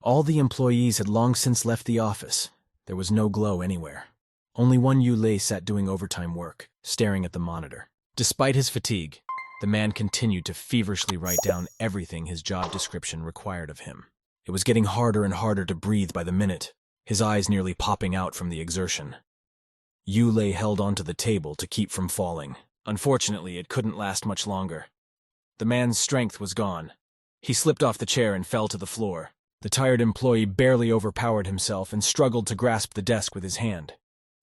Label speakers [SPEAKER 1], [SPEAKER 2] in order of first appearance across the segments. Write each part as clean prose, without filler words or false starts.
[SPEAKER 1] All the employees had long since left the office. There was no glow anywhere. Only one Ulle sat doing overtime work, staring at the monitor. Despite his fatigue, the man continued to feverishly write down everything his job description required of him. It was getting harder and harder to breathe by the minute, his eyes nearly popping out from the exertion. Ulle held onto the table to keep from falling. Unfortunately, it couldn't last much longer. The man's strength was gone. He slipped off the chair and fell to the floor. The tired employee barely overpowered himself and struggled to grasp the desk with his hand.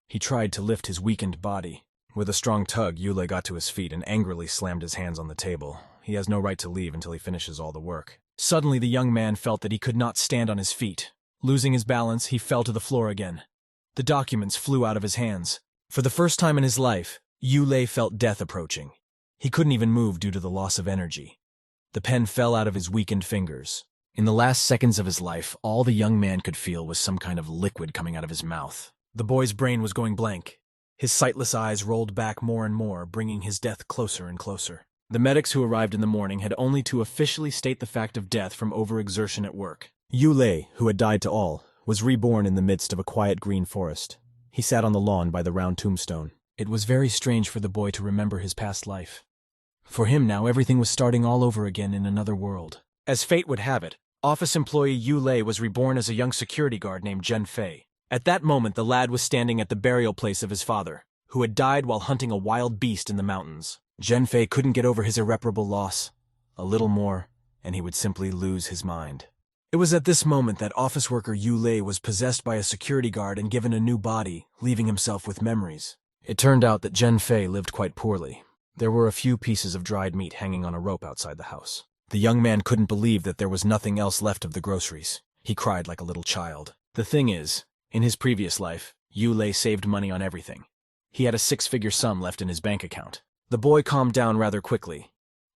[SPEAKER 1] He tried to lift his weakened body. With a strong tug, Ulle got to his feet and angrily slammed his hands on the table. He has no right to leave until he finishes all the work. Suddenly, the young man felt that he could not stand on his feet. Losing his balance, he fell to the floor again. The documents flew out of his hands. For the first time in his life, Ulle felt death approaching. He couldn't even move due to the loss of energy. The pen fell out of his weakened fingers. In the last seconds of his life, all the young man could feel was some kind of liquid coming out of his mouth. The boy's brain was going blank. His sightless eyes rolled back more and more, bringing his death closer and closer. The medics who arrived in the morning had only to officially state the fact of death from overexertion at work. Ulle, who had died to all, was reborn in the midst of a quiet green forest. He sat on the lawn by the round tombstone. It was very strange for the boy to remember his past life. For him now, everything was starting all over again in another world. As fate would have it, office employee Ulle was reborn as a young security guard named Zhenfei. At that moment, the lad was standing at the burial place of his father, who had died while hunting a wild beast in the mountains. Zhenfei couldn't get over his irreparable loss. A little more, and he would simply lose his mind. It was at this moment that office worker Ulle was possessed by a security guard and given a new body, leaving himself with memories. It turned out that Zhenfei lived quite poorly. There were a few pieces of dried meat hanging on a rope outside the house. The young man couldn't believe that there was nothing else left of the groceries. He cried like a little child. The thing is, in his previous life, Ulle saved money on everything. He had a 6-figure sum left in his bank account. The boy calmed down rather quickly.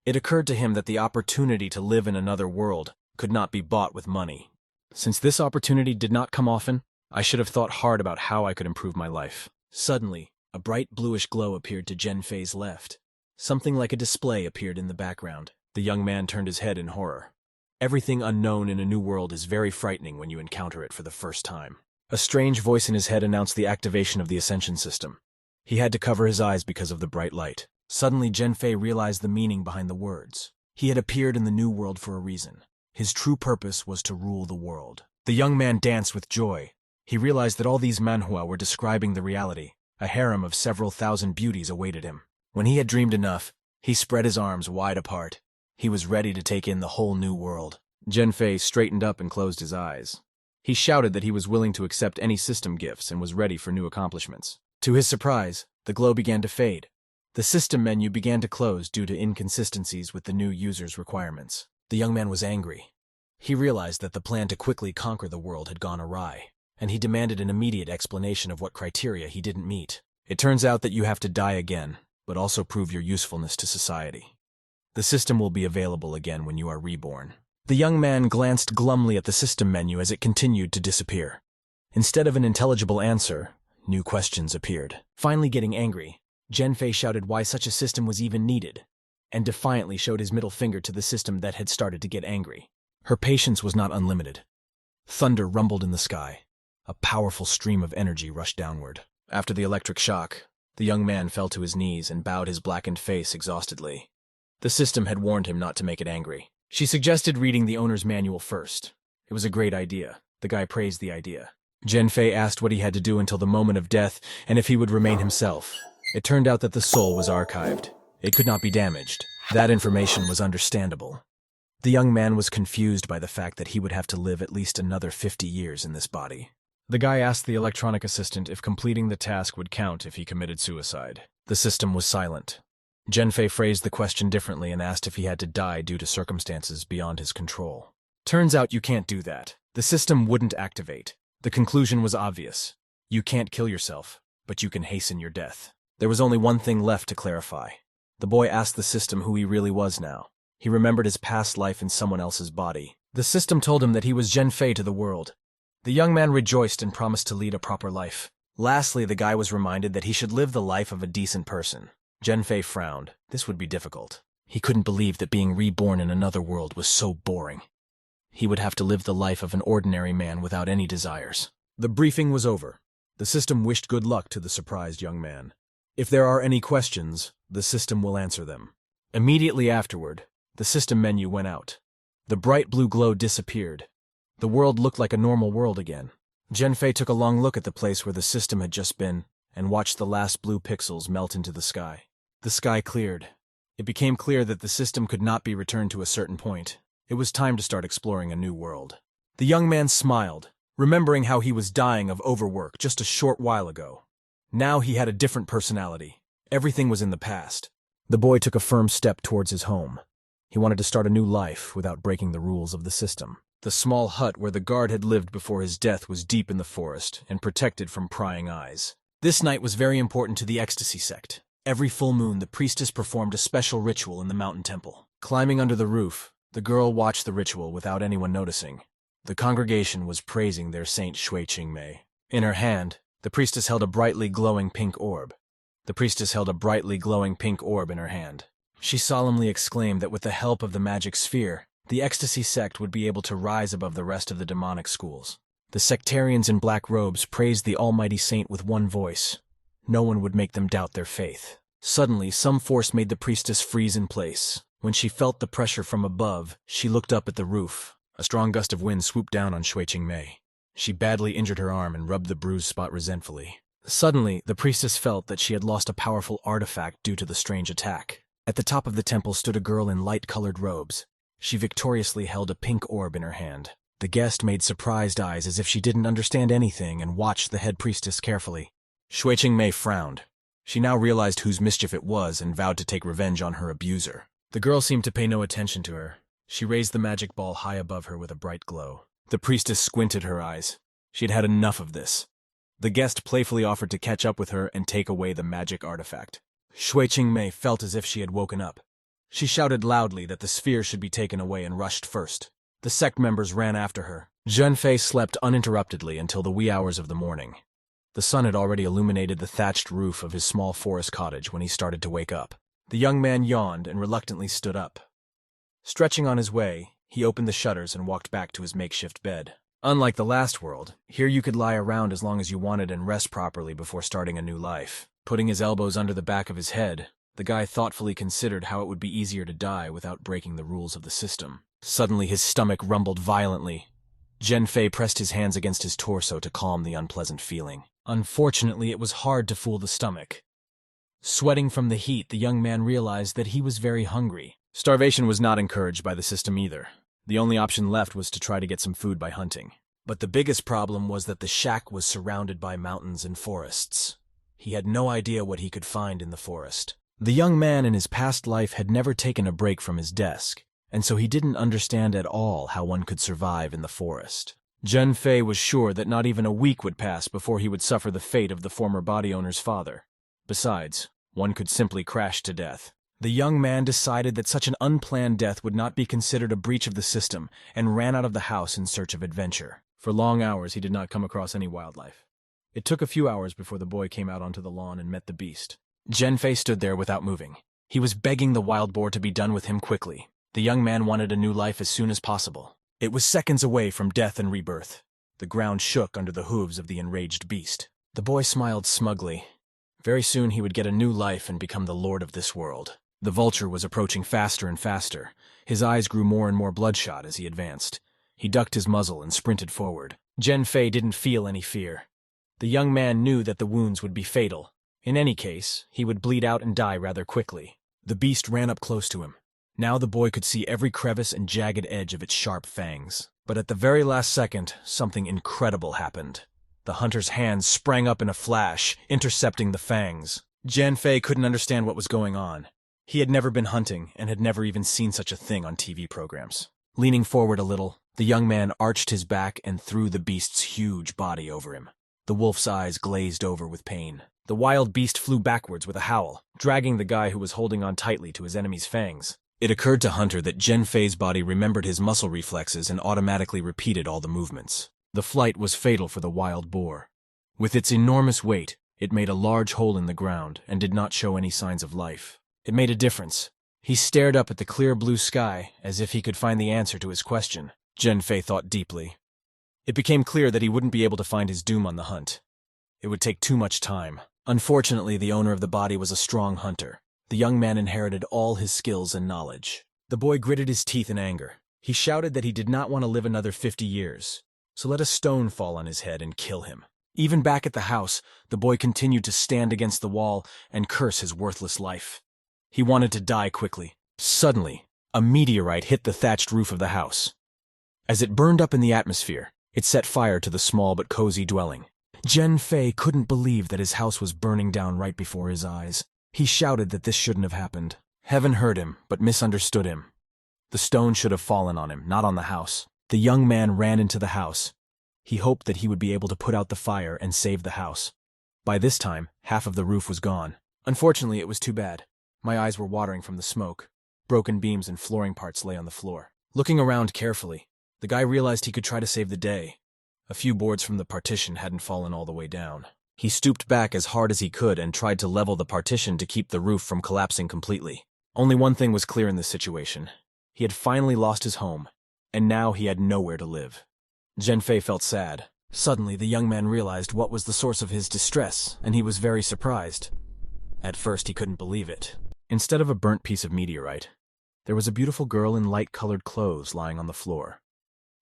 [SPEAKER 1] It occurred to him that the opportunity to live in another world could not be bought with money. Since this opportunity did not come often, I should have thought hard about how I could improve my life. Suddenly, a bright bluish glow appeared to Zhenfei's left. Something like a display appeared in the background. The young man turned his head in horror. Everything unknown in a new world is very frightening when you encounter it for the first time. A strange voice in his head announced the activation of the ascension system. He had to cover his eyes because of the bright light. Suddenly, Zhenfei realized the meaning behind the words. He had appeared in the new world for a reason. His true purpose was to rule the world. The young man danced with joy. He realized that all these manhwa were describing the reality. A harem of several thousand beauties awaited him. When he had dreamed enough, he spread his arms wide apart. He was ready to take in the whole new world. Zhenfei straightened up and closed his eyes. He shouted that he was willing to accept any system gifts and was ready for new accomplishments. To his surprise, the glow began to fade. The system menu began to close due to inconsistencies with the new user's requirements. The young man was angry. He realized that the plan to quickly conquer the world had gone awry, and he demanded an immediate explanation of what criteria he didn't meet. It turns out that you have to die again, but also prove your usefulness to society. The system will be available again when you are reborn. The young man glanced glumly at the system menu as it continued to disappear. Instead of an intelligible answer, new questions appeared. Finally getting angry, Zhenfei shouted why such a system was even needed, and defiantly showed his middle finger to the system that had started to get angry. Her patience was not unlimited. Thunder rumbled in the sky. A powerful stream of energy rushed downward. After the electric shock, the young man fell to his knees and bowed his blackened face exhaustedly. The system had warned him not to make it angry. She suggested reading the owner's manual first. It was a great idea. The guy praised the idea. Zhenfei asked what he had to do until the moment of death and if he would remain himself. It turned out that the soul was archived. It could not be damaged. That information was understandable. The young man was confused by the fact that he would have to live at least another 50 years in this body. The guy asked the electronic assistant if completing the task would count if he committed suicide. The system was silent. Zhenfei phrased the question differently and asked if he had to die due to circumstances beyond his control. Turns out you can't do that. The system wouldn't activate. The conclusion was obvious. You can't kill yourself, but you can hasten your death. There was only one thing left to clarify. The boy asked the system who he really was now. He remembered his past life in someone else's body. The system told him that he was Zhenfei to the world. The young man rejoiced and promised to lead a proper life. Lastly, the guy was reminded that he should live the life of a decent person. Zhenfei frowned. This would be difficult. He couldn't believe that being reborn in another world was so boring. He would have to live the life of an ordinary man without any desires. The briefing was over. The system wished good luck to the surprised young man. If there are any questions, the system will answer them. Immediately afterward, the system menu went out. The bright blue glow disappeared. The world looked like a normal world again. Zhenfei took a long look at the place where the system had just been and watched the last blue pixels melt into the sky. The sky cleared. It became clear that the system could not be returned to a certain point. It was time to start exploring a new world. The young man smiled, remembering how he was dying of overwork just a short while ago. Now he had a different personality. Everything was in the past. The boy took a firm step towards his home. He wanted to start a new life without breaking the rules of the system. The small hut where the guard had lived before his death was deep in the forest and protected from prying eyes. This night was very important to the ecstasy sect. Every full moon, the priestess performed a special ritual in the mountain temple. Climbing under the roof, the girl watched the ritual without anyone noticing. The congregation was praising their saint Shui Qingmei. In her hand, the priestess held a brightly glowing pink orb. In her hand. She solemnly exclaimed that with the help of the magic sphere, the ecstasy sect would be able to rise above the rest of the demonic schools. The sectarians in black robes praised the almighty saint with one voice. No one would make them doubt their faith. Suddenly, some force made the priestess freeze in place. When she felt the pressure from above, she looked up at the roof. A strong gust of wind swooped down on Shui Qingmei. She badly injured her arm and rubbed the bruised spot resentfully. Suddenly, the priestess felt that she had lost a powerful artifact due to the strange attack. At the top of the temple stood a girl in light-colored robes. She victoriously held a pink orb in her hand. The guest made surprised eyes as if she didn't understand anything and watched the head priestess carefully. Shui Qingmei frowned. She now realized whose mischief it was and vowed to take revenge on her abuser. The girl seemed to pay no attention to her. She raised the magic ball high above her with a bright glow. The priestess squinted her eyes. She had had enough of this. The guest playfully offered to catch up with her and take away the magic artifact. Shui Qingmei felt as if she had woken up. She shouted loudly that the sphere should be taken away and rushed first. The sect members ran after her. Zhenfei slept uninterruptedly until the wee hours of the morning. The sun had already illuminated the thatched roof of his small forest cottage when he started to wake up. The young man yawned and reluctantly stood up. Stretching on his way, he opened the shutters and walked back to his makeshift bed. Unlike the last world, here you could lie around as long as you wanted and rest properly before starting a new life. Putting his elbows under the back of his head, the guy thoughtfully considered how it would be easier to die without breaking the rules of the system. Suddenly his stomach rumbled violently. Zhenfei pressed his hands against his torso to calm the unpleasant feeling. Unfortunately, it was hard to fool the stomach. Sweating from the heat, the young man realized that he was very hungry. Starvation was not encouraged by the system either. The only option left was to try to get some food by hunting. But the biggest problem was that the shack was surrounded by mountains and forests. He had no idea what he could find in the forest. The young man in his past life had never taken a break from his desk, and so he didn't understand at all how one could survive in the forest. Zhenfei was sure that not even a week would pass before he would suffer the fate of the former body owner's father. Besides, one could simply crash to death. The young man decided that such an unplanned death would not be considered a breach of the system and ran out of the house in search of adventure. For long hours, he did not come across any wildlife. It took a few hours before the boy came out onto the lawn and met the beast. Zhenfei stood there without moving. He was begging the wild boar to be done with him quickly. The young man wanted a new life as soon as possible. It was seconds away from death and rebirth. The ground shook under the hooves of the enraged beast. The boy smiled smugly. Very soon he would get a new life and become the lord of this world. The vulture was approaching faster and faster. His eyes grew more and more bloodshot as he advanced. He ducked his muzzle and sprinted forward. Zhenfei didn't feel any fear. The young man knew that the wounds would be fatal. In any case, he would bleed out and die rather quickly. The beast ran up close to him. Now the boy could see every crevice and jagged edge of its sharp fangs. But at the very last second, something incredible happened. The hunter's hands sprang up in a flash, intercepting the fangs. Zhenfei couldn't understand what was going on. He had never been hunting and had never even seen such a thing on TV programs. Leaning forward a little, the young man arched his back and threw the beast's huge body over him. The wolf's eyes glazed over with pain. The wild beast flew backwards with a howl, dragging the guy who was holding on tightly to his enemy's fangs. It occurred to Hunter that Zhenfei's body remembered his muscle reflexes and automatically repeated all the movements. The flight was fatal for the wild boar. With its enormous weight, it made a large hole in the ground and did not show any signs of life. It made a difference. He stared up at the clear blue sky as if he could find the answer to his question. Zhenfei thought deeply. It became clear that he wouldn't be able to find his doom on the hunt. It would take too much time. Unfortunately, the owner of the body was a strong hunter. The young man inherited all his skills and knowledge. The boy gritted his teeth in anger. He shouted that he did not want to live another 50 years, so let a stone fall on his head and kill him. Even back at the house, the boy continued to stand against the wall and curse his worthless life. He wanted to die quickly. Suddenly, a meteorite hit the thatched roof of the house. As it burned up in the atmosphere, it set fire to the small but cozy dwelling. Zhenfei couldn't believe that his house was burning down right before his eyes. He shouted that this shouldn't have happened. Heaven heard him, but misunderstood him. The stone should have fallen on him, not on the house. The young man ran into the house. He hoped that he would be able to put out the fire and save the house. By this time, half of the roof was gone. Unfortunately, it was too bad. My eyes were watering from the smoke. Broken beams and flooring parts lay on the floor. Looking around carefully, the guy realized he could try to save the day. A few boards from the partition hadn't fallen all the way down. He stooped back as hard as he could and tried to level the partition to keep the roof from collapsing completely. Only one thing was clear in this situation. He had finally lost his home, and now he had nowhere to live. Zhenfei felt sad. Suddenly, the young man realized what was the source of his distress, and he was very surprised. At first, he couldn't believe it. Instead of a burnt piece of meteorite, there was a beautiful girl in light-colored clothes lying on the floor.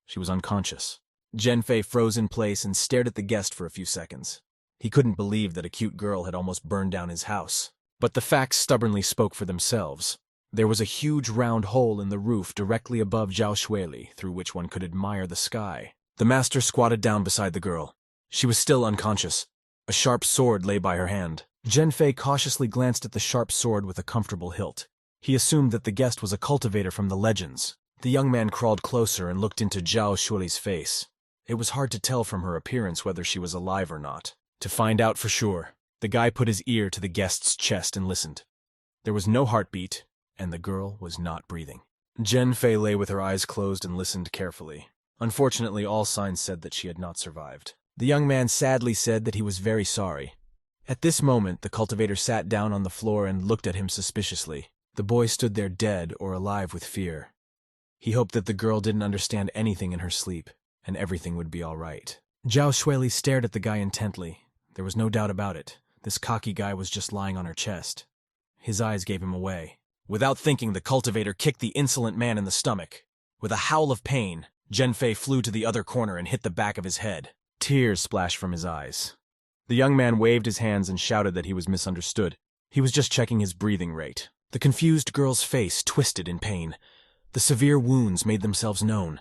[SPEAKER 1] She was unconscious. Zhenfei froze in place and stared at the guest for a few seconds. He couldn't believe that a cute girl had almost burned down his house. But the facts stubbornly spoke for themselves. There was a huge round hole in the roof directly above Xiao Shuli, through which one could admire the sky. The master squatted down beside the girl. She was still unconscious. A sharp sword lay by her hand. Zhenfei cautiously glanced at the sharp sword with a comfortable hilt. He assumed that the guest was a cultivator from the legends. The young man crawled closer and looked into Xiao Shuli's face. It was hard to tell from her appearance whether she was alive or not. To find out for sure, the guy put his ear to the guest's chest and listened. There was no heartbeat, and the girl was not breathing. Zhenfei lay with her eyes closed and listened carefully. Unfortunately, all signs said that she had not survived. The young man sadly said that he was very sorry. At this moment, the cultivator sat down on the floor and looked at him suspiciously. The boy stood there dead or alive with fear. He hoped that the girl didn't understand anything in her sleep, and everything would be all right. Xiao Shuli stared at the guy intently. There was no doubt about it. This cocky guy was just lying on her chest. His eyes gave him away. Without thinking, the cultivator kicked the insolent man in the stomach. With a howl of pain, Zhenfei flew to the other corner and hit the back of his head. Tears splashed from his eyes. The young man waved his hands and shouted that he was misunderstood. He was just checking his breathing rate. The confused girl's face twisted in pain. The severe wounds made themselves known.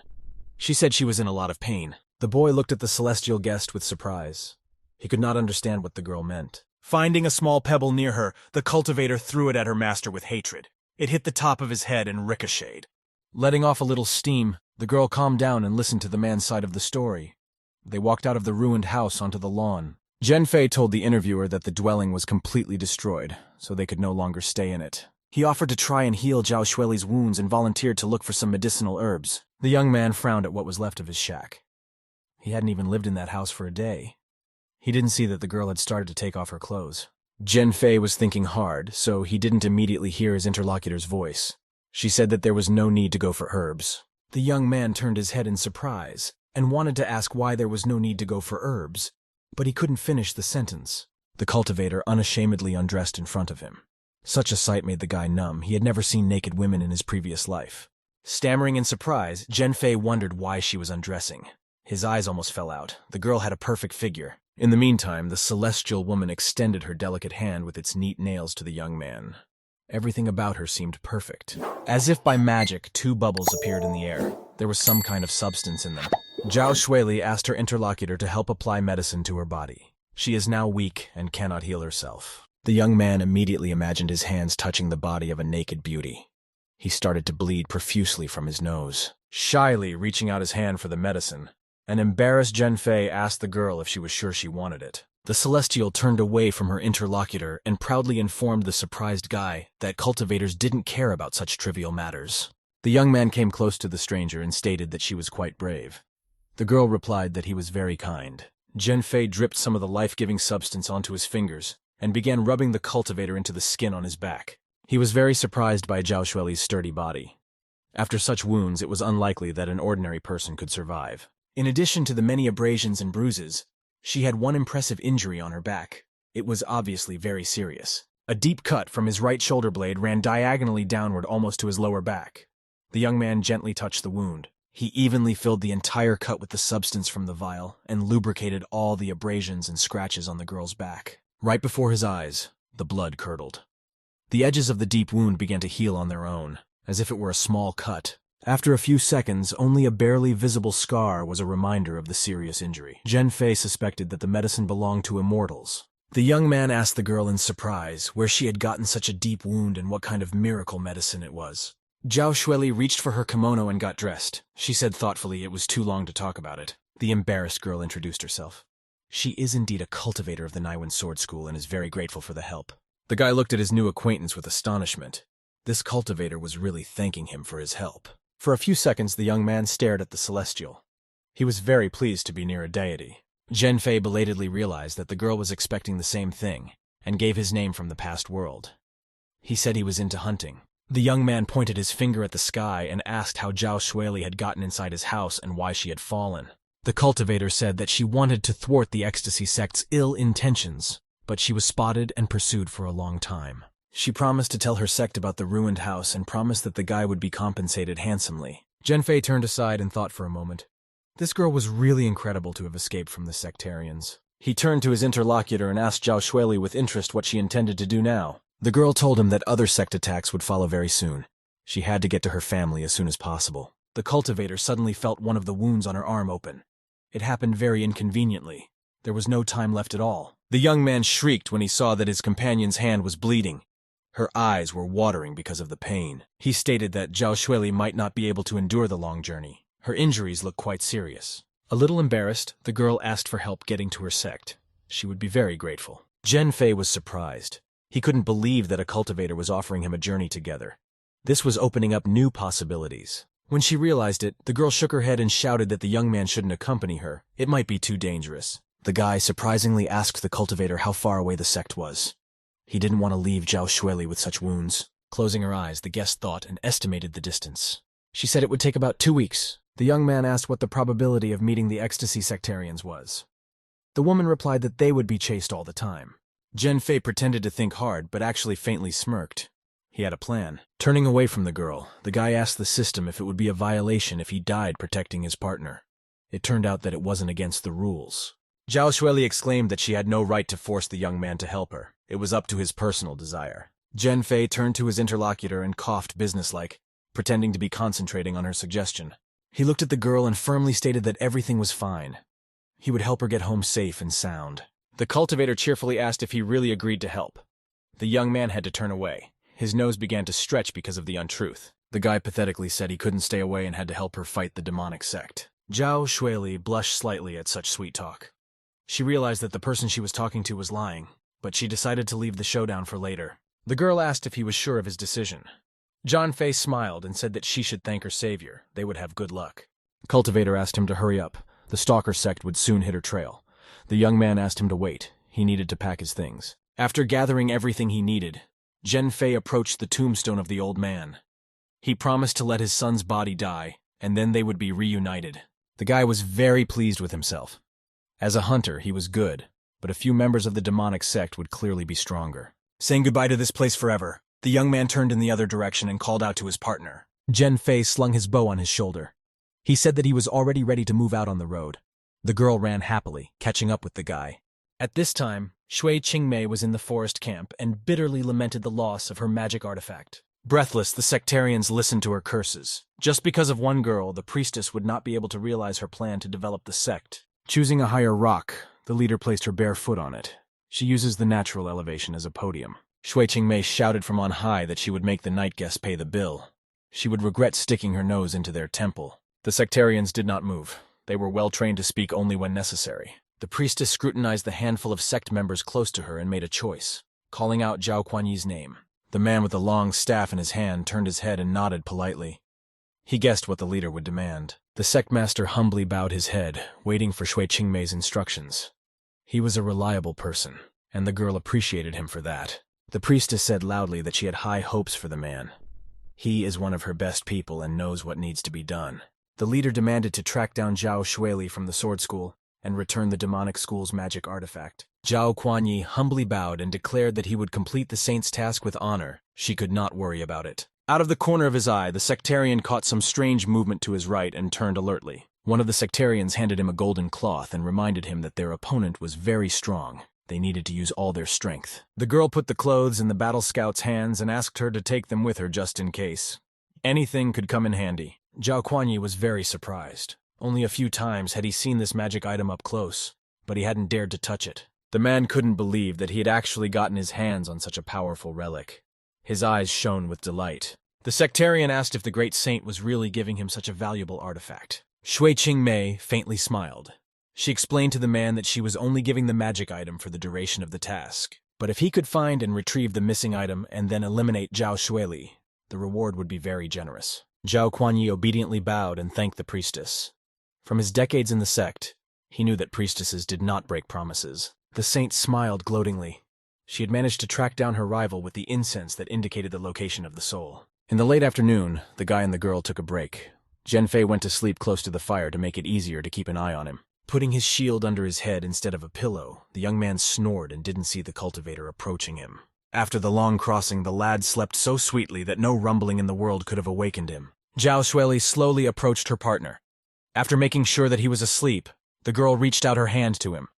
[SPEAKER 1] She said she was in a lot of pain. The boy looked at the celestial guest with surprise. He could not understand what the girl meant. Finding a small pebble near her, the cultivator threw it at her master with hatred. It hit the top of his head and ricocheted. Letting off a little steam, the girl calmed down and listened to the man's side of the story. They walked out of the ruined house onto the lawn. Zhenfei told the interviewer that the dwelling was completely destroyed, so they could no longer stay in it. He offered to try and heal Xiao Shuli's wounds and volunteered to look for some medicinal herbs. The young man frowned at what was left of his shack. He hadn't even lived in that house for a day. He didn't see that the girl had started to take off her clothes. Zhenfei was thinking hard, so he didn't immediately hear his interlocutor's voice. She said that there was no need to go for herbs. The young man turned his head in surprise and wanted to ask why there was no need to go for herbs, but he couldn't finish the sentence. The cultivator unashamedly undressed in front of him. Such a sight made the guy numb. He had never seen naked women in his previous life. Stammering in surprise, Zhenfei wondered why she was undressing. His eyes almost fell out. The girl had a perfect figure. In the meantime, the celestial woman extended her delicate hand with its neat nails to the young man. Everything about her seemed perfect. As if by magic, two bubbles appeared in the air. There was some kind of substance in them. Xiao Shuli asked her interlocutor to help apply medicine to her body. She is now weak and cannot heal herself. The young man immediately imagined his hands touching the body of a naked beauty. He started to bleed profusely from his nose. Shyly reaching out his hand for the medicine, an embarrassed Zhenfei asked the girl if she was sure she wanted it. The Celestial turned away from her interlocutor and proudly informed the surprised guy that cultivators didn't care about such trivial matters. The young man came close to the stranger and stated that she was quite brave. The girl replied that he was very kind. Zhenfei dripped some of the life-giving substance onto his fingers and began rubbing the cultivator into the skin on his back. He was very surprised by Xiao Shuli's sturdy body. After such wounds, it was unlikely that an ordinary person could survive. In addition to the many abrasions and bruises, she had one impressive injury on her back. It was obviously very serious. A deep cut from his right shoulder blade ran diagonally downward almost to his lower back. The young man gently touched the wound. He evenly filled the entire cut with the substance from the vial and lubricated all the abrasions and scratches on the girl's back. Right before his eyes, the blood curdled. The edges of the deep wound began to heal on their own, as if it were a small cut. After a few seconds, only a barely visible scar was a reminder of the serious injury. Zhenfei suspected that the medicine belonged to immortals. The young man asked the girl in surprise where she had gotten such a deep wound and what kind of miracle medicine it was. Xiao Shuli reached for her kimono and got dressed. She said thoughtfully it was too long to talk about it. The embarrassed girl introduced herself. She is indeed a cultivator of the Naiwan Sword School and is very grateful for the help. The guy looked at his new acquaintance with astonishment. This cultivator was really thanking him for his help. For a few seconds, the young man stared at the celestial. He was very pleased to be near a deity. Zhenfei belatedly realized that the girl was expecting the same thing, and gave his name from the past world. He said he was into hunting. The young man pointed his finger at the sky and asked how Xiao Shuli had gotten inside his house and why she had fallen. The cultivator said that she wanted to thwart the ecstasy sect's ill intentions, but she was spotted and pursued for a long time. She promised to tell her sect about the ruined house and promised that the guy would be compensated handsomely. Zhenfei turned aside and thought for a moment. This girl was really incredible to have escaped from the sectarians. He turned to his interlocutor and asked Xiao Shuli with interest what she intended to do now. The girl told him that other sect attacks would follow very soon. She had to get to her family as soon as possible. The cultivator suddenly felt one of the wounds on her arm open. It happened very inconveniently. There was no time left at all. The young man shrieked when he saw that his companion's hand was bleeding. Her eyes were watering because of the pain. He stated that Xiao Shuli might not be able to endure the long journey. Her injuries looked quite serious. A little embarrassed, the girl asked for help getting to her sect. She would be very grateful. Zhenfei was surprised. He couldn't believe that a cultivator was offering him a journey together. This was opening up new possibilities. When she realized it, the girl shook her head and shouted that the young man shouldn't accompany her. It might be too dangerous. The guy surprisingly asked the cultivator how far away the sect was. He didn't want to leave Xiao Shuli with such wounds. Closing her eyes, the guest thought and estimated the distance. She said it would take about 2 weeks. The young man asked what the probability of meeting the ecstasy sectarians was. The woman replied that they would be chased all the time. Zhenfei pretended to think hard, but actually faintly smirked. He had a plan. Turning away from the girl, the guy asked the system if it would be a violation if he died protecting his partner. It turned out that it wasn't against the rules. Xiao Shuli exclaimed that she had no right to force the young man to help her. It was up to his personal desire. Zhenfei turned to his interlocutor and coughed businesslike, pretending to be concentrating on her suggestion. He looked at the girl and firmly stated that everything was fine. He would help her get home safe and sound. The cultivator cheerfully asked if he really agreed to help. The young man had to turn away. His nose began to stretch because of the untruth. The guy pathetically said he couldn't stay away and had to help her fight the demonic sect. Xiao Shuli blushed slightly at such sweet talk. She realized that the person she was talking to was lying, but she decided to leave the showdown for later. The girl asked if he was sure of his decision. Zhenfei smiled and said that she should thank her savior. They would have good luck. Cultivator asked him to hurry up. The stalker sect would soon hit her trail. The young man asked him to wait. He needed to pack his things. After gathering everything he needed, Zhenfei approached the tombstone of the old man. He promised to let his son's body die, and then they would be reunited. The guy was very pleased with himself. As a hunter, he was good, but a few members of the demonic sect would clearly be stronger. Saying goodbye to this place forever, the young man turned in the other direction and called out to his partner. Zhenfei slung his bow on his shoulder. He said that he was already ready to move out on the road. The girl ran happily, catching up with the guy. At this time, Shui Qingmei was in the forest camp and bitterly lamented the loss of her magic artifact. Breathless, the sectarians listened to her curses. Just because of one girl, the priestess would not be able to realize her plan to develop the sect. Choosing a higher rock, the leader placed her bare foot on it. She uses the natural elevation as a podium. Shui Qingmei shouted from on high that she would make the night guests pay the bill. She would regret sticking her nose into their temple. The sectarians did not move. They were well trained to speak only when necessary. The priestess scrutinized the handful of sect members close to her and made a choice, calling out Zhao Kuanyi's name. The man with the long staff in his hand turned his head and nodded politely. He guessed what the leader would demand. The sect master humbly bowed his head, waiting for Shui Qingmei's instructions. He was a reliable person, and the girl appreciated him for that. The priestess said loudly that she had high hopes for the man. He is one of her best people and knows what needs to be done. The leader demanded to track down Xiao Shuli from the sword school and return the demonic school's magic artifact. Zhao Kuanyi humbly bowed and declared that he would complete the saint's task with honor. She could not worry about it. Out of the corner of his eye, the sectarian caught some strange movement to his right and turned alertly. One of the sectarians handed him a golden cloth and reminded him that their opponent was very strong. They needed to use all their strength. The girl put the clothes in the battle scout's hands and asked her to take them with her just in case. Anything could come in handy. Zhao Kuanyi was very surprised. Only a few times had he seen this magic item up close, but he hadn't dared to touch it. The man couldn't believe that he had actually gotten his hands on such a powerful relic. His eyes shone with delight. The sectarian asked if the great saint was really giving him such a valuable artifact. Shui Qingmei faintly smiled. She explained to the man that she was only giving the magic item for the duration of the task. But if he could find and retrieve the missing item and then eliminate Xiao Shuli, the reward would be very generous. Zhao Kuanyi obediently bowed and thanked the priestess. From his decades in the sect, he knew that priestesses did not break promises. The saint smiled gloatingly. She had managed to track down her rival with the incense that indicated the location of the soul. In the late afternoon, the guy and the girl took a break. Zhenfei went to sleep close to the fire to make it easier to keep an eye on him. Putting his shield under his head instead of a pillow, the young man snored and didn't see the cultivator approaching him. After the long crossing, the lad slept so sweetly that no rumbling in the world could have awakened him. Xiao Shuli slowly approached her partner. After making sure that he was asleep, the girl reached out her hand to him.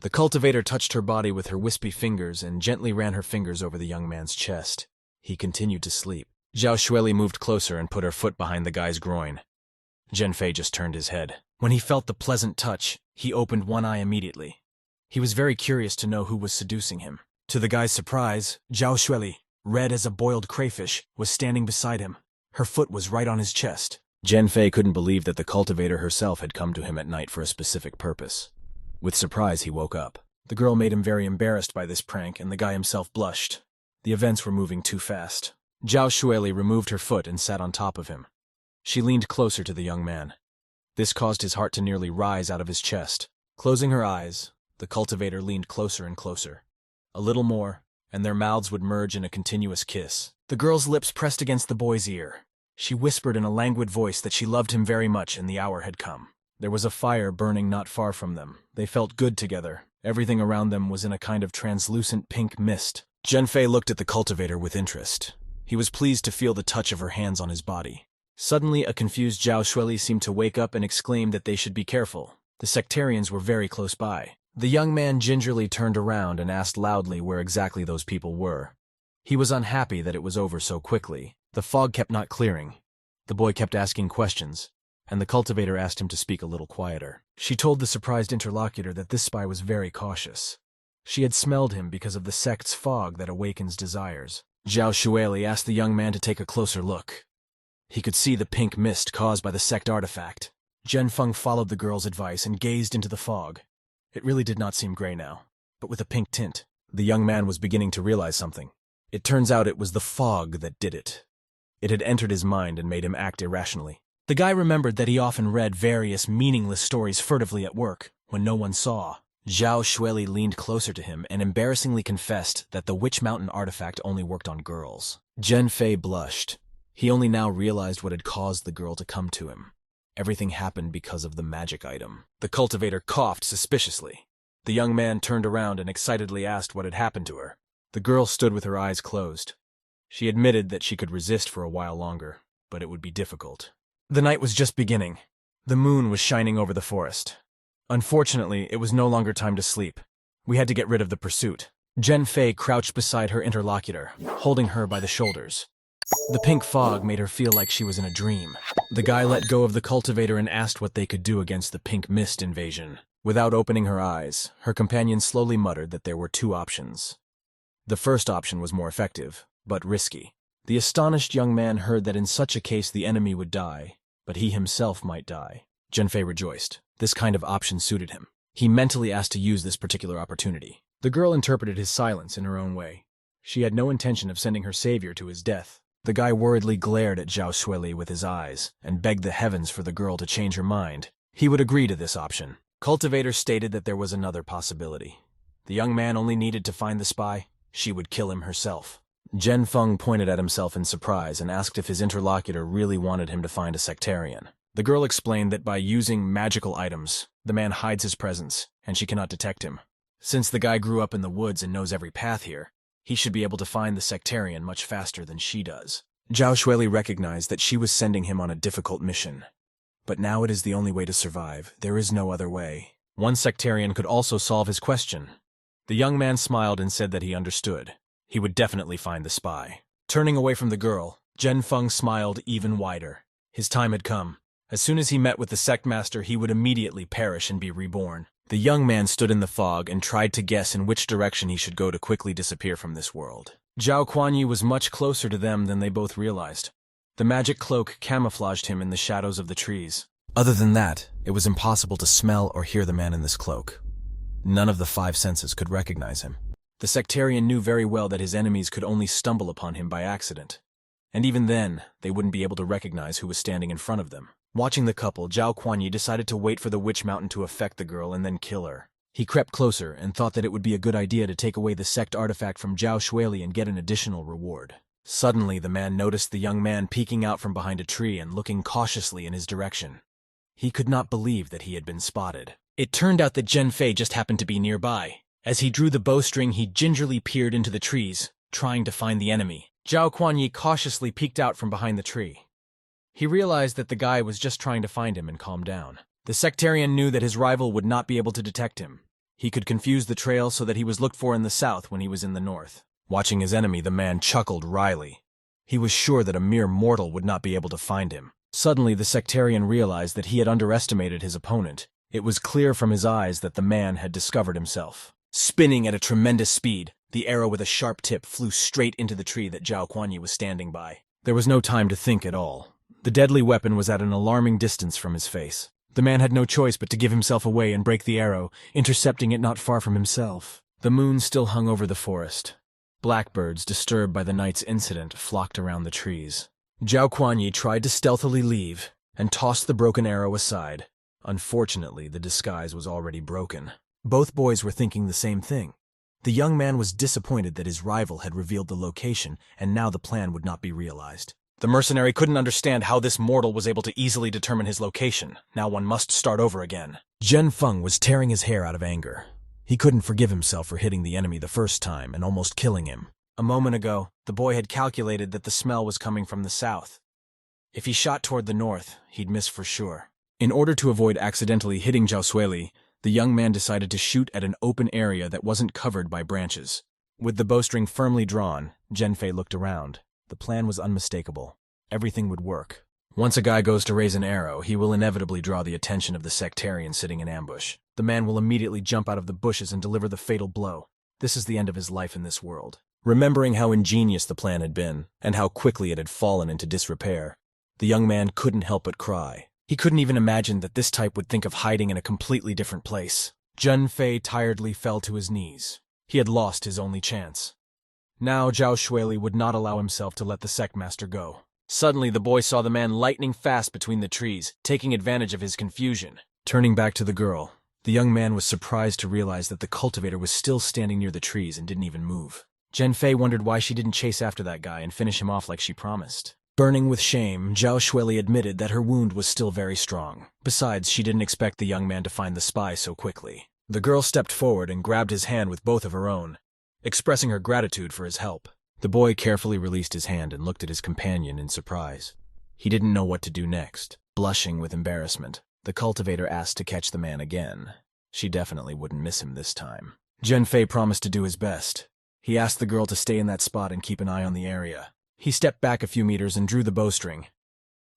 [SPEAKER 1] The cultivator touched her body with her wispy fingers and gently ran her fingers over the young man's chest. He continued to sleep. Xiao Shuli moved closer and put her foot behind the guy's groin. Zhenfei just turned his head. When he felt the pleasant touch, he opened one eye immediately. He was very curious to know who was seducing him. To the guy's surprise, Xiao Shuli, red as a boiled crayfish, was standing beside him. Her foot was right on his chest. Zhenfei couldn't believe that the cultivator herself had come to him at night for a specific purpose. With surprise, he woke up. The girl made him very embarrassed by this prank, and the guy himself blushed. The events were moving too fast. Xiao Shuli removed her foot and sat on top of him. She leaned closer to the young man. This caused his heart to nearly rise out of his chest. Closing her eyes, the cultivator leaned closer and closer. A little more, and their mouths would merge in a continuous kiss. The girl's lips pressed against the boy's ear. She whispered in a languid voice that she loved him very much and the hour had come. There was a fire burning not far from them. They felt good together. Everything around them was in a kind of translucent pink mist. Zhenfei looked at the cultivator with interest. He was pleased to feel the touch of her hands on his body. Suddenly, a confused Xiao Shuli seemed to wake up and exclaim that they should be careful. The sectarians were very close by. The young man gingerly turned around and asked loudly where exactly those people were. He was unhappy that it was over so quickly. The fog kept not clearing. The boy kept asking questions, and the cultivator asked him to speak a little quieter. She told the surprised interlocutor that this spy was very cautious. She had smelled him because of the sect's fog that awakens desires. Xiao Shuli asked the young man to take a closer look. He could see the pink mist caused by the sect artifact. Zhenfeng followed the girl's advice and gazed into the fog. It really did not seem gray now, but with a pink tint. The young man was beginning to realize something. It turns out it was the fog that did it. It had entered his mind and made him act irrationally. The guy remembered that he often read various meaningless stories furtively at work, when no one saw. Xiao Shuli leaned closer to him and embarrassingly confessed that the Witch Mountain artifact only worked on girls. Zhenfei blushed. He only now realized what had caused the girl to come to him. Everything happened because of the magic item. The cultivator coughed suspiciously. The young man turned around and excitedly asked what had happened to her. The girl stood with her eyes closed. She admitted that she could resist for a while longer, but it would be difficult. The night was just beginning. The moon was shining over the forest. Unfortunately, it was no longer time to sleep. We had to get rid of the pursuit. Zhenfei crouched beside her interlocutor, holding her by the shoulders. The pink fog made her feel like she was in a dream. The guy let go of the cultivator and asked what they could do against the pink mist invasion. Without opening her eyes, her companion slowly muttered that there were two options. The first option was more effective, but risky. The astonished young man heard that in such a case the enemy would die, but he himself might die. Zhenfei rejoiced. This kind of option suited him. He mentally asked to use this particular opportunity. The girl interpreted his silence in her own way. She had no intention of sending her savior to his death. The guy worriedly glared at Xiao Shuli with his eyes and begged the heavens for the girl to change her mind. He would agree to this option. Cultivator stated that there was another possibility. The young man only needed to find the spy. She would kill him herself. Jen Feng pointed at himself in surprise and asked if his interlocutor really wanted him to find a sectarian. The girl explained that by using magical items, the man hides his presence, and she cannot detect him. Since the guy grew up in the woods and knows every path here, he should be able to find the sectarian much faster than she does. Xiao Shuli recognized that she was sending him on a difficult mission. But now it is the only way to survive. There is no other way. One sectarian could also solve his question. The young man smiled and said that he understood. He would definitely find the spy. Turning away from the girl, Jen Feng smiled even wider. His time had come. As soon as he met with the sect master, he would immediately perish and be reborn. The young man stood in the fog and tried to guess in which direction he should go to quickly disappear from this world. Zhao Kuanyi was much closer to them than they both realized. The magic cloak camouflaged him in the shadows of the trees. Other than that, it was impossible to smell or hear the man in this cloak. None of the five senses could recognize him. The sectarian knew very well that his enemies could only stumble upon him by accident. And even then, they wouldn't be able to recognize who was standing in front of them. Watching the couple, Zhao Kuanyi decided to wait for the witch mountain to affect the girl and then kill her. He crept closer and thought that it would be a good idea to take away the sect artifact from Xiao Shuli and get an additional reward. Suddenly, the man noticed the young man peeking out from behind a tree and looking cautiously in his direction. He could not believe that he had been spotted. It turned out that Zhen Fei just happened to be nearby. As he drew the bowstring, he gingerly peered into the trees, trying to find the enemy. Zhao Kuanyi cautiously peeked out from behind the tree. He realized that the guy was just trying to find him and calm down. The sectarian knew that his rival would not be able to detect him. He could confuse the trail so that he was looked for in the south when he was in the north. Watching his enemy, the man chuckled wryly. He was sure that a mere mortal would not be able to find him. Suddenly, the sectarian realized that he had underestimated his opponent. It was clear from his eyes that the man had discovered himself. Spinning at a tremendous speed, the arrow with a sharp tip flew straight into the tree that Zhao Kuanyi was standing by. There was no time to think at all. The deadly weapon was at an alarming distance from his face. The man had no choice but to give himself away and break the arrow, intercepting it not far from himself. The moon still hung over the forest. Blackbirds, disturbed by the night's incident, flocked around the trees. Zhao Kuanyi tried to stealthily leave and tossed the broken arrow aside. Unfortunately, the disguise was already broken. Both boys were thinking the same thing. The young man was disappointed that his rival had revealed the location, and now the plan would not be realized. The mercenary couldn't understand how this mortal was able to easily determine his location. Now one must start over again. Jen Feng was tearing his hair out of anger. He couldn't forgive himself for hitting the enemy the first time and almost killing him. A moment ago, the boy had calculated that the smell was coming from the south. If he shot toward the north, he'd miss for sure. In order to avoid accidentally hitting Xiao Shuli, the young man decided to shoot at an open area that wasn't covered by branches. With the bowstring firmly drawn, Zhen Fei looked around. The plan was unmistakable. Everything would work. Once a guy goes to raise an arrow, he will inevitably draw the attention of the sectarian sitting in ambush. The man will immediately jump out of the bushes and deliver the fatal blow. This is the end of his life in this world. Remembering how ingenious the plan had been, and how quickly it had fallen into disrepair, the young man couldn't help but cry. He couldn't even imagine that this type would think of hiding in a completely different place. Zhen Fei tiredly fell to his knees. He had lost his only chance. Now Xiao Shuli would not allow himself to let the sect master go. Suddenly the boy saw the man lightning fast between the trees, taking advantage of his confusion. Turning back to the girl, the young man was surprised to realize that the cultivator was still standing near the trees and didn't even move. Zhen Fei wondered why she didn't chase after that guy and finish him off like she promised. Burning with shame, Xiao Shuli admitted that her wound was still very strong. Besides, she didn't expect the young man to find the spy so quickly. The girl stepped forward and grabbed his hand with both of her own, expressing her gratitude for his help. The boy carefully released his hand and looked at his companion in surprise. He didn't know what to do next. Blushing with embarrassment, the cultivator asked to catch the man again. She definitely wouldn't miss him this time. Zhen Fei promised to do his best. He asked the girl to stay in that spot and keep an eye on the area. He stepped back a few meters and drew the bowstring.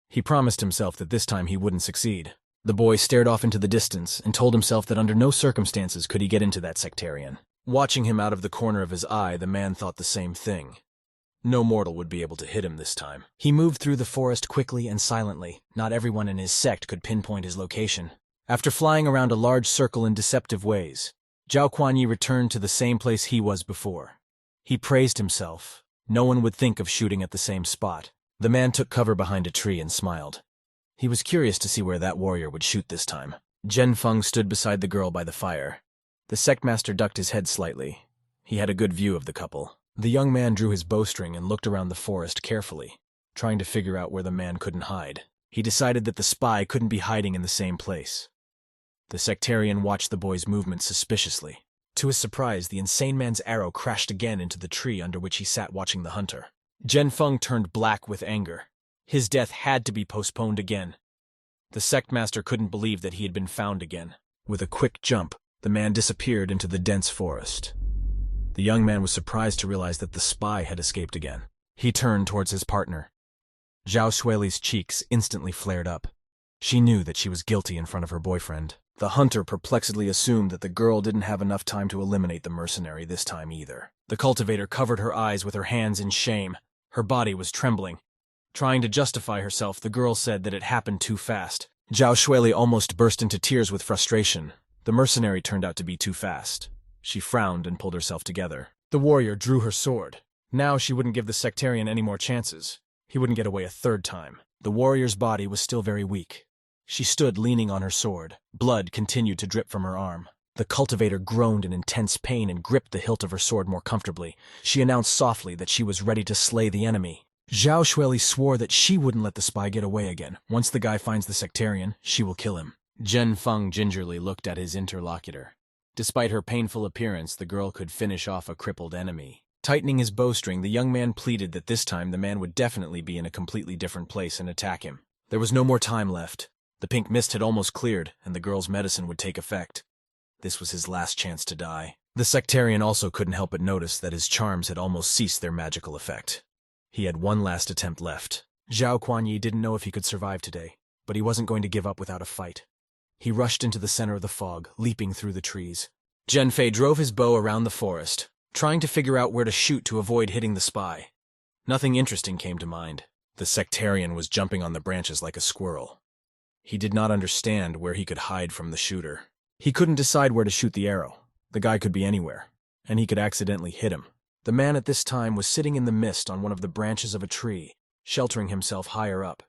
[SPEAKER 1] He promised himself that this time he wouldn't succeed. The boy stared off into the distance and told himself that under no circumstances could he get into that sectarian. Watching him out of the corner of his eye, the man thought the same thing. No mortal would be able to hit him this time. He moved through the forest quickly and silently. Not everyone in his sect could pinpoint his location. After flying around a large circle in deceptive ways, Zhao Kuanyi returned to the same place he was before. He praised himself. No one would think of shooting at the same spot. The man took cover behind a tree and smiled. He was curious to see where that warrior would shoot this time. Zhen Feng stood beside the girl by the fire. The sectmaster ducked his head slightly. He had a good view of the couple. The young man drew his bowstring and looked around the forest carefully, trying to figure out where the man couldn't hide. He decided that the spy couldn't be hiding in the same place. The sectarian watched the boy's movements suspiciously. To his surprise, the insane man's arrow crashed again into the tree under which he sat watching the hunter. Zhenfeng turned black with anger. His death had to be postponed again. The sect master couldn't believe that he had been found again. With a quick jump, the man disappeared into the dense forest. The young man was surprised to realize that the spy had escaped again. He turned towards his partner. Xiao Shuli's cheeks instantly flared up. She knew that she was guilty in front of her boyfriend. The hunter perplexedly assumed that the girl didn't have enough time to eliminate the mercenary this time either. The cultivator covered her eyes with her hands in shame. Her body was trembling. Trying to justify herself, the girl said that it happened too fast. Xiao Shuli almost burst into tears with frustration. The mercenary turned out to be too fast. She frowned and pulled herself together. The warrior drew her sword. Now she wouldn't give the sectarian any more chances. He wouldn't get away a third time. The warrior's body was still very weak. She stood leaning on her sword. Blood continued to drip from her arm. The cultivator groaned in intense pain and gripped the hilt of her sword more comfortably. She announced softly that she was ready to slay the enemy. Xiao Shuli swore that she wouldn't let the spy get away again. Once the guy finds the sectarian, she will kill him. Zhenfeng gingerly looked at his interlocutor. Despite her painful appearance, the girl could finish off a crippled enemy. Tightening his bowstring, the young man pleaded that this time the man would definitely be in a completely different place and attack him. There was no more time left. The pink mist had almost cleared, and the girl's medicine would take effect. This was his last chance to die. The sectarian also couldn't help but notice that his charms had almost ceased their magical effect. He had one last attempt left. Zhao Kuanyi didn't know if he could survive today, but he wasn't going to give up without a fight. He rushed into the center of the fog, leaping through the trees. Zhenfei drove his bow around the forest, trying to figure out where to shoot to avoid hitting the spy. Nothing interesting came to mind. The sectarian was jumping on the branches like a squirrel. He did not understand where he could hide from the shooter. He couldn't decide where to shoot the arrow. The guy could be anywhere, and he could accidentally hit him. The man at this time was sitting in the mist on one of the branches of a tree, sheltering himself higher up.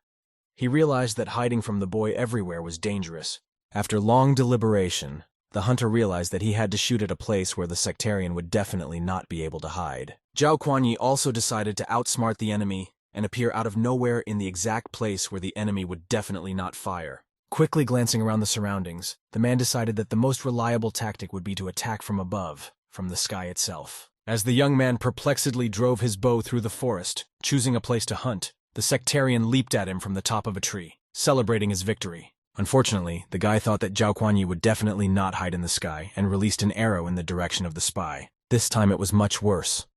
[SPEAKER 1] He realized that hiding from the boy everywhere was dangerous. After long deliberation, the hunter realized that he had to shoot at a place where the sectarian would definitely not be able to hide. Zhao Kuanyi also decided to outsmart the enemy and appear out of nowhere in the exact place where the enemy would definitely not fire. Quickly glancing around the surroundings, the man decided that the most reliable tactic would be to attack from above, from the sky itself. As the young man perplexedly drove his bow through the forest, choosing a place to hunt, the sectarian leaped at him from the top of a tree, celebrating his victory. Unfortunately, the guy thought that Zhao Kuanyi would definitely not hide in the sky and released an arrow in the direction of the spy. This time it was much worse.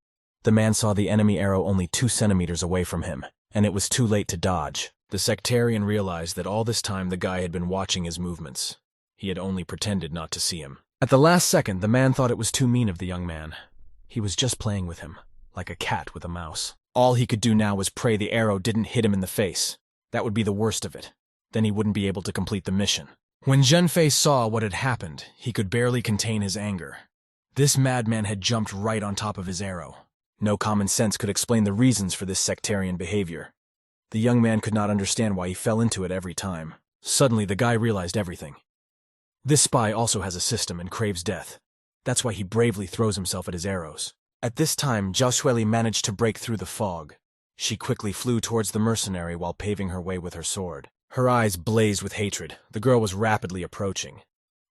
[SPEAKER 1] The man saw the enemy arrow only 2 centimeters away from him, and it was too late to dodge. The sectarian realized that all this time the guy had been watching his movements. He had only pretended not to see him. At the last second, the man thought it was too mean of the young man. He was just playing with him, like a cat with a mouse. All he could do now was pray the arrow didn't hit him in the face. That would be the worst of it. Then he wouldn't be able to complete the mission. When Zhenfei saw what had happened, he could barely contain his anger. This madman had jumped right on top of his arrow. No common sense could explain the reasons for this sectarian behavior. The young man could not understand why he fell into it every time. Suddenly, the guy realized everything. This spy also has a system and craves death. That's why he bravely throws himself at his arrows. At this time, Xiao Shuli managed to break through the fog. She quickly flew towards the mercenary while paving her way with her sword. Her eyes blazed with hatred. The girl was rapidly approaching.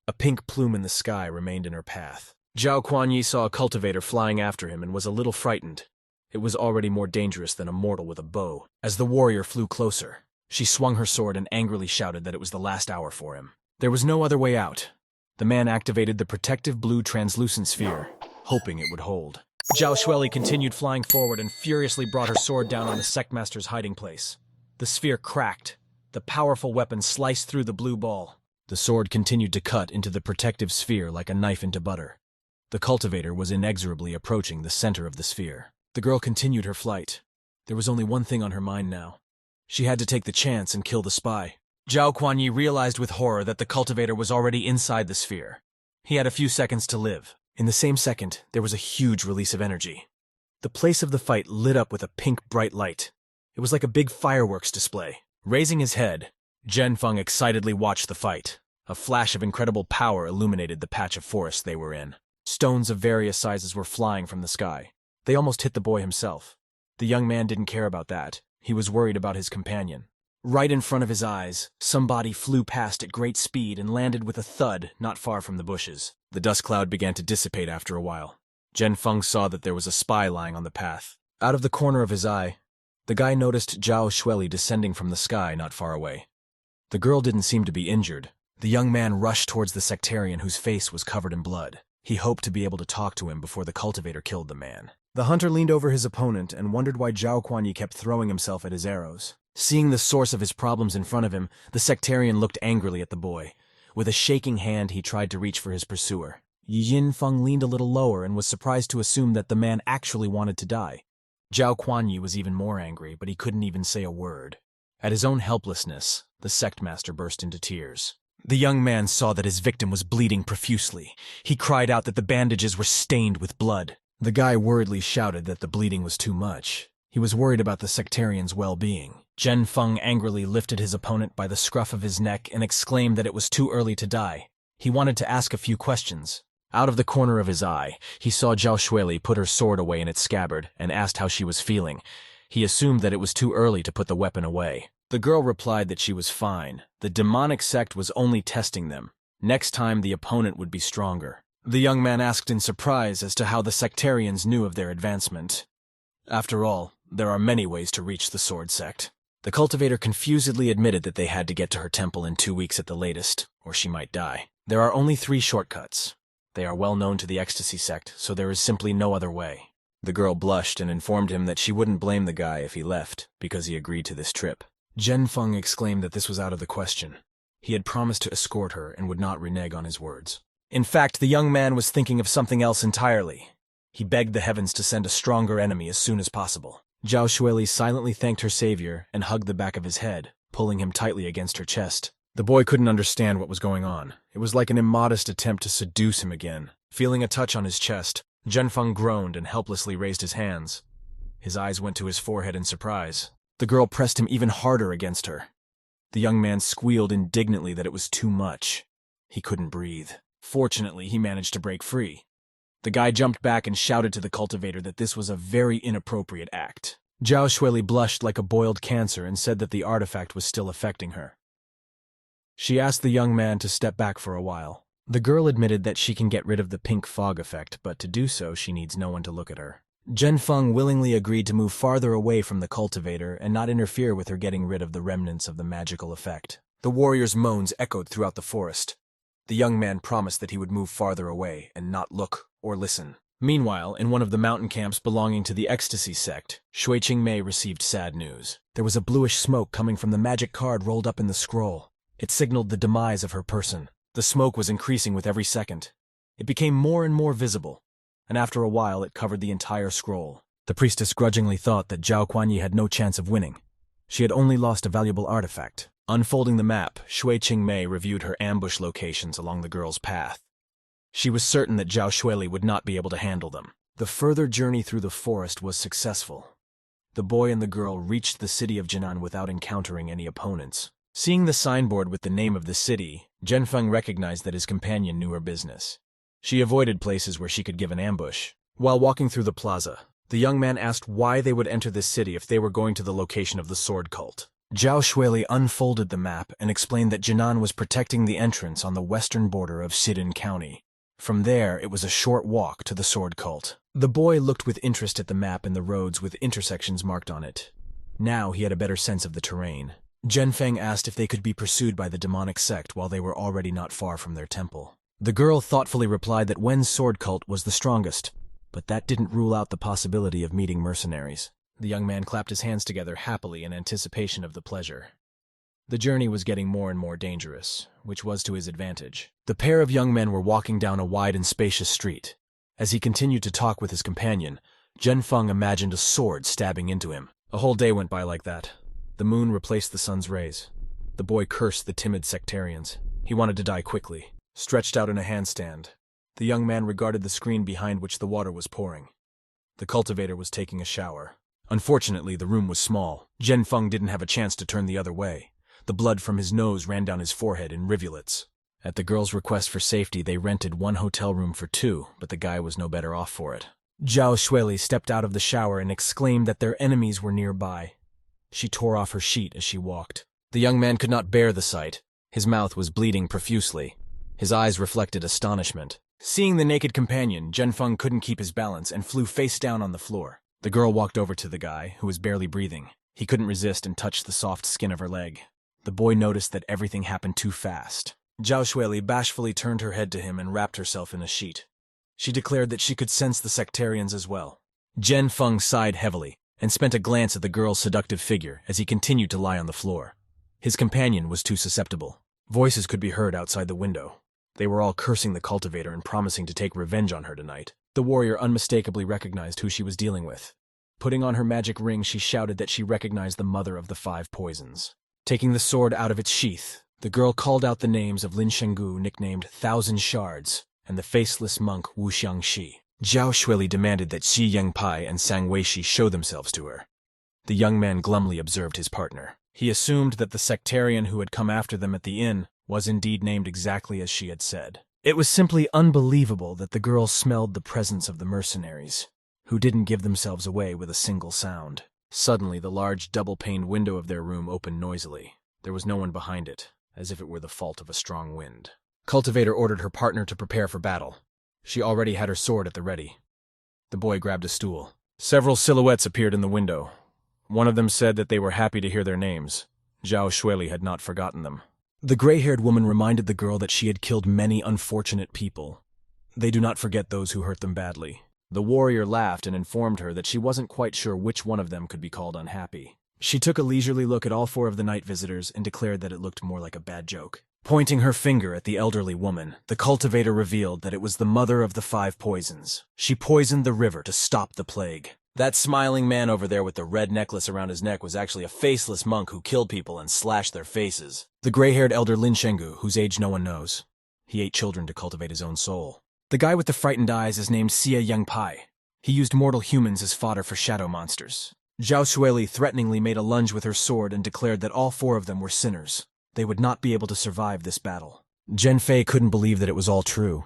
[SPEAKER 1] A pink plume in the sky remained in her path. Zhao Kuanyi saw a cultivator flying after him and was a little frightened. It was already more dangerous than a mortal with a bow. As the warrior flew closer, she swung her sword and angrily shouted that it was the last hour for him. There was no other way out. The man activated the protective blue translucent sphere, hoping it would hold. Xiao Shuli continued flying forward and furiously brought her sword down on the sectmaster's hiding place. The sphere cracked. The powerful weapon sliced through the blue ball. The sword continued to cut into the protective sphere like a knife into butter. The cultivator was inexorably approaching the center of the sphere. The girl continued her flight. There was only one thing on her mind now. She had to take the chance and kill the spy. Zhao Kuanyi realized with horror that the cultivator was already inside the sphere. He had a few seconds to live. In the same second, there was a huge release of energy. The place of the fight lit up with a pink bright light. It was like a big fireworks display. Raising his head, Zhenfeng excitedly watched the fight. A flash of incredible power illuminated the patch of forest they were in. Stones of various sizes were flying from the sky. They almost hit the boy himself. The young man didn't care about that. He was worried about his companion. Right in front of his eyes, somebody flew past at great speed and landed with a thud not far from the bushes. The dust cloud began to dissipate after a while. Zhenfeng saw that there was a spy lying on the path. Out of the corner of his eye, the guy noticed Xiao Shuli descending from the sky not far away. The girl didn't seem to be injured. The young man rushed towards the sectarian whose face was covered in blood. He hoped to be able to talk to him before the cultivator killed the man. The hunter leaned over his opponent and wondered why Zhao Kuanyi kept throwing himself at his arrows. Seeing the source of his problems in front of him, the sectarian looked angrily at the boy. With a shaking hand, he tried to reach for his pursuer. Yinfeng leaned a little lower and was surprised to assume that the man actually wanted to die. Zhao Kuanyi was even more angry, but he couldn't even say a word. At his own helplessness, the sect master burst into tears. The young man saw that his victim was bleeding profusely. He cried out that the bandages were stained with blood. The guy worriedly shouted that the bleeding was too much. He was worried about the sectarian's well-being. Zhenfeng angrily lifted his opponent by the scruff of his neck and exclaimed that it was too early to die. He wanted to ask a few questions. Out of the corner of his eye, he saw Xiao Shuli put her sword away in its scabbard and asked how she was feeling. He assumed that it was too early to put the weapon away. The girl replied that she was fine. The demonic sect was only testing them. Next time, the opponent would be stronger. The young man asked in surprise as to how the sectarians knew of their advancement. After all, there are many ways to reach the sword sect. The cultivator confusedly admitted that they had to get to her temple in 2 weeks at the latest, or she might die. There are only 3 shortcuts. They are well known to the ecstasy sect, so there is simply no other way. The girl blushed and informed him that she wouldn't blame the guy if he left, because he agreed to this trip. Zhenfeng exclaimed that this was out of the question. He had promised to escort her and would not renege on his words. In fact, the young man was thinking of something else entirely. He begged the heavens to send a stronger enemy as soon as possible. Xiao Shuli silently thanked her savior and hugged the back of his head, pulling him tightly against her chest. The boy couldn't understand what was going on. It was like an immodest attempt to seduce him again. Feeling a touch on his chest, Zhenfeng groaned and helplessly raised his hands. His eyes went to his forehead in surprise. The girl pressed him even harder against her. The young man squealed indignantly that it was too much. He couldn't breathe. Fortunately, he managed to break free. The guy jumped back and shouted to the cultivator that this was a very inappropriate act. Xiao Shuli blushed like a boiled cancer and said that the artifact was still affecting her. She asked the young man to step back for a while. The girl admitted that she can get rid of the pink fog effect, but to do so, she needs no one to look at her. Zhenfeng willingly agreed to move farther away from the cultivator and not interfere with her getting rid of the remnants of the magical effect. The warrior's moans echoed throughout the forest. The young man promised that he would move farther away and not look or listen. Meanwhile, in one of the mountain camps belonging to the ecstasy sect, Shui Qingmei received sad news. There was a bluish smoke coming from the magic card rolled up in the scroll. It signaled the demise of her person. The smoke was increasing with every second. It became more and more visible, and after a while it covered the entire scroll. The priestess grudgingly thought that Zhao Kuanyi had no chance of winning. She had only lost a valuable artifact. Unfolding the map, Shui Qingmei reviewed her ambush locations along the girl's path. She was certain that Xiao Shuli would not be able to handle them. The further journey through the forest was successful. The boy and the girl reached the city of Jinan without encountering any opponents. Seeing the signboard with the name of the city, Zhenfeng recognized that his companion knew her business. She avoided places where she could give an ambush. While walking through the plaza, the young man asked why they would enter this city if they were going to the location of the sword cult. Xiao Shuli unfolded the map and explained that Jinan was protecting the entrance on the western border of Xidin County. From there, it was a short walk to the sword cult. The boy looked with interest at the map and the roads with intersections marked on it. Now he had a better sense of the terrain. Zhenfeng asked if they could be pursued by the demonic sect while they were already not far from their temple. The girl thoughtfully replied that Wen's sword cult was the strongest, but that didn't rule out the possibility of meeting mercenaries. The young man clapped his hands together happily in anticipation of the pleasure. The journey was getting more and more dangerous, which was to his advantage. The pair of young men were walking down a wide and spacious street. As he continued to talk with his companion, Zhenfeng imagined a sword stabbing into him. A whole day went by like that. The moon replaced the sun's rays. The boy cursed the timid sectarians. He wanted to die quickly. Stretched out in a handstand, the young man regarded the screen behind which the water was pouring. The cultivator was taking a shower. Unfortunately, the room was small. Zhenfeng didn't have a chance to turn the other way. The blood from his nose ran down his forehead in rivulets. At the girl's request for safety, they rented one hotel room for 2, but the guy was no better off for it. Xiao Shuli stepped out of the shower and exclaimed that their enemies were nearby. She tore off her sheet as she walked. The young man could not bear the sight. His mouth was bleeding profusely. His eyes reflected astonishment. Seeing the naked companion, Zhenfeng couldn't keep his balance and flew face down on the floor. The girl walked over to the guy, who was barely breathing. He couldn't resist and touched the soft skin of her leg. The boy noticed that everything happened too fast. Xiao Shuli bashfully turned her head to him and wrapped herself in a sheet. She declared that she could sense the sectarians as well. Zhenfeng sighed heavily and spent a glance at the girl's seductive figure as he continued to lie on the floor. His companion was too susceptible. Voices could be heard outside the window. They were all cursing the cultivator and promising to take revenge on her tonight. The warrior unmistakably recognized who she was dealing with. Putting on her magic ring, she shouted that she recognized the mother of the 5 poisons. Taking the sword out of its sheath, the girl called out the names of Lin Shenggu, nicknamed 1,000 Shards, and the faceless monk Wu Xiangxi. Xiao Shuli demanded that Xi Yangpai and Sang Weishi show themselves to her. The young man glumly observed his partner. He assumed that the sectarian who had come after them at the inn was indeed named exactly as she had said. It was simply unbelievable that the girl smelled the presence of the mercenaries, who didn't give themselves away with a single sound. Suddenly, the large double-paned window of their room opened noisily. There was no one behind it, as if it were the fault of a strong wind. Cultivator ordered her partner to prepare for battle. She already had her sword at the ready. The boy grabbed a stool. Several silhouettes appeared in the window. One of them said that they were happy to hear their names. Xiao Shuli had not forgotten them. The gray-haired woman reminded the girl that she had killed many unfortunate people. They do not forget those who hurt them badly. The warrior laughed and informed her that she wasn't quite sure which one of them could be called unhappy. She took a leisurely look at all 4 of the night visitors and declared that it looked more like a bad joke. Pointing her finger at the elderly woman, the cultivator revealed that it was the mother of the 5 poisons. She poisoned the river to stop the plague. That smiling man over there with the red necklace around his neck was actually a faceless monk who killed people and slashed their faces. The gray-haired elder Lin Shenggu, whose age no one knows. He ate children to cultivate his own soul. The guy with the frightened eyes is named Xia Yangpai. He used mortal humans as fodder for shadow monsters. Xiao Shuli threateningly made a lunge with her sword and declared that all 4 of them were sinners. They would not be able to survive this battle. Zhenfei couldn't believe that it was all true.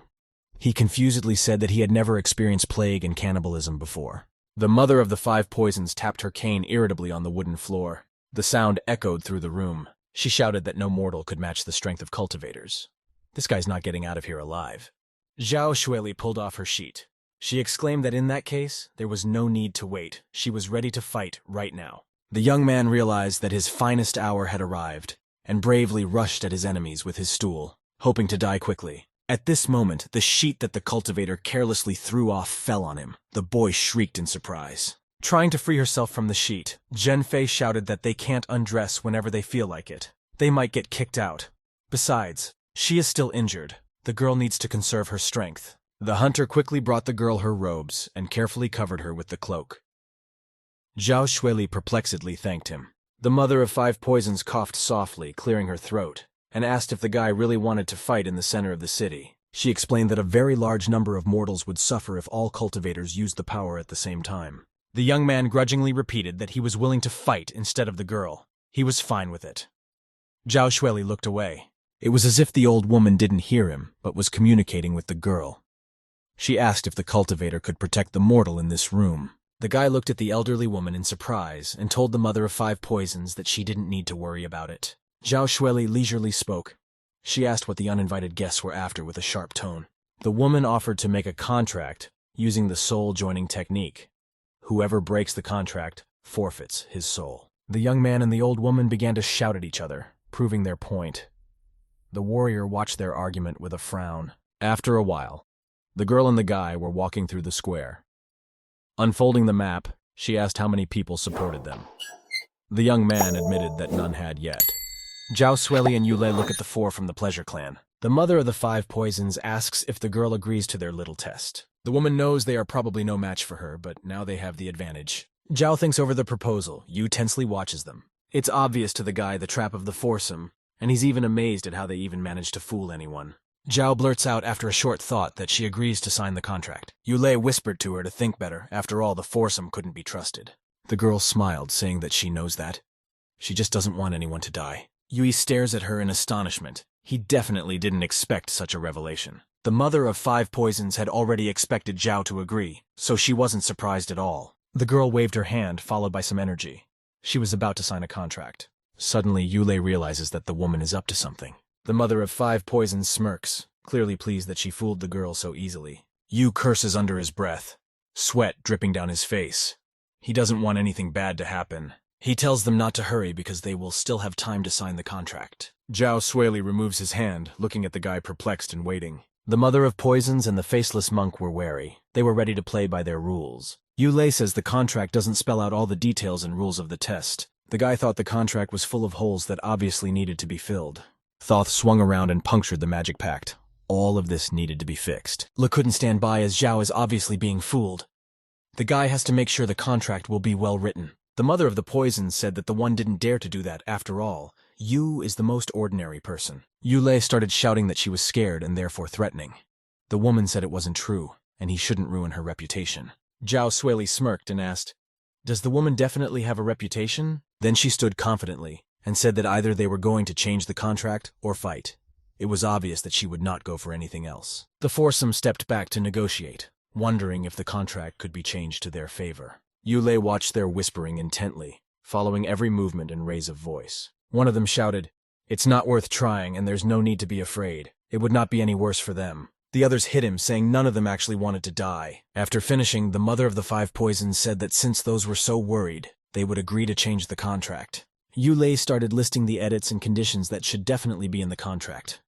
[SPEAKER 1] He confusedly said that he had never experienced plague and cannibalism before. The mother of the 5 poisons tapped her cane irritably on the wooden floor. The sound echoed through the room. She shouted that no mortal could match the strength of cultivators. This guy's not getting out of here alive. Xiao Shuli pulled off her sheet. She exclaimed that in that case, there was no need to wait. She was ready to fight right now. The young man realized that his finest hour had arrived, and bravely rushed at his enemies with his stool, hoping to die quickly. At this moment, the sheet that the cultivator carelessly threw off fell on him. The boy shrieked in surprise. Trying to free herself from the sheet, Zhenfei shouted that they can't undress whenever they feel like it. They might get kicked out. Besides, she is still injured. The girl needs to conserve her strength. The hunter quickly brought the girl her robes and carefully covered her with the cloak. Xiao Shuli perplexedly thanked him. The mother of 5 poisons coughed softly, clearing her throat, and asked if the guy really wanted to fight in the center of the city. She explained that a very large number of mortals would suffer if all cultivators used the power at the same time. The young man grudgingly repeated that he was willing to fight instead of the girl. He was fine with it. Xiao Shuli looked away. It was as if the old woman didn't hear him, but was communicating with the girl. She asked if the cultivator could protect the mortal in this room. The guy looked at the elderly woman in surprise and told the mother of 5 poisons that she didn't need to worry about it. Xiao Shuli leisurely spoke. She asked what the uninvited guests were after with a sharp tone. The woman offered to make a contract using the soul-joining technique. Whoever breaks the contract forfeits his soul. The young man and the old woman began to shout at each other, proving their point. The warrior watched their argument with a frown. After a while, the girl and the guy were walking through the square. Unfolding the map, she asked how many people supported them. The young man admitted that none had yet. Xiao Shuli and Ulle look at the 4 from the pleasure clan. The mother of the 5 poisons asks if the girl agrees to their little test. The woman knows they are probably no match for her, but now they have the advantage. Xiao thinks over the proposal. Yu tensely watches them. It's obvious to the guy the trap of the foursome, and he's even amazed at how they even managed to fool anyone. Xiao blurts out after a short thought that she agrees to sign the contract. Ulle whispered to her to think better. After all, the foursome couldn't be trusted. The girl smiled, saying that she knows that. She just doesn't want anyone to die. Yui stares at her in astonishment. He definitely didn't expect such a revelation. The mother of 5 poisons had already expected Zhao to agree, so she wasn't surprised at all. The girl waved her hand, followed by some energy. She was about to sign a contract. Suddenly, Ulle realizes that the woman is up to something. The mother of 5 poisons smirks, clearly pleased that she fooled the girl so easily. Yu curses under his breath, sweat dripping down his face. He doesn't want anything bad to happen. He tells them not to hurry because they will still have time to sign the contract. Xiao Shuli removes his hand, looking at the guy perplexed and waiting. The mother of poisons and the faceless monk were wary. They were ready to play by their rules. Ulle says the contract doesn't spell out all the details and rules of the test. The guy thought the contract was full of holes that obviously needed to be filled. Thoth swung around and punctured the magic pact. All of this needed to be fixed. Le couldn't stand by as Zhao is obviously being fooled. The guy has to make sure the contract will be well written. The mother of the poisons said that the one didn't dare to do that after all. Yu is the most ordinary person. Ulle started shouting that she was scared and therefore threatening. The woman said it wasn't true, and he shouldn't ruin her reputation. Xiao Shuli smirked and asked, "Does the woman definitely have a reputation?" Then she stood confidently and said that either they were going to change the contract or fight. It was obvious that she would not go for anything else. The foursome stepped back to negotiate, wondering if the contract could be changed to their favor. Ulle watched their whispering intently, following every movement and raise of voice. One of them shouted, "It's not worth trying, and there's no need to be afraid. It would not be any worse for them." The others hit him, saying none of them actually wanted to die. After finishing, the mother of the 5 poisons said that since those were so worried, they would agree to change the contract. Ulle started listing the edits and conditions that should definitely be in the contract.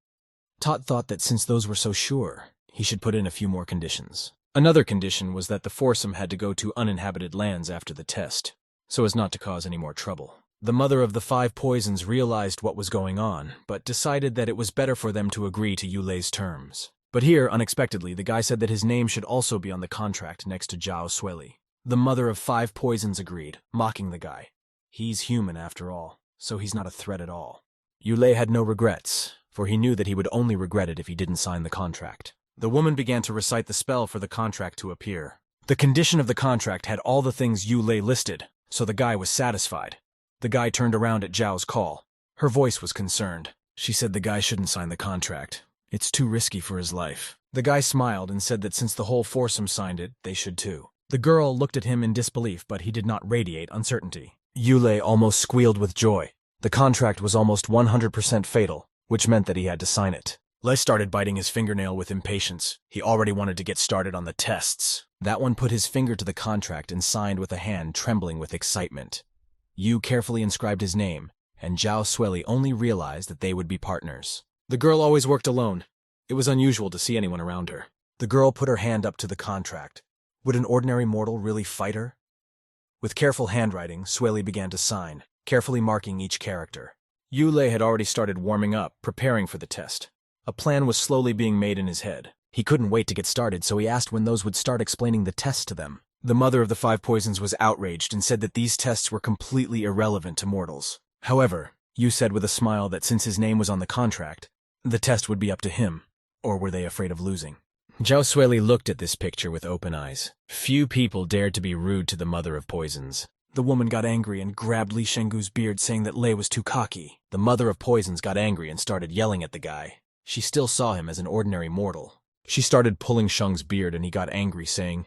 [SPEAKER 1] Tot thought that since those were so sure, he should put in a few more conditions. Another condition was that the foursome had to go to uninhabited lands after the test, so as not to cause any more trouble. The mother of the 5 poisons realized what was going on, but decided that it was better for them to agree to Ulle's terms. But here, unexpectedly, the guy said that his name should also be on the contract next to Xiao Shuli. The mother of 5 poisons agreed, mocking the guy. He's human after all, so he's not a threat at all. Ulle had no regrets, for he knew that he would only regret it if he didn't sign the contract. The woman began to recite the spell for the contract to appear. The condition of the contract had all the things Ulle listed, so the guy was satisfied. The guy turned around at Zhao's call. Her voice was concerned. She said the guy shouldn't sign the contract. It's too risky for his life. The guy smiled and said that since the whole foursome signed it, they should too. The girl looked at him in disbelief, but he did not radiate uncertainty. Ulle almost squealed with joy. The contract was almost 100% fatal, which meant that he had to sign it. Les started biting his fingernail with impatience. He already wanted to get started on the tests. That one put his finger to the contract and signed with a hand trembling with excitement. Yu carefully inscribed his name, and Xiao Shuli only realized that they would be partners. The girl always worked alone. It was unusual to see anyone around her. The girl put her hand up to the contract. Would an ordinary mortal really fight her? With careful handwriting, Shuli began to sign, carefully marking each character. Ulle had already started warming up, preparing for the test. A plan was slowly being made in his head. He couldn't wait to get started, so he asked when those would start explaining the test to them. The mother of the 5 poisons was outraged and said that these tests were completely irrelevant to mortals. However, Yu said with a smile that since his name was on the contract, the test would be up to him. Or were they afraid of losing? Xiao Shuli looked at this picture with open eyes. Few people dared to be rude to the mother of poisons. The woman got angry and grabbed Li Shenggu's beard, saying that Lei was too cocky. The mother of poisons got angry and started yelling at the guy. She still saw him as an ordinary mortal. She started pulling Sheng's beard and he got angry, saying,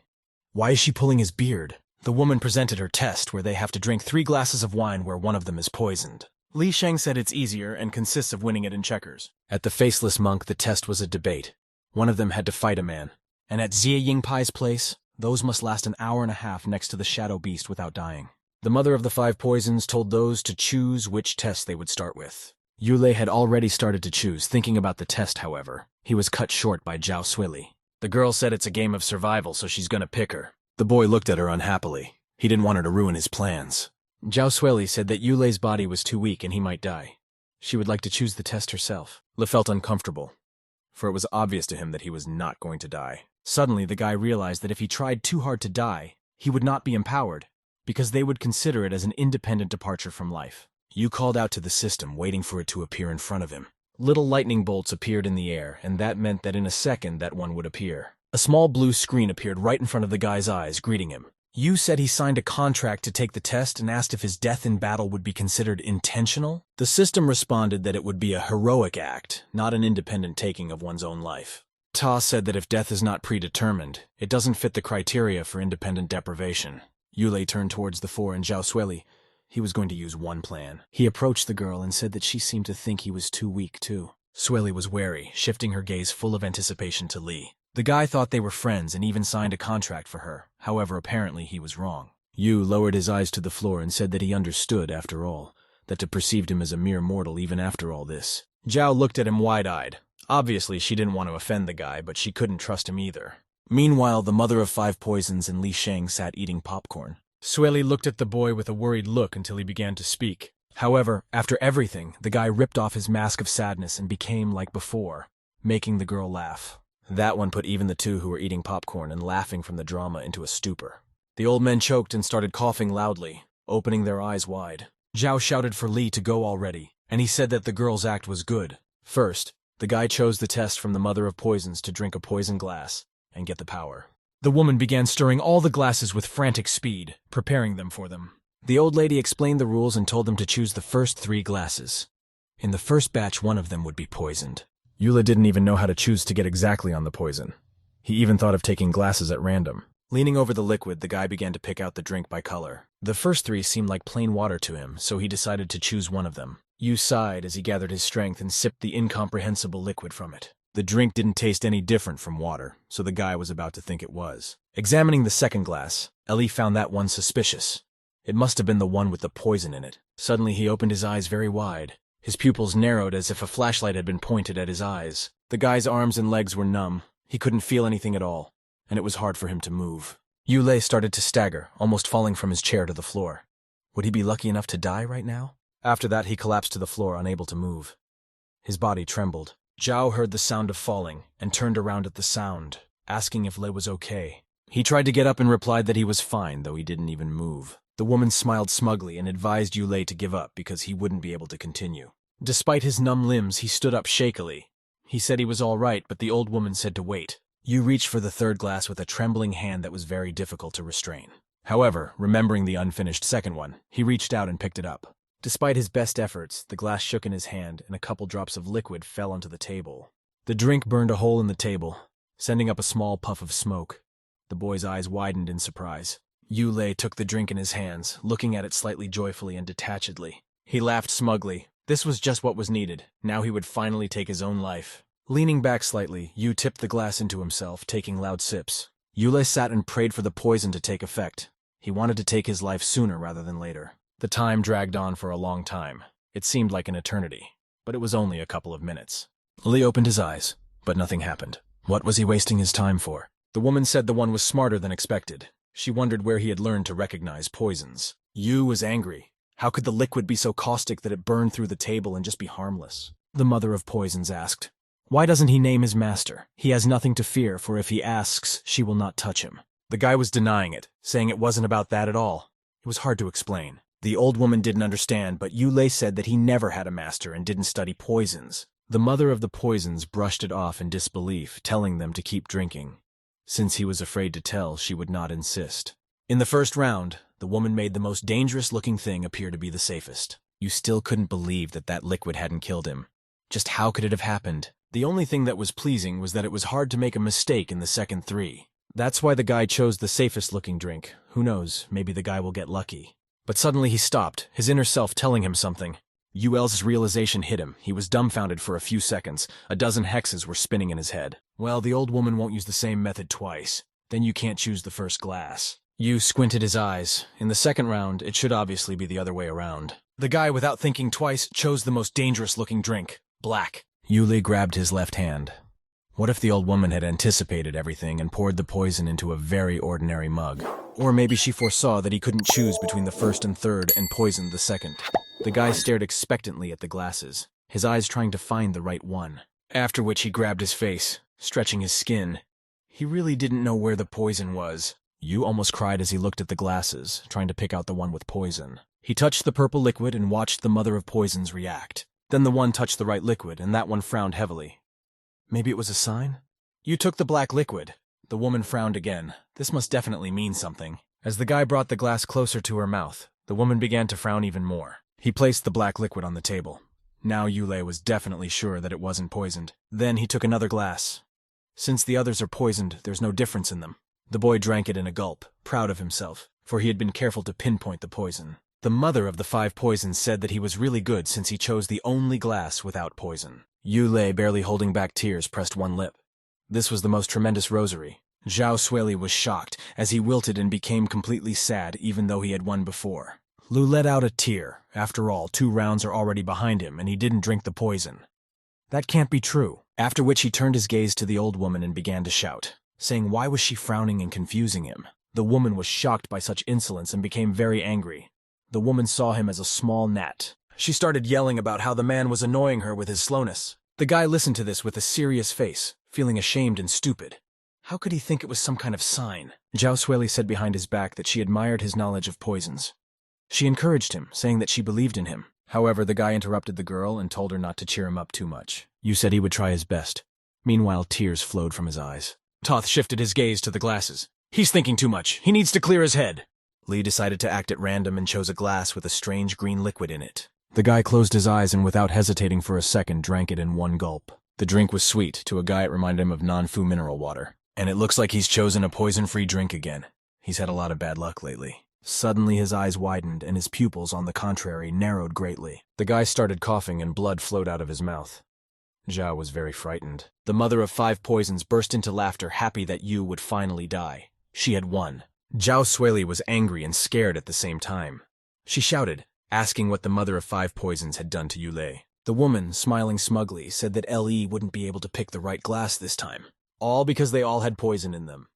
[SPEAKER 1] "Why is she pulling his beard?" The woman presented her test where they have to drink 3 glasses of wine where one of them is poisoned. Li Sheng said it's easier and consists of winning it in checkers. At the faceless monk, the test was a debate. One of them had to fight a man. And at Xie Yingpai's place, those must last an hour and a half next to the shadow beast without dying. The mother of the 5 poisons told those to choose which test they would start with. Ulle had already started to choose, thinking about the test, however. He was cut short by Xiao Shuli. The girl said it's a game of survival, so she's gonna pick her. The boy looked at her unhappily. He didn't want her to ruin his plans. Xiao Shuli said that Ulle's body was too weak and he might die. She would like to choose the test herself. Le felt uncomfortable, for it was obvious to him that he was not going to die. Suddenly, the guy realized that if he tried too hard to die, he would not be empowered, because they would consider it as an independent departure from life. Yu called out to the system, waiting for it to appear in front of him. Little lightning bolts appeared in the air, and that meant that in a second that one would appear. A small blue screen appeared right in front of the guy's eyes, greeting him. Yu said he signed a contract to take the test and asked if his death in battle would be considered intentional. The system responded that it would be a heroic act, not an independent taking of one's own life. Ta said that if death is not predetermined, it doesn't fit the criteria for independent deprivation. Ulle turned towards the four and Xiao Shuli. He was going to use one plan. He approached the girl and said that she seemed to think he was too weak, too. Shuli was wary, shifting her gaze full of anticipation to Li. The guy thought they were friends and even signed a contract for her. However, apparently he was wrong. Yu lowered his eyes to the floor and said that he understood, after all, that to perceived him as a mere mortal even after all this. Zhao looked at him wide-eyed. Obviously, she didn't want to offend the guy, but she couldn't trust him either. Meanwhile, the mother of 5 poisons and Li Sheng sat eating popcorn. Shuli looked at the boy with a worried look until he began to speak. However, after everything, the guy ripped off his mask of sadness and became like before, making the girl laugh. That one put even the two who were eating popcorn and laughing from the drama into a stupor. The old men choked and started coughing loudly, opening their eyes wide. Zhao shouted for Li to go already, and he said that the girl's act was good. First, the guy chose the test from the mother of poisons to drink a poison glass and get the power. The woman began stirring all the glasses with frantic speed, preparing them for them. The old lady explained the rules and told them to choose the first 3 glasses. In the first batch, one of them would be poisoned. Ulle didn't even know how to choose to get exactly on the poison. He even thought of taking glasses at random. Leaning over the liquid, the guy began to pick out the drink by color. The first 3 seemed like plain water to him, so he decided to choose one of them. Yu sighed as he gathered his strength and sipped the incomprehensible liquid from it. The drink didn't taste any different from water, so the guy was about to think it was. Examining the second glass, Ulle found that one suspicious. It must have been the one with the poison in it. Suddenly he opened his eyes very wide. His pupils narrowed as if a flashlight had been pointed at his eyes. The guy's arms and legs were numb. He couldn't feel anything at all, and it was hard for him to move. Ulle started to stagger, almost falling from his chair to the floor. Would he be lucky enough to die right now? After that, he collapsed to the floor, unable to move. His body trembled. Zhao heard the sound of falling and turned around at the sound, asking if Lei was okay. He tried to get up and replied that he was fine, though he didn't even move. The woman smiled smugly and advised Ulle to give up because he wouldn't be able to continue. Despite his numb limbs, he stood up shakily. He said he was all right, but the old woman said to wait. Yu reached for the third glass with a trembling hand that was very difficult to restrain. However, remembering the unfinished second one, he reached out and picked it up. Despite his best efforts, the glass shook in his hand and a couple drops of liquid fell onto the table. The drink burned a hole in the table, sending up a small puff of smoke. The boy's eyes widened in surprise. Ulle took the drink in his hands, looking at it slightly joyfully and detachedly. He laughed smugly. This was just what was needed. Now he would finally take his own life. Leaning back slightly, Yu tipped the glass into himself, taking loud sips. Ulle sat and prayed for the poison to take effect. He wanted to take his life sooner rather than later. The time dragged on for a long time. It seemed like an eternity, but it was only a couple of minutes. Li opened his eyes, but nothing happened. What was he wasting his time for? The woman said the one was smarter than expected. She wondered where he had learned to recognize poisons. Yu was angry. How could the liquid be so caustic that it burned through the table and just be harmless? The mother of poisons asked. Why doesn't he name his master? He has nothing to fear, for if he asks, she will not touch him. The guy was denying it, saying it wasn't about that at all. It was hard to explain. The old woman didn't understand, but Ulle said that he never had a master and didn't study poisons. The mother of the poisons brushed it off in disbelief, telling them to keep drinking. Since he was afraid to tell, she would not insist. In the first round, the woman made the most dangerous-looking thing appear to be the safest. You still couldn't believe that that liquid hadn't killed him. Just how could it have happened? The only thing that was pleasing was that it was hard to make a mistake in the second 3. That's why the guy chose the safest-looking drink. Who knows, maybe the guy will get lucky. But suddenly he stopped, his inner self telling him something. Ulle's realization hit him. He was dumbfounded for a few seconds. A dozen hexes were spinning in his head. Well, the old woman won't use the same method twice. Then you can't choose the first glass. Yu squinted his eyes. In the second round, it should obviously be the other way around. The guy, without thinking twice, chose the most dangerous-looking drink. Black. Ulle grabbed his left hand. What if the old woman had anticipated everything and poured the poison into a very ordinary mug? Or maybe she foresaw that he couldn't choose between the first and third and poisoned the second. The guy stared expectantly at the glasses, his eyes trying to find the right one. After which he grabbed his face, stretching his skin. He really didn't know where the poison was. Yu almost cried as he looked at the glasses, trying to pick out the one with poison. He touched the purple liquid and watched the mother of poisons react. Then the one touched the right liquid, and that one frowned heavily. Maybe it was a sign? You took the black liquid. The woman frowned again. This must definitely mean something. As the guy brought the glass closer to her mouth, the woman began to frown even more. He placed the black liquid on the table. Now Ulle was definitely sure that it wasn't poisoned. Then he took another glass. Since the others are poisoned, there's no difference in them. The boy drank it in a gulp, proud of himself, for he had been careful to pinpoint the poison. The mother of the 5 poisons said that he was really good since he chose the only glass without poison. Ulle, barely holding back tears, pressed one lip. This was the most tremendous rosary. Xiao Shuli was shocked, as he wilted and became completely sad even though he had won before. Lu let out a tear. After all, 2 rounds are already behind him, and he didn't drink the poison. That can't be true. After which he turned his gaze to the old woman and began to shout, saying why was she frowning and confusing him? The woman was shocked by such insolence and became very angry. The woman saw him as a small gnat. She started yelling about how the man was annoying her with his slowness. The guy listened to this with a serious face, feeling ashamed and stupid. How could he think it was some kind of sign? Xiao Shuli said behind his back that she admired his knowledge of poisons. She encouraged him, saying that she believed in him. However, the guy interrupted the girl and told her not to cheer him up too much. You said he would try his best. Meanwhile, tears flowed from his eyes. Toth shifted his gaze to the glasses. He's thinking too much. He needs to clear his head. Lee decided to act at random and chose a glass with a strange green liquid in it. The guy closed his eyes and without hesitating for a second drank it in one gulp. The drink was sweet. To a guy it reminded him of non-fu mineral water. And it looks like he's chosen a poison-free drink again. He's had a lot of bad luck lately. Suddenly his eyes widened and his pupils, on the contrary, narrowed greatly. The guy started coughing and blood flowed out of his mouth. Zhao was very frightened. The mother of 5 poisons burst into laughter, happy that Yu would finally die. She had won. Xiao Shuli was angry and scared at the same time. She shouted, asking what the mother of 5 poisons had done to Ulle. The woman, smiling smugly, said that Le wouldn't be able to pick the right glass this time. All because they all had poison in them.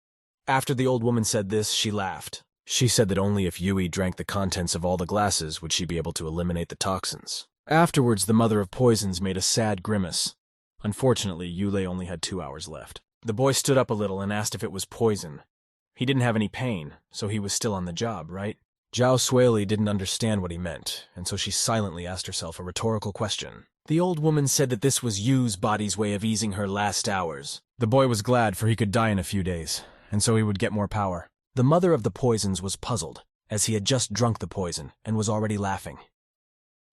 [SPEAKER 1] After the old woman said this, she laughed. She said that only if Yui drank the contents of all the glasses would she be able to eliminate the toxins. Afterwards, the mother of poisons made a sad grimace. Unfortunately, Ulle only had 2 hours left. The boy stood up a little and asked if it was poison. He didn't have any pain, so he was still on the job, right? Xiao Shuli didn't understand what he meant, and so she silently asked herself a rhetorical question. The old woman said that this was Yu's body's way of easing her last hours. The boy was glad, for he could die in a few days, and so he would get more power. The mother of the poisons was puzzled, as he had just drunk the poison and was already laughing.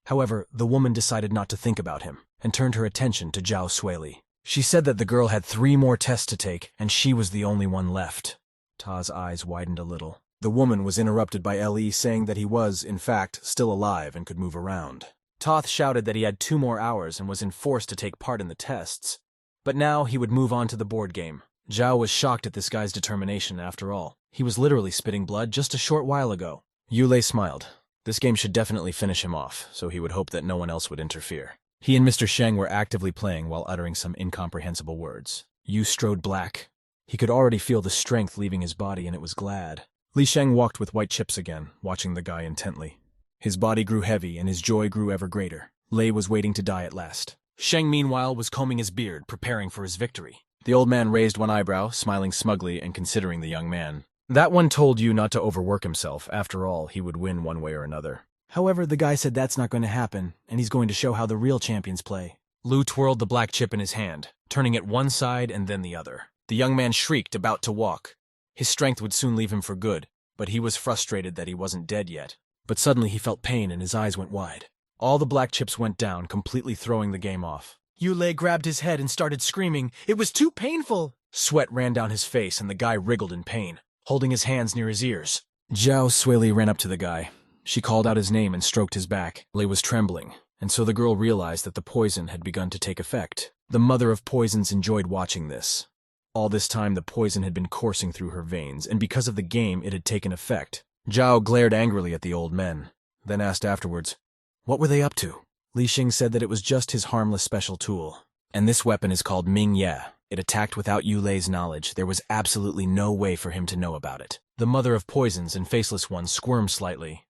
[SPEAKER 1] However, the woman decided not to think about him, and turned her attention to Xiao Shuli. She said that the girl had 3 more tests to take, and she was the only one left. Ta's eyes widened a little. The woman was interrupted by Le saying that he was, in fact, still alive and could move around. Toth shouted that he had 2 more hours and was enforced to take part in the tests. But now he would move on to the board game. Zhao was shocked at this guy's determination after all. He was literally spitting blood just a short while ago. Ulle smiled. This game should definitely finish him off, so he would hope that no one else would interfere. He and Mr. Sheng were actively playing while uttering some incomprehensible words. Yu strode black. He could already feel the strength leaving his body, and it was glad. Li Sheng walked with white chips again, watching the guy intently. His body grew heavy, and his joy grew ever greater. Lei was waiting to die at last. Sheng, meanwhile, was combing his beard, preparing for his victory. The old man raised one eyebrow, smiling smugly and considering the young man. That one told you not to overwork himself. After all, he would win one way or another. However, the guy said that's not going to happen, and he's going to show how the real champions play. Lu twirled the black chip in his hand, turning it one side and then the other. The young man shrieked, about to walk. His strength would soon leave him for good, but he was frustrated that he wasn't dead yet. But suddenly he felt pain and his eyes went wide. All the black chips went down, completely throwing the game off. Ulle grabbed his head and started screaming. It was too painful! Sweat ran down his face and the guy wriggled in pain, holding his hands near his ears. Xiao Shuli ran up to the guy. She called out his name and stroked his back. Lei was trembling, and so the girl realized that the poison had begun to take effect. The mother of poisons enjoyed watching this. All this time the poison had been coursing through her veins, and because of the game it had taken effect. Zhao glared angrily at the old men, then asked afterwards, what were they up to? Li Xing said that it was just his harmless special tool. And this weapon is called Ming Ye. It attacked without Yulei's knowledge. There was absolutely no way for him to know about it. The mother of poisons and faceless ones squirmed slightly.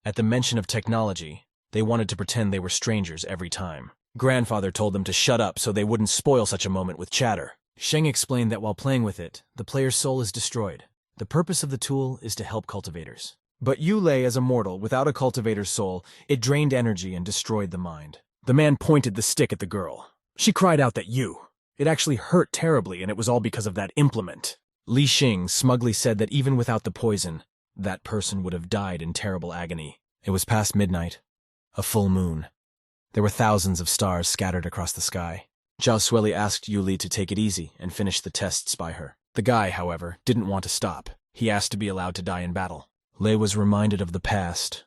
[SPEAKER 1] At the mention of technology, they wanted to pretend they were strangers every time. Grandfather told them to shut up so they wouldn't spoil such a moment with chatter. Sheng explained that while playing with it, the player's soul is destroyed. The purpose of the tool is to help cultivators. But Ulle, as a mortal, without a cultivator's soul, it drained energy and destroyed the mind. The man pointed the stick at the girl. She cried out that it actually hurt terribly, and it was all because of that implement. Li Xing smugly said that even without the poison, that person would have died in terrible agony. It was past midnight. A full moon. There were thousands of stars scattered across the sky. Xiao Shuli asked Ulle to take it easy and finish the tests by her. The guy, however, didn't want to stop. He asked to be allowed to die in battle. Lei was reminded of the past.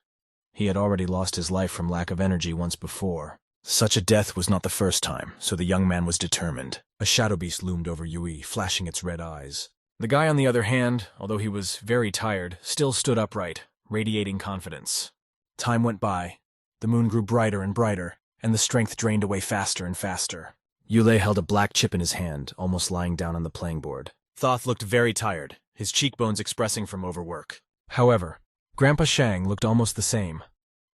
[SPEAKER 1] He had already lost his life from lack of energy once before. Such a death was not the first time, so the young man was determined. A shadow beast loomed over Yui, flashing its red eyes. The guy, on the other hand, although he was very tired, still stood upright, radiating confidence. Time went by. The moon grew brighter and brighter, and the strength drained away faster and faster. Ulle held a black chip in his hand, almost lying down on the playing board. Thoth looked very tired, his cheekbones expressing from overwork. However, Grandpa Shang looked almost the same.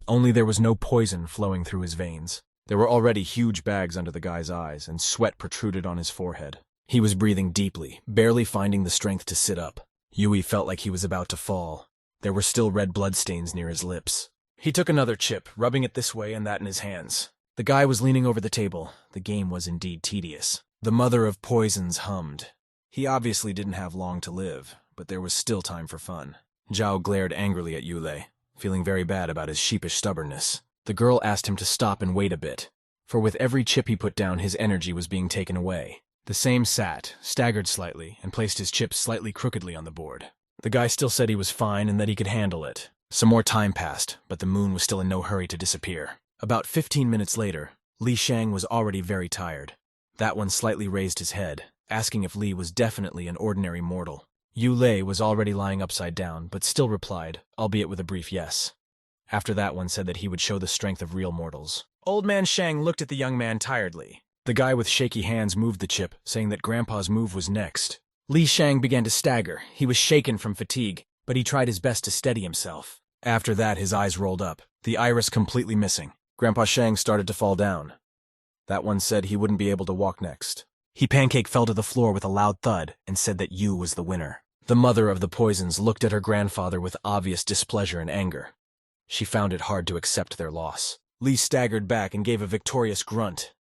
[SPEAKER 1] Only there was no poison flowing through his veins. There were already huge bags under the guy's eyes, and sweat protruded on his forehead. He was breathing deeply, barely finding the strength to sit up. Yui felt like he was about to fall. There were still red bloodstains near his lips. He took another chip, rubbing it this way and that in his hands. The guy was leaning over the table. The game was indeed tedious. The mother of poisons hummed. He obviously didn't have long to live, but there was still time for fun. Zhao glared angrily at Ulle, feeling very bad about his sheepish stubbornness. The girl asked him to stop and wait a bit, for with every chip he put down his energy was being taken away. The same sat, staggered slightly, and placed his chips slightly crookedly on the board. The guy still said he was fine and that he could handle it. Some more time passed, but the moon was still in no hurry to disappear. About 15 minutes later, Li Shang was already very tired. That one slightly raised his head, asking if Li was definitely an ordinary mortal. Ulle was already lying upside down, but still replied, albeit with a brief yes. After that one said that he would show the strength of real mortals. Old man Shang looked at the young man tiredly. The guy with shaky hands moved the chip, saying that Grandpa's move was next. Li Shang began to stagger. He was shaken from fatigue, but he tried his best to steady himself. After that, his eyes rolled up, the iris completely missing. Grandpa Shang started to fall down. That one said he wouldn't be able to walk next. Pancake fell to the floor with a loud thud and said that Yu was the winner. The mother of the poisons looked at her grandfather with obvious displeasure and anger. She found it hard to accept their loss. Li staggered back and gave a victorious grunt.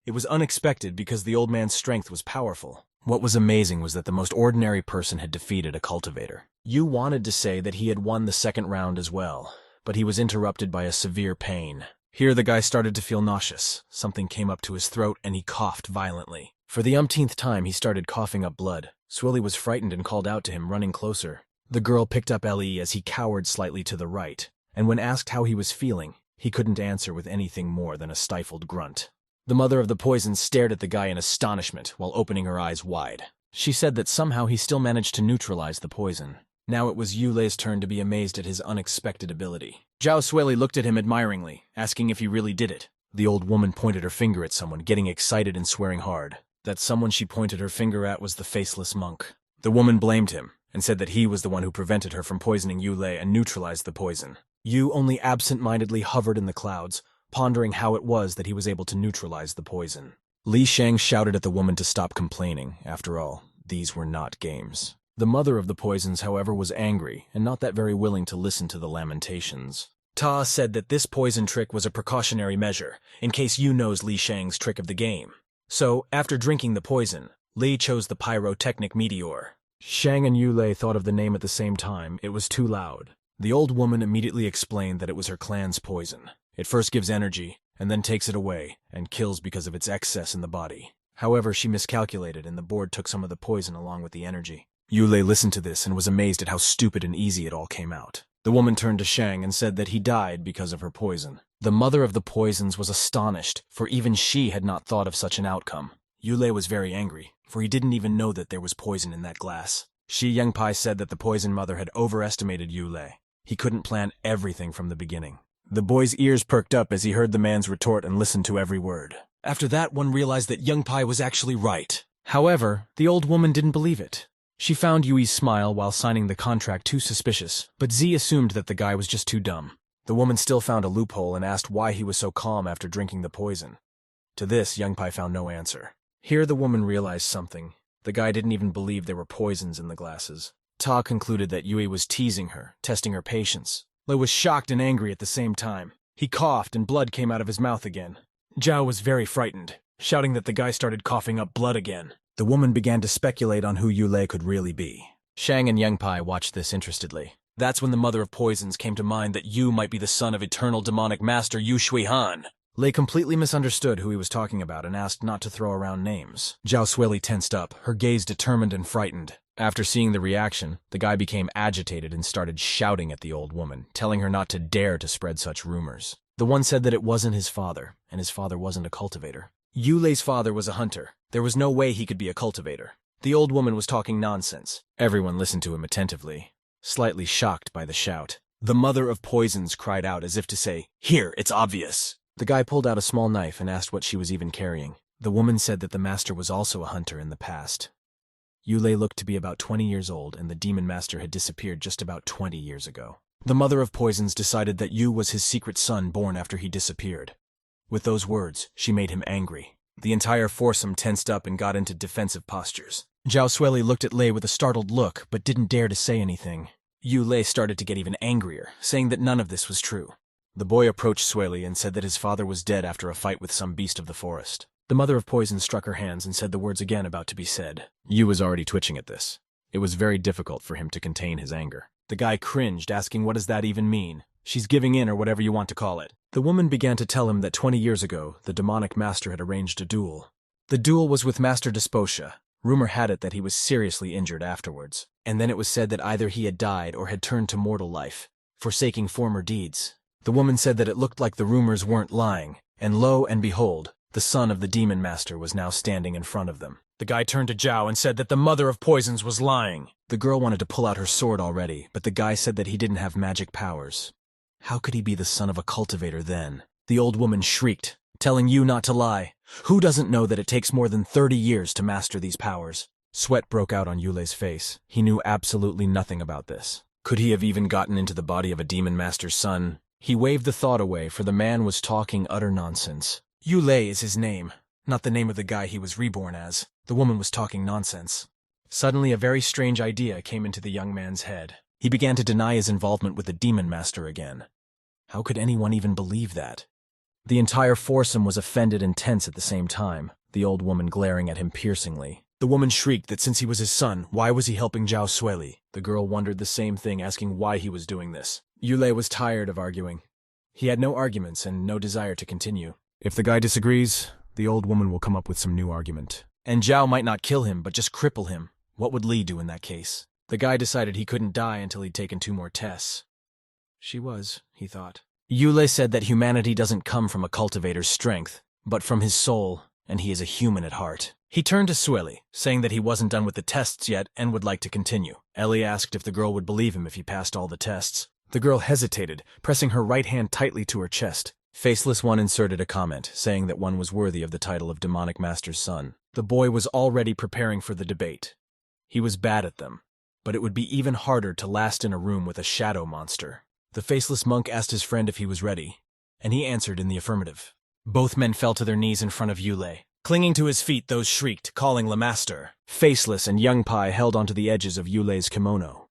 [SPEAKER 1] It was unexpected because the old man's strength was powerful. What was amazing was that the most ordinary person had defeated a cultivator. Yu wanted to say that he had won the second round as well, but he was interrupted by a severe pain. Here the guy started to feel nauseous. Something came up to his throat and he coughed violently. For the umpteenth time he started coughing up blood. Swilly was frightened and called out to him, running closer. The girl picked up Le as he cowered slightly to the right, and when asked how he was feeling, he couldn't answer with anything more than a stifled grunt. The mother of the poison stared at the guy in astonishment while opening her eyes wide. She said that somehow he still managed to neutralize the poison. Now it was Yule's turn to be amazed at his unexpected ability. Zhao Shuli looked at him admiringly, asking if he really did it. The old woman pointed her finger at someone, getting excited and swearing hard. That someone she pointed her finger at was the faceless monk. The woman blamed him, and said that he was the one who prevented her from poisoning Ulle and neutralized the poison. Yu only absent-mindedly hovered in the clouds, pondering how it was that he was able to neutralize the poison. Li Shang shouted at the woman to stop complaining. After all, these were not games. The mother of the poisons, however, was angry and not that very willing to listen to the lamentations. Ta said that this poison trick was a precautionary measure, in case Yu knows Li Shang's trick of the game. So, after drinking the poison, Li chose the pyrotechnic meteor. Shang and Ulle thought of the name at the same time. It was too loud. The old woman immediately explained that it was her clan's poison. It first gives energy, and then takes it away, and kills because of its excess in the body. However, she miscalculated, and the board took some of the poison along with the energy. Ulle listened to this and was amazed at how stupid and easy it all came out. The woman turned to Shang and said that he died because of her poison. The mother of the poisons was astonished, for even she had not thought of such an outcome. Ulle was very angry, for he didn't even know that there was poison in that glass. Shi Yangpai said that the poison mother had overestimated Ulle. He couldn't plan everything from the beginning. The boy's ears perked up as he heard the man's retort and listened to every word. After that, one realized that Yangpai was actually right. However, the old woman didn't believe it. She found Yui's smile while signing the contract too suspicious, but Z assumed that the guy was just too dumb. The woman still found a loophole and asked why he was so calm after drinking the poison. To this, Yangpai found no answer. Here the woman realized something. The guy didn't even believe there were poisons in the glasses. Ta concluded that Yui was teasing her, testing her patience. Lei was shocked and angry at the same time. He coughed and blood came out of his mouth again. Zhao was very frightened, shouting that the guy started coughing up blood again. The woman began to speculate on who Ulle could really be. Shang and Yangpai watched this interestedly. That's when the mother of poisons came to mind that Yu might be the son of eternal demonic master Yu Shui Han. Lei completely misunderstood who he was talking about and asked not to throw around names. Xiao Shuli tensed up, her gaze determined and frightened. After seeing the reaction, the guy became agitated and started shouting at the old woman, telling her not to dare to spread such rumors. The one said that it wasn't his father, and his father wasn't a cultivator. Yulei's father was a hunter. There was no way he could be a cultivator. The old woman was talking nonsense. Everyone listened to him attentively, slightly shocked by the shout. The mother of poisons cried out as if to say, "Here, it's obvious." The guy pulled out a small knife and asked what she was even carrying. The woman said that the master was also a hunter in the past. Ulle looked to be about 20 years old, and the demon master had disappeared just about 20 years ago. The mother of poisons decided that Yu was his secret son born after he disappeared. With those words, she made him angry. The entire foursome tensed up and got into defensive postures. Xiao Shuli looked at Lei with a startled look, but didn't dare to say anything. Ulle started to get even angrier, saying that none of this was true. The boy approached Shuli and said that his father was dead after a fight with some beast of the forest. The mother of poison struck her hands and said the words again about to be said. Yu was already twitching at this. It was very difficult for him to contain his anger. The guy cringed, asking what does that even mean? She's giving in or whatever you want to call it. The woman began to tell him that 20 years ago, the demonic master had arranged a duel. The duel was with Master Despotia. Rumor had it that he was seriously injured afterwards. And then it was said that either he had died or had turned to mortal life, forsaking former deeds. The woman said that it looked like the rumors weren't lying, and lo and behold, the son of the demon master was now standing in front of them. The guy turned to Zhao and said that the mother of poisons was lying. The girl wanted to pull out her sword already, but the guy said that he didn't have magic powers. How could he be the son of a cultivator then? The old woman shrieked, telling Yu not to lie. Who doesn't know that it takes more than 30 years to master these powers? Sweat broke out on Yulei's face. He knew absolutely nothing about this. Could he have even gotten into the body of a demon master's son? He waved the thought away, for the man was talking utter nonsense. Ulle is his name, not the name of the guy he was reborn as. The woman was talking nonsense. Suddenly, a very strange idea came into the young man's head. He began to deny his involvement with the demon master again. How could anyone even believe that? The entire foursome was offended and tense at the same time, the old woman glaring at him piercingly. The woman shrieked that since he was his son, why was he helping Xiao Shuli? The girl wondered the same thing, asking why he was doing this. Ulle was tired of arguing. He had no arguments and no desire to continue. If the guy disagrees, the old woman will come up with some new argument. And Zhao might not kill him, but just cripple him. What would Li do in that case? The guy decided he couldn't die until he'd taken 2 more tests. She was, he thought. Ulle said that humanity doesn't come from a cultivator's strength, but from his soul, and he is a human at heart. He turned to Shuli, saying that he wasn't done with the tests yet and would like to continue. Ellie asked if the girl would believe him if he passed all the tests. The girl hesitated, pressing her right hand tightly to her chest. Faceless One inserted a comment, saying that one was worthy of the title of demonic master's son. The boy was already preparing for the debate. He was bad at them, but it would be even harder to last in a room with a shadow monster. The faceless monk asked his friend if he was ready, and he answered in the affirmative. Both men fell to their knees in front of Ulle. Clinging to his feet, those shrieked, calling Le Master. Faceless and Young Pai held onto the edges of Yulei's kimono.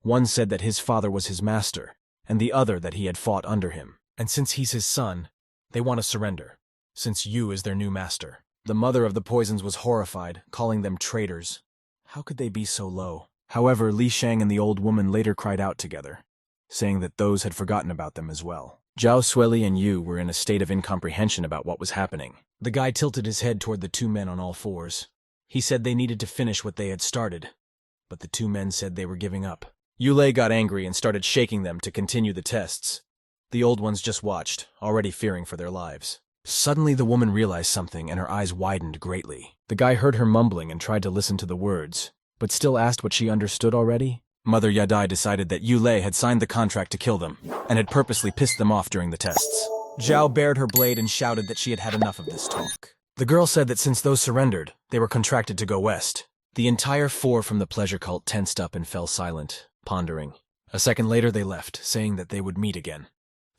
[SPEAKER 1] One said that his father was his master, and the other that he had fought under him. And since he's his son, they want to surrender, since Yu is their new master. The mother of the poisons was horrified, calling them traitors. How could they be so low? However, Li Shang and the old woman later cried out together, saying that those had forgotten about them as well. Xiao Shuli and Yu were in a state of incomprehension about what was happening. The guy tilted his head toward the 2 men on all fours. He said they needed to finish what they had started, but the 2 men said they were giving up. Ulle got angry and started shaking them to continue the tests. The old ones just watched, already fearing for their lives. Suddenly the woman realized something and her eyes widened greatly. The guy heard her mumbling and tried to listen to the words, but still asked what she understood already. Mother Yadai decided that Ulle had signed the contract to kill them, and had purposely pissed them off during the tests. Zhao bared her blade and shouted that she had had enough of this talk. The girl said that since those surrendered, they were contracted to go west. The entire 4 from the pleasure cult tensed up and fell silent, pondering. A second later they left, saying that they would meet again.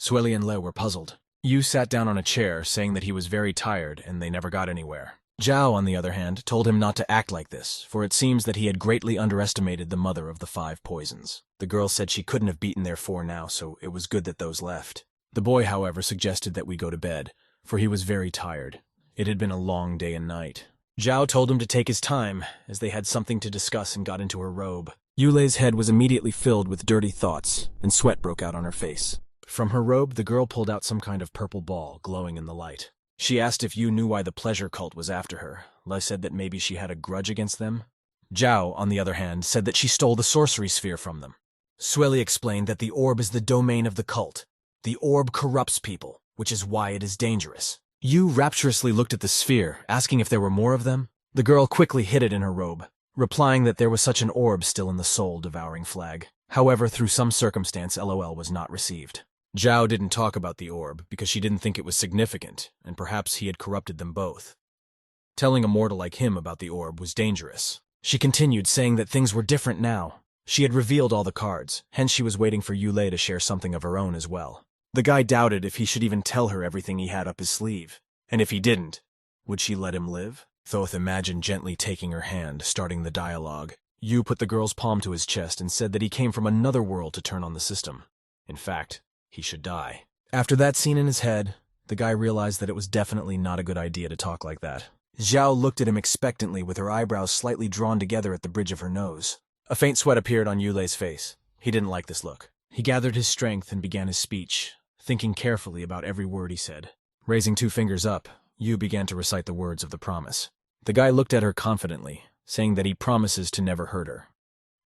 [SPEAKER 1] Shuli and Le were puzzled. Yu sat down on a chair, saying that he was very tired and they never got anywhere. Zhao, on the other hand, told him not to act like this, for it seems that he had greatly underestimated the mother of the 5 poisons. The girl said she couldn't have beaten their 4 now, so it was good that those left. The boy, however, suggested that we go to bed, for he was very tired. It had been a long day and night. Zhao told him to take his time, as they had something to discuss, and got into her robe. Yulei's head was immediately filled with dirty thoughts, and sweat broke out on her face. From her robe, the girl pulled out some kind of purple ball, glowing in the light. She asked if Yu knew why the pleasure cult was after her. Le said that maybe she had a grudge against them. Zhao, on the other hand, said that she stole the sorcery sphere from them. Shuli explained that the orb is the domain of the cult. The orb corrupts people, which is why it is dangerous. Yu rapturously looked at the sphere, asking if there were more of them. The girl quickly hid it in her robe, replying that there was such an orb still in the soul-devouring flag. However, through some circumstance, LOL was not received. Zhao didn't talk about the orb because she didn't think it was significant, and perhaps he had corrupted them both. Telling a mortal like him about the orb was dangerous. She continued, saying that things were different now. She had revealed all the cards, hence she was waiting for Ulle to share something of her own as well. The guy doubted if he should even tell her everything he had up his sleeve. And if he didn't, would she let him live? Thoth imagined gently taking her hand, starting the dialogue. Yu put the girl's palm to his chest and said that he came from another world to turn on the system. In fact, he should die. After that scene in his head, the guy realized that it was definitely not a good idea to talk like that. Zhao looked at him expectantly with her eyebrows slightly drawn together at the bridge of her nose. A faint sweat appeared on Yule's face. He didn't like this look. He gathered his strength and began his speech, thinking carefully about every word he said. Raising 2 fingers up, Yu began to recite the words of the promise. The guy looked at her confidently, saying that he promises to never hurt her.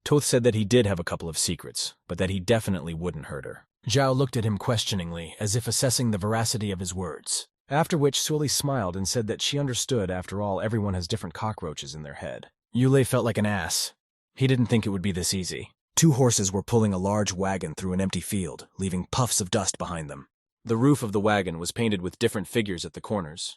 [SPEAKER 1] Thoth said that he did have a couple of secrets, but that he definitely wouldn't hurt her. Zhao looked at him questioningly, as if assessing the veracity of his words. After which, Shuli smiled and said that she understood, after all, everyone has different cockroaches in their head. Ulle felt like an ass. He didn't think it would be this easy. 2 horses were pulling a large wagon through an empty field, leaving puffs of dust behind them. The roof of the wagon was painted with different figures at the corners.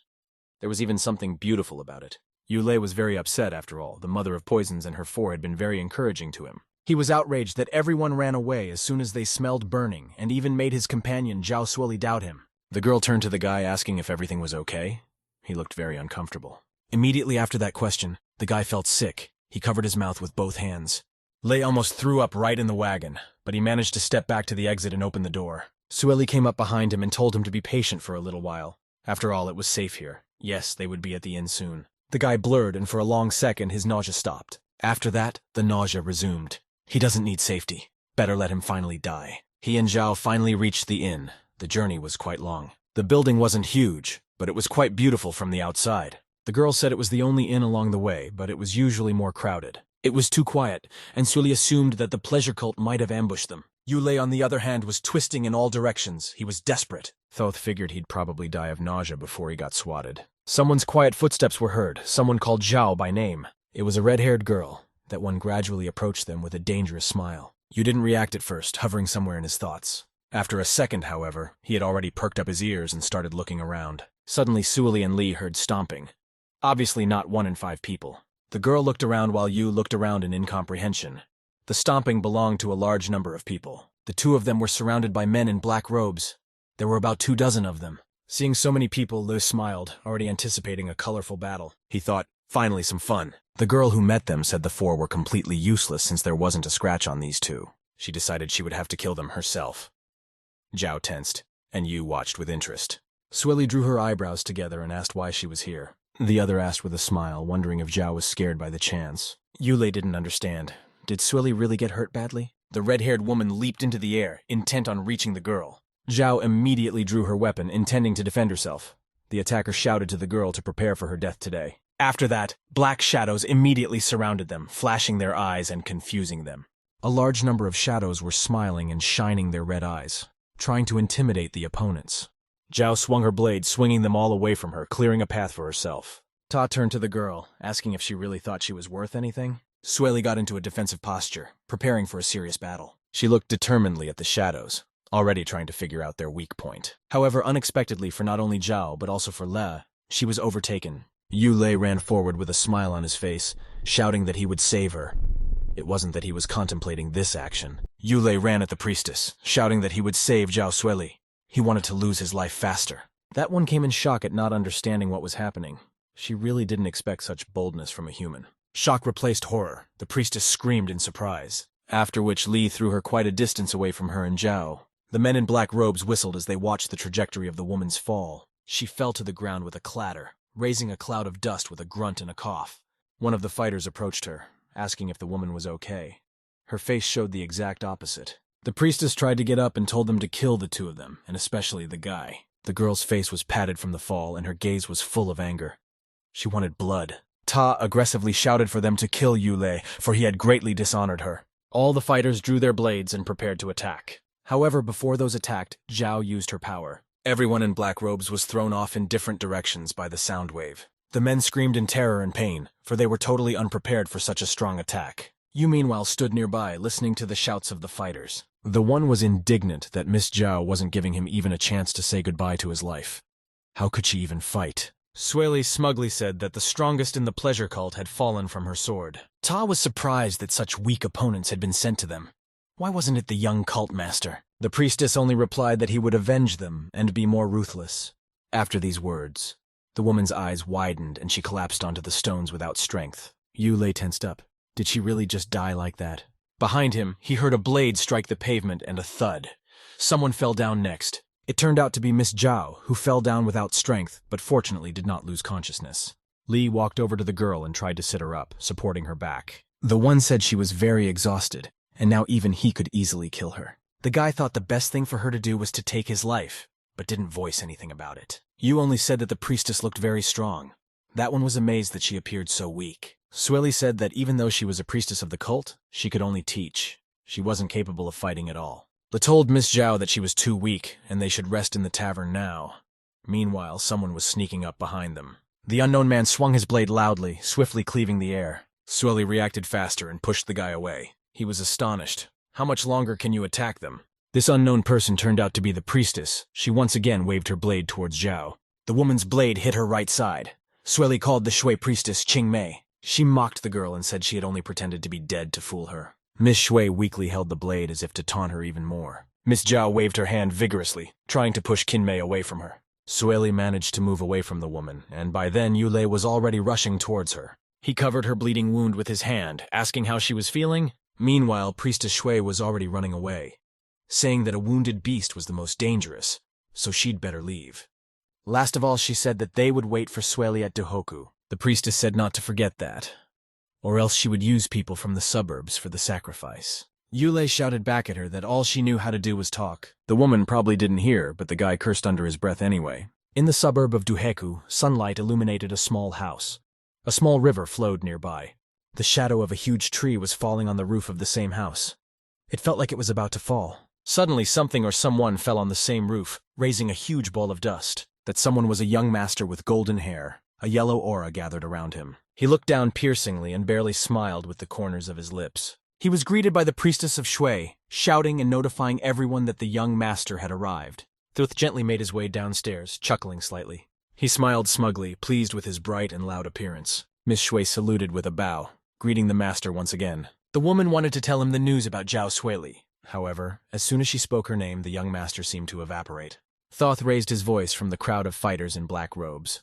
[SPEAKER 1] There was even something beautiful about it. Ulle was very upset, after all. The mother of poisons and her 4 had been very encouraging to him. He was outraged that everyone ran away as soon as they smelled burning, and even made his companion Xiao Shuli doubt him. The girl turned to the guy asking if everything was okay. He looked very uncomfortable. Immediately after that question, the guy felt sick. He covered his mouth with both hands. Lei almost threw up right in the wagon, but he managed to step back to the exit and open the door. Shuli came up behind him and told him to be patient for a little while. After all, it was safe here. Yes, they would be at the inn soon. The guy blurred, and for a long second his nausea stopped. After that, the nausea resumed. He doesn't need safety. Better let him finally die. He and Zhao finally reached the inn. The journey was quite long. The building wasn't huge, but it was quite beautiful from the outside. The girl said it was the only inn along the way, but it was usually more crowded. It was too quiet, and Shuli assumed that the pleasure cult might have ambushed them. Ulle, on the other hand, was twisting in all directions. He was desperate. Thoth figured he'd probably die of nausea before he got swatted. Someone's quiet footsteps were heard. Someone called Zhao by name. It was a red-haired girl. That one gradually approached them with a dangerous smile. Yu didn't react at first, hovering somewhere in his thoughts. After a second, however, he had already perked up his ears and started looking around. Suddenly, Shuli and Li heard stomping. Obviously not 1 in 5 people. The girl looked around while Yu looked around in incomprehension. The stomping belonged to a large number of people. The 2 of them were surrounded by men in black robes. There were about 24 of them. Seeing so many people, Liu smiled, already anticipating a colorful battle. He thought, finally some fun. The girl who met them said the 4 were completely useless since there wasn't a scratch on these 2. She decided she would have to kill them herself. Zhao tensed, and Yu watched with interest. Shuli drew her eyebrows together and asked why she was here. The other asked with a smile, wondering if Zhao was scared by the chance. Ulle didn't understand. Did Shuli really get hurt badly? The red-haired woman leaped into the air, intent on reaching the girl. Zhao immediately drew her weapon, intending to defend herself. The attacker shouted to the girl to prepare for her death today. After that, black shadows immediately surrounded them, flashing their eyes and confusing them. A large number of shadows were smiling and shining their red eyes, trying to intimidate the opponents. Zhao swung her blade, swinging them all away from her, clearing a path for herself. Ta turned to the girl, asking if she really thought she was worth anything. Shuli got into a defensive posture, preparing for a serious battle. She looked determinedly at the shadows, already trying to figure out their weak point. However, unexpectedly for not only Zhao, but also for Le, she was overtaken. Ulle ran forward with a smile on his face, shouting that he would save her. It wasn't that he was contemplating this action. Ulle ran at the priestess, shouting that he would save Xiao Shuli. He wanted to lose his life faster. That one came in shock at not understanding what was happening. She really didn't expect such boldness from a human. Shock replaced horror. The priestess screamed in surprise, after which Li threw her quite a distance away from her and Zhao. The men in black robes whistled as they watched the trajectory of the woman's fall. She fell to the ground with a clatter, raising a cloud of dust with a grunt and a cough. One of the fighters approached her, asking if the woman was okay. Her face showed the exact opposite. The priestess tried to get up and told them to kill the two of them, and especially the guy. The girl's face was padded from the fall, and her gaze was full of anger. She wanted blood. Ta aggressively shouted for them to kill Ulle, for he had greatly dishonored her. All the fighters drew their blades and prepared to attack. However, before those attacked, Xiao used her power. Everyone in black robes was thrown off in different directions by the sound wave. The men screamed in terror and pain, for they were totally unprepared for such a strong attack. Yu meanwhile stood nearby, listening to the shouts of the fighters. The one was indignant that Miss Zhao wasn't giving him even a chance to say goodbye to his life. How could she even fight? Shuli smugly said that the strongest in the pleasure cult had fallen from her sword. Ta was surprised that such weak opponents had been sent to them. Why wasn't it the young cult master? The priestess only replied that he would avenge them and be more ruthless. After these words, the woman's eyes widened and she collapsed onto the stones without strength. Ulle tensed up. Did she really just die like that? Behind him, he heard a blade strike the pavement and a thud. Someone fell down next. It turned out to be Miss Zhao, who fell down without strength, but fortunately did not lose consciousness. Li walked over to the girl and tried to sit her up, supporting her back. The one said she was very exhausted, and now even he could easily kill her. The guy thought the best thing for her to do was to take his life, but didn't voice anything about it. Yu only said that the priestess looked very strong. That one was amazed that she appeared so weak. Shuli said that even though she was a priestess of the cult, she could only teach. She wasn't capable of fighting at all. Li told Miss Zhao that she was too weak, and they should rest in the tavern now. Meanwhile, someone was sneaking up behind them. The unknown man swung his blade loudly, swiftly cleaving the air. Shuli reacted faster and pushed the guy away. He was astonished. How much longer can you attack them? This unknown person turned out to be the priestess. She once again waved her blade towards Zhao. The woman's blade hit her right side. Shuli called the Shui priestess Qing Mei. She mocked the girl and said she had only pretended to be dead to fool her. Miss Shui weakly held the blade as if to taunt her even more. Miss Zhao waved her hand vigorously, trying to push Qin Mei away from her. Shuli managed to move away from the woman, and by then Ulle was already rushing towards her. He covered her bleeding wound with his hand, asking how she was feeling. Meanwhile, Priestess Shui was already running away, saying that a wounded beast was the most dangerous, so she'd better leave. Last of all, she said that they would wait for Shuli at Dohoku. The priestess said not to forget that, or else she would use people from the suburbs for the sacrifice. Ulle shouted back at her that all she knew how to do was talk. The woman probably didn't hear, but the guy cursed under his breath anyway. In the suburb of Dohoku, sunlight illuminated a small house. A small river flowed nearby. The shadow of a huge tree was falling on the roof of the same house. It felt like it was about to fall. Suddenly, something or someone fell on the same roof, raising a huge ball of dust. That someone was a young master with golden hair. A yellow aura gathered around him. He looked down piercingly and barely smiled with the corners of his lips. He was greeted by the priestess of Shui, shouting and notifying everyone that the young master had arrived. Thuth gently made his way downstairs, chuckling slightly. He smiled smugly, pleased with his bright and loud appearance. Miss Shui saluted with a bow, greeting the master once again. The woman wanted to tell him the news about Xiao Shuli. However, as soon as she spoke her name, the young master seemed to evaporate. Thoth raised his voice from the crowd of fighters in black robes.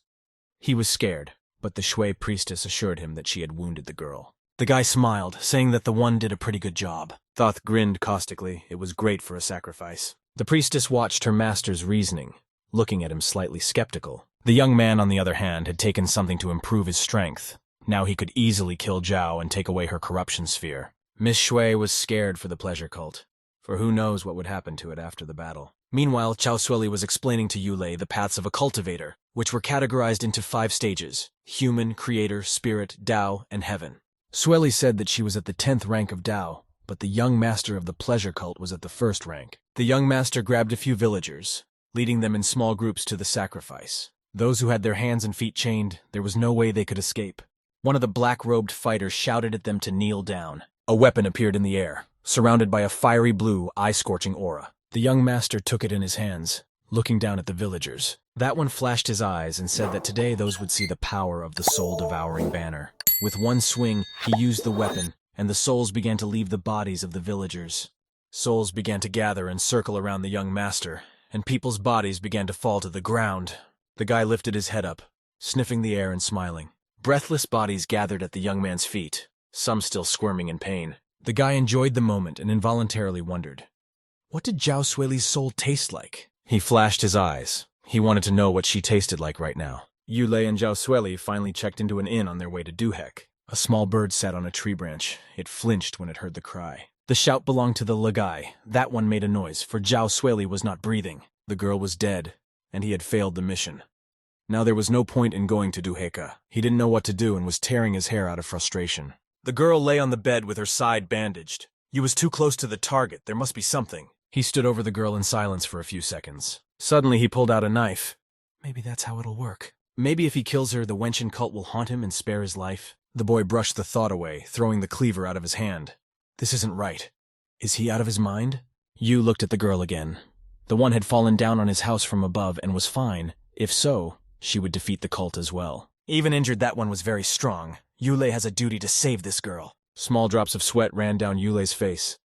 [SPEAKER 1] He was scared, but the Shui priestess assured him that she had wounded the girl. The guy smiled, saying that the one did a pretty good job. Thoth grinned caustically. It was great for a sacrifice. The priestess watched her master's reasoning, looking at him slightly skeptical. The young man, on the other hand, had taken something to improve his strength. Now he could easily kill Zhao and take away her corruption sphere. Miss Shui was scared for the pleasure cult, for who knows what would happen to it after the battle. Meanwhile, Xiao Shuli was explaining to Ulle the paths of a cultivator, which were categorized into 5 stages: human, creator, spirit, Tao, and heaven. Shuli said that she was at the 10th rank of Tao, but the young master of the pleasure cult was at the 1st rank. The young master grabbed a few villagers, leading them in small groups to the sacrifice. Those who had their hands and feet chained, there was no way they could escape. One of the black-robed fighters shouted at them to kneel down. A weapon appeared in the air, surrounded by a fiery blue, eye-scorching aura. The young master took it in his hands, looking down at the villagers. That one flashed his eyes and said that today those would see the power of the soul-devouring banner. With one swing, he used the weapon, and the souls began to leave the bodies of the villagers. Souls began to gather and circle around the young master, and people's bodies began to fall to the ground. The guy lifted his head up, sniffing the air and smiling. Breathless bodies gathered at the young man's feet, some still squirming in pain. The guy enjoyed the moment and involuntarily wondered, what did Xiao Shuli's soul taste like? He flashed his eyes. He wanted to know what she tasted like right now. Ulle and Xiao Shuli finally checked into an inn on their way to Duhek. A small bird sat on a tree branch. It flinched when it heard the cry. The shout belonged to the Lagai. That one made a noise, for Xiao Shuli was not breathing. The girl was dead, and he had failed the mission. Now there was no point in going to Duheka. He didn't know what to do and was tearing his hair out of frustration. The girl lay on the bed with her side bandaged. You was too close to the target. There must be something. He stood over the girl in silence for a few seconds. Suddenly he pulled out a knife. Maybe that's how it'll work. Maybe if he kills her, the Wenshin cult will haunt him and spare his life. The boy brushed the thought away, throwing the cleaver out of his hand. This isn't right. Is he out of his mind? Yu looked at the girl again. The one had fallen down on his house from above and was fine. If so, she would defeat the cult as well. Even injured, that one was very strong. Ulle has a duty to save this girl. Small drops of sweat ran down Yule's face.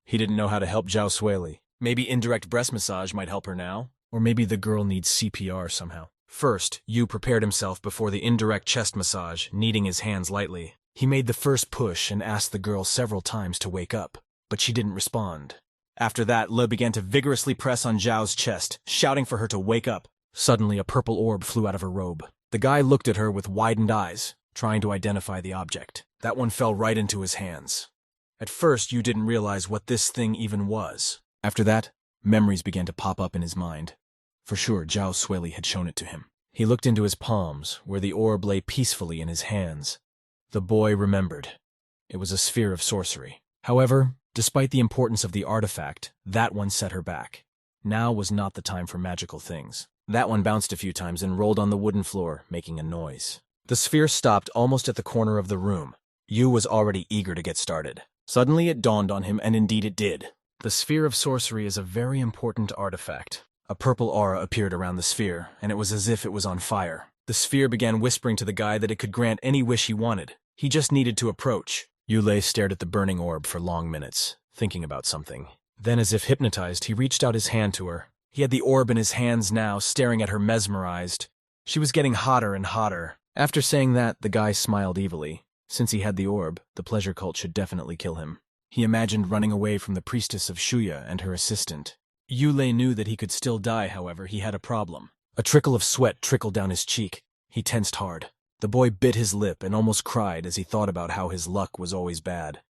[SPEAKER 1] He didn't know how to help Xiao Shuli. Maybe indirect breast massage might help her now? Or maybe the girl needs CPR somehow. First, Yu prepared himself before the indirect chest massage, kneading his hands lightly. He made the first push and asked the girl several times to wake up, but she didn't respond. After that, Le began to vigorously press on Zhao's chest, shouting for her to wake up. Suddenly, a purple orb flew out of her robe. The guy looked at her with widened eyes, trying to identify the object. That one fell right into his hands. At first, Yu didn't realize what this thing even was. After that, memories began to pop up in his mind. For sure, Xiao Shuli had shown it to him. He looked into his palms, where the orb lay peacefully in his hands. The boy remembered. It was a sphere of sorcery. However, despite the importance of the artifact, that one set her back. Now was not the time for magical things. That one bounced a few times and rolled on the wooden floor, making a noise. The sphere stopped almost at the corner of the room. Yu was already eager to get started. Suddenly it dawned on him, and indeed it did. The sphere of sorcery is a very important artifact. A purple aura appeared around the sphere, and it was as if it was on fire. The sphere began whispering to the guy that it could grant any wish he wanted. He just needed to approach. Ulle stared at the burning orb for long minutes, thinking about something. Then, as if hypnotized, he reached out his hand to her. He had the orb in his hands now, staring at her mesmerized. She was getting hotter and hotter. After saying that, the guy smiled evilly. Since he had the orb, the pleasure cult should definitely kill him. He imagined running away from the priestess of Shuya and her assistant. Ulle knew that he could still die, however. He had a problem. A trickle of sweat trickled down his cheek. He tensed hard. The boy bit his lip and almost cried as he thought about how his luck was always bad.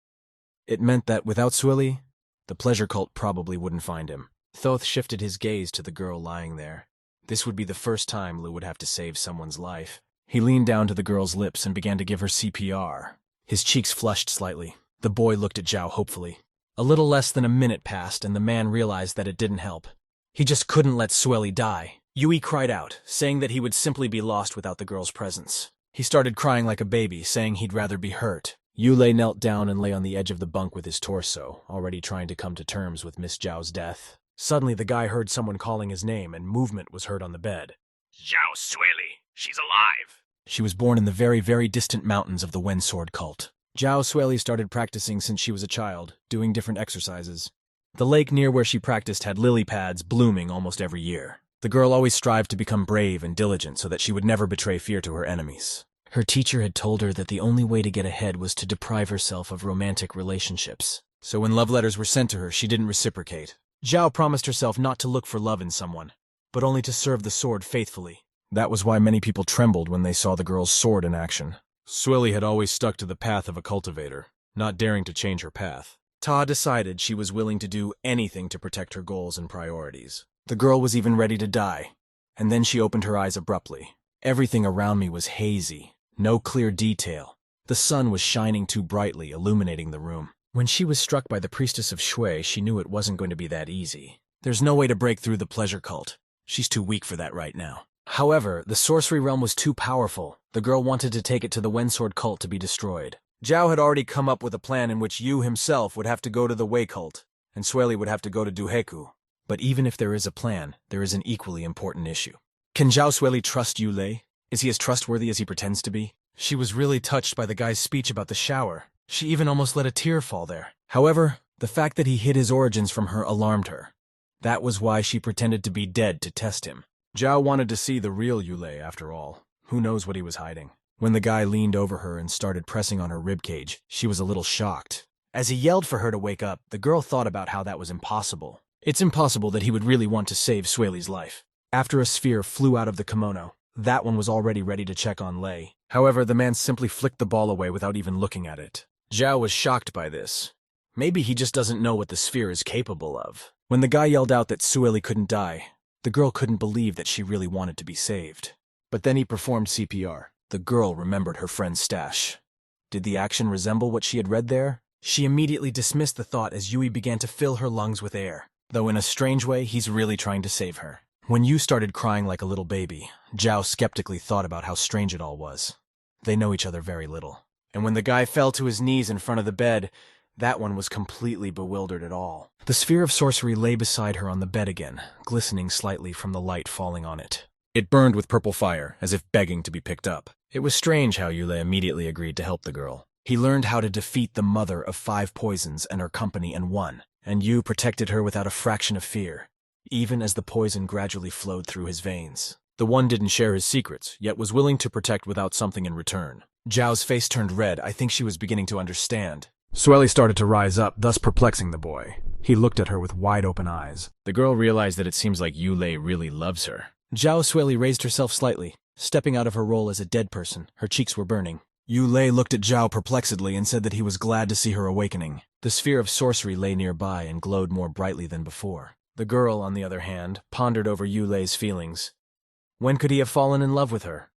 [SPEAKER 1] It meant that without Shuli, the pleasure cult probably wouldn't find him. Thoth shifted his gaze to the girl lying there. This would be the first time Lu would have to save someone's life. He leaned down to the girl's lips and began to give her CPR. His cheeks flushed slightly. The boy looked at Zhao hopefully. A little less than a minute passed, and the man realized that it didn't help. He just couldn't let Shuli die. Yui cried out, saying that he would simply be lost without the girl's presence. He started crying like a baby, saying he'd rather be hurt. Ulle knelt down and lay on the edge of the bunk with his torso, already trying to come to terms with Miss Zhao's death. Suddenly, the guy heard someone calling his name, and movement was heard on the bed.
[SPEAKER 2] Xiao Shuli, she's alive.
[SPEAKER 1] She was born in the very, very distant mountains of the Wen Sword cult. Xiao Shuli started practicing since she was a child, doing different exercises. The lake near where she practiced had lily pads blooming almost every year. The girl always strived to become brave and diligent so that she would never betray fear to her enemies. Her teacher had told her that the only way to get ahead was to deprive herself of romantic relationships. So when love letters were sent to her, she didn't reciprocate. Zhao promised herself not to look for love in someone, but only to serve the sword faithfully. That was why many people trembled when they saw the girl's sword in action. Shuli had always stuck to the path of a cultivator, not daring to change her path. Ta decided she was willing to do anything to protect her goals and priorities. The girl was even ready to die, and then she opened her eyes abruptly. Everything around me was hazy, no clear detail. The sun was shining too brightly, illuminating the room. When she was struck by the priestess of Shui, she knew it wasn't going to be that easy. There's no way to break through the pleasure cult. She's too weak for that right now. However, the sorcery realm was too powerful. The girl wanted to take it to the Wen Sword cult to be destroyed. Zhao had already come up with a plan in which Yu himself would have to go to the Wei cult, and Shuli would have to go to Duheku. But even if there is a plan, there is an equally important issue. Can Xiao Shuli trust Ulle? Is he as trustworthy as he pretends to be? She was really touched by the guy's speech about the shower. She even almost let a tear fall there. However, the fact that he hid his origins from her alarmed her. That was why she pretended to be dead to test him. Zhao wanted to see the real Ulle, after all. Who knows what he was hiding? When the guy leaned over her and started pressing on her ribcage, she was a little shocked. As he yelled for her to wake up, the girl thought about how that was impossible. It's impossible that he would really want to save Shuli's life. After a sphere flew out of the kimono, that one was already ready to check on Lei. However, the man simply flicked the ball away without even looking at it. Zhao was shocked by this. Maybe he just doesn't know what the sphere is capable of. When the guy yelled out that Sueli couldn't die, the girl couldn't believe that she really wanted to be saved. But then he performed CPR. The girl remembered her friend's stash. Did the action resemble what she had read there? She immediately dismissed the thought as Yui began to fill her lungs with air. Though in a strange way, he's really trying to save her. When Yu started crying like a little baby, Zhao skeptically thought about how strange it all was. They know each other very little. And when the guy fell to his knees in front of the bed, that one was completely bewildered at all. The sphere of sorcery lay beside her on the bed again, glistening slightly from the light falling on it. It burned with purple fire, as if begging to be picked up. It was strange how Ulle immediately agreed to help the girl. He learned how to defeat the mother of 5 poisons and her company and won, and Yu protected her without a fraction of fear, even as the poison gradually flowed through his veins. The one didn't share his secrets, yet was willing to protect without something in return. Zhao's face turned red. I think she was beginning to understand. Sueli started to rise up, thus perplexing the boy. He looked at her with wide-open eyes. The girl realized that it seems like Ulle really loves her. Zhao Sueli raised herself slightly, stepping out of her role as a dead person. Her cheeks were burning. Ulle looked at Zhao perplexedly and said that he was glad to see her awakening. The sphere of sorcery lay nearby and glowed more brightly than before. The girl, on the other hand, pondered over Ulle's feelings. When could he have fallen in love with her?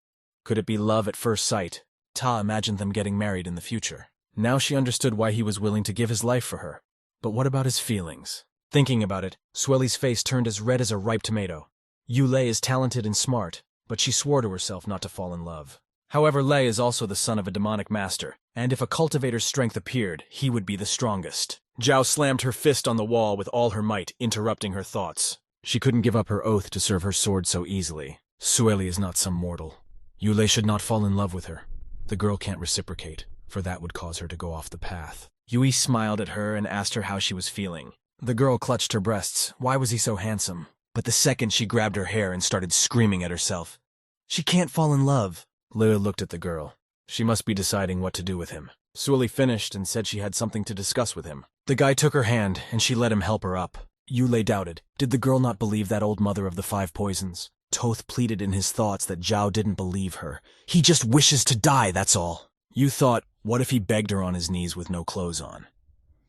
[SPEAKER 1] Could it be love at first sight? Ta imagined them getting married in the future. Now she understood why he was willing to give his life for her. But what about his feelings? Thinking about it, Sueli's face turned as red as a ripe tomato. Ulle is talented and smart, but she swore to herself not to fall in love. However, Lei is also the son of a demonic master, and if a cultivator's strength appeared, he would be the strongest. Zhao slammed her fist on the wall with all her might, interrupting her thoughts. She couldn't give up her oath to serve her sword so easily. Sueli is not some mortal. Ulle should not fall in love with her. The girl can't reciprocate, for that would cause her to go off the path. Yui smiled at her and asked her how she was feeling. The girl clutched her breasts. Why was he so handsome? But the second she grabbed her hair and started screaming at herself. She can't fall in love. Lei looked at the girl. She must be deciding what to do with him. Sueli finished and said she had something to discuss with him. The guy took her hand, and she let him help her up. Ulle doubted. Did the girl not believe that old mother of the 5 poisons? Toth pleaded in his thoughts that Zhao didn't believe her. He just wishes to die, that's all. Yu thought, what if he begged her on his knees with no clothes on?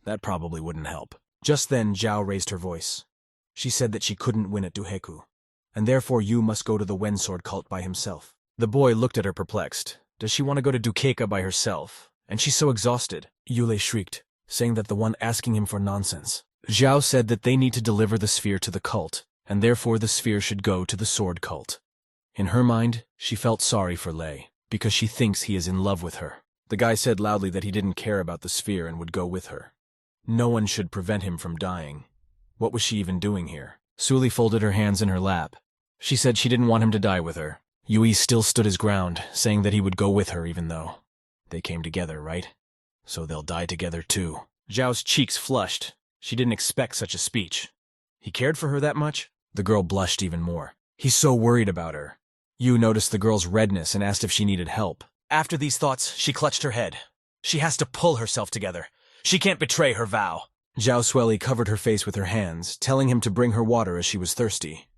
[SPEAKER 1] That probably wouldn't help. Just then, Zhao raised her voice. She said that she couldn't win at Duheku, and therefore Yu must go to the Wen Sword cult by himself. The boy looked at her perplexed. Does she want to go to Dukeka by herself? And she's so exhausted. Ulle shrieked, saying that the one asking him for nonsense. Zhao said that they need to deliver the sphere to the cult, and therefore the sphere should go to the sword cult. In her mind, she felt sorry for Lei, because she thinks he is in love with her. The guy said loudly that he didn't care about the sphere and would go with her. No one should prevent him from dying. What was she even doing here? Sueli folded her hands in her lap. She said she didn't want him to die with her. Yui still stood his ground, saying that he would go with her even though. They came together, right? So they'll die together too. Zhao's cheeks flushed. She didn't expect such a speech. He cared for her that much? The girl blushed even more. He's so worried about her. Yu noticed the girl's redness and asked if she needed help. After these thoughts, she clutched her head. She has to pull herself together. She can't betray her vow. Zhao Sueli covered her face with her hands, telling him to bring her water as she was thirsty.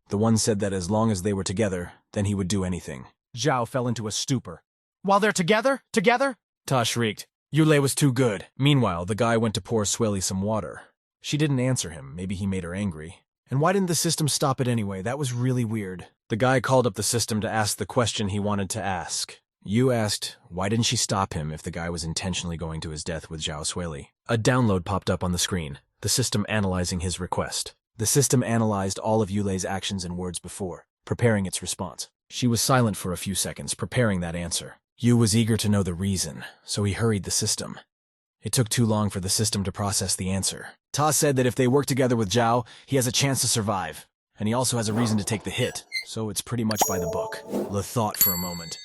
[SPEAKER 1] The one said that as long as they were together, then he would do anything. Zhao fell into a stupor. While they're together? Together? Ta shrieked. Ulle was too good. Meanwhile, the guy went to pour Sueli some water. She didn't answer him. Maybe he made her angry. And why didn't the system stop it anyway? That was really weird. The guy called up the system to ask the question he wanted to ask. Yu asked, why didn't she stop him if the guy was intentionally going to his death with Zhao Sueli? A download popped up on the screen, the system analyzing his request. The system analyzed all of Ulle's actions and words before, preparing its response. She was silent for a few seconds, preparing that answer. Yu was eager to know the reason, so he hurried the system. It took too long for the system to process the answer. Ta said that if they work together with Zhao, he has a chance to survive, and he also has a reason to take the hit, so it's pretty much by the book. Le thought for a moment.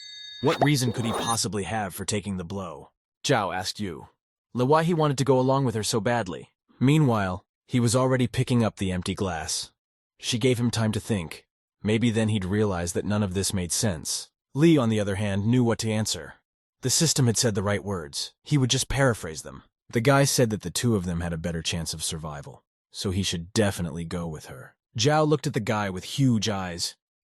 [SPEAKER 1] What reason could he possibly have for taking the blow? Zhao asked Yu. Le why he wanted to go along with her so badly. Meanwhile, he was already picking up the empty glass. She gave him time to think. Maybe then he'd realize that none of this made sense. Li, on the other hand, knew what to answer. The system had said the right words. He would just paraphrase them. The guy said that the two of them had a better chance of survival, so he should definitely go with her. Zhao looked at the guy with huge eyes.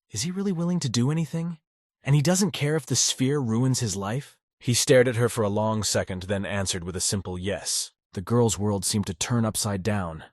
[SPEAKER 1] Is he really willing to do anything? And he doesn't care if the sphere ruins his life? He stared at her for a long second, then answered with a simple yes. The girl's world seemed to turn upside down.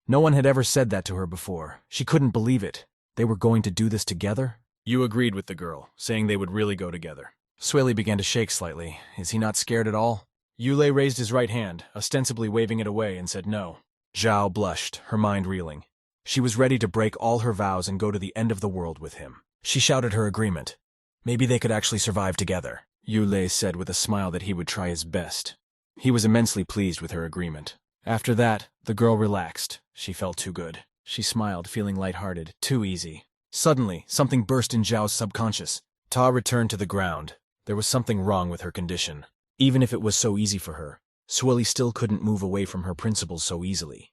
[SPEAKER 1] No one had ever said that to her before. She couldn't believe it. They were going to do this together? Yu agreed with the girl, saying they would really go together. Shuli began to shake slightly. Is he not scared at all? Ulle raised his right hand, ostensibly waving it away, and said no. Xiao blushed, her mind reeling. She was ready to break all her vows and go to the end of the world with him. She shouted her agreement. Maybe they could actually survive together. Ulle said with a smile that he would try his best. He was immensely pleased with her agreement. After that, the girl relaxed. She felt too good. She smiled, feeling lighthearted, too easy. Suddenly, something burst in Zhao's subconscious. Ta returned to the ground. There was something wrong with her condition. Even if it was so easy for her, Shuli still couldn't move away from her principles so easily.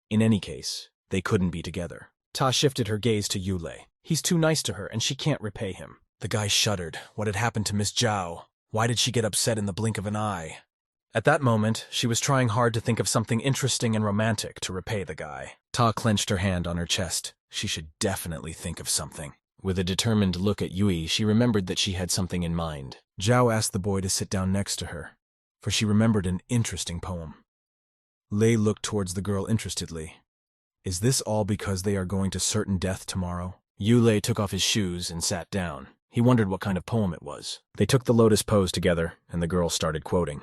[SPEAKER 1] In any case, they couldn't be together. Ta shifted her gaze to Ulle. He's too nice to her, and she can't repay him. The guy shuddered. What had happened to Miss Zhao? Why did she get upset in the blink of an eye? At that moment, she was trying hard to think of something interesting and romantic to repay the guy. Ta clenched her hand on her chest. She should definitely think of something. With a determined look at Yui, she remembered that she had something in mind. Zhao asked the boy to sit down next to her, for she remembered an interesting poem. Lei looked towards the girl interestedly. Is this all because they are going to certain death tomorrow? Ulle took off his shoes and sat down. He wondered what kind of poem it was. They took the lotus pose together, and the girl started quoting.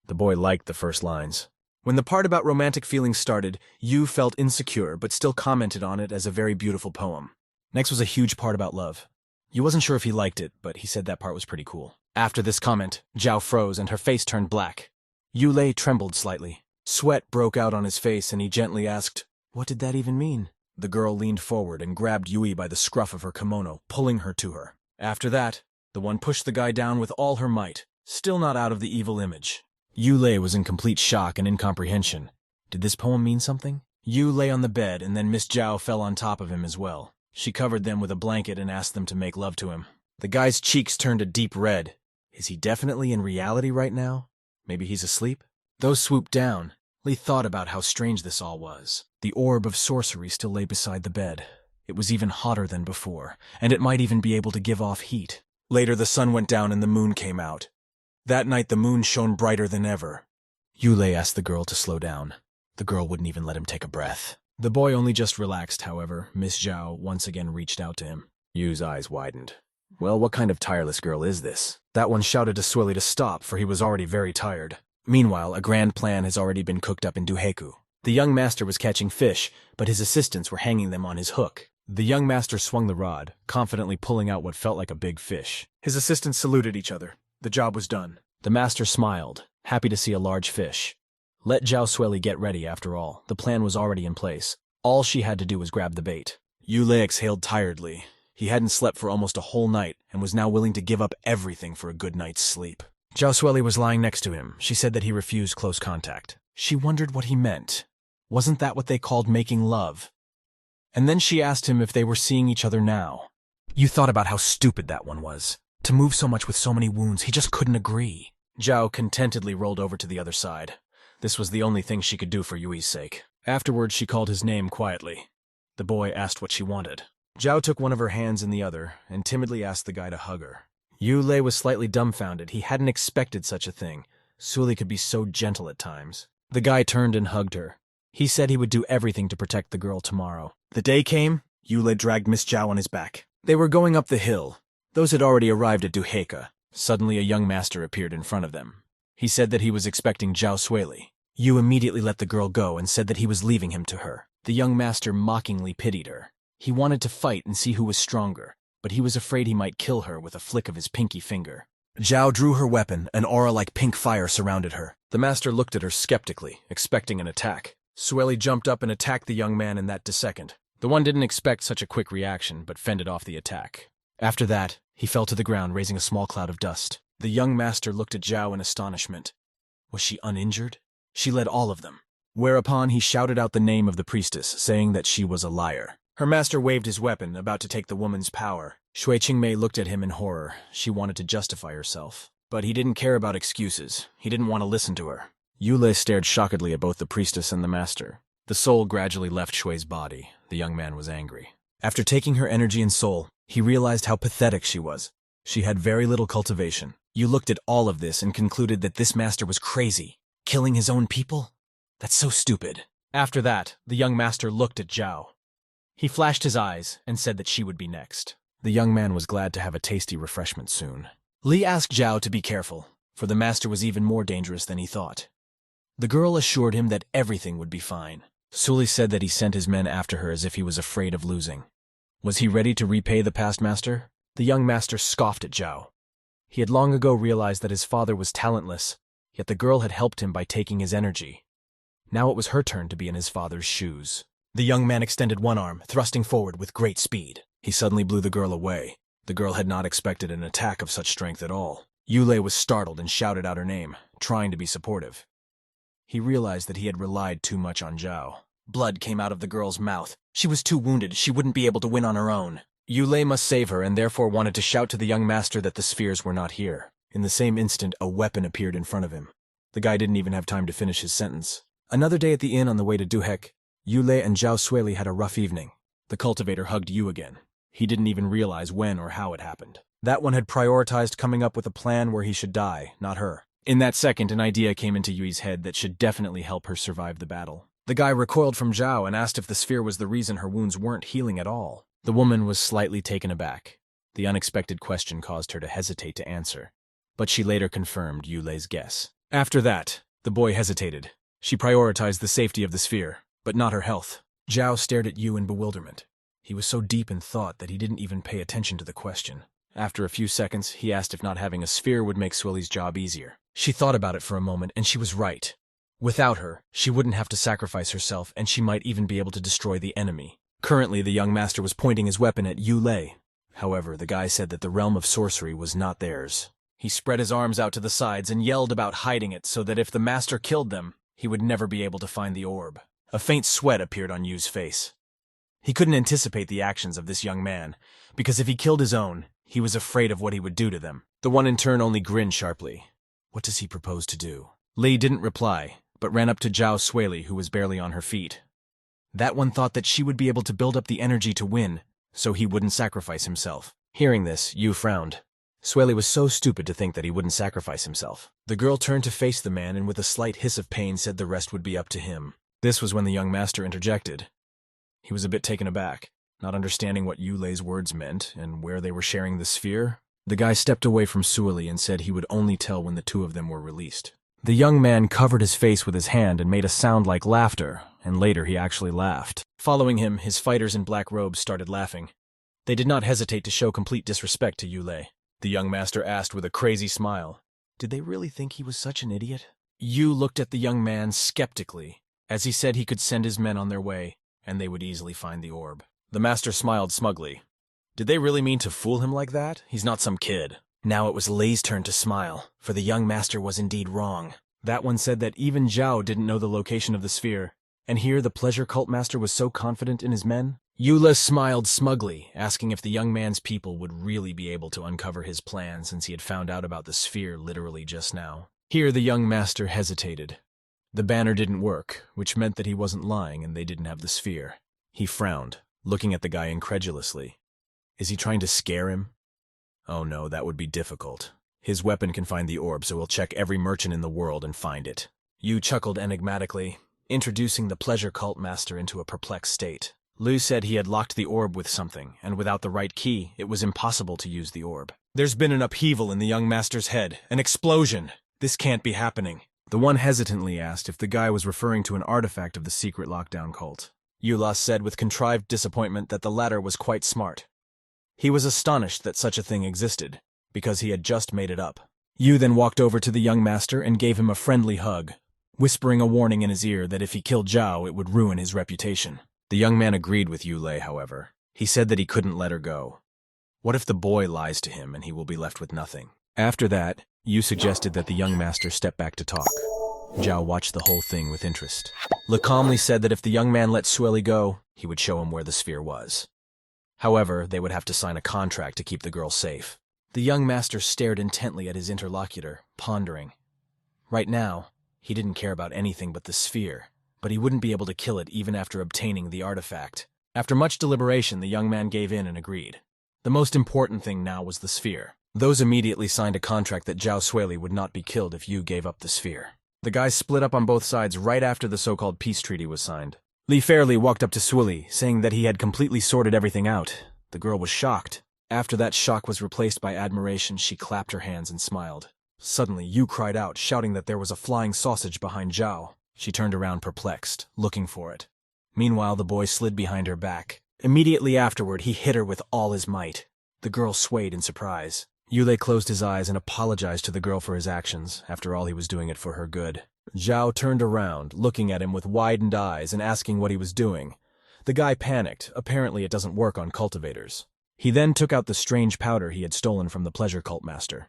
[SPEAKER 1] The boy liked the first lines. When the part about romantic feelings started, Yu felt insecure but still commented on it as a very beautiful poem. Next was a huge part about love. Yu wasn't sure if he liked it, but he said that part was pretty cool. After this comment, Zhao froze and her face turned black. Ulle trembled slightly. Sweat broke out on his face and he gently asked, "What did that even mean?" The girl leaned forward and grabbed Yui by the scruff of her kimono, pulling her to her. After that, the one pushed the guy down with all her might, still not out of the evil image. Ulle was in complete shock and incomprehension. Did this poem mean something? Yu lay on the bed and then Miss Zhao fell on top of him as well. She covered them with a blanket and asked them to make love to him. The guy's cheeks turned a deep red. Is he definitely in reality right now? Maybe he's asleep? Those swooped down. Lee thought about how strange this all was. The orb of sorcery still lay beside the bed. It was even hotter than before, and it might even be able to give off heat. Later the sun went down and the moon came out. That night the moon shone brighter than ever. Ulle asked the girl to slow down. The girl wouldn't even let him take a breath. The boy only just relaxed, however. Miss Zhao once again reached out to him. Yu's eyes widened. Well, what kind of tireless girl is this? That one shouted to Shuli to stop, for he was already very tired. Meanwhile, a grand plan has already been cooked up in Duheku. The young master was catching fish, but his assistants were hanging them on his hook. The young master swung the rod, confidently pulling out what felt like a big fish. His assistants saluted each other. The job was done. The master smiled, happy to see a large fish. Let Xiao Shuli get ready, after all. The plan was already in place. All she had to do was grab the bait. Ulle exhaled tiredly. He hadn't slept for almost a whole night and was now willing to give up everything for a good night's sleep. Xiao Shuli was lying next to him. She said that he refused close contact. She wondered what he meant. Wasn't that what they called making love? And then she asked him if they were seeing each other now. You thought about how stupid that one was. To move so much with so many wounds, he just couldn't agree. Zhao contentedly rolled over to the other side. This was the only thing she could do for Yui's sake. Afterwards, she called his name quietly. The boy asked what she wanted. Zhao took one of her hands in the other and timidly asked the guy to hug her. Ulle was slightly dumbfounded. He hadn't expected such a thing. Shuli could be so gentle at times. The guy turned and hugged her. He said he would do everything to protect the girl tomorrow. The day came. Ulle dragged Miss Zhao on his back. They were going up the hill. Those had already arrived at Duheku. Suddenly a young master appeared in front of them. He said that he was expecting Xiao Shuli. Yu immediately let the girl go and said that he was leaving him to her. The young master mockingly pitied her. He wanted to fight and see who was stronger, but he was afraid he might kill her with a flick of his pinky finger. Zhao drew her weapon. An aura like pink fire surrounded her. The master looked at her skeptically, expecting an attack. Shuli jumped up and attacked the young man in that second. The one didn't expect such a quick reaction, but fended off the attack. After that, he fell to the ground, raising a small cloud of dust. The young master looked at Zhao in astonishment. Was she uninjured? She led all of them. Whereupon he shouted out the name of the priestess, saying that she was a liar. Her master waved his weapon, about to take the woman's power. Shui Qingmei looked at him in horror. She wanted to justify herself. But he didn't care about excuses. He didn't want to listen to her. Ulle stared shockedly at both the priestess and the master. The soul gradually left Shui's body. The young man was angry. After taking her energy and soul, he realized how pathetic she was. She had very little cultivation. You looked at all of this and concluded that this master was crazy. killing his own people? That's so stupid. After that, the young master looked at Xiao. He flashed his eyes and said that she would be next. The young man was glad to have a tasty refreshment soon. Li asked Xiao to be careful, for the master was even more dangerous than he thought. The girl assured him that everything would be fine. Shuli said that he sent his men after her as if he was afraid of losing. Was he ready to repay the past master? The young master scoffed at Xiao. He had long ago realized that his father was talentless, yet the girl had helped him by taking his energy. Now it was her turn to be in his father's shoes. The young man extended one arm, thrusting forward with great speed. He suddenly blew the girl away. The girl had not expected an attack of such strength at all. Ulle was startled and shouted out her name, trying to be supportive. He realized that he had relied too much on Xiao. Blood came out of the girl's mouth. She was too wounded, she wouldn't be able to win on her own. Ulle must save her and therefore wanted to shout to the young master that the spheres were not here. In the same instant, a weapon appeared in front of him. The guy didn't even have time to finish his sentence. Another day at the inn on the way to Duhek, Ulle and Xiao Shuli had a rough evening. The cultivator hugged Yu again. He didn't even realize when or how it happened. That one had prioritized coming up with a plan where he should die, not her. In that second, an idea came into Yui's head that should definitely help her survive the battle. The guy recoiled from Xiao and asked if the sphere was the reason her wounds weren't healing at all. The woman was slightly taken aback. The unexpected question caused her to hesitate to answer, but she later confirmed Ulle's guess. After that, the boy hesitated. She prioritized the safety of the sphere, but not her health. Xiao stared at Yu in bewilderment. He was so deep in thought that he didn't even pay attention to the question. After a few seconds, he asked if not having a sphere would make Shuli's job easier. She thought about it for a moment, and she was right. Without her, she wouldn't have to sacrifice herself, and she might even be able to destroy the enemy. Currently, the young master was pointing his weapon at Ulle. However, the guy said that the realm of sorcery was not theirs. He spread his arms out to the sides and yelled about hiding it so that if the master killed them, he would never be able to find the orb. A faint sweat appeared on Yu's face. He couldn't anticipate the actions of this young man, because if he killed his own, he was afraid of what he would do to them. The one in turn only grinned sharply. What does he propose to do? Li didn't reply, but ran up to Xiao Shuli, who was barely on her feet. That one thought that she would be able to build up the energy to win, so he wouldn't sacrifice himself. Hearing this, Yu frowned. Shuli was so stupid to think that he wouldn't sacrifice himself. The girl turned to face the man and with a slight hiss of pain said the rest would be up to him. This was when the young master interjected. He was a bit taken aback, not understanding what Ulle's words meant and where they were sharing the sphere. The guy stepped away from Shuli and said he would only tell when the two of them were released. The young man covered his face with his hand and made a sound like laughter, and later he actually laughed. Following him, his fighters in black robes started laughing. They did not hesitate to show complete disrespect to Ulle. The young master asked with a crazy smile, did they really think he was such an idiot? Yu looked at the young man skeptically, as he said he could send his men on their way, and they would easily find the orb. The master smiled smugly. Did they really mean to fool him like that? He's not some kid. Now it was Li's turn to smile, for the young master was indeed wrong. That one said that even Xiao didn't know the location of the sphere, and here the pleasure cult master was so confident in his men? Ulle smiled smugly, asking if the young man's people would really be able to uncover his plan since he had found out about the sphere literally just now. Here the young master hesitated. The banner didn't work, which meant that he wasn't lying and they didn't have the sphere. He frowned, looking at the guy incredulously. Is he trying to scare him? Oh no, that would be difficult. His weapon can find the orb, so he'll check every merchant in the world and find it. Yu chuckled enigmatically, introducing the pleasure cult master into a perplexed state. Lu said he had locked the orb with something, and without the right key, it was impossible to use the orb. There's been an upheaval in the young master's head, an explosion. This can't be happening. The one hesitantly asked if the guy was referring to an artifact of the secret lockdown cult. Ulle said with contrived disappointment that the latter was quite smart. He was astonished that such a thing existed, because he had just made it up. Yu then walked over to the young master and gave him a friendly hug, whispering a warning in his ear that if he killed Xiao, it would ruin his reputation. The young man agreed with Ulle, however. He said that he couldn't let her go. What if the boy lies to him and he will be left with nothing? After that, Yu suggested that the young master step back to talk. Xiao watched the whole thing with interest. Le calmly said that if the young man let Shuli go, he would show him where the sphere was. However, they would have to sign a contract to keep the girl safe. The young master stared intently at his interlocutor, pondering. Right now, he didn't care about anything but the sphere, but he wouldn't be able to kill it even after obtaining the artifact. After much deliberation, the young man gave in and agreed. The most important thing now was the sphere. Those immediately signed a contract that Xiao Shuli would not be killed if Yu gave up the sphere. The guys split up on both sides right after the so-called peace treaty was signed. Li Fairley walked up to Shuli, saying that he had completely sorted everything out. The girl was shocked. After that shock was replaced by admiration, she clapped her hands and smiled. Suddenly, Yu cried out, shouting that there was a flying sausage behind Zhao. She turned around perplexed, looking for it. Meanwhile, the boy slid behind her back. Immediately afterward, he hit her with all his might. The girl swayed in surprise. Ulle closed his eyes and apologized to the girl for his actions. After all, he was doing it for her good. Zhao turned around, looking at him with widened eyes and asking what he was doing. The guy panicked. Apparently it doesn't work on cultivators. He then took out the strange powder he had stolen from the pleasure cult master.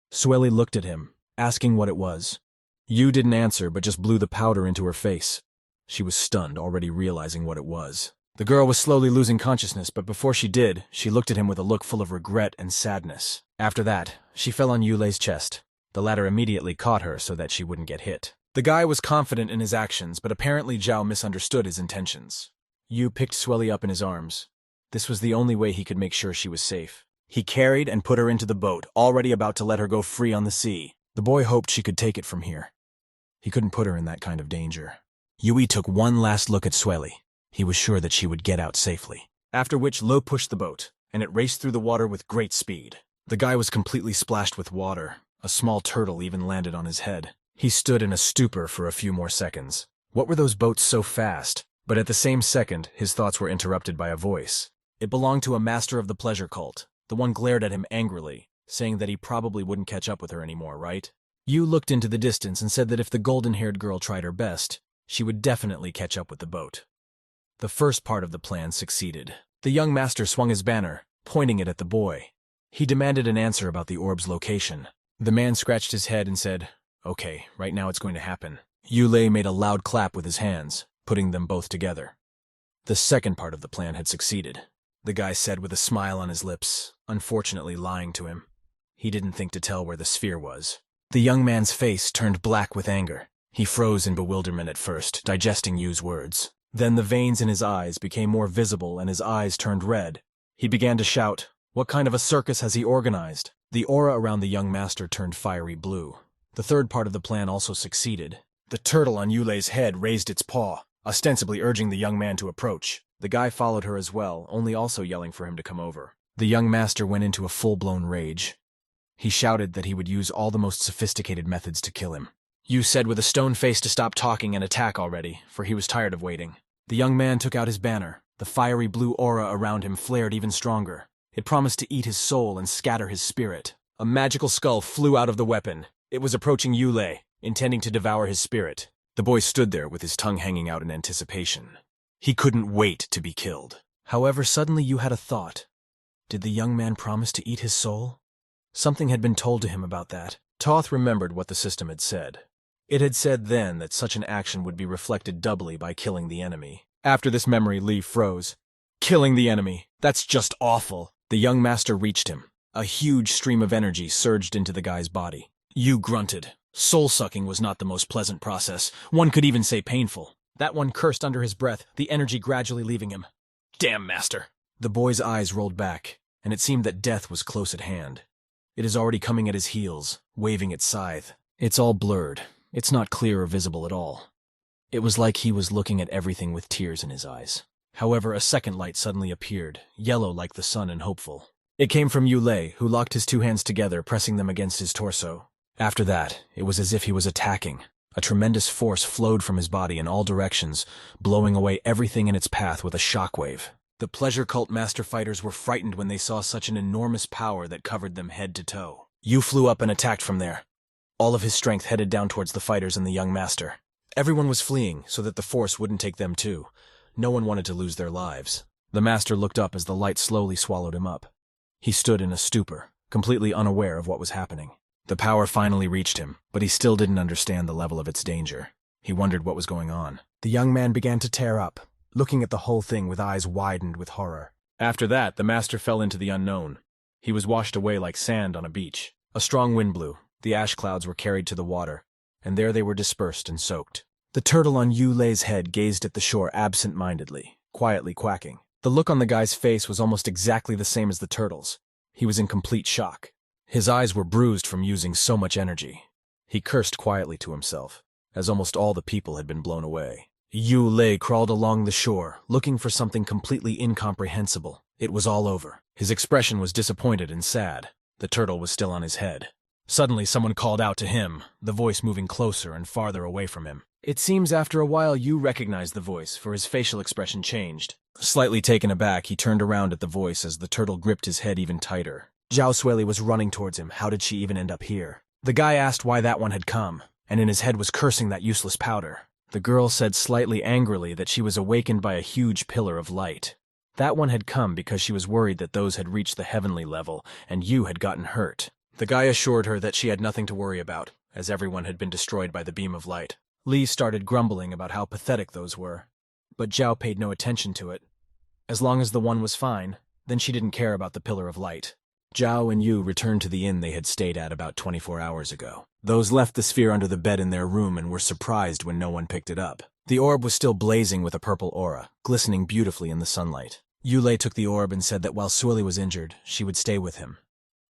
[SPEAKER 1] Shuli looked at him, asking what it was. Yu didn't answer, but just blew the powder into her face. She was stunned, already realizing what it was. The girl was slowly losing consciousness, but before she did, she looked at him with a look full of regret and sadness. After that, she fell on Yule's chest. The latter immediately caught her so that she wouldn't get hit. The guy was confident in his actions, but apparently Zhao misunderstood his intentions. Yu picked Shuli up in his arms. This was the only way he could make sure she was safe. He carried and put her into the boat, already about to let her go free on the sea. The boy hoped she could take it from here. He couldn't put her in that kind of danger. Yui took one last look at Shuli. He was sure that she would get out safely. After which, Lo pushed the boat, and it raced through the water with great speed. The guy was completely splashed with water. A small turtle even landed on his head. He stood in a stupor for a few more seconds. What were those boats so fast? But at the same second, his thoughts were interrupted by a voice. It belonged to a master of the pleasure cult. The one glared at him angrily, saying that he probably wouldn't catch up with her anymore, right? Yu looked into the distance and said that if the golden-haired girl tried her best, she would definitely catch up with the boat. The first part of the plan succeeded. The young master swung his banner, pointing it at the boy. He demanded an answer about the orb's location. The man scratched his head and said, "Okay, right now it's going to happen." Ulle made a loud clap with his hands, putting them both together. The second part of the plan had succeeded. The guy said with a smile on his lips, unfortunately lying to him. He didn't think to tell where the sphere was. The young man's face turned black with anger. He froze in bewilderment at first, digesting Yu's words. Then the veins in his eyes became more visible and his eyes turned red. He began to shout, "What kind of a circus has he organized?" The aura around the young master turned fiery blue. The third part of the plan also succeeded. The turtle on Yule's head raised its paw, ostensibly urging the young man to approach. The guy followed her as well, only also yelling for him to come over. The young master went into a full-blown rage. He shouted that he would use all the most sophisticated methods to kill him. Yu said with a stone face to stop talking and attack already, for he was tired of waiting. The young man took out his banner. The fiery blue aura around him flared even stronger. It promised to eat his soul and scatter his spirit. A magical skull flew out of the weapon. It was approaching Ulle, intending to devour his spirit. The boy stood there with his tongue hanging out in anticipation. He couldn't wait to be killed. However, suddenly Yu had a thought. Did the young man promise to eat his soul? Something had been told to him about that. Toth remembered what the system had said. It had said then that such an action would be reflected doubly by killing the enemy. After this memory, Li froze. Killing the enemy. That's just awful. The young master reached him. A huge stream of energy surged into the guy's body. Yu grunted. Soul-sucking was not the most pleasant process. One could even say painful. That one cursed under his breath, the energy gradually leaving him. Damn, master. The boy's eyes rolled back, and it seemed that death was close at hand. It is already coming at his heels, waving its scythe. It's all blurred. It's not clear or visible at all. It was like he was looking at everything with tears in his eyes. However, a second light suddenly appeared, yellow like the sun and hopeful. It came from Ulle, who locked his two hands together, pressing them against his torso. After that, it was as if he was attacking. A tremendous force flowed from his body in all directions, blowing away everything in its path with a shockwave. The pleasure cult master fighters were frightened when they saw such an enormous power that covered them head to toe. Yu flew up and attacked from there. All of his strength headed down towards the fighters and the young master. Everyone was fleeing so that the force wouldn't take them too. No one wanted to lose their lives. The master looked up as the light slowly swallowed him up. He stood in a stupor, completely unaware of what was happening. The power finally reached him, but he still didn't understand the level of its danger. He wondered what was going on. The young man began to tear up, looking at the whole thing with eyes widened with horror. After that, the master fell into the unknown. He was washed away like sand on a beach. A strong wind blew. The ash clouds were carried to the water, and there they were dispersed and soaked. The turtle on Yule's head gazed at the shore absent-mindedly, quietly quacking. The look on the guy's face was almost exactly the same as the turtle's. He was in complete shock. His eyes were bruised from using so much energy. He cursed quietly to himself, as almost all the people had been blown away. Ulle crawled along the shore, looking for something completely incomprehensible. It was all over. His expression was disappointed and sad. The turtle was still on his head. Suddenly someone called out to him, the voice moving closer and farther away from him. It seems after a while you recognized the voice, for his facial expression changed. Slightly taken aback, he turned around at the voice as the turtle gripped his head even tighter. Xiao Shuli was running towards him. How did she even end up here? The guy asked why that one had come, and in his head was cursing that useless powder. The girl said slightly angrily that she was awakened by a huge pillar of light. That one had come because she was worried that those had reached the heavenly level, and you had gotten hurt. The guy assured her that she had nothing to worry about, as everyone had been destroyed by the beam of light. Li started grumbling about how pathetic those were, but Zhao paid no attention to it. As long as the one was fine, then she didn't care about the pillar of light. Zhao and Yu returned to the inn they had stayed at about 24 hours ago. Those left the sphere under the bed in their room and were surprised when no one picked it up. The orb was still blazing with a purple aura, glistening beautifully in the sunlight. Ulle took the orb and said that while Shuli was injured, she would stay with him.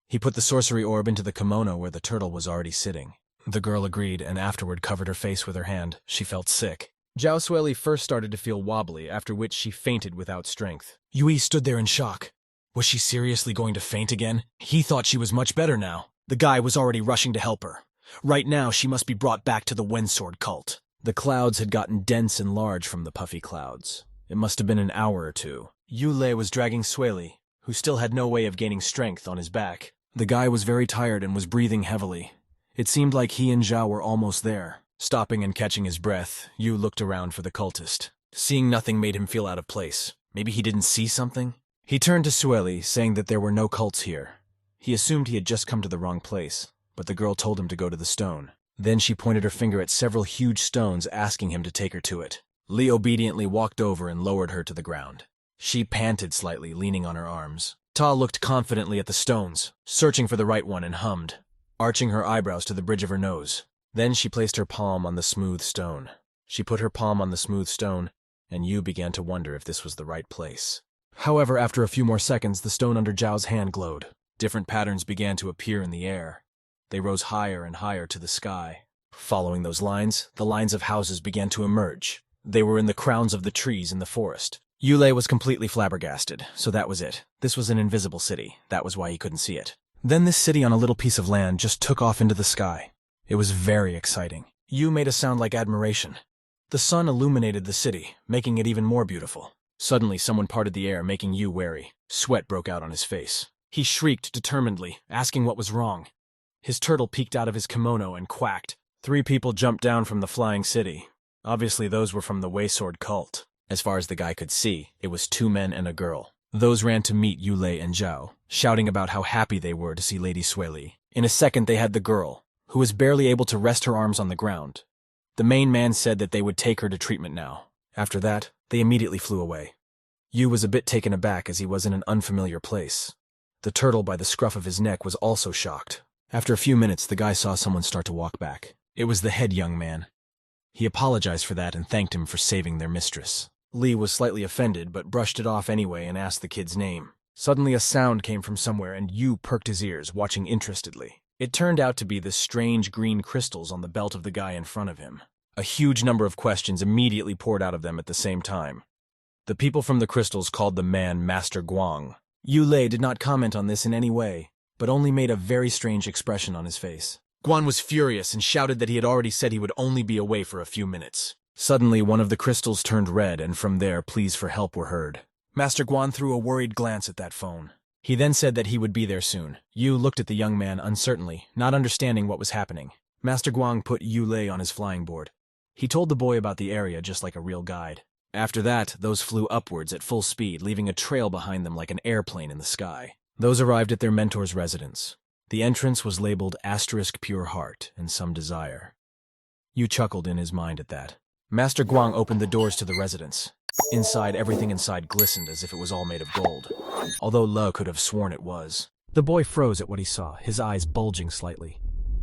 [SPEAKER 1] He put the sorcery orb into the kimono where the turtle was already sitting. The girl agreed and afterward covered her face with her hand. She felt sick. Xiao Shuli first started to feel wobbly, after which she fainted without strength. Yui stood there in shock. Was she seriously going to faint again? He thought she was much better now. The guy was already rushing to help her. Right now, she must be brought back to the Sword cult. The clouds had gotten dense and large from the puffy clouds. It must have been an hour or two. Ulle was dragging Shuli, who still had no way of gaining strength, on his back. The guy was very tired and was breathing heavily. It seemed like he and Zhao were almost there. Stopping and catching his breath, Yu looked around for the cultist. Seeing nothing made him feel out of place. Maybe he didn't see something? He turned to Shuli, saying that there were no cults here. He assumed he had just come to the wrong place, but the girl told him to go to the stone. Then she pointed her finger at several huge stones, asking him to take her to it. Li obediently walked over and lowered her to the ground. She panted slightly, leaning on her arms. Ta looked confidently at the stones, searching for the right one, and hummed, arching her eyebrows to the bridge of her nose. Then she placed her palm on the smooth stone. She put her palm on the smooth stone, and Yu began to wonder if this was the right place. However, after a few more seconds, the stone under Zhao's hand glowed. Different patterns began to appear in the air. They rose higher and higher to the sky. Following those lines, the lines of houses began to emerge. They were in the crowns of the trees in the forest. Ulle was completely flabbergasted, so that was it. This was an invisible city. That was why he couldn't see it. Then this city on a little piece of land just took off into the sky. It was very exciting. Yu made a sound like admiration. The sun illuminated the city, making it even more beautiful. Suddenly, someone parted the air, making Yu wary. Sweat broke out on his face. He shrieked determinedly, asking what was wrong. His turtle peeked out of his kimono and quacked. 3 people jumped down from the flying city. Obviously, those were from the Sword cult. As far as the guy could see, it was 2 men and a girl. Those ran to meet Ulle and Zhao, shouting about how happy they were to see Lady Shuli. In a second, they had the girl, who was barely able to rest her arms on the ground. The main man said that they would take her to treatment now. After that, they immediately flew away. Yu was a bit taken aback as he was in an unfamiliar place. The turtle by the scruff of his neck was also shocked. After a few minutes, the guy saw someone start to walk back. It was the head young man. He apologized for that and thanked him for saving their mistress. Li was slightly offended, but brushed it off anyway and asked the kid's name. Suddenly a sound came from somewhere, and Yu perked his ears, watching interestedly. It turned out to be the strange green crystals on the belt of the guy in front of him. A huge number of questions immediately poured out of them at the same time. The people from the crystals called the man Master Guang. Ulle did not comment on this in any way, but only made a very strange expression on his face. Guan was furious and shouted that he had already said he would only be away for a few minutes. Suddenly, one of the crystals turned red, and from there, pleas for help were heard. Master Guan threw a worried glance at that phone. He then said that he would be there soon. Yu looked at the young man uncertainly, not understanding what was happening. Master Guang put Ulle on his flying board. He told the boy about the area just like a real guide. After that, those flew upwards at full speed, leaving a trail behind them like an airplane in the sky. Those arrived at their mentor's residence. The entrance was labeled * Pure Heart and Some Desire. Yu chuckled in his mind at that. Master Guang opened the doors to the residence. Inside, everything inside glistened as if it was all made of gold, although Le could have sworn it was. The boy froze at what he saw, his eyes bulging slightly.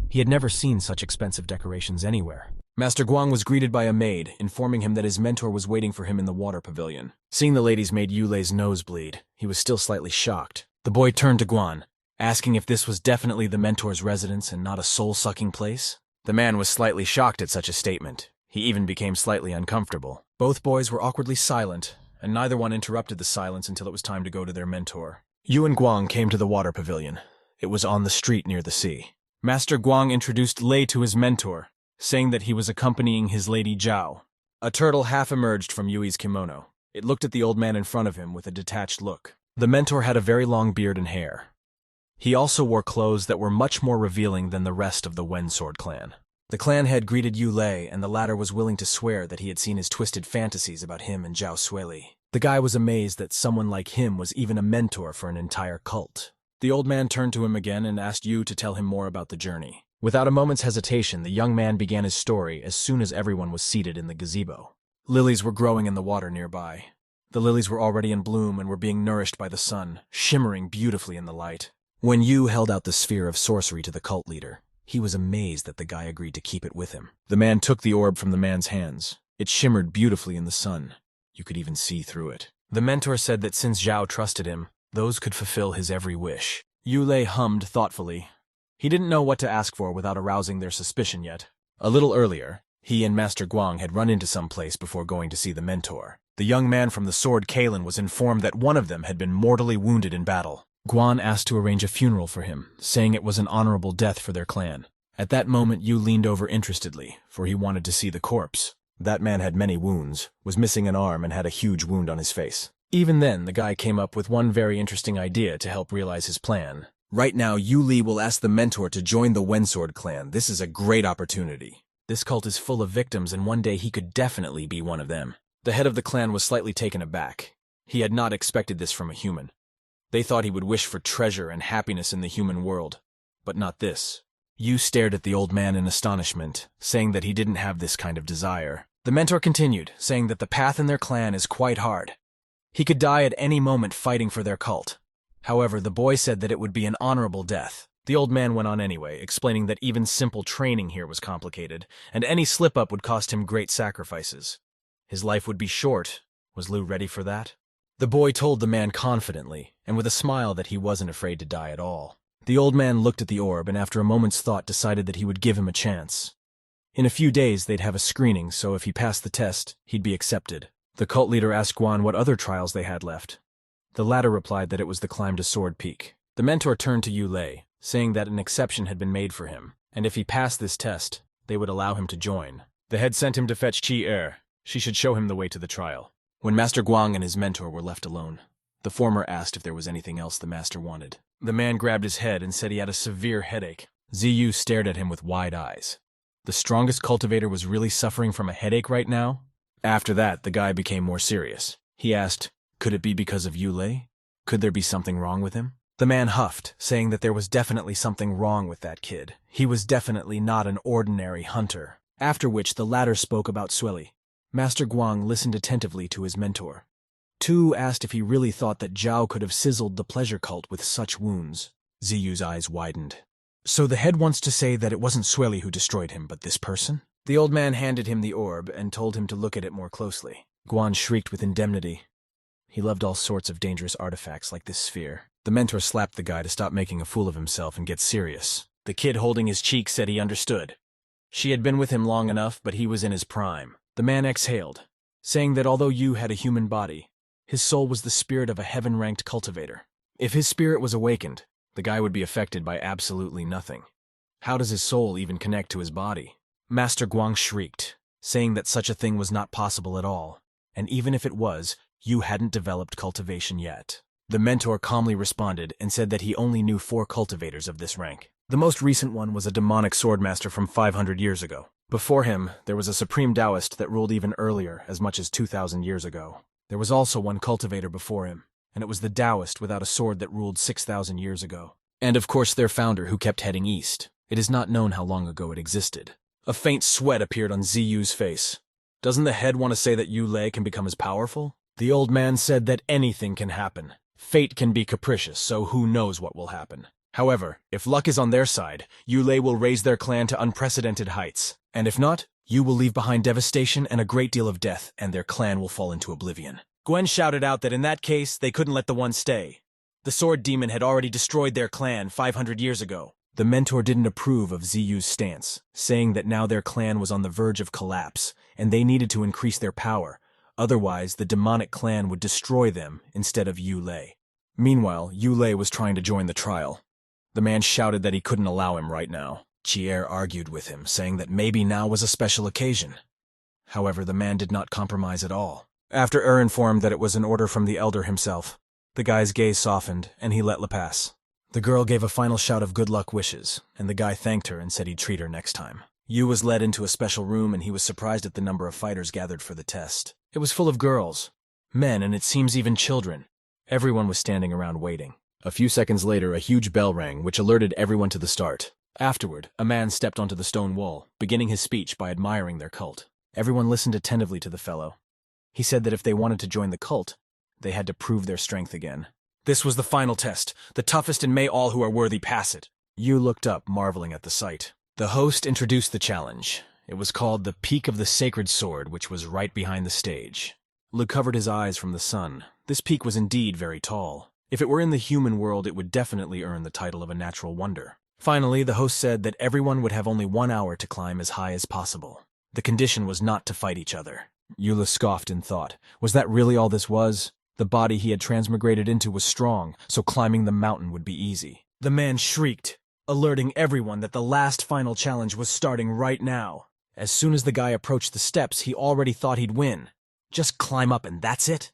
[SPEAKER 1] He had never seen such expensive decorations anywhere. Master Guang was greeted by a maid, informing him that his mentor was waiting for him in the water pavilion. Seeing the ladies made Yule's nose bleed. He was still slightly shocked. The boy turned to Guan, asking if this was definitely the mentor's residence and not a soul-sucking place. The man was slightly shocked at such a statement. He even became slightly uncomfortable. Both boys were awkwardly silent, and neither one interrupted the silence until it was time to go to their mentor. Yu and Guang came to the water pavilion. It was on the street near the sea. Master Guang introduced Lei to his mentor, saying that he was accompanying his lady Zhao. A turtle half emerged from Yui's kimono. It looked at the old man in front of him with a detached look. The mentor had a very long beard and hair. He also wore clothes that were much more revealing than the rest of the Wen Sword clan. The clan head greeted Ulle, and the latter was willing to swear that he had seen his twisted fantasies about him and Xiao Shuli. The guy was amazed that someone like him was even a mentor for an entire cult. The old man turned to him again and asked Yu to tell him more about the journey. Without a moment's hesitation, the young man began his story as soon as everyone was seated in the gazebo. Lilies were growing in the water nearby. The lilies were already in bloom and were being nourished by the sun, shimmering beautifully in the light. When Yu held out the sphere of sorcery to the cult leader, he was amazed that the guy agreed to keep it with him. The man took the orb from the man's hands. It shimmered beautifully in the sun. You could even see through it. The mentor said that since Zhao trusted him, those could fulfill his every wish. Ulle hummed thoughtfully. He didn't know what to ask for without arousing their suspicion yet. A little earlier, he and Master Guang had run into some place before going to see the mentor. The young man from the sword Kalen was informed that one of them had been mortally wounded in battle. Guan asked to arrange a funeral for him, saying it was an honorable death for their clan. At that moment, Yu leaned over interestedly, for he wanted to see the corpse. That man had many wounds, was missing an arm, and had a huge wound on his face. Even then, the guy came up with one very interesting idea to help realize his plan. Right now, Ulle will ask the mentor to join the Wensword clan. This is a great opportunity. This cult is full of victims, and one day he could definitely be one of them. The head of the clan was slightly taken aback. He had not expected this from a human. They thought he would wish for treasure and happiness in the human world, but not this. Yu stared at the old man in astonishment, saying that he didn't have this kind of desire. The mentor continued, saying that the path in their clan is quite hard. He could die at any moment fighting for their cult. However, the boy said that it would be an honorable death. The old man went on anyway, explaining that even simple training here was complicated, and any slip-up would cost him great sacrifices. His life would be short. Was Lu ready for that? The boy told the man confidently, and with a smile, that he wasn't afraid to die at all. The old man looked at the orb and after a moment's thought decided that he would give him a chance. In a few days they'd have a screening, so if he passed the test, he'd be accepted. The cult leader asked Guan what other trials they had left. The latter replied that it was the climb to Sword Peak. The mentor turned to Ulle, saying that an exception had been made for him, and if he passed this test, they would allow him to join. The head sent him to fetch Qi. She should show him the way to the trial. When Master Guang and his mentor were left alone, the former asked if there was anything else the master wanted. The man grabbed his head and said he had a severe headache. Ziyu stared at him with wide eyes. The strongest cultivator was really suffering from a headache right now? After that, the guy became more serious. He asked, could it be because of Ulle? Could there be something wrong with him? The man huffed, saying that there was definitely something wrong with that kid. He was definitely not an ordinary hunter. After which the latter spoke about Shuli. Master Guang listened attentively to his mentor. Tu asked if he really thought that Zhao could have sizzled the pleasure cult with such wounds. Ziyu's eyes widened. So the head wants to say that it wasn't Shuli who destroyed him, but this person? The old man handed him the orb and told him to look at it more closely. Guan shrieked with indemnity. He loved all sorts of dangerous artifacts like this sphere. The mentor slapped the guy to stop making a fool of himself and get serious. The kid holding his cheek said he understood. She had been with him long enough, but he was in his prime. The man exhaled, saying that although Yu had a human body, his soul was the spirit of a heaven-ranked cultivator. If his spirit was awakened, the guy would be affected by absolutely nothing. How does his soul even connect to his body? Master Guang shrieked, saying that such a thing was not possible at all, and even if it was, Yu hadn't developed cultivation yet. The mentor calmly responded and said that he only knew 4 cultivators of this rank. The most recent one was a demonic swordmaster from 500 years ago. Before him, there was a supreme Taoist that ruled even earlier, as much as 2,000 years ago. There was also one cultivator before him, and it was the Taoist without a sword that ruled 6,000 years ago. And of course their founder, who kept heading east. It is not known how long ago it existed. A faint sweat appeared on Ziyu's face. Doesn't the head want to say that Ulle can become as powerful? The old man said that anything can happen. Fate can be capricious, so who knows what will happen. However, if luck is on their side, Ulle will raise their clan to unprecedented heights. And if not, Yu will leave behind devastation and a great deal of death, and their clan will fall into oblivion. Gwen shouted out that in that case, they couldn't let the one stay. The sword demon had already destroyed their clan 500 years ago. The mentor didn't approve of Ziyu's stance, saying that now their clan was on the verge of collapse, and they needed to increase their power. Otherwise, the demonic clan would destroy them instead of Ulle. Meanwhile, Ulle was trying to join the trial. The man shouted that he couldn't allow him right now. Chier argued with him, saying that maybe now was a special occasion. However, the man did not compromise at all. After informed that it was an order from the elder himself, the guy's gaze softened, and he let pass. The girl gave a final shout of good luck wishes, and the guy thanked her and said he'd treat her next time. Yu was led into a special room, and he was surprised at the number of fighters gathered for the test. It was full of girls, men, and it seems even children. Everyone was standing around waiting. A few seconds later, a huge bell rang, which alerted everyone to the start. Afterward, a man stepped onto the stone wall, beginning his speech by admiring their cult. Everyone listened attentively to the fellow. He said that if they wanted to join the cult, they had to prove their strength again. This was the final test, the toughest, and may all who are worthy pass it. Yu looked up, marveling at the sight. The host introduced the challenge. It was called the Peak of the Sacred Sword, which was right behind the stage. Lu covered his eyes from the sun. This peak was indeed very tall. If it were in the human world, it would definitely earn the title of a natural wonder. Finally, the host said that everyone would have only 1 hour to climb as high as possible. The condition was not to fight each other. Ulle scoffed in thought. Was that really all this was? The body he had transmigrated into was strong, so climbing the mountain would be easy. The man shrieked, alerting everyone that the last final challenge was starting right now. As soon as the guy approached the steps, he already thought he'd win. Just climb up and that's it?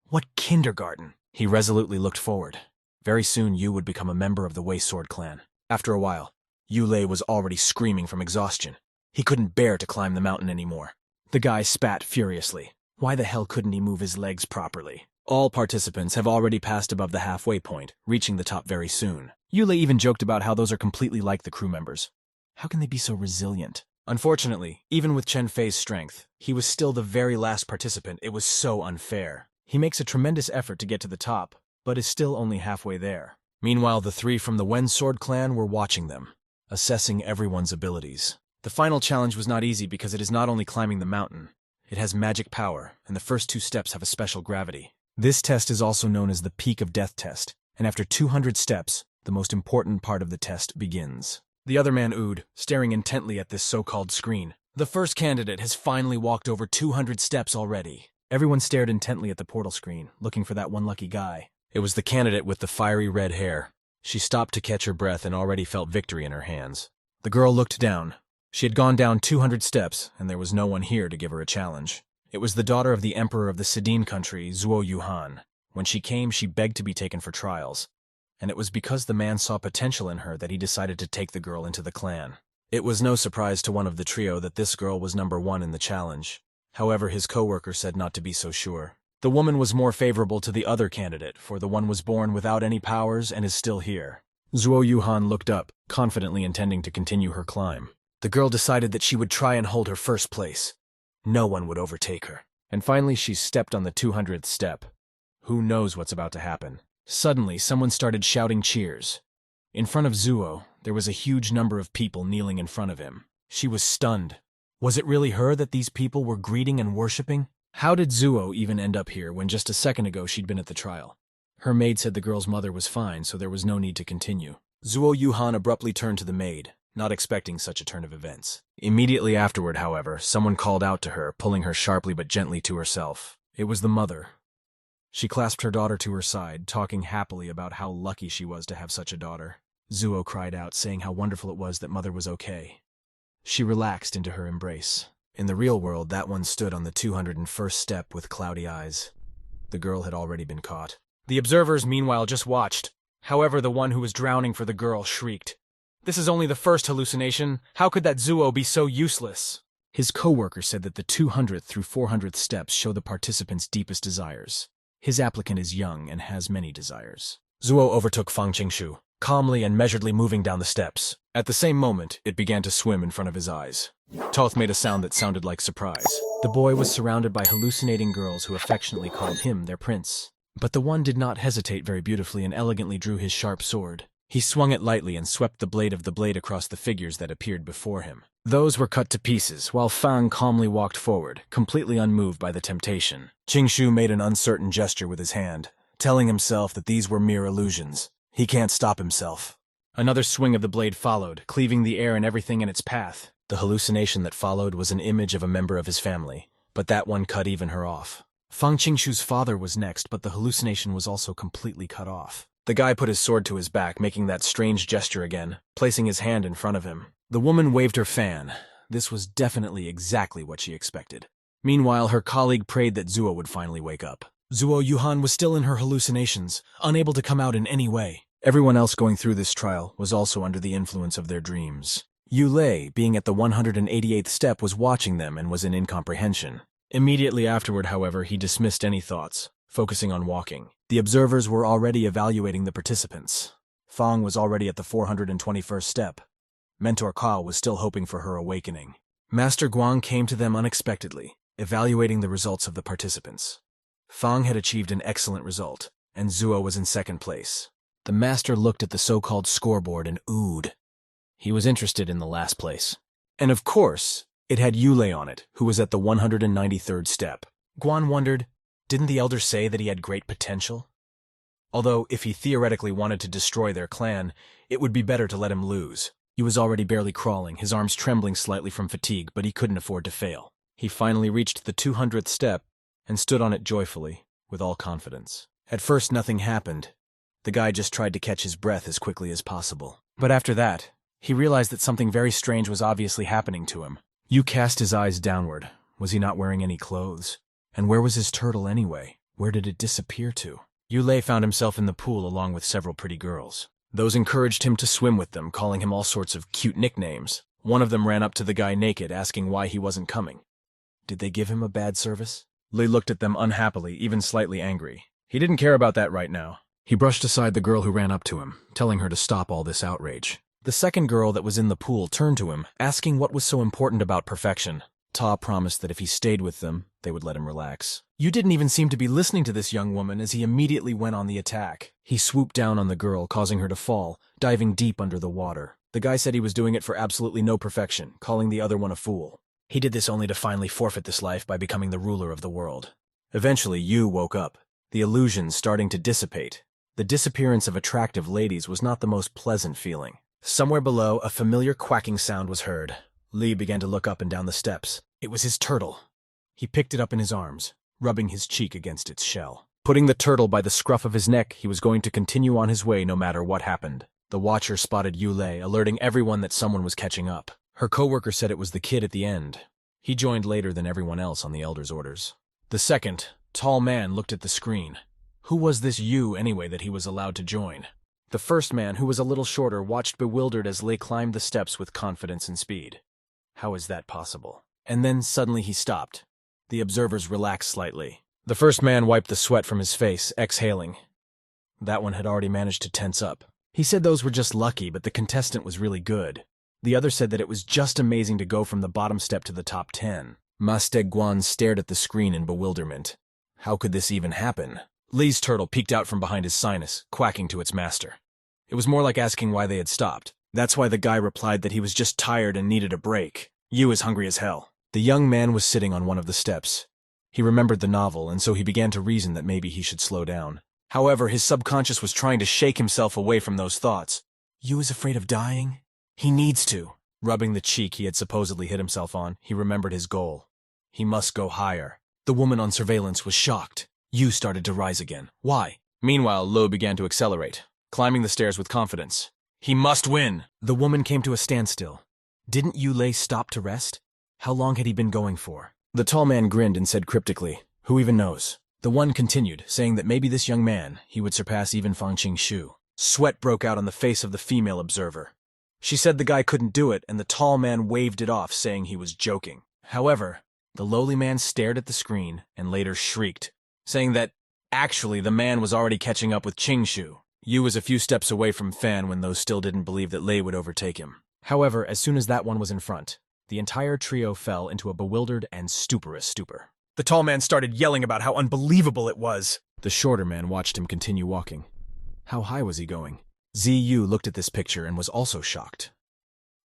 [SPEAKER 1] What kindergarten? He resolutely looked forward. Very soon, Yu would become a member of the Wei Sword clan. After a while, Ulle was already screaming from exhaustion. He couldn't bear to climb the mountain anymore. The guy spat furiously. Why the hell couldn't he move his legs properly? All participants have already passed above the halfway point, reaching the top very soon. Ulle even joked about how those are completely like the crew members. How can they be so resilient? Unfortunately, even with Chen Fei's strength, he was still the very last participant. It was so unfair. He makes a tremendous effort to get to the top, but is still only halfway there. Meanwhile, the 3 from the Wen Sword clan were watching them, assessing everyone's abilities. The final challenge was not easy because it is not only climbing the mountain, it has magic power, and the first 2 steps have a special gravity. This test is also known as the Peak of Death test, and after 200 steps, the most important part of the test begins. The other man oohed, staring intently at this so-called screen. The first candidate has finally walked over 200 steps already. Everyone stared intently at the portal screen, looking for that one lucky guy. It was the candidate with the fiery red hair. She stopped to catch her breath and already felt victory in her hands. The girl looked down. She had gone down 200 steps, and there was no one here to give her a challenge. It was the daughter of the emperor of the Sidin country, Zuo Yuhan. When she came, she begged to be taken for trials. And it was because the man saw potential in her that he decided to take the girl into the clan. It was no surprise to one of the trio that this girl was number 1 in the challenge. However, his co-worker said not to be so sure. The woman was more favorable to the other candidate, for the one was born without any powers and is still here. Zuo Yuhan looked up, confidently intending to continue her climb. The girl decided that she would try and hold her first place. No one would overtake her. And finally, she stepped on the 200th step. Who knows what's about to happen? Suddenly, someone started shouting cheers. In front of Zuo, there was a huge number of people kneeling in front of him. She was stunned. Was it really her that these people were greeting and worshipping? How did Zuo even end up here when just a second ago she'd been at the trial? Her maid said the girl's mother was fine, so there was no need to continue. Zuo Yuhan abruptly turned to the maid, not expecting such a turn of events. Immediately afterward, however, someone called out to her, pulling her sharply but gently to herself. It was the mother. She clasped her daughter to her side, talking happily about how lucky she was to have such a daughter. Zuo cried out, saying how wonderful it was that mother was okay. She relaxed into her embrace. In the real world, that one stood on the 201st step with cloudy eyes. The girl had already been caught. The observers, meanwhile, just watched. However, the one who was drowning for the girl shrieked. This is only the first hallucination. How could that Zuo be so useless? His co-worker said that the 200th through 400th steps show the participant's deepest desires. His applicant is young and has many desires. Zuo overtook Fang Qingshu, calmly and measuredly moving down the steps. At the same moment, it began to swim in front of his eyes. Toth made a sound that sounded like surprise. The boy was surrounded by hallucinating girls who affectionately called him their prince. But the one did not hesitate very beautifully and elegantly drew his sharp sword. He swung it lightly and swept the blade of the blade across the figures that appeared before him. Those were cut to pieces, while Fang calmly walked forward, completely unmoved by the temptation. Qingshu made an uncertain gesture with his hand, telling himself that these were mere illusions. He can't stop himself. Another swing of the blade followed, cleaving the air and everything in its path. The hallucination that followed was an image of a member of his family, but that one cut even her off. Fang Qingshu's father was next, but the hallucination was also completely cut off. The guy put his sword to his back, making that strange gesture again, placing his hand in front of him. The woman waved her fan. This was definitely exactly what she expected. Meanwhile, her colleague prayed that Zuo would finally wake up. Zuo Yuhan was still in her hallucinations, unable to come out in any way. Everyone else going through this trial was also under the influence of their dreams. Ulle, being at the 188th step, was watching them and was in incomprehension. Immediately afterward, however, he dismissed any thoughts, focusing on walking. The observers were already evaluating the participants. Fang was already at the 421st step. Mentor Kao was still hoping for her awakening. Master Guang came to them unexpectedly, evaluating the results of the participants. Fang had achieved an excellent result, and Zuo was in second place. The master looked at the so-called scoreboard and oohed. He was interested in the last place. And of course, it had Ulle on it, who was at the 193rd step. Guan wondered, didn't the elder say that he had great potential? Although, if he theoretically wanted to destroy their clan, it would be better to let him lose. He was already barely crawling, his arms trembling slightly from fatigue, but he couldn't afford to fail. He finally reached the 200th step and stood on it joyfully, with all confidence. At first, nothing happened. The guy just tried to catch his breath as quickly as possible. But after that, he realized that something very strange was obviously happening to him. Yu cast his eyes downward. Was he not wearing any clothes? And where was his turtle anyway? Where did it disappear to? Ulle found himself in the pool along with several pretty girls. Those encouraged him to swim with them, calling him all sorts of cute nicknames. One of them ran up to the guy naked, asking why he wasn't coming. Did they give him a bad service? Li looked at them unhappily, even slightly angry. He didn't care about that right now. He brushed aside the girl who ran up to him, telling her to stop all this outrage. The second girl that was in the pool turned to him, asking what was so important about perfection. Ta promised that if he stayed with them, they would let him relax. You didn't even seem to be listening to this young woman as he immediately went on the attack. He swooped down on the girl, causing her to fall, diving deep under the water. The guy said he was doing it for absolutely no perfection, calling the other one a fool. He did this only to finally forfeit this life by becoming the ruler of the world. Eventually, Yu woke up, the illusions starting to dissipate. The disappearance of attractive ladies was not the most pleasant feeling. Somewhere below, a familiar quacking sound was heard. Li began to look up and down the steps. It was his turtle. He picked it up in his arms, rubbing his cheek against its shell. Putting the turtle by the scruff of his neck, he was going to continue on his way no matter what happened. The watcher spotted Ulle, alerting everyone that someone was catching up. Her coworker said it was the kid at the end. He joined later than everyone else on the elder's orders. The second, tall man looked at the screen. Who was this Yu anyway that he was allowed to join? The first man, who was a little shorter, watched bewildered as Lei climbed the steps with confidence and speed. How is that possible? And then suddenly he stopped. The observers relaxed slightly. The first man wiped the sweat from his face, exhaling. That one had already managed to tense up. He said those were just lucky, but the contestant was really good. The other said that it was just amazing to go from the bottom step to the top 10. Master Guan stared at the screen in bewilderment. How could this even happen? Li's turtle peeked out from behind his sinus, quacking to its master. It was more like asking why they had stopped. That's why the guy replied that he was just tired and needed a break. Yu is hungry as hell. The young man was sitting on one of the steps. He remembered the novel, and so he began to reason that maybe he should slow down. However, his subconscious was trying to shake himself away from those thoughts. Yu is afraid of dying? He needs to. Rubbing the cheek he had supposedly hit himself on, he remembered his goal. He must go higher. The woman on surveillance was shocked. Yu started to rise again. Why? Meanwhile, Lo began to accelerate, climbing the stairs with confidence. He must win! The woman came to a standstill. Didn't Ulle stop to rest? How long had he been going for? The tall man grinned and said cryptically, who even knows? The one continued, saying that maybe this young man, he would surpass even Fang Qingshu. Sweat broke out on the face of the female observer. She said the guy couldn't do it, and the tall man waved it off, saying he was joking. However, the lowly man stared at the screen and later shrieked, saying that, actually, the man was already catching up with Qingshu. Yu was a few steps away from Fan when those still didn't believe that Lei would overtake him. However, as soon as that one was in front, the entire trio fell into a bewildered and stuporous stupor. The tall man started yelling about how unbelievable it was. The shorter man watched him continue walking. How high was he going? Ziyu looked at this picture and was also shocked.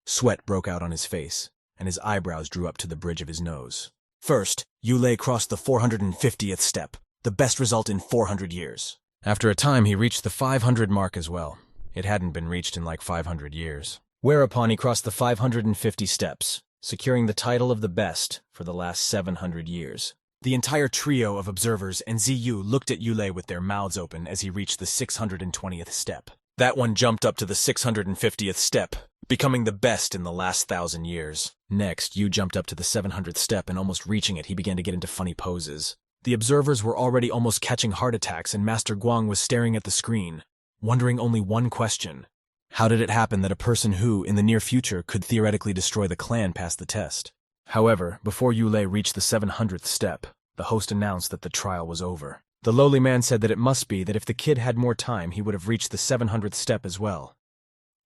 [SPEAKER 1] Sweat broke out on his face, and his eyebrows drew up to the bridge of his nose. First, Ulle crossed the 450th step, the best result in 400 years. After a time, he reached the 500 mark as well. It hadn't been reached in like 500 years. Whereupon he crossed the 550 steps, securing the title of the best for the last 700 years. The entire trio of observers and Ziyu looked at Ulle with their mouths open as he reached the 620th step. That one jumped up to the 650th step, becoming the best in the last 1,000 years. Next, Yu jumped up to the 700th step, and almost reaching it, he began to get into funny poses. The observers were already almost catching heart attacks, and Master Guang was staring at the screen, wondering only one question. How did it happen that a person who, in the near future, could theoretically destroy the clan passed the test? However, before Ulle reached the 700th step, the host announced that the trial was over. The lowly man said that it must be that if the kid had more time, he would have reached the 700th step as well.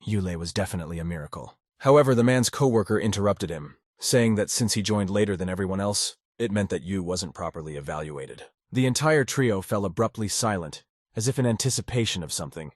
[SPEAKER 1] Ulle was definitely a miracle. However, the man's co-worker interrupted him, saying that since he joined later than everyone else, it meant that Yu wasn't properly evaluated. The entire trio fell abruptly silent, as if in anticipation of something.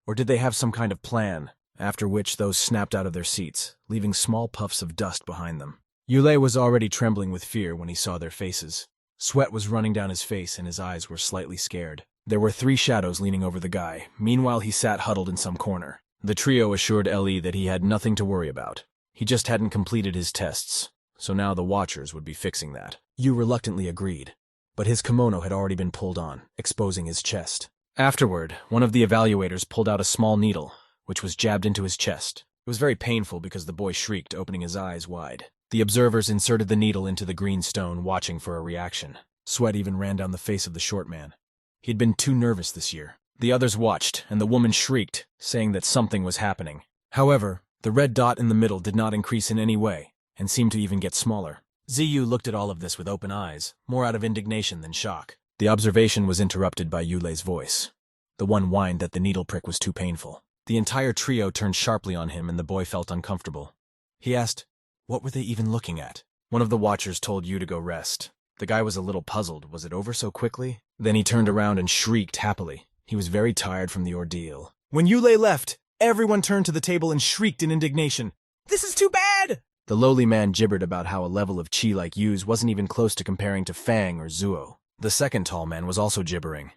[SPEAKER 1] Or did they have some kind of plan? After which those snapped out of their seats, leaving small puffs of dust behind them. Ulle was already trembling with fear when he saw their faces. Sweat was running down his face and his eyes were slightly scared. There were 3 shadows leaning over the guy. Meanwhile, he sat huddled in some corner. The trio assured Ellie that he had nothing to worry about. He just hadn't completed his tests, so now the Watchers would be fixing that. Yu reluctantly agreed, but his kimono had already been pulled on, exposing his chest. Afterward, one of the evaluators pulled out a small needle, which was jabbed into his chest. It was very painful because the boy shrieked, opening his eyes wide. The observers inserted the needle into the green stone, watching for a reaction. Sweat even ran down the face of the short man. He'd been too nervous this year. The others watched, and the woman shrieked, saying that something was happening. However, the red dot in the middle did not increase in any way, and seemed to even get smaller. Ziyu looked at all of this with open eyes, more out of indignation than shock. The observation was interrupted by Yule's voice. The one whined that the needle prick was too painful. The entire trio turned sharply on him, and the boy felt uncomfortable. He asked, what were they even looking at? One of the Watchers told Yu to go rest. The guy was a little puzzled. Was it over so quickly? Then he turned around and shrieked happily. He was very tired from the ordeal. When Ulle left, everyone turned to the table and shrieked in indignation. This is too bad! The lowly man gibbered about how a level of chi like Yu's wasn't even close to comparing to Fang or Zuo. The second tall man was also gibbering.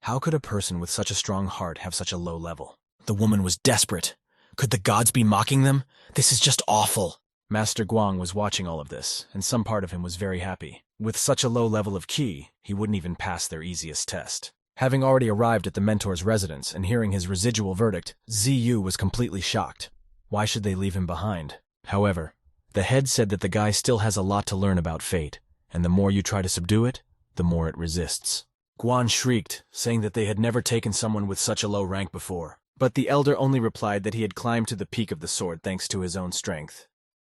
[SPEAKER 1] How could a person with such a strong heart have such a low level? The woman was desperate. Could the gods be mocking them? This is just awful. Master Guang was watching all of this, and some part of him was very happy. With such a low level of ki, he wouldn't even pass their easiest test. Having already arrived at the mentor's residence and hearing his residual verdict, Ziyu was completely shocked. Why should they leave him behind? However, the head said that the guy still has a lot to learn about fate, and the more you try to subdue it, the more it resists. Guan shrieked, saying that they had never taken someone with such a low rank before. But the elder only replied that he had climbed to the peak of the sword thanks to his own strength.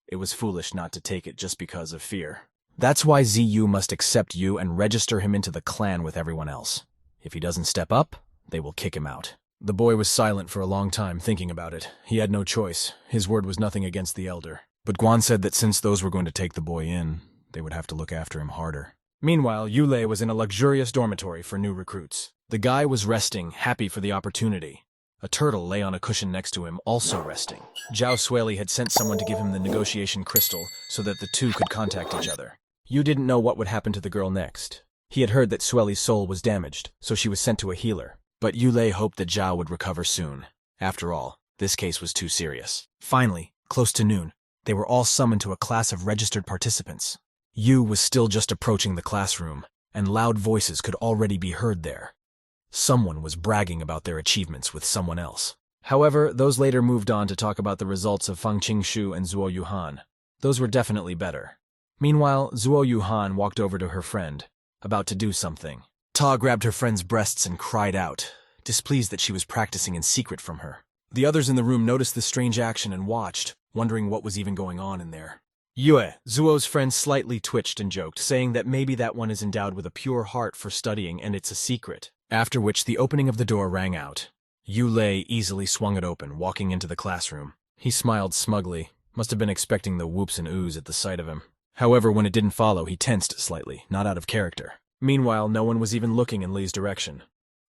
[SPEAKER 1] It was foolish not to take it just because of fear. That's why Ziyu must accept you and register him into the clan with everyone else. If he doesn't step up, they will kick him out. The boy was silent for a long time, thinking about it. He had no choice. His word was nothing against the elder. But Guan said that since those were going to take the boy in, they would have to look after him harder. Meanwhile, Ulle was in a luxurious dormitory for new recruits. The guy was resting, happy for the opportunity. A turtle lay on a cushion next to him, also resting. Xiao Shuli had sent someone to give him the negotiation crystal so that the two could contact each other. Yu didn't know what would happen to the girl next. He had heard that Shuli's soul was damaged, so she was sent to a healer. But Ulle hoped that Xiao would recover soon. After all, this case was too serious. Finally, close to noon, they were all summoned to a class of registered participants. Yu was still just approaching the classroom, and loud voices could already be heard there. Someone was bragging about their achievements with someone else. However, those later moved on to talk about the results of Fang Qingshu and Zuo Yuhan. Those were definitely better. Meanwhile, Zuo Yuhan walked over to her friend, about to do something. Ta grabbed her friend's breasts and cried out, displeased that she was practicing in secret from her. The others in the room noticed this strange action and watched, wondering what was even going on in there. Yue, Zuo's friend, slightly twitched and joked, saying that maybe that one is endowed with a pure heart for studying and it's a secret. After which the opening of the door rang out. Ulle easily swung it open, walking into the classroom. He smiled smugly, must have been expecting the whoops and oohs at the sight of him. However, when it didn't follow, he tensed slightly, not out of character. Meanwhile, no one was even looking in Li's direction.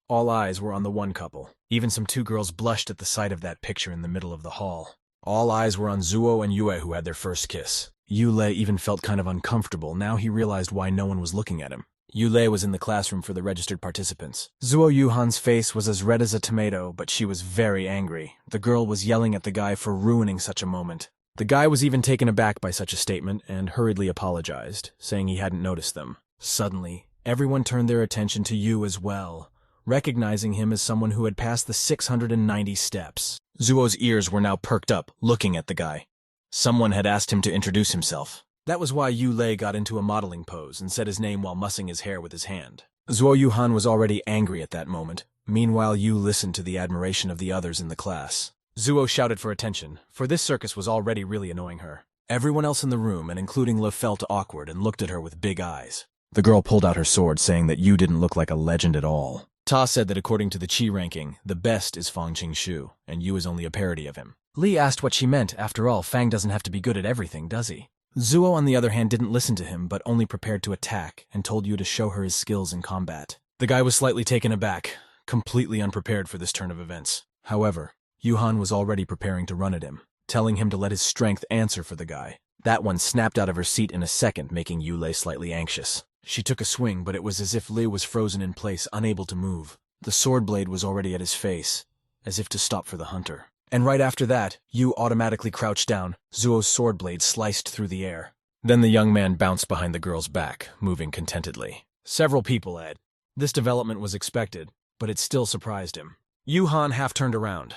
[SPEAKER 1] All eyes were on the one couple. Even some 2 girls blushed at the sight of that picture in the middle of the hall. All eyes were on Zuo and Yue, who had their first kiss. Ulle even felt kind of uncomfortable. Now he realized why no one was looking at him. Ulle was in the classroom for the registered participants. Zuo Yuhan's face was as red as a tomato, but she was very angry. The girl was yelling at the guy for ruining such a moment. The guy was even taken aback by such a statement and hurriedly apologized, saying he hadn't noticed them. Suddenly, everyone turned their attention to Yu as well, recognizing him as someone who had passed the 690 steps. Zuo's ears were now perked up, looking at the guy. Someone had asked him to introduce himself. That was why Ulle got into a modeling pose and said his name while mussing his hair with his hand. Zuo Yuhan was already angry at that moment. Meanwhile, Yu listened to the admiration of the others in the class. Zuo shouted for attention, for this circus was already really annoying her. Everyone else in the room, and including Le, felt awkward and looked at her with big eyes. The girl pulled out her sword, saying that Yu didn't look like a legend at all. Ta said that according to the Qi ranking, the best is Fang Qingxu, and Yu is only a parody of him. Li asked what she meant. After all, Fang doesn't have to be good at everything, does he? Zuo, on the other hand, didn't listen to him, but only prepared to attack, and told Yu to show her his skills in combat. The guy was slightly taken aback, completely unprepared for this turn of events. However, Yuhan was already preparing to run at him, telling him to let his strength answer for the guy. That one snapped out of her seat in a second, making Ulle slightly anxious. She took a swing, but it was as if Li was frozen in place, unable to move. The sword blade was already at his face, as if to stop for the hunter. And right after that, Yu automatically crouched down. Zuo's sword blade sliced through the air. Then the young man bounced behind the girl's back, moving contentedly. Several people had. This development was expected, but it still surprised him. Yuhan half turned around.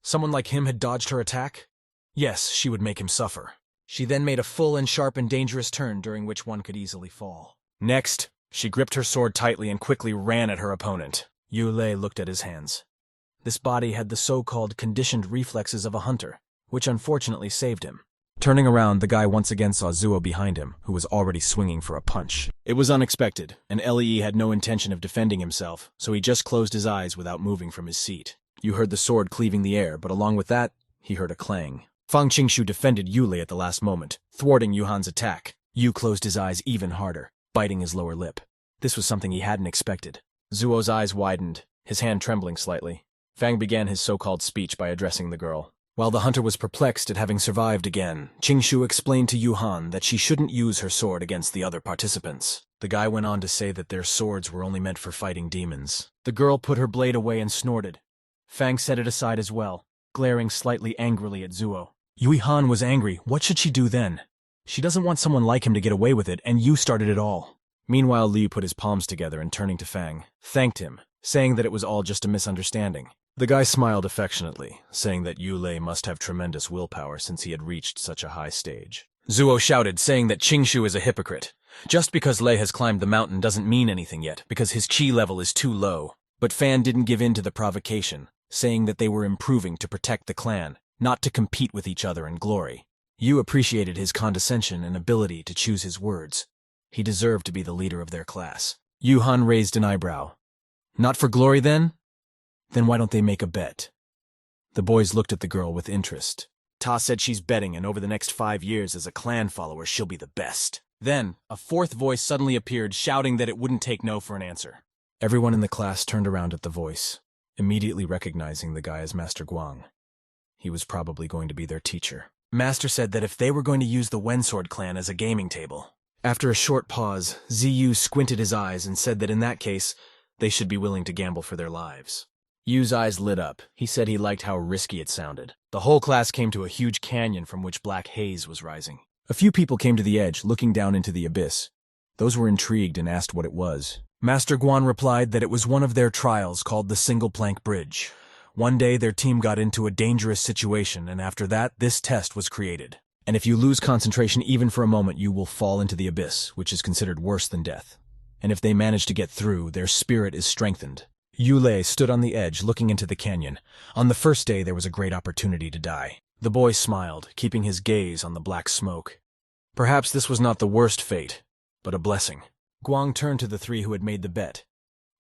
[SPEAKER 1] Someone like him had dodged her attack? Yes, she would make him suffer. She then made a full and sharp and dangerous turn during which one could easily fall. Next, she gripped her sword tightly and quickly ran at her opponent. Ulle looked at his hands. This body had the so-called conditioned reflexes of a hunter, which unfortunately saved him. Turning around, the guy once again saw Zuo behind him, who was already swinging for a punch. It was unexpected, and Lee had no intention of defending himself, so he just closed his eyes without moving from his seat. You heard the sword cleaving the air, but along with that, he heard a clang. Fang Qingxu defended Ulle at the last moment, thwarting Yuhan's attack. Yu closed his eyes even harder, biting his lower lip. This was something he hadn't expected. Zuo's eyes widened, his hand trembling slightly. Fang began his so-called speech by addressing the girl. While the hunter was perplexed at having survived again, Qingxu explained to Yuhan that she shouldn't use her sword against the other participants. The guy went on to say that their swords were only meant for fighting demons. The girl put her blade away and snorted. Fang set it aside as well, glaring slightly angrily at Zuo. Yuhan was angry. What should she do then? She doesn't want someone like him to get away with it, and Yu started it all. Meanwhile, Li put his palms together and turning to Fang, thanked him, saying that it was all just a misunderstanding. The guy smiled affectionately, saying that Ulle must have tremendous willpower since he had reached such a high stage. Zuo shouted, saying that Qingxu is a hypocrite. Just because Lei has climbed the mountain doesn't mean anything yet, because his qi level is too low. But Fan didn't give in to the provocation, saying that they were improving to protect the clan, not to compete with each other in glory. Yu appreciated his condescension and ability to choose his words. He deserved to be the leader of their class. Yuhan raised an eyebrow. Not for glory, then? Then why don't they make a bet? The boys looked at the girl with interest. Ta said she's betting, and over the next 5 years as a clan follower, she'll be the best. Then, a fourth voice suddenly appeared, shouting that it wouldn't take no for an answer. Everyone in the class turned around at the voice, immediately recognizing the guy as Master Guang. He was probably going to be their teacher. Master said that if they were going to use the Wensword clan as a gaming table. After a short pause, Ziyu squinted his eyes and said that in that case, they should be willing to gamble for their lives. Yu's eyes lit up. He said he liked how risky it sounded. The whole class came to a huge canyon from which black haze was rising. A few people came to the edge, looking down into the abyss. Those were intrigued and asked what it was. Master Guan replied that it was one of their trials called the Single Plank Bridge. One day their team got into a dangerous situation, and after that, this test was created. And if you lose concentration even for a moment, you will fall into the abyss, which is considered worse than death. And if they manage to get through, their spirit is strengthened. Ulle stood on the edge, looking into the canyon. On the first day, there was a great opportunity to die. The boy smiled, keeping his gaze on the black smoke. Perhaps this was not the worst fate, but a blessing. Guang turned to the three who had made the bet.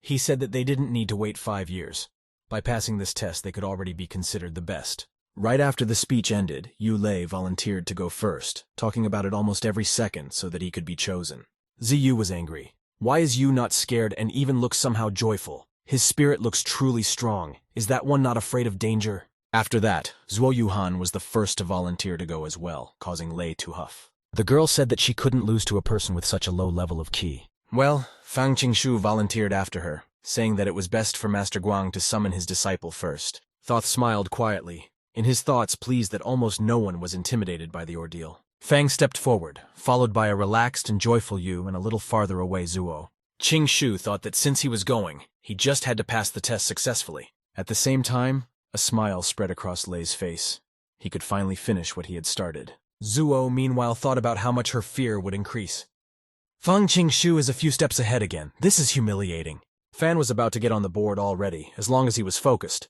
[SPEAKER 1] He said that they didn't need to wait 5 years. By passing this test, they could already be considered the best. Right after the speech ended, Ulle volunteered to go first, talking about it almost every second so that he could be chosen. Ziyu was angry. Why is Yu not scared and even looks somehow joyful? His spirit looks truly strong. Is that one not afraid of danger? After that, Zuo Yuhan was the first to volunteer to go as well, causing Lei to huff. The girl said that she couldn't lose to a person with such a low level of qi. Well, Fang Qingshu volunteered after her, saying that it was best for Master Guang to summon his disciple first. Thoth smiled quietly, in his thoughts pleased that almost no one was intimidated by the ordeal. Fang stepped forward, followed by a relaxed and joyful Yu and a little farther away Zuo. Qingshu thought that since he was going, he just had to pass the test successfully. At the same time, a smile spread across Lei's face. He could finally finish what he had started. Zuo, meanwhile, thought about how much her fear would increase. Fang Qingshu is a few steps ahead again. This is humiliating. Fan was about to get on the board already, as long as he was focused.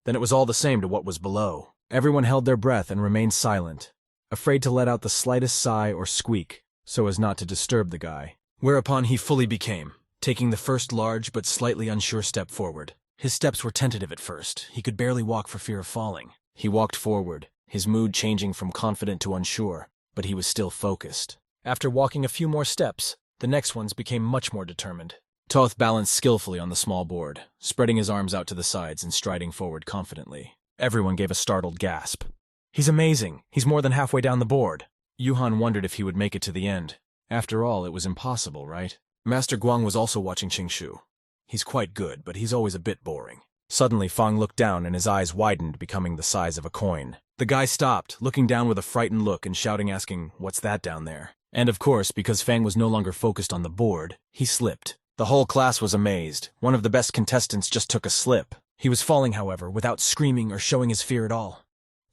[SPEAKER 1] Then it was all the same to what was below. Everyone held their breath and remained silent, afraid to let out the slightest sigh or squeak, so as not to disturb the guy. Whereupon he fully became, taking the first large but slightly unsure step forward. His steps were tentative at first. He could barely walk for fear of falling. He walked forward, his mood changing from confident to unsure, but he was still focused. After walking a few more steps, the next ones became much more determined. Thoth balanced skillfully on the small board, spreading his arms out to the sides and striding forward confidently. Everyone gave a startled gasp. He's amazing. He's more than halfway down the board. Yuhan wondered if he would make it to the end. After all, it was impossible, right? Master Guang was also watching Qingshu. He's quite good, but he's always a bit boring. Suddenly, Fang looked down and his eyes widened, becoming the size of a coin. The guy stopped, looking down with a frightened look and shouting, asking, "What's that down there?" And of course, because Fang was no longer focused on the board, he slipped. The whole class was amazed. One of the best contestants just took a slip. He was falling, however, without screaming or showing his fear at all.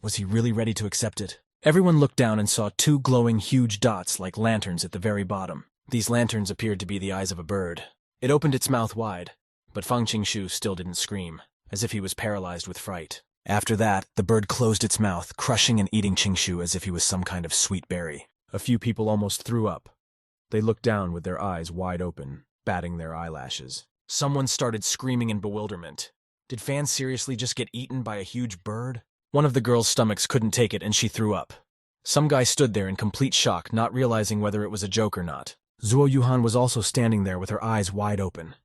[SPEAKER 1] Was he really ready to accept it? Everyone looked down and saw two glowing huge dots like lanterns at the very bottom. These lanterns appeared to be the eyes of a bird. It opened its mouth wide, but Fang Qingshu still didn't scream, as if he was paralyzed with fright. After that, the bird closed its mouth, crushing and eating Qingshu as if he was some kind of sweet berry. A few people almost threw up. They looked down with their eyes wide open, batting their eyelashes. Someone started screaming in bewilderment. Did Fan seriously just get eaten by a huge bird? One of the girl's stomachs couldn't take it and she threw up. Some guy stood there in complete shock, not realizing whether it was a joke or not. Zuo Yuhan was also standing there with her eyes wide open.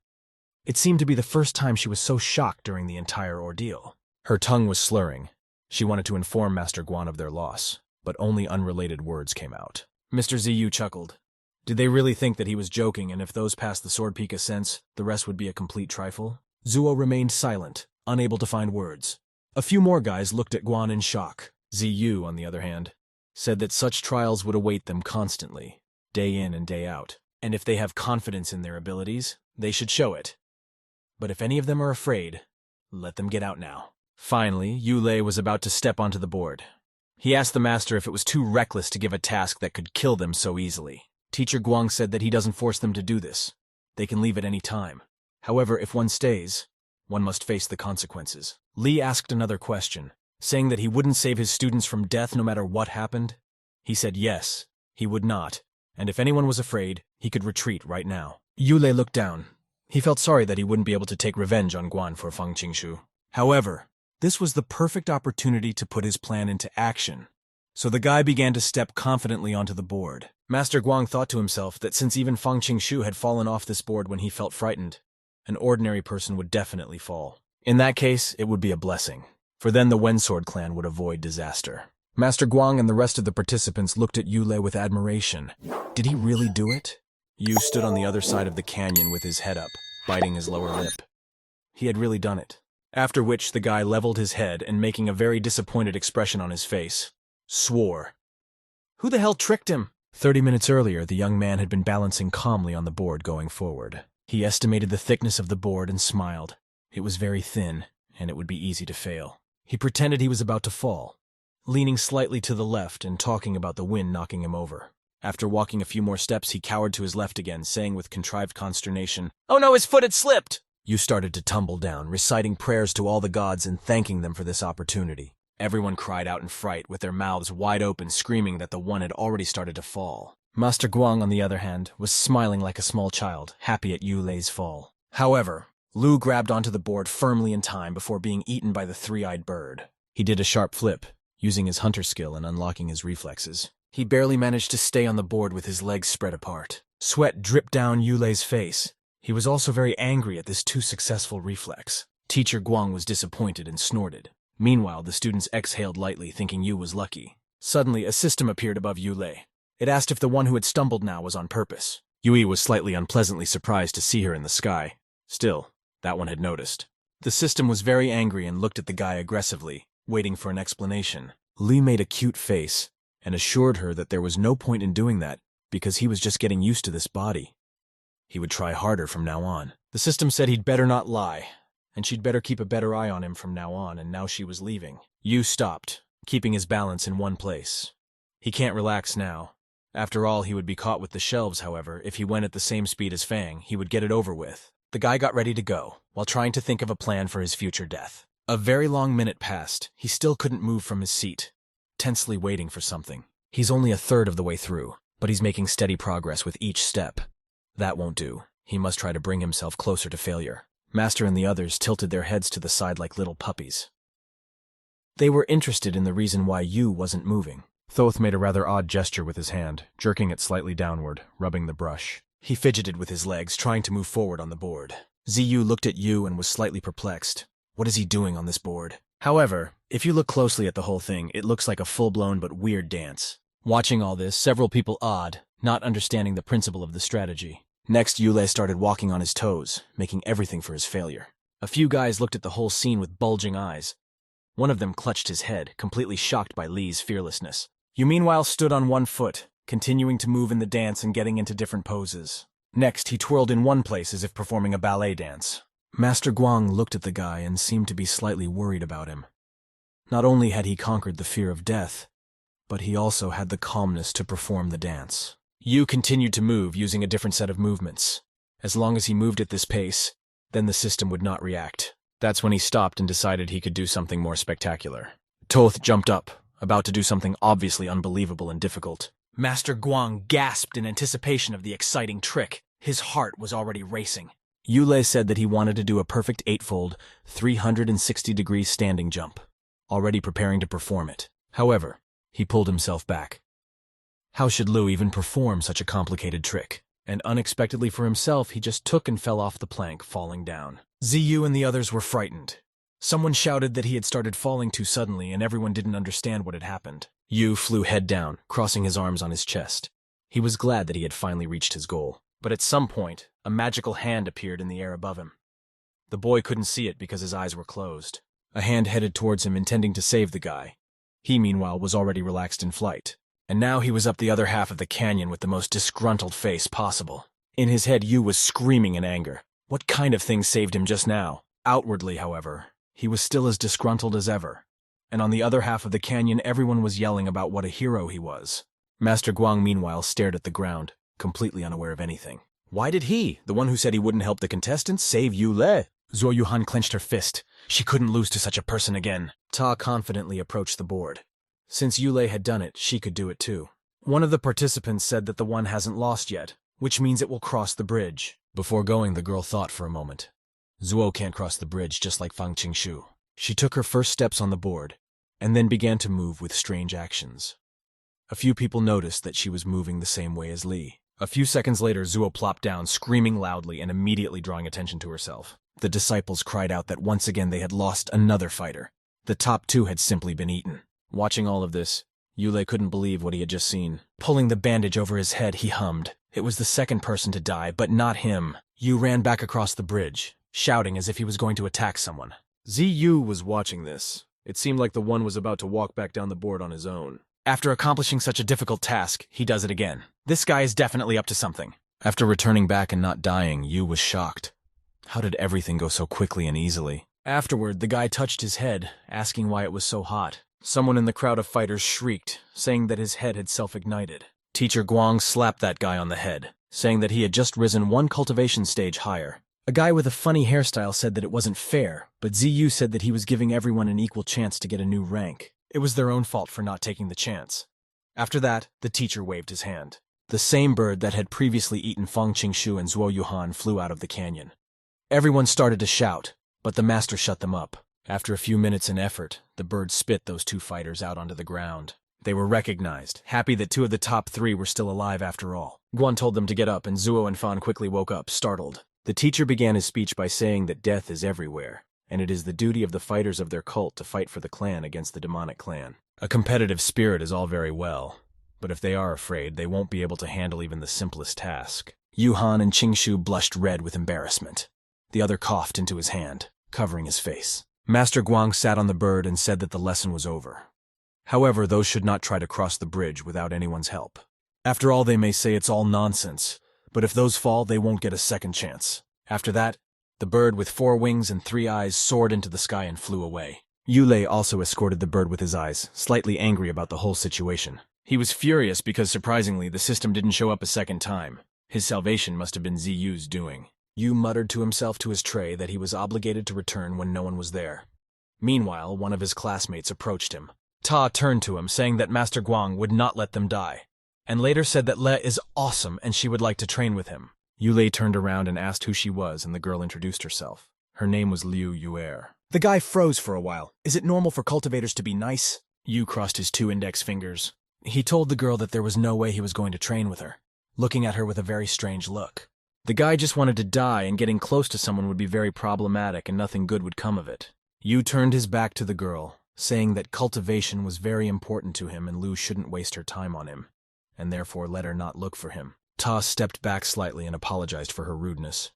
[SPEAKER 1] It seemed to be the first time she was so shocked during the entire ordeal. Her tongue was slurring. She wanted to inform Master Guan of their loss, but only unrelated words came out. Mr. Ziyu chuckled. Did they really think that he was joking, and if those passed the sword peak ascents, the rest would be a complete trifle? Zuo remained silent, unable to find words. A few more guys looked at Guan in shock. Ziyu, on the other hand, said that such trials would await them constantly, day in and day out, and if they have confidence in their abilities, they should show it. But if any of them are afraid, let them get out now. Finally, Ulle was about to step onto the board. He asked the master if it was too reckless to give a task that could kill them so easily. Teacher Guang said that he doesn't force them to do this. They can leave at any time. However, if one stays, one must face the consequences. Li asked another question, saying that he wouldn't save his students from death no matter what happened. He said yes, he would not, and if anyone was afraid, he could retreat right now. Ulle looked down. He felt sorry that he wouldn't be able to take revenge on Guan for Fang Qingshu. However, this was the perfect opportunity to put his plan into action. So the guy began to step confidently onto the board. Master Guang thought to himself that since even Fang Qingshu had fallen off this board when he felt frightened, an ordinary person would definitely fall. In that case, it would be a blessing, for then the Wensword clan would avoid disaster. Master Guang and the rest of the participants looked at Ulle with admiration. Did he really do it? Yu stood on the other side of the canyon with his head up, biting his lower lip. He had really done it. After which the guy leveled his head and, making a very disappointed expression on his face, swore. Who the hell tricked him? 30 minutes earlier, the young man had been balancing calmly on the board going forward. He estimated the thickness of the board and smiled. It was very thin, and it would be easy to fail. He pretended he was about to fall, leaning slightly to the left and talking about the wind knocking him over. After walking a few more steps, he cowered to his left again, saying with contrived consternation, "Oh no, his foot had slipped!" You started to tumble down, reciting prayers to all the gods and thanking them for this opportunity. Everyone cried out in fright, with their mouths wide open, screaming that the one had already started to fall. Master Guang, on the other hand, was smiling like a small child, happy at Ulle's fall. However, Lu grabbed onto the board firmly in time before being eaten by the three-eyed bird. He did a sharp flip, using his hunter skill and unlocking his reflexes. He barely managed to stay on the board with his legs spread apart. Sweat dripped down Ulle's face. He was also very angry at this too successful reflex. Teacher Guang was disappointed and snorted. Meanwhile, the students exhaled lightly, thinking Yu was lucky. Suddenly, a system appeared above Ulle. It asked if the one who had stumbled now was on purpose. Yui was slightly unpleasantly surprised to see her in the sky. Still, that one had noticed. The system was very angry and looked at the guy aggressively, waiting for an explanation. Lee made a cute face and assured her that there was no point in doing that because he was just getting used to this body. He would try harder from now on. The system said he'd better not lie, and she'd better keep a better eye on him from now on, and now she was leaving. Yu stopped, keeping his balance in one place. He can't relax now. After all, he would be caught with the shelves, however. If he went at the same speed as Fang, he would get it over with. The guy got ready to go, while trying to think of a plan for his future death. A very long minute passed. He still couldn't move from his seat, tensely waiting for something. He's only a third of the way through, but he's making steady progress with each step. That won't do. He must try to bring himself closer to failure. Master and the others tilted their heads to the side like little puppies. They were interested in the reason why Yu wasn't moving. Thoth made a rather odd gesture with his hand, jerking it slightly downward, rubbing the brush. He fidgeted with his legs, trying to move forward on the board. Ziyu looked at Yu and was slightly perplexed. What is he doing on this board? However, if you look closely at the whole thing, it looks like a full-blown but weird dance. Watching all this, several people awed, not understanding the principle of the strategy. Next, Ulle started walking on his toes, making everything for his failure. A few guys looked at the whole scene with bulging eyes. One of them clutched his head, completely shocked by Lee's fearlessness. Yu meanwhile stood on one foot, continuing to move in the dance and getting into different poses. Next, he twirled in one place as if performing a ballet dance. Master Guang looked at the guy and seemed to be slightly worried about him. Not only had he conquered the fear of death, but he also had the calmness to perform the dance. Yu continued to move using a different set of movements. As long as he moved at this pace, then the system would not react. That's when he stopped and decided he could do something more spectacular. Thoth jumped up, about to do something obviously unbelievable and difficult. Master Guang gasped in anticipation of the exciting trick. His heart was already racing. Ulle said that he wanted to do a perfect eightfold, 360-degree standing jump, already preparing to perform it. However, he pulled himself back. How should Liu even perform such a complicated trick? And unexpectedly for himself, he just took and fell off the plank, falling down. Ziyu and the others were frightened. Someone shouted that he had started falling too suddenly, and everyone didn't understand what had happened. Yu flew head down, crossing his arms on his chest. He was glad that he had finally reached his goal. But at some point, a magical hand appeared in the air above him. The boy couldn't see it because his eyes were closed. A hand headed towards him, intending to save the guy. He, meanwhile, was already relaxed in flight. And now he was up the other half of the canyon with the most disgruntled face possible. In his head, Yu was screaming in anger. What kind of thing saved him just now? Outwardly, however, he was still as disgruntled as ever. And on the other half of the canyon, everyone was yelling about what a hero he was. Master Guang, meanwhile, stared at the ground, completely unaware of anything. Why did he, the one who said he wouldn't help the contestants, save Ulle? Zuo Yuhan clenched her fist. She couldn't lose to such a person again. Ta confidently approached the board. Since Ulle had done it, she could do it too. One of the participants said that the one hasn't lost yet, which means it will cross the bridge. Before going, the girl thought for a moment. Zuo can't cross the bridge just like Fang Qingshu. She took her first steps on the board, and then began to move with strange actions. A few people noticed that she was moving the same way as Li. A few seconds later, Zuo plopped down, screaming loudly and immediately drawing attention to herself. The disciples cried out that once again they had lost another fighter. The top two had simply been eaten. Watching all of this, Ulle couldn't believe what he had just seen. Pulling the bandage over his head, he hummed. It was the second person to die, but not him. Yu ran back across the bridge, shouting as if he was going to attack someone. Ziyu was watching this. It seemed like the one was about to walk back down the board on his own. After accomplishing such a difficult task, he does it again. This guy is definitely up to something. After returning back and not dying, Yu was shocked. How did everything go so quickly and easily? Afterward, the guy touched his head, asking why it was so hot. Someone in the crowd of fighters shrieked, saying that his head had self-ignited. Teacher Guang slapped that guy on the head, saying that he had just risen one cultivation stage higher. A guy with a funny hairstyle said that it wasn't fair, but Ziyu said that he was giving everyone an equal chance to get a new rank. It was their own fault for not taking the chance. After that, the teacher waved his hand. The same bird that had previously eaten Fang Qingshu and Zuo Yuhan flew out of the canyon. Everyone started to shout, but the master shut them up. After a few minutes and effort, the bird spit those two fighters out onto the ground. They were recognized, happy that two of the top three were still alive after all. Guan told them to get up, and Zuo and Fan quickly woke up, startled. The teacher began his speech by saying that death is everywhere, and it is the duty of the fighters of their cult to fight for the clan against the demonic clan. A competitive spirit is all very well, but if they are afraid, they won't be able to handle even the simplest task. Yuhan and Qingshu blushed red with embarrassment. The other coughed into his hand, covering his face. Master Guang sat on the bird and said that the lesson was over. However, those should not try to cross the bridge without anyone's help. After all, they may say it's all nonsense, but if those fall, they won't get a second chance. After that, the bird with 4 wings and 3 eyes soared into the sky and flew away. Ulle also escorted the bird with his eyes, slightly angry about the whole situation. He was furious because, surprisingly, the system didn't show up a second time. His salvation must have been Ziyu's doing. Yu muttered to himself to his tray that he was obligated to return when no one was there. Meanwhile, one of his classmates approached him. Ta turned to him, saying that Master Guang would not let them die, and later said that Le is awesome and she would like to train with him. Yulei turned around and asked who she was, and the girl introduced herself. Her name was Liu Yuer. The guy froze for a while. Is it normal for cultivators to be nice? Yu crossed his 2 index fingers. He told the girl that there was no way he was going to train with her, looking at her with a very strange look. The guy just wanted to die, and getting close to someone would be very problematic and nothing good would come of it. Yu turned his back to the girl, saying that cultivation was very important to him and Liu shouldn't waste her time on him, and therefore let her not look for him. Ta stepped back slightly and apologized for her rudeness.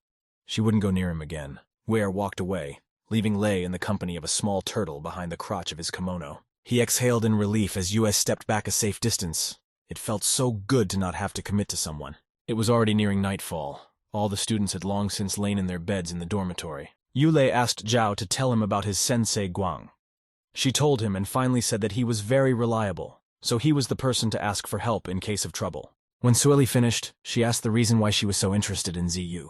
[SPEAKER 1] She wouldn't go near him again. Ware walked away, leaving Lei in the company of a small turtle behind the crotch of his kimono. He exhaled in relief as US stepped back a safe distance. It felt so good to not have to commit to someone. It was already nearing nightfall. All the students had long since lain in their beds in the dormitory. Ulle asked Zhao to tell him about his sensei Guang. She told him and finally said that he was very reliable, so he was the person to ask for help in case of trouble. When Sueli finished, she asked the reason why she was so interested in Ziyu.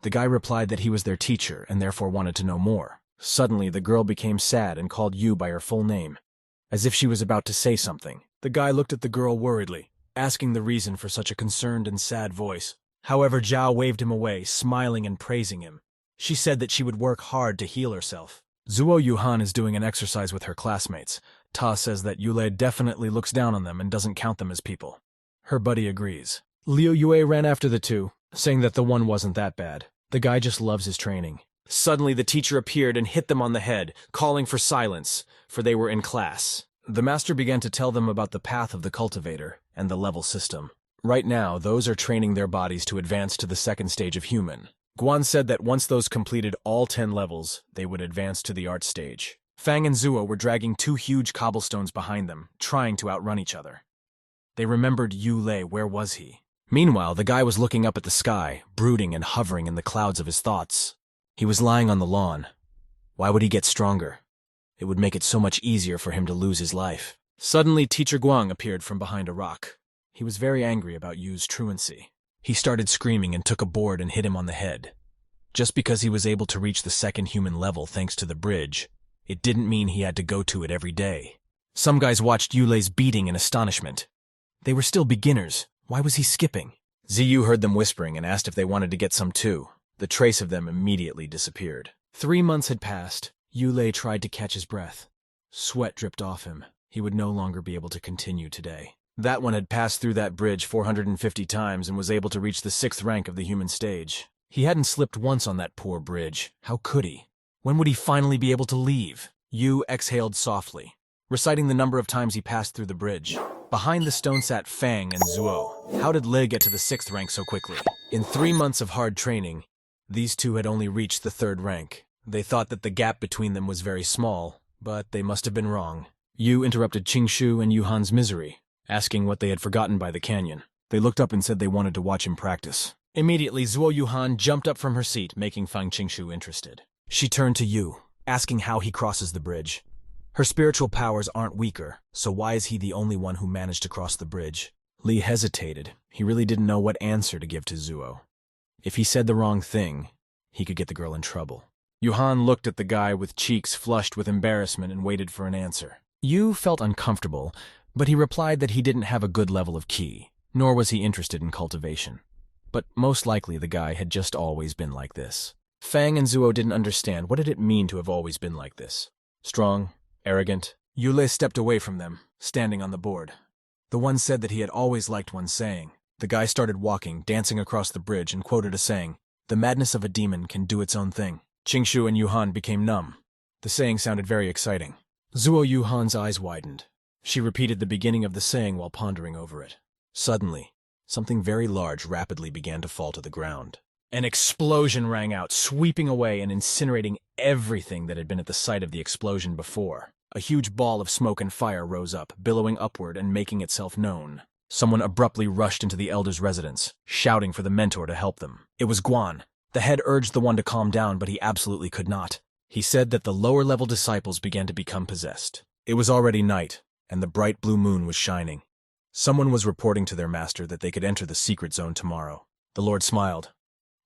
[SPEAKER 1] The guy replied that he was their teacher and therefore wanted to know more. Suddenly, the girl became sad and called Yu by her full name, as if she was about to say something. The guy looked at the girl worriedly, asking the reason for such a concerned and sad voice. However, Zhao waved him away, smiling and praising him. She said that she would work hard to heal herself. Zuo Yuhan is doing an exercise with her classmates. Ta says that Yule definitely looks down on them and doesn't count them as people. Her buddy agrees. Liu Yue ran after the two, saying that the one wasn't that bad. The guy just loves his training. Suddenly the teacher appeared and hit them on the head, calling for silence, for they were in class. The master began to tell them about the path of the cultivator and the level system. Right now, those are training their bodies to advance to the 2nd stage of human. Guan said that once those completed all 10 levels, they would advance to the art stage. Fang and Zuo were dragging 2 huge cobblestones behind them, trying to outrun each other. They remembered Yu Lei. Where was he? Meanwhile, the guy was looking up at the sky, brooding and hovering in the clouds of his thoughts. He was lying on the lawn. Why would he get stronger? It would make it so much easier for him to lose his life. Suddenly, Teacher Guang appeared from behind a rock. He was very angry about Yu's truancy. He started screaming and took a board and hit him on the head. Just because he was able to reach the 2nd human level thanks to the bridge, it didn't mean he had to go to it every day. Some guys watched Yulei's beating in astonishment. They were still beginners. Why was he skipping? Ziyu heard them whispering and asked if they wanted to get some too. The trace of them immediately disappeared. 3 months had passed. Yulei tried to catch his breath. Sweat dripped off him. He would no longer be able to continue today. That one had passed through that bridge 450 times and was able to reach the 6th rank of the human stage. He hadn't slipped once on that poor bridge. How could he? When would he finally be able to leave? Yu exhaled softly, reciting the number of times he passed through the bridge. Behind the stone sat Fang and Zuo. How did Li get to the 6th rank so quickly? In 3 months of hard training, these two had only reached the 3rd rank. They thought that the gap between them was very small, but they must have been wrong. Yu interrupted Qingshu and Yuhan's misery, asking what they had forgotten by the canyon. They looked up and said they wanted to watch him practice. Immediately, Zuo Yuhan jumped up from her seat, making Fang Qingshu interested. She turned to Yu, asking how he crosses the bridge. Her spiritual powers aren't weaker, so why is he the only one who managed to cross the bridge? Li hesitated. He really didn't know what answer to give to Zuo. If he said the wrong thing, he could get the girl in trouble. Yuhan looked at the guy with cheeks flushed with embarrassment and waited for an answer. Yu felt uncomfortable, but he replied that he didn't have a good level of ki, nor was he interested in cultivation. But most likely the guy had just always been like this. Fang and Zuo didn't understand. What did it mean to have always been like this? Strong? Arrogant? Yule stepped away from them, standing on the board. The one said that he had always liked one saying. The guy started walking, dancing across the bridge, and quoted a saying, "The madness of a demon can do its own thing." Qingshu and Yuhan became numb. The saying sounded very exciting. Zuo Yuhan's eyes widened. She repeated the beginning of the saying while pondering over it. Suddenly, something very large rapidly began to fall to the ground. An explosion rang out, sweeping away and incinerating everything that had been at the site of the explosion before. A huge ball of smoke and fire rose up, billowing upward and making itself known. Someone abruptly rushed into the elder's residence, shouting for the mentor to help them. It was Guan. The head urged the one to calm down, but he absolutely could not. He said that the lower-level disciples began to become possessed. It was already night, and the bright blue moon was shining. Someone was reporting to their master that they could enter the secret zone tomorrow. The Lord smiled.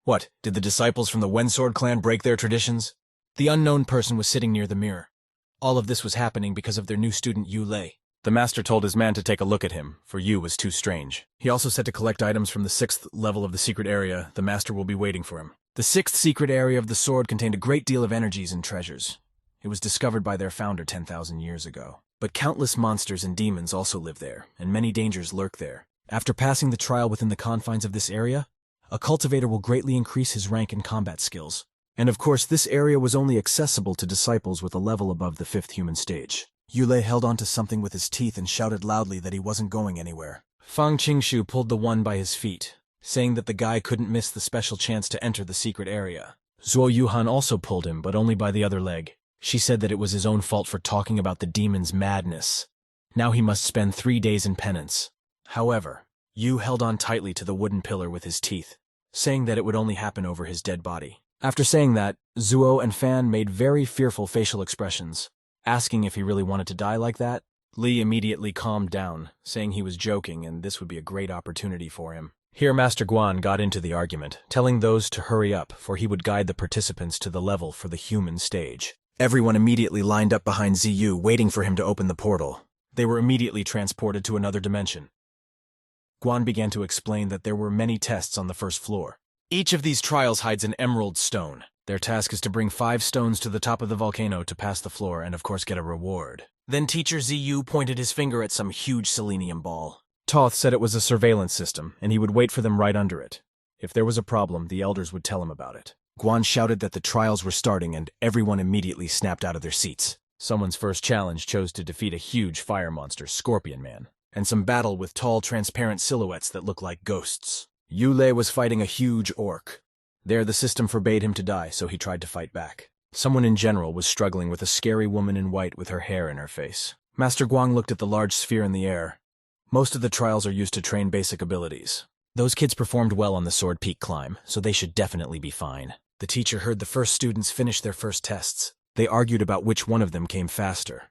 [SPEAKER 1] What, did the disciples from the Wensword clan break their traditions? The unknown person was sitting near the mirror. All of this was happening because of their new student Ulle. The master told his man to take a look at him, for Yu was too strange. He also said to collect items from the 6th level of the secret area. The master will be waiting for him. The 6th secret area of the sword contained a great deal of energies and treasures. It was discovered by their founder 10,000 years ago. But countless monsters and demons also live there, and many dangers lurk there. After passing the trial within the confines of this area, a cultivator will greatly increase his rank and combat skills. And of course, this area was only accessible to disciples with a level above the 5th human stage. Ulle held onto something with his teeth and shouted loudly that he wasn't going anywhere. Fang Qingshu pulled the one by his feet, saying that the guy couldn't miss the special chance to enter the secret area. Zuo Yuhan also pulled him, but only by the other leg. She said that it was his own fault for talking about the demon's madness. Now he must spend 3 days in penance. However, Yu held on tightly to the wooden pillar with his teeth, saying that it would only happen over his dead body. After saying that, Zuo and Fan made very fearful facial expressions, asking if he really wanted to die like that. Li immediately calmed down, saying he was joking and this would be a great opportunity for him. Here Master Guan got into the argument, telling those to hurry up, for he would guide the participants to the level for the human stage. Everyone immediately lined up behind Ziyu, waiting for him to open the portal. They were immediately transported to another dimension. Guan began to explain that there were many tests on the first floor. Each of these trials hides an emerald stone. Their task is to bring 5 stones to the top of the volcano to pass the floor and of course get a reward. Then Teacher Ziyu pointed his finger at some huge selenium ball. Toth said it was a surveillance system, and he would wait for them right under it. If there was a problem, the elders would tell him about it. Guan shouted that the trials were starting, and everyone immediately snapped out of their seats. Someone's first challenge chose to defeat a huge fire monster, Scorpion Man, and some battle with tall, transparent silhouettes that look like ghosts. Ulle was fighting a huge orc. There, the system forbade him to die, so he tried to fight back. Someone in general was struggling with a scary woman in white with her hair in her face. Master Guang looked at the large sphere in the air. Most of the trials are used to train basic abilities. Those kids performed well on the Sword Peak climb, so they should definitely be fine. The teacher heard the first students finish their first tests. They argued about which one of them came faster.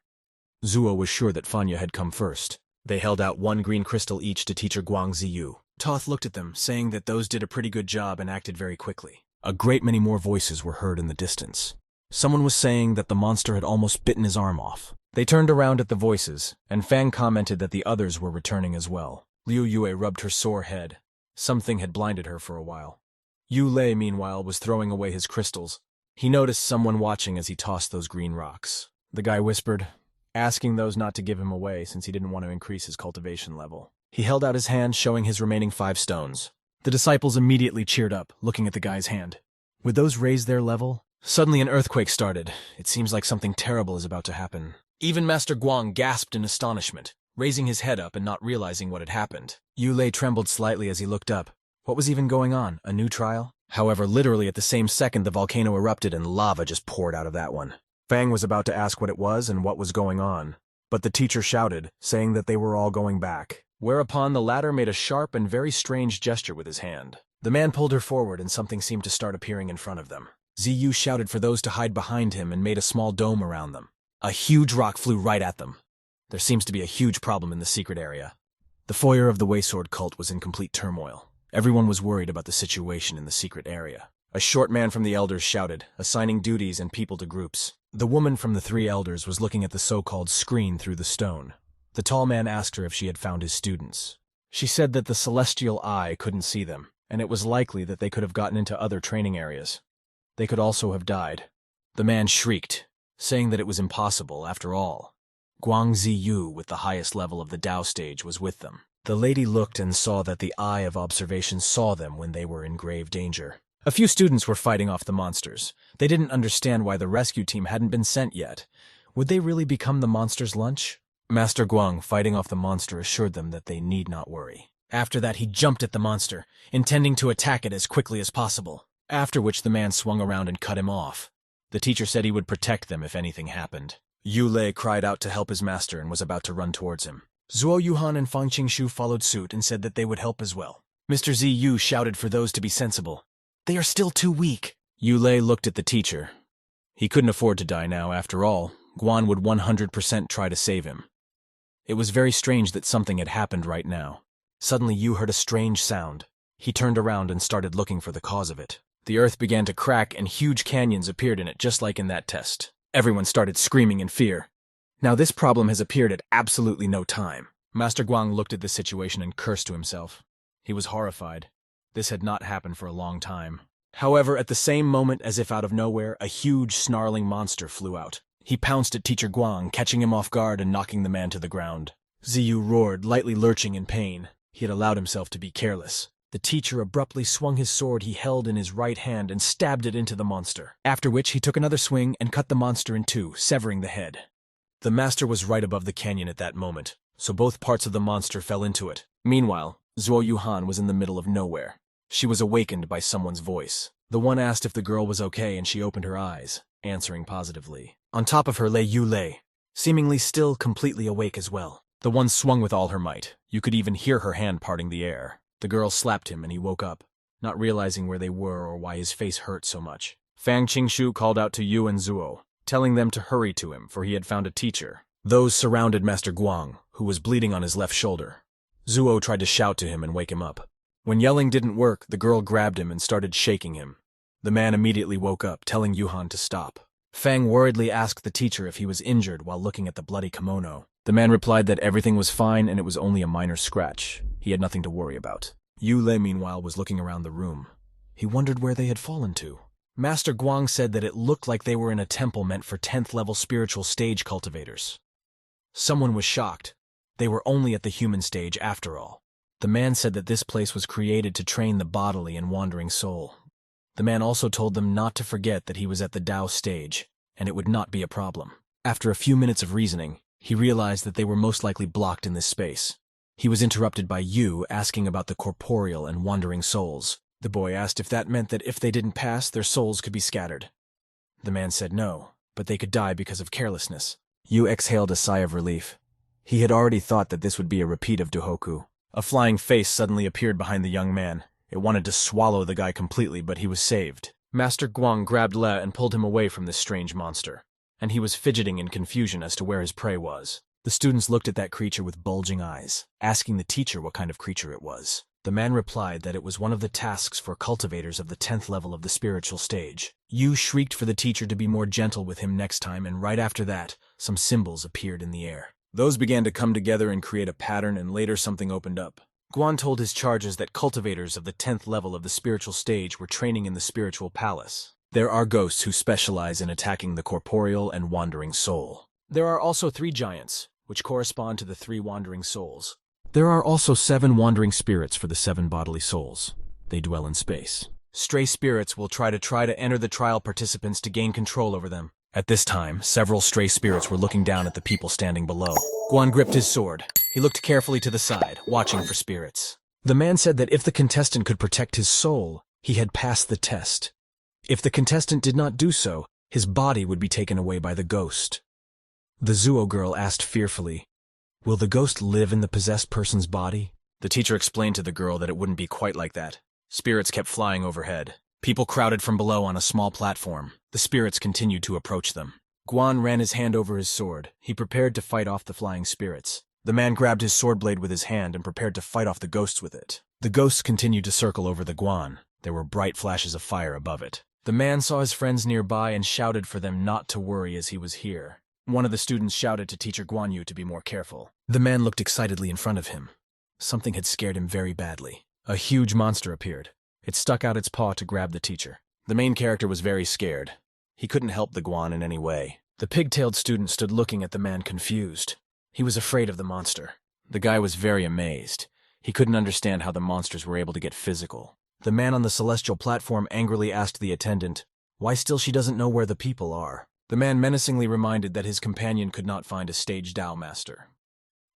[SPEAKER 1] Zuo was sure that Fanya had come first. They held out 1 green crystal each to Teacher Guang Ziyu. Toth looked at them, saying that those did a pretty good job and acted very quickly. A great many more voices were heard in the distance. Someone was saying that the monster had almost bitten his arm off. They turned around at the voices, and Fang commented that the others were returning as well. Liu Yue rubbed her sore head. Something had blinded her for a while. Ulle, meanwhile, was throwing away his crystals. He noticed someone watching as he tossed those green rocks. The guy whispered, asking those not to give him away since he didn't want to increase his cultivation level. He held out his hand, showing his remaining 5 stones. The disciples immediately cheered up, looking at the guy's hand. Would those raise their level? Suddenly an earthquake started. It seems like something terrible is about to happen. Even Master Guang gasped in astonishment, raising his head up and not realizing what had happened. Ulle trembled slightly as he looked up. What was even going on? A new trial? However, literally at the same second, the volcano erupted and lava just poured out of that one. Fang was about to ask what it was and what was going on, but the teacher shouted, saying that they were all going back. Whereupon the latter made a sharp and very strange gesture with his hand. The man pulled her forward and something seemed to start appearing in front of them. Ziyu shouted for those to hide behind him and made a small dome around them. A huge rock flew right at them. There seems to be a huge problem in the secret area. The foyer of the Waysword cult was in complete turmoil. Everyone was worried about the situation in the secret area. A short man from the elders shouted, assigning duties and people to groups. The woman from the 3 elders was looking at the so-called screen through the stone. The tall man asked her if she had found his students. She said that the celestial eye couldn't see them, and it was likely that they could have gotten into other training areas. They could also have died. The man shrieked, saying that it was impossible after all. Guang Ziyu, with the highest level of the Dao stage, was with them. The lady looked and saw that the eye of observation saw them when they were in grave danger. A few students were fighting off the monsters. They didn't understand why the rescue team hadn't been sent yet. Would they really become the monster's lunch? Master Guang, fighting off the monster, assured them that they need not worry. After that, he jumped at the monster, intending to attack it as quickly as possible, after which the man swung around and cut him off. The teacher said he would protect them if anything happened. Ulle cried out to help his master and was about to run towards him. Zuo Yuhan and Fang Qingshu followed suit and said that they would help as well. Mr. Ziyu shouted for those to be sensible. They are still too weak. Ulle looked at the teacher. He couldn't afford to die now, after all. Guan would 100% try to save him. It was very strange that something had happened right now. Suddenly Yu heard a strange sound. He turned around and started looking for the cause of it. The earth began to crack and huge canyons appeared in it, just like in that test. Everyone started screaming in fear. Now this problem has appeared at absolutely no time. Master Guang looked at the situation and cursed to himself. He was horrified. This had not happened for a long time. However, at the same moment, as if out of nowhere, a huge, snarling monster flew out. He pounced at Teacher Guang, catching him off guard and knocking the man to the ground. Ziyu roared, lightly lurching in pain. He had allowed himself to be careless. The teacher abruptly swung his sword he held in his right hand and stabbed it into the monster, after which he took another swing and cut the monster in two, severing the head. The master was right above the canyon at that moment, so both parts of the monster fell into it. Meanwhile, Zuo Yuhan was in the middle of nowhere. She was awakened by someone's voice. The one asked if the girl was okay and she opened her eyes, answering positively. On top of her lay Ulle, seemingly still completely awake as well. The one swung with all her might. You could even hear her hand parting the air. The girl slapped him and he woke up, not realizing where they were or why his face hurt so much. Fang Qingshu called out to Yu and Zuo, telling them to hurry to him, for he had found a teacher. Those surrounded Master Guang, who was bleeding on his left shoulder. Zuo tried to shout to him and wake him up. When yelling didn't work, the girl grabbed him and started shaking him. The man immediately woke up, telling Yuhan to stop. Fang worriedly asked the teacher if he was injured while looking at the bloody kimono. The man replied that everything was fine and it was only a minor scratch. He had nothing to worry about. Ulle, meanwhile, was looking around the room. He wondered where they had fallen to. Master Guang said that it looked like they were in a temple meant for 10th level spiritual stage cultivators. Someone was shocked. They were only at the human stage after all. The man said that this place was created to train the bodily and wandering soul. The man also told them not to forget that he was at the Tao stage, and it would not be a problem. After a few minutes of reasoning, he realized that they were most likely blocked in this space. He was interrupted by Yu asking about the corporeal and wandering souls. The boy asked if that meant that if they didn't pass, their souls could be scattered. The man said no, but they could die because of carelessness. Yu exhaled a sigh of relief. He had already thought that this would be a repeat of Duhoku. A flying face suddenly appeared behind the young man. It wanted to swallow the guy completely, but he was saved. Master Guang grabbed Le and pulled him away from this strange monster, and he was fidgeting in confusion as to where his prey was. The students looked at that creature with bulging eyes, asking the teacher what kind of creature it was. The man replied that it was one of the tasks for cultivators of the 10th level of the spiritual stage. Yu shrieked for the teacher to be more gentle with him next time, and right after that, some symbols appeared in the air. Those began to come together and create a pattern, and later something opened up. Guan told his charges that cultivators of the 10th level of the spiritual stage were training in the spiritual palace. There are ghosts who specialize in attacking the corporeal and wandering soul. There are also 3 giants, which correspond to the 3 wandering souls. There are also 7 wandering spirits for the 7 bodily souls. They dwell in space. Stray spirits will try to enter the trial participants to gain control over them. At this time, several stray spirits were looking down at the people standing below. Guan gripped his sword. He looked carefully to the side, watching for spirits. The man said that if the contestant could protect his soul, he had passed the test. If the contestant did not do so, his body would be taken away by the ghost. The Zuo girl asked fearfully, "Will the ghost live in the possessed person's body?" The teacher explained to the girl that it wouldn't be quite like that. Spirits kept flying overhead. People crowded from below on a small platform. The spirits continued to approach them. Guan ran his hand over his sword. He prepared to fight off the flying spirits. The man grabbed his sword blade with his hand and prepared to fight off the ghosts with it. The ghosts continued to circle over the Guan. There were bright flashes of fire above it. The man saw his friends nearby and shouted for them not to worry as he was here. One of the students shouted to Teacher Guan Yu to be more careful. The man looked excitedly in front of him. Something had scared him very badly. A huge monster appeared. It stuck out its paw to grab the teacher. The main character was very scared. He couldn't help the Guan in any way. The pig-tailed student stood looking at the man confused. He was afraid of the monster. The guy was very amazed. He couldn't understand how the monsters were able to get physical. The man on the celestial platform angrily asked the attendant, why still she doesn't know where the people are. The man menacingly reminded that his companion could not find a stage Tao master.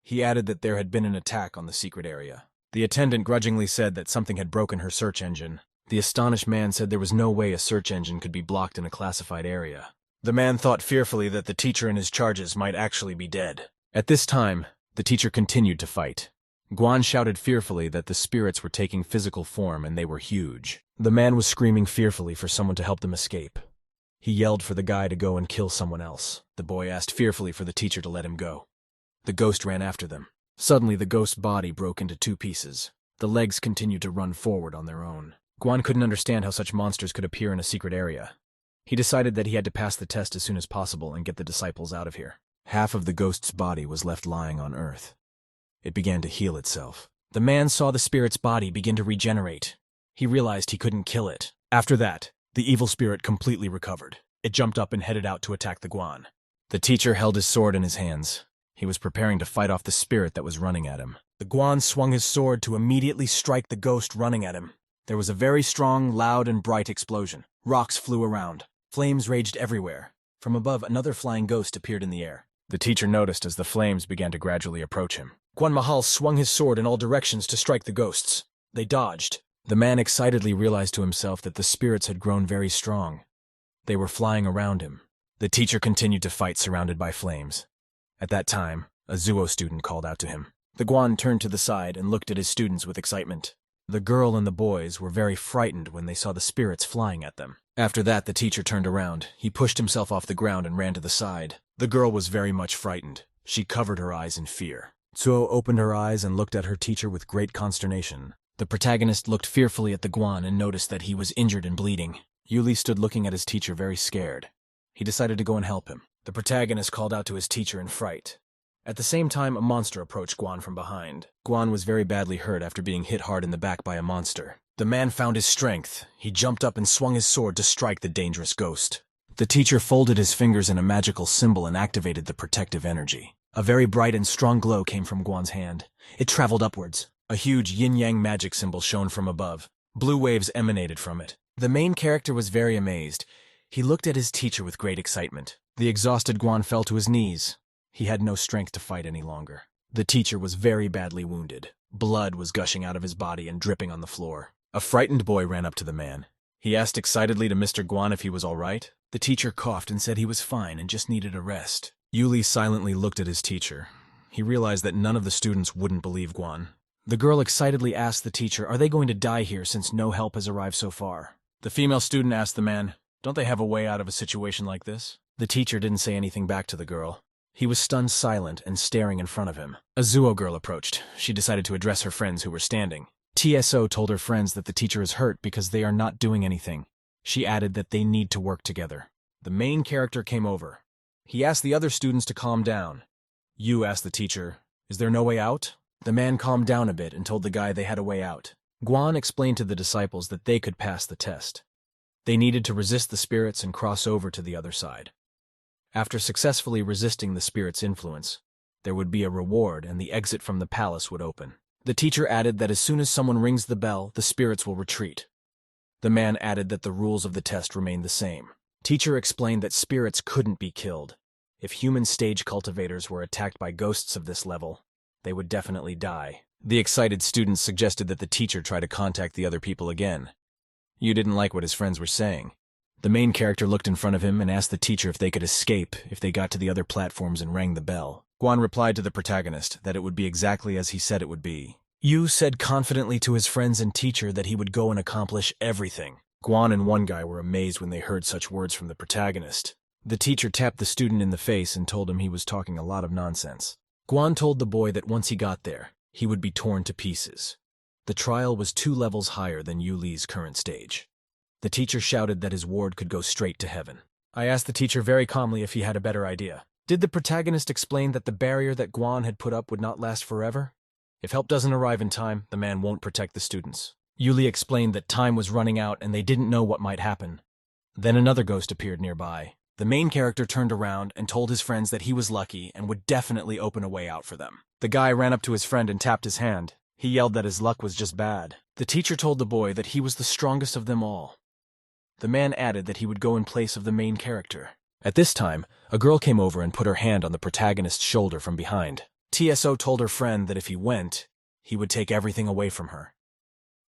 [SPEAKER 1] He added that there had been an attack on the secret area. The attendant grudgingly said that something had broken her search engine. The astonished man said there was no way a search engine could be blocked in a classified area. The man thought fearfully that the teacher and his charges might actually be dead. At this time, the teacher continued to fight. Guan shouted fearfully that the spirits were taking physical form and they were huge. The man was screaming fearfully for someone to help them escape. He yelled for the guy to go and kill someone else. The boy asked fearfully for the teacher to let him go. The ghost ran after them. Suddenly, the ghost's body broke into two pieces. The legs continued to run forward on their own. Guan couldn't understand how such monsters could appear in a secret area. He decided that he had to pass the test as soon as possible and get the disciples out of here. Half of the ghost's body was left lying on Earth. It began to heal itself. The man saw the spirit's body begin to regenerate. He realized he couldn't kill it. After that, the evil spirit completely recovered. It jumped up and headed out to attack the Guan. The teacher held his sword in his hands. He was preparing to fight off the spirit that was running at him. The Guan swung his sword to immediately strike the ghost running at him. There was a very strong, loud, and bright explosion. Rocks flew around. Flames raged everywhere. From above, another flying ghost appeared in the air. The teacher noticed as the flames began to gradually approach him. Guan Mahal swung his sword in all directions to strike the ghosts. They dodged. The man excitedly realized to himself that the spirits had grown very strong. They were flying around him. The teacher continued to fight surrounded by flames. At that time, a Zuo student called out to him. The Guan turned to the side and looked at his students with excitement. The girl and the boys were very frightened when they saw the spirits flying at them. After that, the teacher turned around. He pushed himself off the ground and ran to the side. The girl was very much frightened. She covered her eyes in fear. Zuo opened her eyes and looked at her teacher with great consternation. The protagonist looked fearfully at the Guan and noticed that he was injured and bleeding. Ulle stood looking at his teacher very scared. He decided to go and help him. The protagonist called out to his teacher in fright. At the same time, a monster approached Guan from behind. Guan was very badly hurt after being hit hard in the back by a monster. The man found his strength. He jumped up and swung his sword to strike the dangerous ghost. The teacher folded his fingers in a magical symbol and activated the protective energy. A very bright and strong glow came from Guan's hand. It traveled upwards. A huge yin-yang magic symbol shone from above. Blue waves emanated from it. The main character was very amazed. He looked at his teacher with great excitement. The exhausted Guan fell to his knees. He had no strength to fight any longer. The teacher was very badly wounded. Blood was gushing out of his body and dripping on the floor. A frightened boy ran up to the man. He asked excitedly to Mr. Guan if he was all right. The teacher coughed and said he was fine and just needed a rest. Ulle silently looked at his teacher. He realized that none of the students wouldn't believe Guan. The girl excitedly asked the teacher, "Are they going to die here since no help has arrived so far?" The female student asked the man, "Don't they have a way out of a situation like this?" The teacher didn't say anything back to the girl. He was stunned silent and staring in front of him. A Zuo girl approached. She decided to address her friends who were standing. TSO told her friends that the teacher is hurt because they are not doing anything. She added that they need to work together. The main character came over. He asked the other students to calm down. Yu asked the teacher, "Is there no way out?" The man calmed down a bit and told the guy they had a way out. Guan explained to the disciples that they could pass the test. They needed to resist the spirits and cross over to the other side. After successfully resisting the spirit's influence, there would be a reward and the exit from the palace would open. The teacher added that as soon as someone rings the bell, the spirits will retreat. The man added that the rules of the test remained the same. Teacher explained that spirits couldn't be killed. If human stage cultivators were attacked by ghosts of this level, they would definitely die. The excited students suggested that the teacher try to contact the other people again. Yu didn't like what his friends were saying. The main character looked in front of him and asked the teacher if they could escape if they got to the other platforms and rang the bell. Guan replied to the protagonist that it would be exactly as he said it would be. Yu said confidently to his friends and teacher that he would go and accomplish everything. Guan and one guy were amazed when they heard such words from the protagonist. The teacher tapped the student in the face and told him he was talking a lot of nonsense. Guan told the boy that once he got there, he would be torn to pieces. The trial was 2 levels higher than Yuli's current stage. The teacher shouted that his ward could go straight to heaven. I asked the teacher very calmly if he had a better idea. Did the protagonist explain that the barrier that Guan had put up would not last forever? If help doesn't arrive in time, the man won't protect the students. Ulle explained that time was running out and they didn't know what might happen. Then another ghost appeared nearby. The main character turned around and told his friends that he was lucky and would definitely open a way out for them. The guy ran up to his friend and tapped his hand. He yelled that his luck was just bad. The teacher told the boy that he was the strongest of them all. The man added that he would go in place of the main character. At this time, a girl came over and put her hand on the protagonist's shoulder from behind. TSO told her friend that if he he would take everything away from her.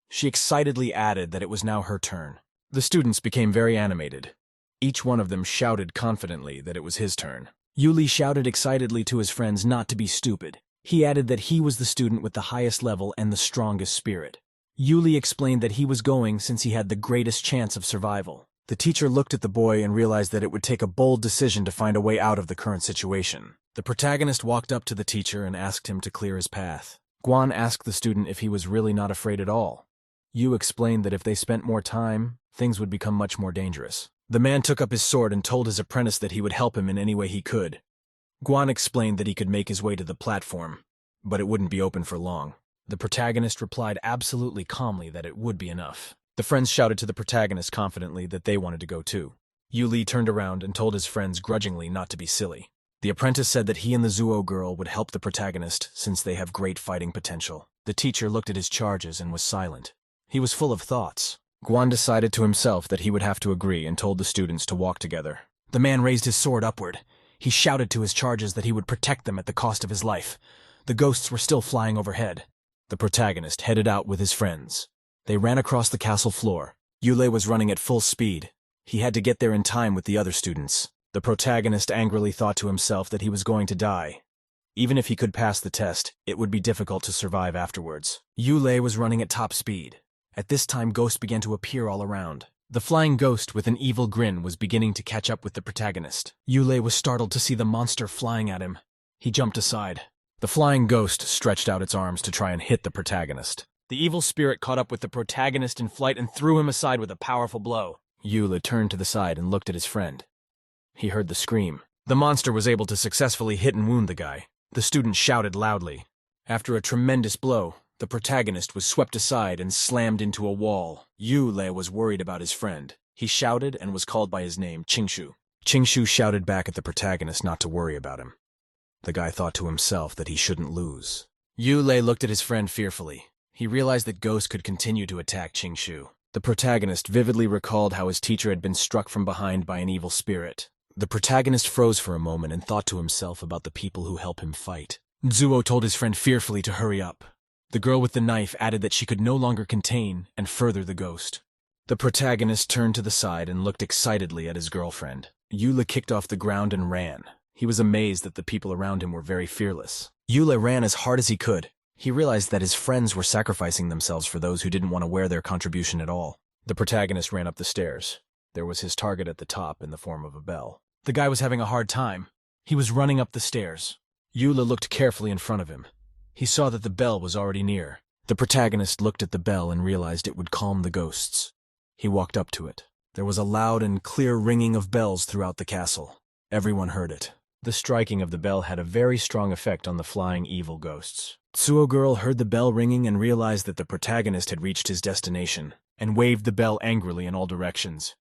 [SPEAKER 1] She excitedly added that it was now her turn. The students became very animated. Each one of them shouted confidently that it was his turn. Ulle shouted excitedly to his friends not to be stupid. He added that he was the student with the highest level and the strongest spirit. Ulle explained that he was going since he had the greatest chance of survival. The teacher looked at the boy and realized that it would take a bold decision to find a way out of the current situation. The protagonist walked up to the teacher and asked him to clear his path. Guan asked the student if he was really not afraid at all. Yu explained that if they spent more time, things would become much more dangerous. The man took up his sword and told his apprentice that he would help him in any way he could. Guan explained that he could make his way to the platform, but it wouldn't be open for long. The protagonist replied absolutely calmly that it would be enough. The friends shouted to the protagonist confidently that they wanted to go too. Ulle turned around and told his friends grudgingly not to be silly. The apprentice said that he and the Zuo girl would help the protagonist since they have great fighting potential. The teacher looked at his charges and was silent. He was full of thoughts. Guan decided to himself that he would have to agree and told the students to walk together. The man raised his sword upward. He shouted to his charges that he would protect them at the cost of his life. The ghosts were still flying overhead. The protagonist headed out with his friends. They ran across the castle floor. Ulle was running at full speed. He had to get there in time with the other students. The protagonist angrily thought to himself that he was going to die. Even if he could pass the test, it would be difficult to survive afterwards. Ulle was running at top speed. At this time, ghosts began to appear all around. The flying ghost with an evil grin was beginning to catch up with the protagonist. Ulle was startled to see the monster flying at him. He jumped aside. The flying ghost stretched out its arms to try and hit the protagonist. The evil spirit caught up with the protagonist in flight and threw him aside with a powerful blow. Ulle turned to the side and looked at his friend. He heard the scream. The monster was able to successfully hit and wound the guy. The student shouted loudly. After a tremendous blow, the protagonist was swept aside and slammed into a wall. Ulle was worried about his friend. He shouted and was called by his name, Qingshu. Qingshu shouted back at the protagonist not to worry about him. The guy thought to himself that he shouldn't lose. Ulle looked at his friend fearfully. He realized that ghosts could continue to attack Qingshu. The protagonist vividly recalled how his teacher had been struck from behind by an evil spirit. The protagonist froze for a moment and thought to himself about the people who help him fight. Zuo told his friend fearfully to hurry up. The girl with the knife added that she could no longer contain and further the ghost. The protagonist turned to the side and looked excitedly at his girlfriend. Ulle kicked off the ground and ran. He was amazed that the people around him were very fearless. Ulle ran as hard as he could. He realized that his friends were sacrificing themselves for those who didn't want to wear their contribution at all. The protagonist ran up the stairs. There was his target at the top in the form of a bell. The guy was having a hard time. He was running up the stairs. Ulle looked carefully in front of him. He saw that the bell was already near. The protagonist looked at the bell and realized it would calm the ghosts. He walked up to it. There was a loud and clear ringing of bells throughout the castle. Everyone heard it. The striking of the bell had a very strong effect on the flying evil ghosts. Zuo girl heard the bell ringing and realized that the protagonist had reached his destination, and waved the bell angrily in all directions.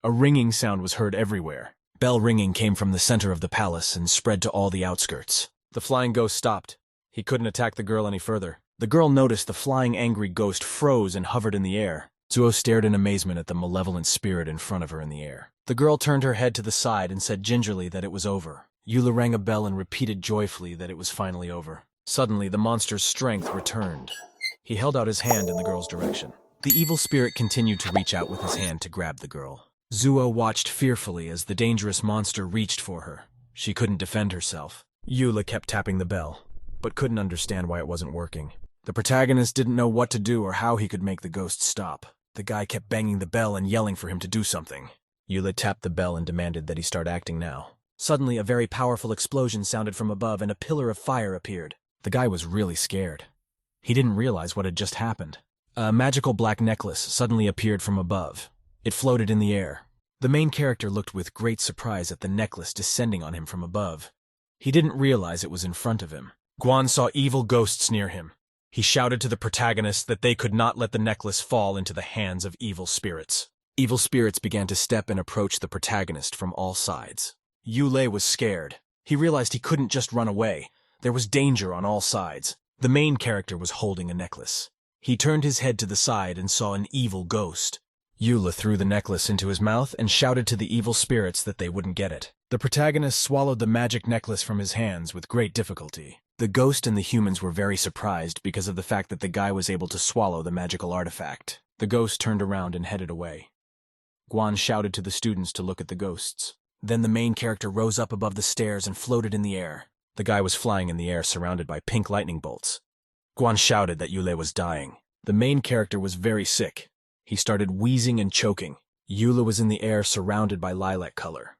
[SPEAKER 1] A ringing sound was heard everywhere. Bell ringing came from the center of the palace and spread to all the outskirts. The flying ghost stopped. He couldn't attack the girl any further. The girl noticed the flying angry ghost froze and hovered in the air. Zuo stared in amazement at the malevolent spirit in front of her in the air. The girl turned her head to the side and said gingerly that it was over. Ulle rang a bell and repeated joyfully that it was finally over. Suddenly, the monster's strength returned. He held out his hand in the girl's direction. The evil spirit continued to reach out with his hand to grab the girl. Zuo watched fearfully as the dangerous monster reached for her. She couldn't defend herself. Ulle kept tapping the bell, but couldn't understand why it wasn't working. The protagonist didn't know what to do or how he could make the ghost stop. The guy kept banging the bell and yelling for him to do something. Ulle tapped the bell and demanded that he start acting now. Suddenly, a very powerful explosion sounded from above and a pillar of fire appeared. The guy was really scared. He didn't realize what had just happened. A magical black necklace suddenly appeared from above. It floated in the air. The main character looked with great surprise at the necklace descending on him from above. He didn't realize it was in front of him. Guan saw evil ghosts near him. He shouted to the protagonist that they could not let the necklace fall into the hands of evil spirits. Evil spirits began to step and approach the protagonist from all sides. Ulle was scared. He realized he couldn't just run away. There was danger on all sides. The main character was holding a necklace. He turned his head to the side and saw an evil ghost. Ulle threw the necklace into his mouth and shouted to the evil spirits that they wouldn't get it. The protagonist swallowed the magic necklace from his hands with great difficulty. The ghost and the humans were very surprised because of the fact that the guy was able to swallow the magical artifact. The ghost turned around and headed away. Guan shouted to the students to look at the ghosts. Then the main character rose up above the stairs and floated in the air. The guy was flying in the air surrounded by pink lightning bolts. Guan shouted that Ulle was dying. The main character was very sick. He started wheezing and choking. Ulle was in the air surrounded by lilac color.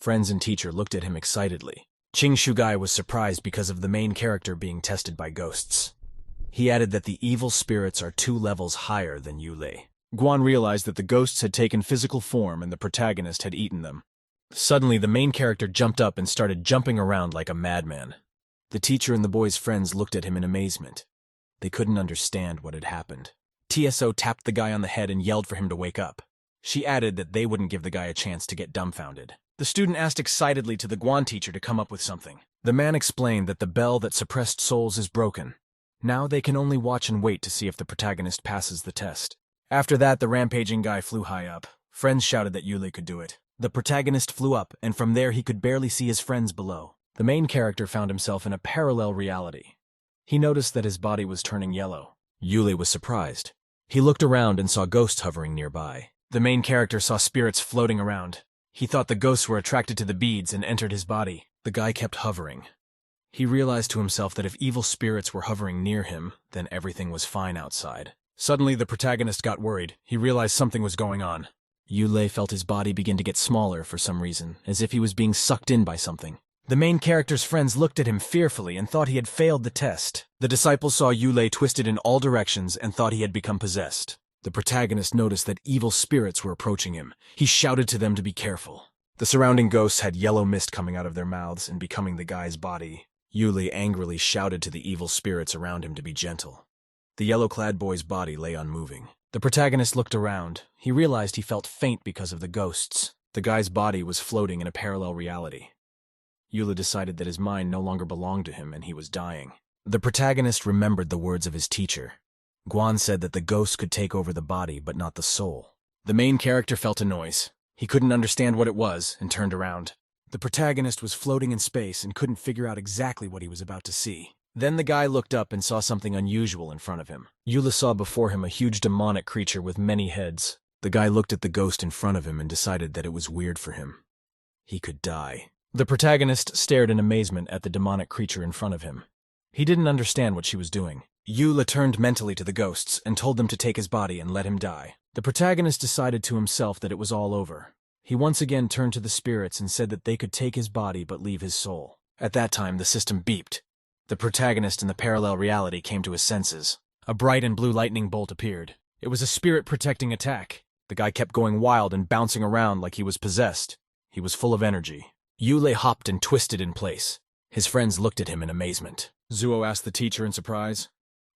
[SPEAKER 1] Friends and teacher looked at him excitedly. Qing Shugai was surprised because of the main character being tested by ghosts. He added that the evil spirits are 2 levels higher than Ulle. Guan realized that the ghosts had taken physical form and the protagonist had eaten them. Suddenly, the main character jumped up and started jumping around like a madman. The teacher and the boy's friends looked at him in amazement. They couldn't understand what had happened. TSO tapped the guy on the head and yelled for him to wake up. She added that they wouldn't give the guy a chance to get dumbfounded. The student asked excitedly to the Guan teacher to come up with something. The man explained that the bell that suppressed souls is broken. Now they can only watch and wait to see if the protagonist passes the test. After that, the rampaging guy flew high up. Friends shouted that Ulle could do it. The protagonist flew up, and from there he could barely see his friends below. The main character found himself in a parallel reality. He noticed that his body was turning yellow. Ulle was surprised. He looked around and saw ghosts hovering nearby. The main character saw spirits floating around. He thought the ghosts were attracted to the beads and entered his body. The guy kept hovering. He realized to himself that if evil spirits were hovering near him, then everything was fine outside. Suddenly, the protagonist got worried. He realized something was going on. Ulle felt his body begin to get smaller for some reason, as if he was being sucked in by something. The main character's friends looked at him fearfully and thought he had failed the test. The disciples saw Ulle twisted in all directions and thought he had become possessed. The protagonist noticed that evil spirits were approaching him. He shouted to them to be careful. The surrounding ghosts had yellow mist coming out of their mouths and becoming the guy's body. Ulle angrily shouted to the evil spirits around him to be gentle. The yellow-clad boy's body lay unmoving. The protagonist looked around. He realized he felt faint because of the ghosts. The guy's body was floating in a parallel reality. Ulle decided that his mind no longer belonged to him and he was dying. The protagonist remembered the words of his teacher. Guan said that the ghost could take over the body but not the soul. The main character felt a noise. He couldn't understand what it was and turned around. The protagonist was floating in space and couldn't figure out exactly what he was about to see. Then the guy looked up and saw something unusual in front of him. Ulle saw before him a huge demonic creature with many heads. The guy looked at the ghost in front of him and decided that it was weird for him. He could die. The protagonist stared in amazement at the demonic creature in front of him. He didn't understand what she was doing. Ulle turned mentally to the ghosts and told them to take his body and let him die. The protagonist decided to himself that it was all over. He once again turned to the spirits and said that they could take his body but leave his soul. At that time, the system beeped. The protagonist in the parallel reality came to his senses. A bright and blue lightning bolt appeared. It was a spirit-protecting attack. The guy kept going wild and bouncing around like he was possessed. He was full of energy. Ulle hopped and twisted in place. His friends looked at him in amazement. Zuo asked the teacher in surprise,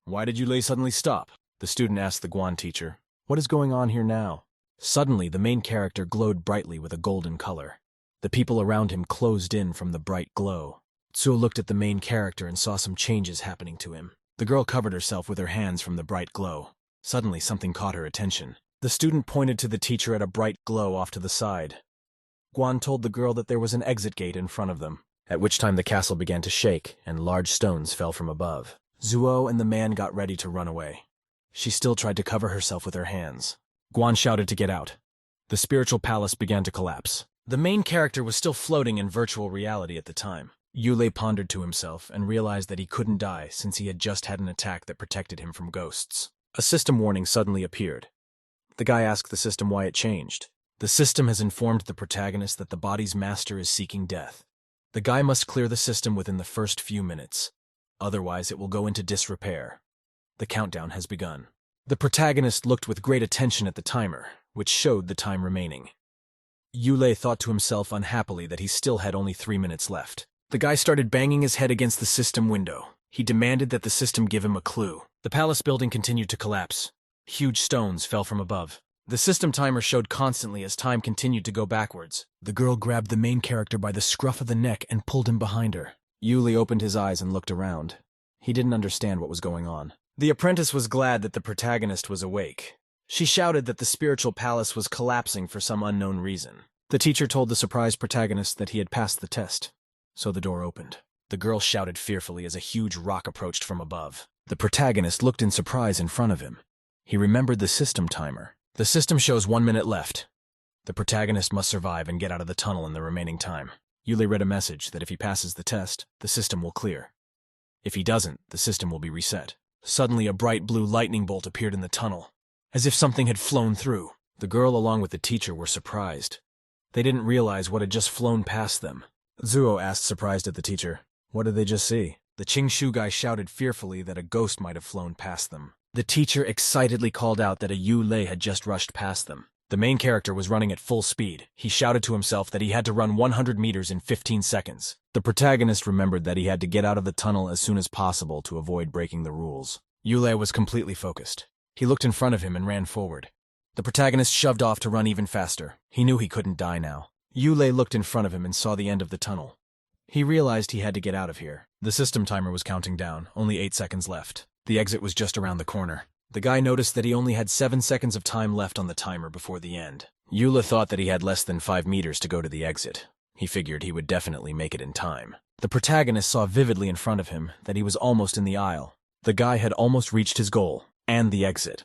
[SPEAKER 1] "Why did Ulle suddenly stop?" The student asked the Guan teacher, "What is going on here now?" Suddenly, the main character glowed brightly with a golden color. The people around him closed in from the bright glow. Zuo looked at the main character and saw some changes happening to him. The girl covered herself with her hands from the bright glow. Suddenly, something caught her attention. The student pointed to the teacher at a bright glow off to the side. Guan told the girl that there was an exit gate in front of them, at which time the castle began to shake and large stones fell from above. Zuo and the man got ready to run away. She still tried to cover herself with her hands. Guan shouted to get out. The spiritual palace began to collapse. The main character was still floating in virtual reality at the time. Ulle pondered to himself and realized that he couldn't die since he had just had an attack that protected him from ghosts. A system warning suddenly appeared. The guy asked the system why it changed. The system has informed the protagonist that the body's master is seeking death. The guy must clear the system within the first few minutes. Otherwise, it will go into disrepair. The countdown has begun. The protagonist looked with great attention at the timer, which showed the time remaining. Ulle thought to himself unhappily that he still had only 3 minutes left. The guy started banging his head against the system window. He demanded that the system give him a clue. The palace building continued to collapse. Huge stones fell from above. The system timer showed constantly as time continued to go backwards. The girl grabbed the main character by the scruff of the neck and pulled him behind her. Ulle opened his eyes and looked around. He didn't understand what was going on. The apprentice was glad that the protagonist was awake. She shouted that the spiritual palace was collapsing for some unknown reason. The teacher told the surprised protagonist that he had passed the test, so the door opened. The girl shouted fearfully as a huge rock approached from above. The protagonist looked in surprise in front of him. He remembered the system timer. The system shows 1 minute left. The protagonist must survive and get out of the tunnel in the remaining time. Ulle read a message that if he passes the test, the system will clear. If he doesn't, the system will be reset. Suddenly, a bright blue lightning bolt appeared in the tunnel, as if something had flown through. The girl along with the teacher were surprised. They didn't realize what had just flown past them. Zuo asked, surprised at the teacher, "What did they just see?" The Qingshu guy shouted fearfully that a ghost might have flown past them. The teacher excitedly called out that a Ulle had just rushed past them. The main character was running at full speed. He shouted to himself that he had to run 100 meters in 15 seconds. The protagonist remembered that he had to get out of the tunnel as soon as possible to avoid breaking the rules. Ulle was completely focused. He looked in front of him and ran forward. The protagonist shoved off to run even faster. He knew he couldn't die now. Ulle looked in front of him and saw the end of the tunnel. He realized he had to get out of here. The system timer was counting down, only 8 seconds left. The exit was just around the corner. The guy noticed that he only had 7 seconds of time left on the timer before the end. Ulle thought that he had less than 5 meters to go to the exit. He figured he would definitely make it in time. The protagonist saw vividly in front of him that he was almost in the aisle. The guy had almost reached his goal, and the exit.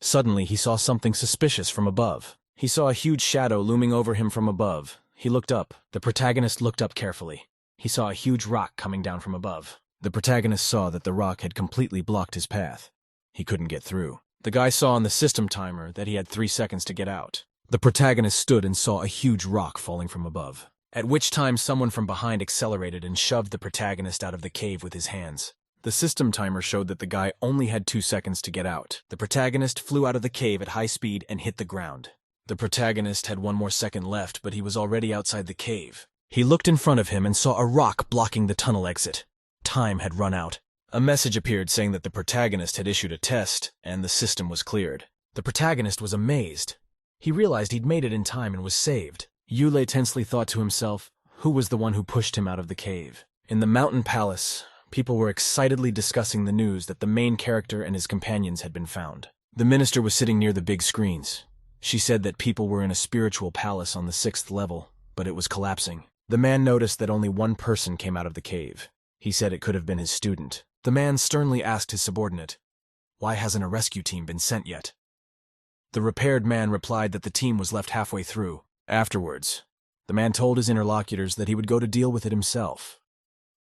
[SPEAKER 1] Suddenly, he saw something suspicious from above. He saw a huge shadow looming over him from above. He looked up. The protagonist looked up carefully. He saw a huge rock coming down from above. The protagonist saw that the rock had completely blocked his path. He couldn't get through. The guy saw on the system timer that he had 3 seconds to get out. The protagonist stood and saw a huge rock falling from above, at which time someone from behind accelerated and shoved the protagonist out of the cave with his hands. The system timer showed that the guy only had 2 seconds to get out. The protagonist flew out of the cave at high speed and hit the ground. The protagonist had 1 more second left, but he was already outside the cave. He looked in front of him and saw a rock blocking the tunnel exit. Time had run out. A message appeared saying that the protagonist had issued a test, and the system was cleared. The protagonist was amazed. He realized he'd made it in time and was saved. Ulle tensely thought to himself, who was the one who pushed him out of the cave? In the mountain palace, people were excitedly discussing the news that the main character and his companions had been found. The minister was sitting near the big screens. She said that people were in a spiritual palace on the 6th level, but it was collapsing. The man noticed that only 1 person came out of the cave. He said it could have been his student. The man sternly asked his subordinate, "Why hasn't a rescue team been sent yet?" The repaired man replied that the team was left halfway through. Afterwards, the man told his interlocutors that he would go to deal with it himself.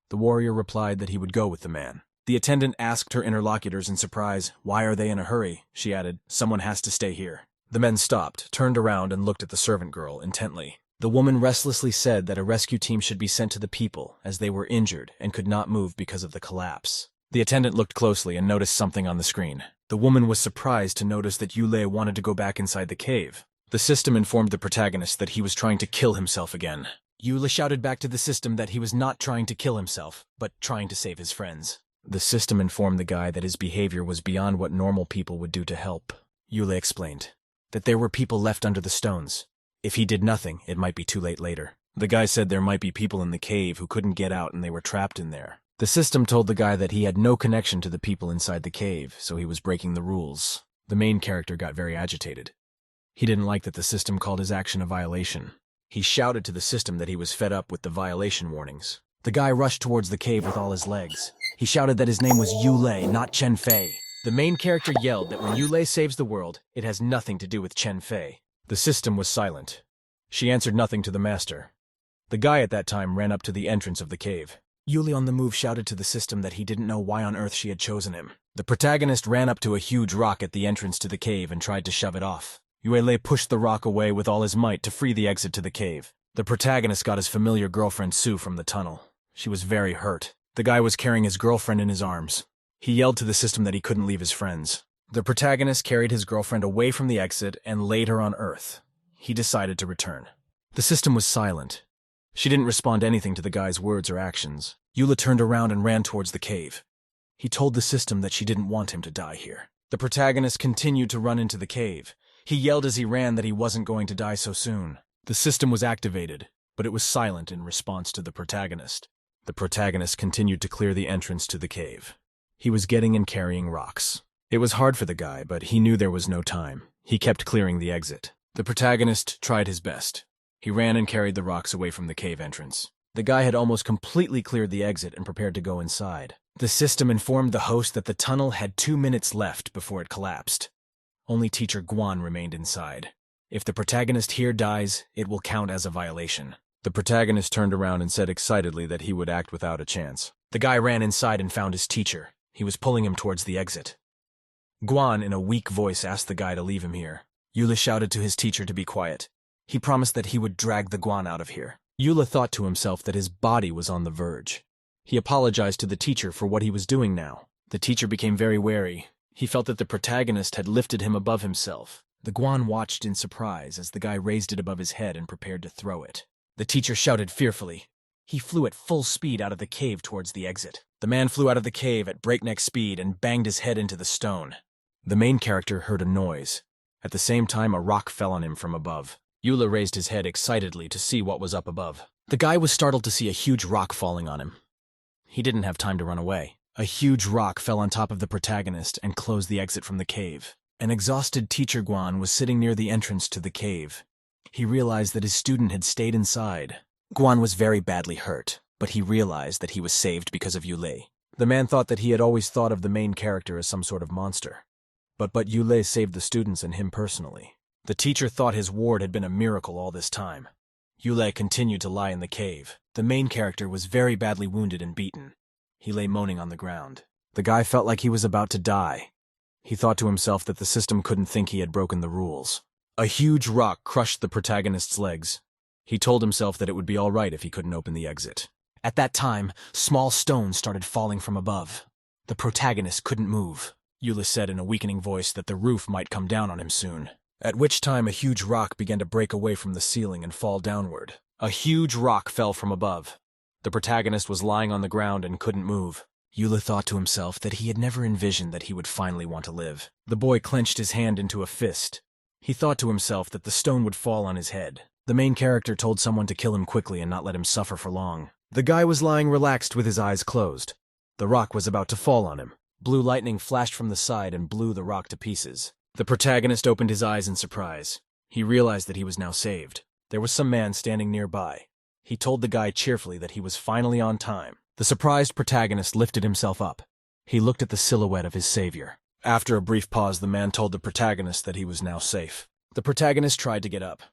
[SPEAKER 1] The warrior replied that he would go with the man. The attendant asked her interlocutors in surprise, "Why are they in a hurry?" She added, "Someone has to stay here." The men stopped, turned around, and looked at the servant girl intently. The woman restlessly said that a rescue team should be sent to the people, as they were injured and could not move because of the collapse. The attendant looked closely and noticed something on the screen. The woman was surprised to notice that Ulle wanted to go back inside the cave. The system informed the protagonist that he was trying to kill himself again. Ulle shouted back to the system that he was not trying to kill himself, but trying to save his friends. The system informed the guy that his behavior was beyond what normal people would do to help. Ulle explained that there were people left under the stones. If he did nothing, it might be too late later. The guy said there might be people in the cave who couldn't get out and they were trapped in there. The system told the guy that he had no connection to the people inside the cave, so he was breaking the rules. The main character got very agitated. He didn't like that the system called his action a violation. He shouted to the system that he was fed up with the violation warnings. The guy rushed towards the cave with all his legs. He shouted that his name was Ulle, not Chen Fei. The main character yelled that when Ulle saves the world, it has nothing to do with Chen Fei. The system was silent. She answered nothing to the master. The guy at that time ran up to the entrance of the cave. Ulle on the move shouted to the system that he didn't know why on earth she had chosen him. The protagonist ran up to a huge rock at the entrance to the cave and tried to shove it off. Ulle pushed the rock away with all his might to free the exit to the cave. The protagonist got his familiar girlfriend Sue from the tunnel. She was very hurt. The guy was carrying his girlfriend in his arms. He yelled to the system that he couldn't leave his friends. The protagonist carried his girlfriend away from the exit and laid her on Earth. He decided to return. The system was silent. She didn't respond anything to the guy's words or actions. Ulle turned around and ran towards the cave. He told the system that she didn't want him to die here. The protagonist continued to run into the cave. He yelled as he ran that he wasn't going to die so soon. The system was activated, but it was silent in response to the protagonist. The protagonist continued to clear the entrance to the cave. He was getting and carrying rocks. It was hard for the guy, but he knew there was no time. He kept clearing the exit. The protagonist tried his best. He ran and carried the rocks away from the cave entrance. The guy had almost completely cleared the exit and prepared to go inside. The system informed the host that the tunnel had 2 minutes left before it collapsed. Only teacher Guan remained inside. If the protagonist here dies, it will count as a violation. The protagonist turned around and said excitedly that he would act without a chance. The guy ran inside and found his teacher. He was pulling him towards the exit. Guan, in a weak voice, asked the guy to leave him here. Ulle shouted to his teacher to be quiet. He promised that he would drag the Guan out of here. Ulle thought to himself that his body was on the verge. He apologized to the teacher for what he was doing now. The teacher became very wary. He felt that the protagonist had lifted him above himself. The Guan watched in surprise as the guy raised it above his head and prepared to throw it. The teacher shouted fearfully. He flew at full speed out of the cave towards the exit. The man flew out of the cave at breakneck speed and banged his head into the stone. The main character heard a noise. At the same time, a rock fell on him from above. Ulle raised his head excitedly to see what was up above. The guy was startled to see a huge rock falling on him. He didn't have time to run away. A huge rock fell on top of the protagonist and closed the exit from the cave. An exhausted teacher Guan was sitting near the entrance to the cave. He realized that his student had stayed inside. Guan was very badly hurt, but he realized that he was saved because of Ulle. The man thought that he had always thought of the main character as some sort of monster. But Ulle saved the students and him personally. The teacher thought his ward had been a miracle all this time. Ulle continued to lie in the cave. The main character was very badly wounded and beaten. He lay moaning on the ground. The guy felt like he was about to die. He thought to himself that the system couldn't think he had broken the rules. A huge rock crushed the protagonist's legs. He told himself that it would be all right if he couldn't open the exit. At that time, small stones started falling from above. The protagonist couldn't move. Ulle said in a weakening voice that the roof might come down on him soon. At which time a huge rock began to break away from the ceiling and fall downward. A huge rock fell from above. The protagonist was lying on the ground and couldn't move. Ulle thought to himself that he had never envisioned that he would finally want to live. The boy clenched his hand into a fist. He thought to himself that the stone would fall on his head. The main character told someone to kill him quickly and not let him suffer for long. The guy was lying relaxed with his eyes closed. The rock was about to fall on him. Blue lightning flashed from the side and blew the rock to pieces. The protagonist opened his eyes in surprise. He realized that he was now saved. There was some man standing nearby. He told the guy cheerfully that he was finally on time. The surprised protagonist lifted himself up. He looked at the silhouette of his savior. After a brief pause, the man told the protagonist that he was now safe. The protagonist tried to get up.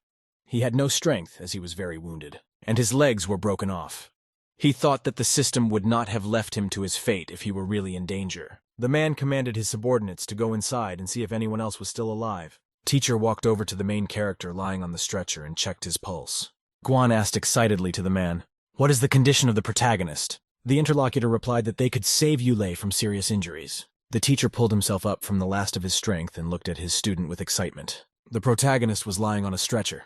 [SPEAKER 1] He had no strength as he was very wounded, and his legs were broken off. He thought that the system would not have left him to his fate if he were really in danger. The man commanded his subordinates to go inside and see if anyone else was still alive. Teacher walked over to the main character lying on the stretcher and checked his pulse. Guan asked excitedly to the man, "What is the condition of the protagonist?" The interlocutor replied that they could save Ulle from serious injuries. The teacher pulled himself up from the last of his strength and looked at his student with excitement. The protagonist was lying on a stretcher.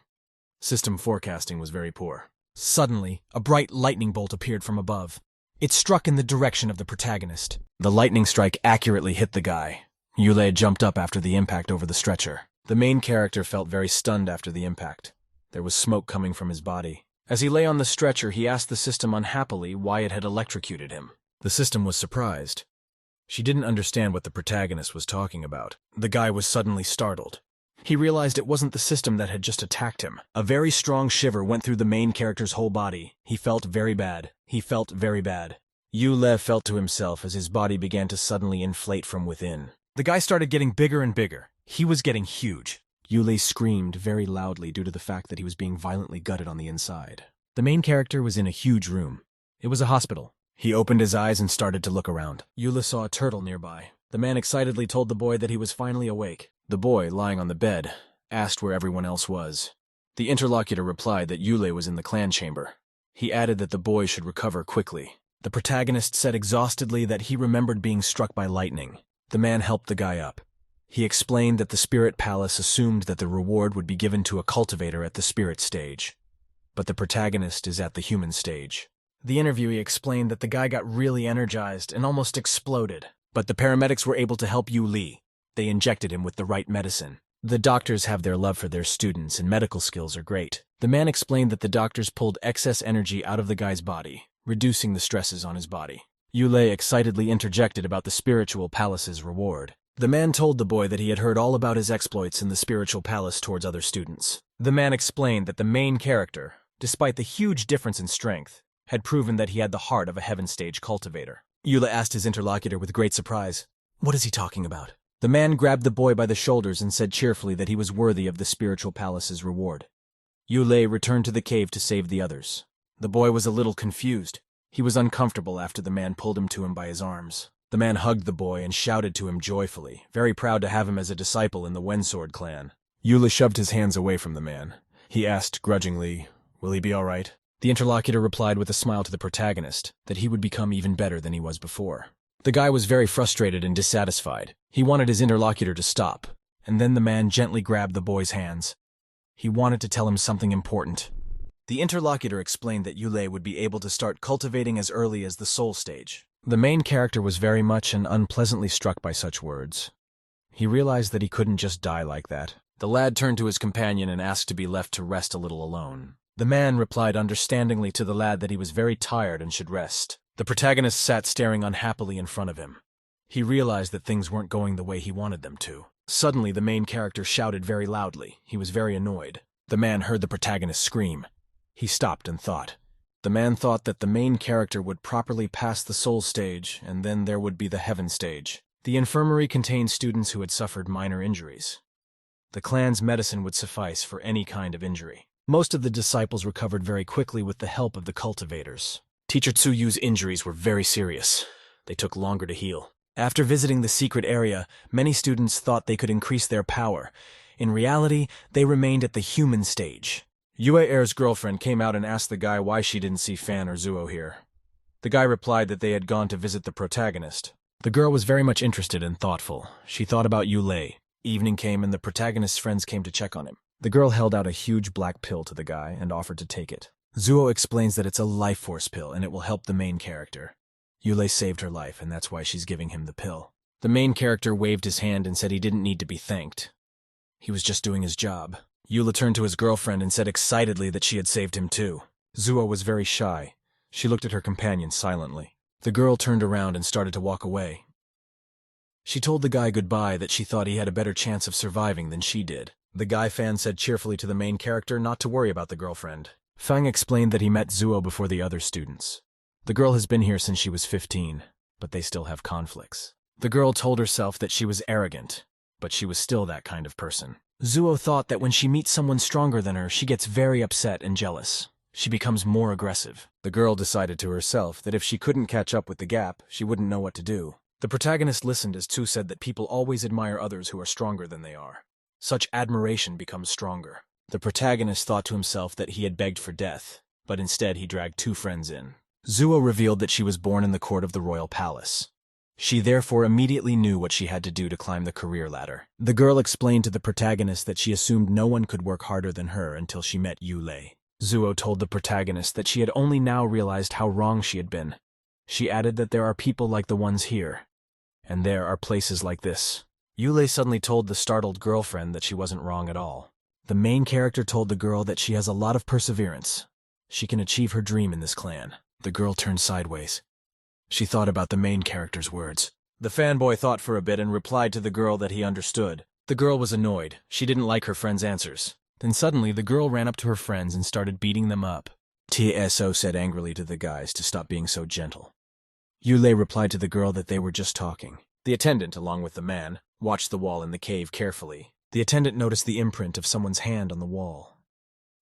[SPEAKER 1] System forecasting was very poor. Suddenly, a bright lightning bolt appeared from above. It struck in the direction of the protagonist. The lightning strike accurately hit the guy. Ulle jumped up after the impact over the stretcher. The main character felt very stunned after the impact. There was smoke coming from his body. As he lay on the stretcher, he asked the system unhappily why it had electrocuted him. The system was surprised. She didn't understand what the protagonist was talking about. The guy was suddenly startled. He realized it wasn't the system that had just attacked him. A very strong shiver went through the main character's whole body. He felt very bad. He felt very bad. Ulle felt to himself as his body began to suddenly inflate from within. The guy started getting bigger and bigger. He was getting huge. Ulle screamed very loudly due to the fact that he was being violently gutted on the inside. The main character was in a huge room. It was a hospital. He opened his eyes and started to look around. Ulle saw a turtle nearby. The man excitedly told the boy that he was finally awake. The boy, lying on the bed, asked where everyone else was. The interlocutor replied that Ulle was in the clan chamber. He added that the boy should recover quickly. The protagonist said exhaustedly that he remembered being struck by lightning. The man helped the guy up. He explained that the spirit palace assumed that the reward would be given to a cultivator at the spirit stage. But the protagonist is at the human stage. The interviewee explained that the guy got really energized and almost exploded. But the paramedics were able to help Ulle. They injected him with the right medicine. The doctors have their love for their students and medical skills are great. The man explained that the doctors pulled excess energy out of the guy's body, reducing the stresses on his body. Ulle excitedly interjected about the spiritual palace's reward. The man told the boy that he had heard all about his exploits in the spiritual palace towards other students. The man explained that the main character, despite the huge difference in strength, had proven that he had the heart of a heaven stage cultivator. Ulle asked his interlocutor with great surprise, "What is he talking about?" The man grabbed the boy by the shoulders and said cheerfully that he was worthy of the spiritual palace's reward. Ulle returned to the cave to save the others. The boy was a little confused. He was uncomfortable after the man pulled him to him by his arms. The man hugged the boy and shouted to him joyfully, very proud to have him as a disciple in the Wensword clan. Ulle shoved his hands away from the man. He asked grudgingly, "Will he be all right?" The interlocutor replied with a smile to the protagonist that he would become even better than he was before. The guy was very frustrated and dissatisfied. He wanted his interlocutor to stop, and then the man gently grabbed the boy's hands. He wanted to tell him something important. The interlocutor explained that Ulle would be able to start cultivating as early as the soul stage. The main character was very much and unpleasantly struck by such words. He realized that he couldn't just die like that. The lad turned to his companion and asked to be left to rest a little alone. The man replied understandingly to the lad that he was very tired and should rest. The protagonist sat staring unhappily in front of him. He realized that things weren't going the way he wanted them to. Suddenly, the main character shouted very loudly. He was very annoyed. The man heard the protagonist scream. He stopped and thought. The man thought that the main character would properly pass the soul stage, and then there would be the heaven stage. The infirmary contained students who had suffered minor injuries. The clan's medicine would suffice for any kind of injury. Most of the disciples recovered very quickly with the help of the cultivators. Teacher Tsuyu's injuries were very serious. They took longer to heal. After visiting the secret area, many students thought they could increase their power. In reality, they remained at the human stage. Yue Air's girlfriend came out and asked the guy why she didn't see Fan or Zuo here. The guy replied that they had gone to visit the protagonist. The girl was very much interested and thoughtful. She thought about Ulle. Evening came and the protagonist's friends came to check on him. The girl held out a huge black pill to the guy and offered to take it. Zuo explains that it's a life force pill and it will help the main character. Ulle saved her life and that's why she's giving him the pill. The main character waved his hand and said he didn't need to be thanked. He was just doing his job. Ulle turned to his girlfriend and said excitedly that she had saved him too. Zuo was very shy. She looked at her companion silently. The girl turned around and started to walk away. She told the guy goodbye that she thought he had a better chance of surviving than she did. The guy fan said cheerfully to the main character not to worry about the girlfriend. Fang explained that he met Zuo before the other students. The girl has been here since she was 15, but they still have conflicts. The girl told herself that she was arrogant, but she was still that kind of person. Zuo thought that when she meets someone stronger than her, she gets very upset and jealous. She becomes more aggressive. The girl decided to herself that if she couldn't catch up with the gap, she wouldn't know what to do. The protagonist listened as Tsu said that people always admire others who are stronger than they are. Such admiration becomes stronger. The protagonist thought to himself that he had begged for death, but instead he dragged two friends in. Zuo revealed that she was born in the court of the royal palace. She therefore immediately knew what she had to do to climb the career ladder. The girl explained to the protagonist that she assumed no one could work harder than her until she met Ulle. Zuo told the protagonist that she had only now realized how wrong she had been. She added that there are people like the ones here, and there are places like this. Ulle suddenly told the startled girlfriend that she wasn't wrong at all. The main character told the girl that she has a lot of perseverance. She can achieve her dream in this clan. The girl turned sideways. She thought about the main character's words. The fanboy thought for a bit and replied to the girl that he understood. The girl was annoyed. She didn't like her friend's answers. Then suddenly the girl ran up to her friends and started beating them up. TSO said angrily to the guys to stop being so gentle. Ulle replied to the girl that they were just talking. The attendant, along with the man, watched the wall in the cave carefully. The attendant noticed the imprint of someone's hand on the wall.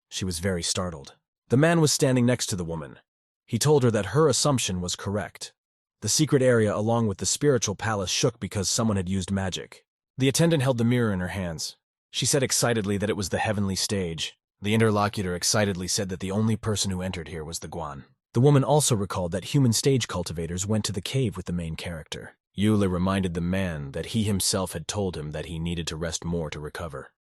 [SPEAKER 1] She was very startled. The man was standing next to the woman. He told her that her assumption was correct. The secret area along with the spiritual palace shook because someone had used magic. The attendant held the mirror in her hands. She said excitedly that it was the heavenly stage. The interlocutor excitedly said that the only person who entered here was the Guan. The woman also recalled that human stage cultivators went to the cave with the main character. Ulle reminded the man that he himself had told him that he needed to rest more to recover.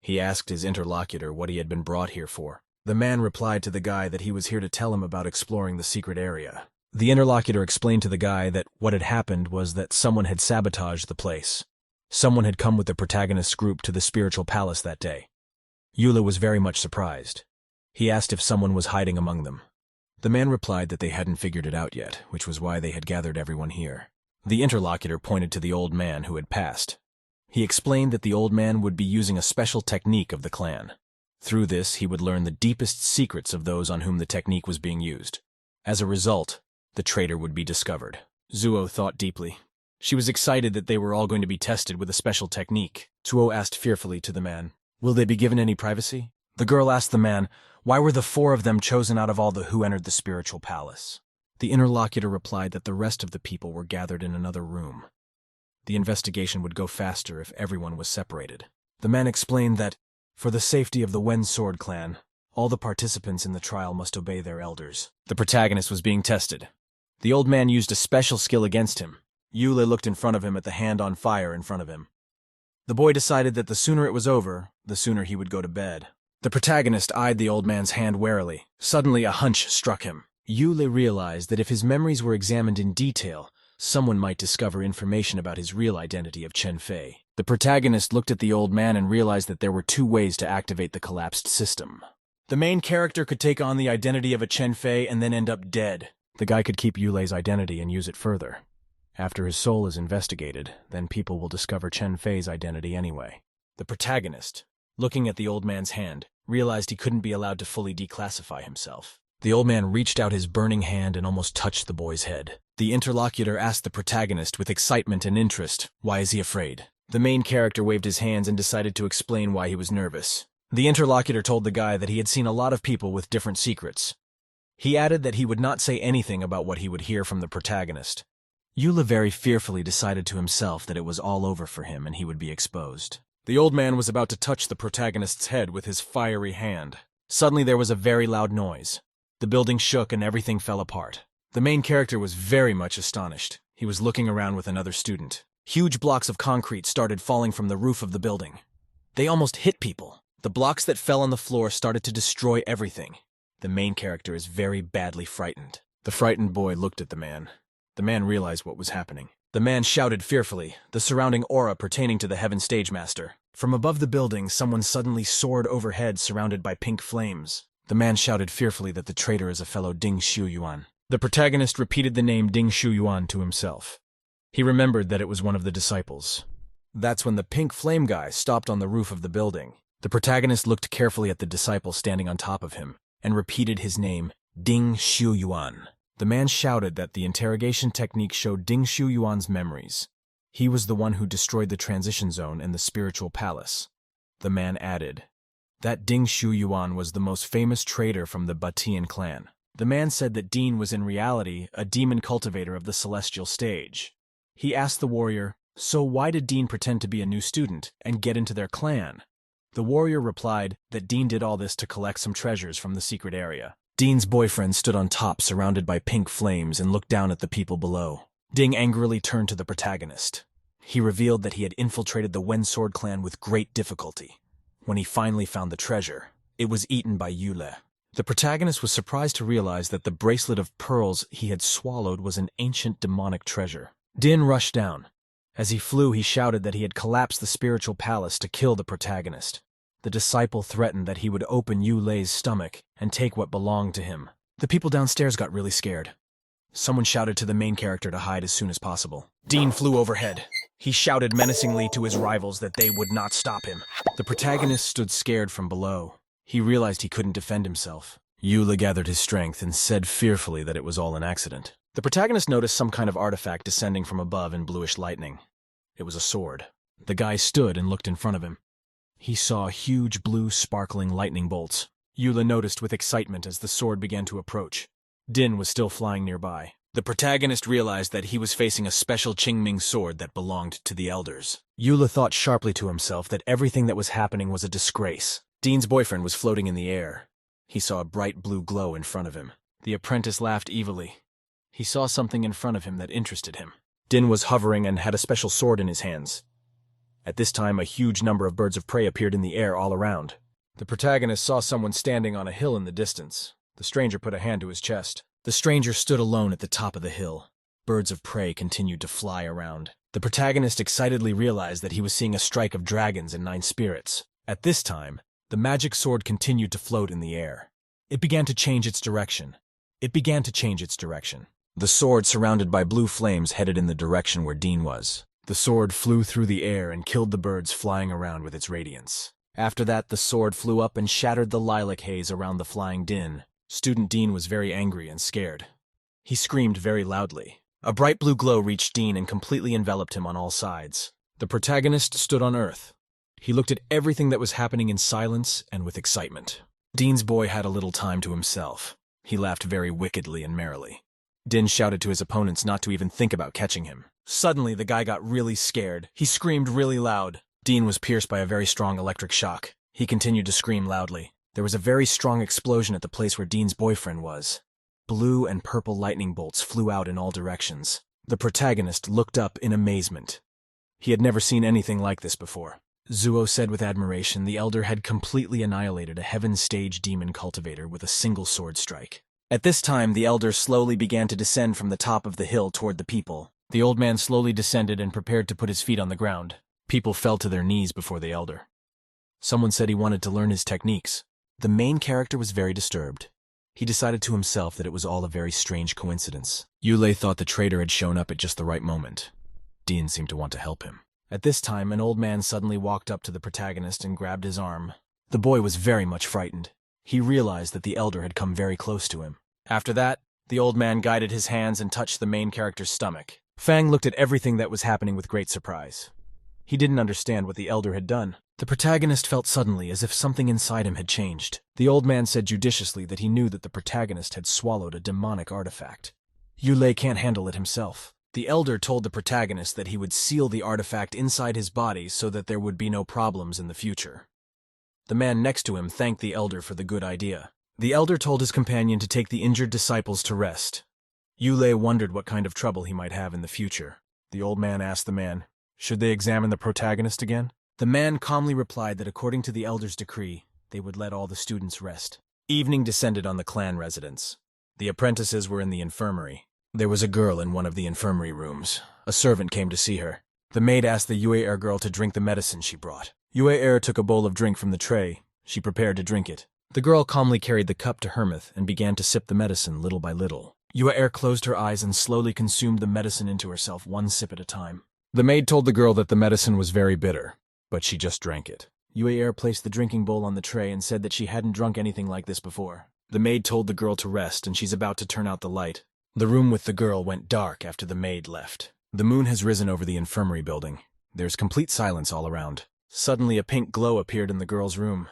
[SPEAKER 1] He asked his interlocutor what he had been brought here for. The man replied to the guy that he was here to tell him about exploring the secret area. The interlocutor explained to the guy that what had happened was that someone had sabotaged the place. Someone had come with the protagonist's group to the spiritual palace that day. Ulle was very much surprised. He asked if someone was hiding among them. The man replied that they hadn't figured it out yet, which was why they had gathered everyone here. The interlocutor pointed to the old man who had passed. He explained that the old man would be using a special technique of the clan. Through this, he would learn the deepest secrets of those on whom the technique was being used. As a result, the traitor would be discovered. Zuo thought deeply. She was excited that they were all going to be tested with a special technique. Zuo asked fearfully to the man, "Will they be given any privacy?" The girl asked the man, "Why were the 4 of them chosen out of all the who entered the spiritual palace?" The interlocutor replied that the rest of the people were gathered in another room. The investigation would go faster if everyone was separated. The man explained that, for the safety of the Wen Sword clan, all the participants in the trial must obey their elders. The protagonist was being tested. The old man used a special skill against him. Ulle looked in front of him at the hand on fire in front of him. The boy decided that the sooner it was over, the sooner he would go to bed. The protagonist eyed the old man's hand warily. Suddenly a hunch struck him. Ulle realized that if his memories were examined in detail, someone might discover information about his real identity of Chen Fei. The protagonist looked at the old man and realized that there were 2 ways to activate the collapsed system. The main character could take on the identity of a Chen Fei and then end up dead. The guy could keep Yule's identity and use it further. After his soul is investigated, then people will discover Chen Fei's identity anyway. The protagonist, looking at the old man's hand, realized he couldn't be allowed to fully declassify himself. The old man reached out his burning hand and almost touched the boy's head. The interlocutor asked the protagonist with excitement and interest, "Why is he afraid?" The main character waved his hands and decided to explain why he was nervous. The interlocutor told the guy that he had seen a lot of people with different secrets. He added that he would not say anything about what he would hear from the protagonist. Ulle very fearfully decided to himself that it was all over for him and he would be exposed. The old man was about to touch the protagonist's head with his fiery hand. Suddenly there was a very loud noise. The building shook and everything fell apart. The main character was very much astonished. He was looking around with another student. Huge blocks of concrete started falling from the roof of the building. They almost hit people. The blocks that fell on the floor started to destroy everything. The main character is very badly frightened. The frightened boy looked at the man. The man realized what was happening. The man shouted fearfully, the surrounding aura pertaining to the Heaven Stage Master. From above the building, someone suddenly soared overhead surrounded by pink flames. The man shouted fearfully that the traitor is a fellow Ding Shuyuan. The protagonist repeated the name Ding Shuyuan to himself. He remembered that it was one of the disciples. That's when the pink flame guy stopped on the roof of the building. The protagonist looked carefully at the disciple standing on top of him and repeated his name, Ding Shuyuan. The man shouted that the interrogation technique showed Ding Shuyuan's memories. He was the one who destroyed the transition zone and the spiritual palace. The man added that Ding Shuyuan was the most famous traitor from the Batian clan. The man said that Dean was in reality a demon cultivator of the celestial stage. He asked the warrior, "So why did Dean pretend to be a new student and get into their clan?" The warrior replied that Dean did all this to collect some treasures from the secret area. Dean's boyfriend stood on top surrounded by pink flames and looked down at the people below. Ding angrily turned to the protagonist. He revealed that he had infiltrated the Wen Sword clan with great difficulty. When he finally found the treasure, it was eaten by Ulle. The protagonist was surprised to realize that the bracelet of pearls he had swallowed was an ancient demonic treasure. Din rushed down. As he flew, he shouted that he had collapsed the spiritual palace to kill the protagonist. The disciple threatened that he would open Ulle's stomach and take what belonged to him. The people downstairs got really scared. Someone shouted to the main character to hide as soon as possible. Dean flew overhead. He shouted menacingly to his rivals that they would not stop him. The protagonist stood scared from below. He realized he couldn't defend himself. Ulle gathered his strength and said fearfully that it was all an accident. The protagonist noticed some kind of artifact descending from above in bluish lightning. It was a sword. The guy stood and looked in front of him. He saw huge blue sparkling lightning bolts. Ulle noticed with excitement as the sword began to approach. Din was still flying nearby. The protagonist realized that he was facing a special Qingming sword that belonged to the elders. Ulle thought sharply to himself that everything that was happening was a disgrace. Dean's boyfriend was floating in the air. He saw a bright blue glow in front of him. The apprentice laughed evilly. He saw something in front of him that interested him. Din was hovering and had a special sword in his hands. At this time, a huge number of birds of prey appeared in the air all around. The protagonist saw someone standing on a hill in the distance. The stranger put a hand to his chest. The stranger stood alone at the top of the hill. Birds of prey continued to fly around. The protagonist excitedly realized that he was seeing a strike of dragons and 9 spirits. At this time, the magic sword continued to float in the air. It began to change its direction. The sword, surrounded by blue flames, headed in the direction where Dean was. The sword flew through the air and killed the birds flying around with its radiance. After that, the sword flew up and shattered the lilac haze around the flying Din. Student Dean was very angry and scared. He screamed very loudly. A bright blue glow reached Dean and completely enveloped him on all sides. The protagonist stood on Earth. He looked at everything that was happening in silence and with excitement. Dean's boy had a little time to himself. He laughed very wickedly and merrily. Din shouted to his opponents not to even think about catching him. Suddenly, the guy got really scared. He screamed really loud. Dean was pierced by a very strong electric shock. He continued to scream loudly. There was a very strong explosion at the place where Dean's boyfriend was. Blue and purple lightning bolts flew out in all directions. The protagonist looked up in amazement. He had never seen anything like this before. Zuo said with admiration the elder had completely annihilated a heaven stage demon cultivator with a single sword strike. At this time, the elder slowly began to descend from the top of the hill toward the people. The old man slowly descended and prepared to put his feet on the ground. People fell to their knees before the elder. Someone said he wanted to learn his techniques. The main character was very disturbed. He decided to himself that it was all a very strange coincidence. Ulle thought the traitor had shown up at just the right moment. Dean seemed to want to help him. At this time, an old man suddenly walked up to the protagonist and grabbed his arm. The boy was very much frightened. He realized that the elder had come very close to him. After that, the old man guided his hands and touched the main character's stomach. Fang looked at everything that was happening with great surprise. He didn't understand what the elder had done. The protagonist felt suddenly as if something inside him had changed. The old man said judiciously that he knew that the protagonist had swallowed a demonic artifact. Ulle can't handle it himself. The elder told the protagonist that he would seal the artifact inside his body so that there would be no problems in the future. The man next to him thanked the elder for the good idea. The elder told his companion to take the injured disciples to rest. Ulle wondered what kind of trouble he might have in the future. The old man asked the man, should they examine the protagonist again? The man calmly replied that according to the elder's decree, they would let all the students rest. Evening descended on the clan residence. The apprentices were in the infirmary. There was a girl in one of the infirmary rooms. A servant came to see her. The maid asked the Yue girl to drink the medicine she brought. Yue took a bowl of drink from the tray. She prepared to drink it. The girl calmly carried the cup to Hermith and began to sip the medicine little by little. Yue closed her eyes and slowly consumed the medicine into herself, one sip at a time. The maid told the girl that the medicine was very bitter, but she just drank it. Yue placed the drinking bowl on the tray and said that she hadn't drunk anything like this before. The maid told the girl to rest, and she's about to turn out the light. The room with the girl went dark after the maid left. The moon has risen over the infirmary building. There's complete silence all around. Suddenly a pink glow appeared in the girl's room.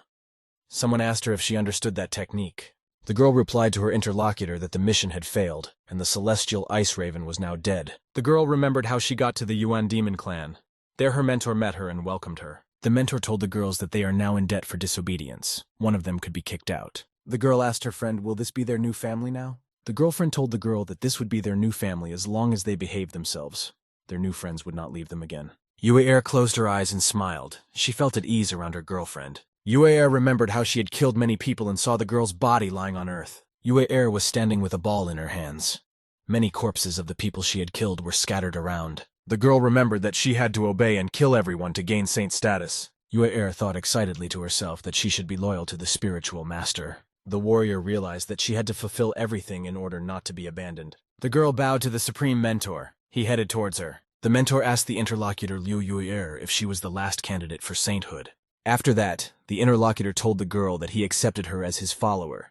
[SPEAKER 1] Someone asked her if she understood that technique. The girl replied to her interlocutor that the mission had failed, and the celestial ice raven was now dead. The girl remembered how she got to the Yuan demon clan. There her mentor met her and welcomed her. The mentor told the girls that they are now in debt for disobedience. One of them could be kicked out. The girl asked her friend, will this be their new family now? The girlfriend told the girl that this would be their new family as long as they behaved themselves. Their new friends would not leave them again. Yue closed her eyes and smiled. She felt at ease around her girlfriend. Yue remembered how she had killed many people and saw the girl's body lying on earth. Yue was standing with a ball in her hands. Many corpses of the people she had killed were scattered around. The girl remembered that she had to obey and kill everyone to gain saint status. Yue thought excitedly to herself that she should be loyal to the spiritual master. The warrior realized that she had to fulfill everything in order not to be abandoned. The girl bowed to the supreme mentor. He headed towards her. The mentor asked the interlocutor Liu Yue if she was the last candidate for sainthood. After that, the interlocutor told the girl that he accepted her as his follower.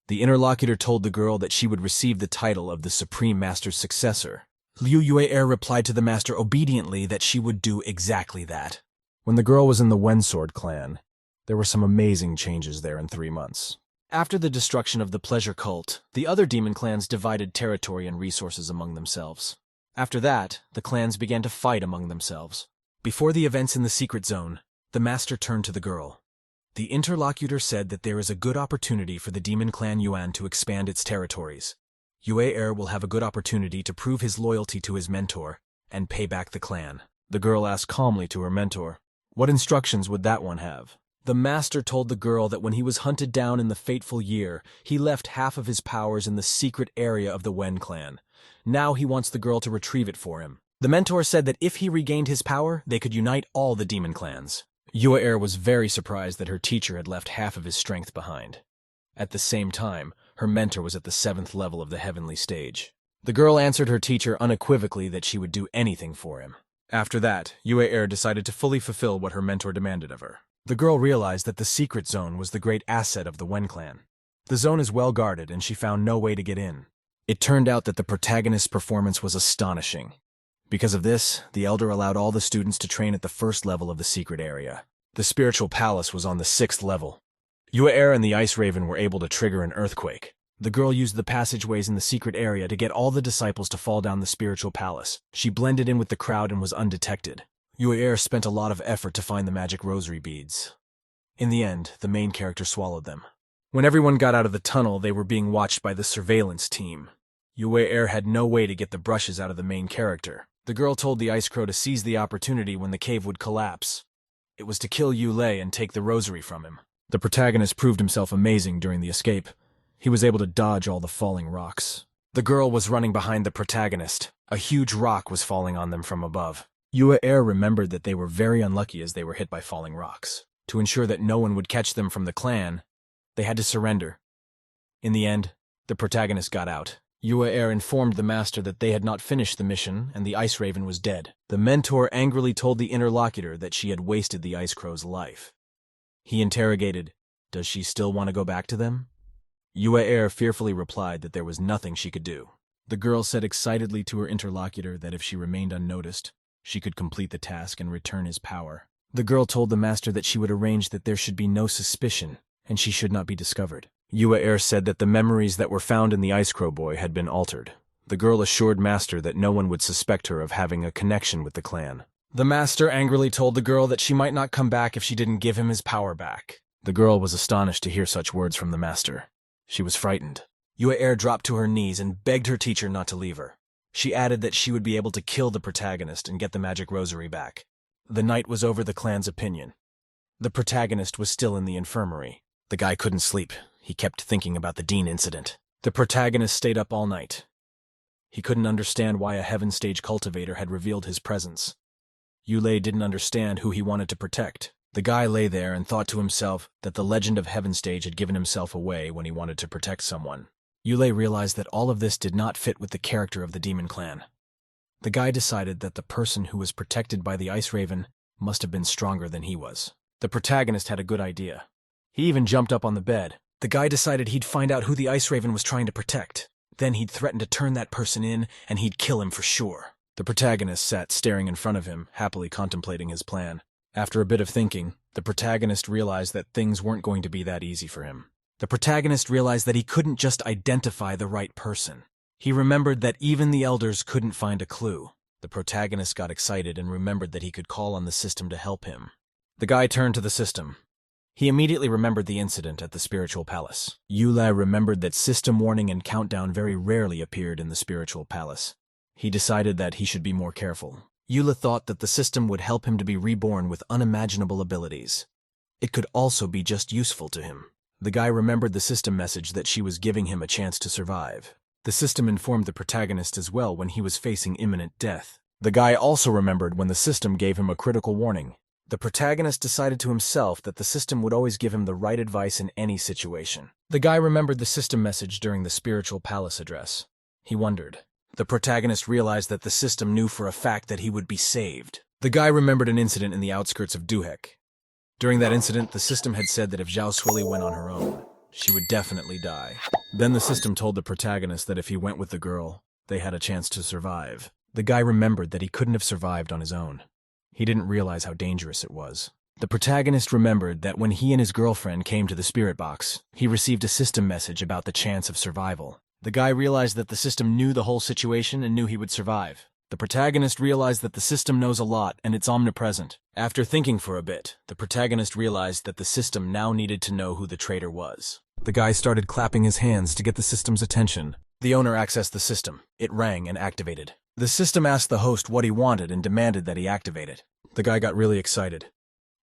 [SPEAKER 1] The interlocutor told the girl that she would receive the title of the Supreme Master's successor. Liu Yue replied to the master obediently that she would do exactly that. When the girl was in the Wensword clan, there were some amazing changes there in 3 months. After the destruction of the pleasure cult, the other demon clans divided territory and resources among themselves. After that, the clans began to fight among themselves. Before the events in the secret zone, the master turned to the girl. The interlocutor said that there is a good opportunity for the demon clan Yuan to expand its territories. Yue will have a good opportunity to prove his loyalty to his mentor and pay back the clan. The girl asked calmly to her mentor, what instructions would that one have? The master told the girl that when he was hunted down in the fateful year, he left half of his powers in the secret area of the Wen clan. Now he wants the girl to retrieve it for him. The mentor said that if he regained his power, they could unite all the demon clans. Yue was very surprised that her teacher had left half of his strength behind. At the same time, her mentor was at the 7th level of the heavenly stage. The girl answered her teacher unequivocally that she would do anything for him. After that, Yue decided to fully fulfill what her mentor demanded of her. The girl realized that the secret zone was the great asset of the Wen clan. The zone is well guarded and she found no way to get in. It turned out that the protagonist's performance was astonishing. Because of this, the Elder allowed all the students to train at the first level of the secret area. The spiritual palace was on the 6th level. Ulle and the Ice Raven were able to trigger an earthquake. The girl used the passageways in the secret area to get all the disciples to fall down the spiritual palace. She blended in with the crowd and was undetected. Ulle spent a lot of effort to find the magic rosary beads. In the end, the main character swallowed them. When everyone got out of the tunnel, they were being watched by the surveillance team. Ulle had no way to get the brushes out of the main character. The girl told the Ice Crow to seize the opportunity when the cave would collapse. It was to kill Ulle and take the rosary from him. The protagonist proved himself amazing during the escape. He was able to dodge all the falling rocks. The girl was running behind the protagonist. A huge rock was falling on them from above. Ulle remembered that they were very unlucky as they were hit by falling rocks. To ensure that no one would catch them from the clan, they had to surrender. In the end, the protagonist got out. Ulle informed the master that they had not finished the mission and the Ice Raven was dead. The mentor angrily told the interlocutor that she had wasted the Ice Crow's life. He interrogated, "Does she still want to go back to them?" Ulle fearfully replied that there was nothing she could do. The girl said excitedly to her interlocutor that if she remained unnoticed, she could complete the task and return his power. The girl told the master that she would arrange that there should be no suspicion, and she should not be discovered. Ulle said that the memories that were found in the Ice Crow boy had been altered. The girl assured master that no one would suspect her of having a connection with the clan. The master angrily told the girl that she might not come back if she didn't give him his power back. The girl was astonished to hear such words from the master. She was frightened. Ulle dropped to her knees and begged her teacher not to leave her. She added that she would be able to kill the protagonist and get the magic rosary back. The night was over the clan's opinion. The protagonist was still in the infirmary. The guy couldn't sleep. He kept thinking about the Dean incident. The protagonist stayed up all night. He couldn't understand why a Heaven Stage cultivator had revealed his presence. Ulle didn't understand who he wanted to protect. The guy lay there and thought to himself that the legend of Heaven Stage had given himself away when he wanted to protect someone. Ulle realized that all of this did not fit with the character of the Demon Clan. The guy decided that the person who was protected by the Ice Raven must have been stronger than he was. The protagonist had a good idea. He even jumped up on the bed. The guy decided he'd find out who the Ice Raven was trying to protect. Then he'd threaten to turn that person in, and he'd kill him for sure. The protagonist sat staring in front of him, happily contemplating his plan. After a bit of thinking, the protagonist realized that things weren't going to be that easy for him. The protagonist realized that he couldn't just identify the right person. He remembered that even the elders couldn't find a clue. The protagonist got excited and remembered that he could call on the system to help him. The guy turned to the system. He immediately remembered the incident at the spiritual palace. Ulle remembered that system warning and countdown very rarely appeared in the spiritual palace. He decided that he should be more careful. Ulle thought that the system would help him to be reborn with unimaginable abilities. It could also be just useful to him. The guy remembered the system message that she was giving him a chance to survive. The system informed the protagonist as well when he was facing imminent death. The guy also remembered when the system gave him a critical warning. The protagonist decided to himself that the system would always give him the right advice in any situation. The guy remembered the system message during the spiritual palace address. He wondered. The protagonist realized that the system knew for a fact that he would be saved. The guy remembered an incident in the outskirts of Duhek. During that incident, the system had said that if Xiao Shuli went on her own, she would definitely die. Then the system told the protagonist that if he went with the girl, they had a chance to survive. The guy remembered that he couldn't have survived on his own. He didn't realize how dangerous it was. The protagonist remembered that when he and his girlfriend came to the spirit box, he received a system message about the chance of survival. The guy realized that the system knew the whole situation and knew he would survive. The protagonist realized that the system knows a lot and it's omnipresent. After thinking for a bit, the protagonist realized that the system now needed to know who the traitor was. The guy started clapping his hands to get the system's attention. The owner accessed the system. It rang and activated. The system asked the host what he wanted and demanded that he activate it. The guy got really excited.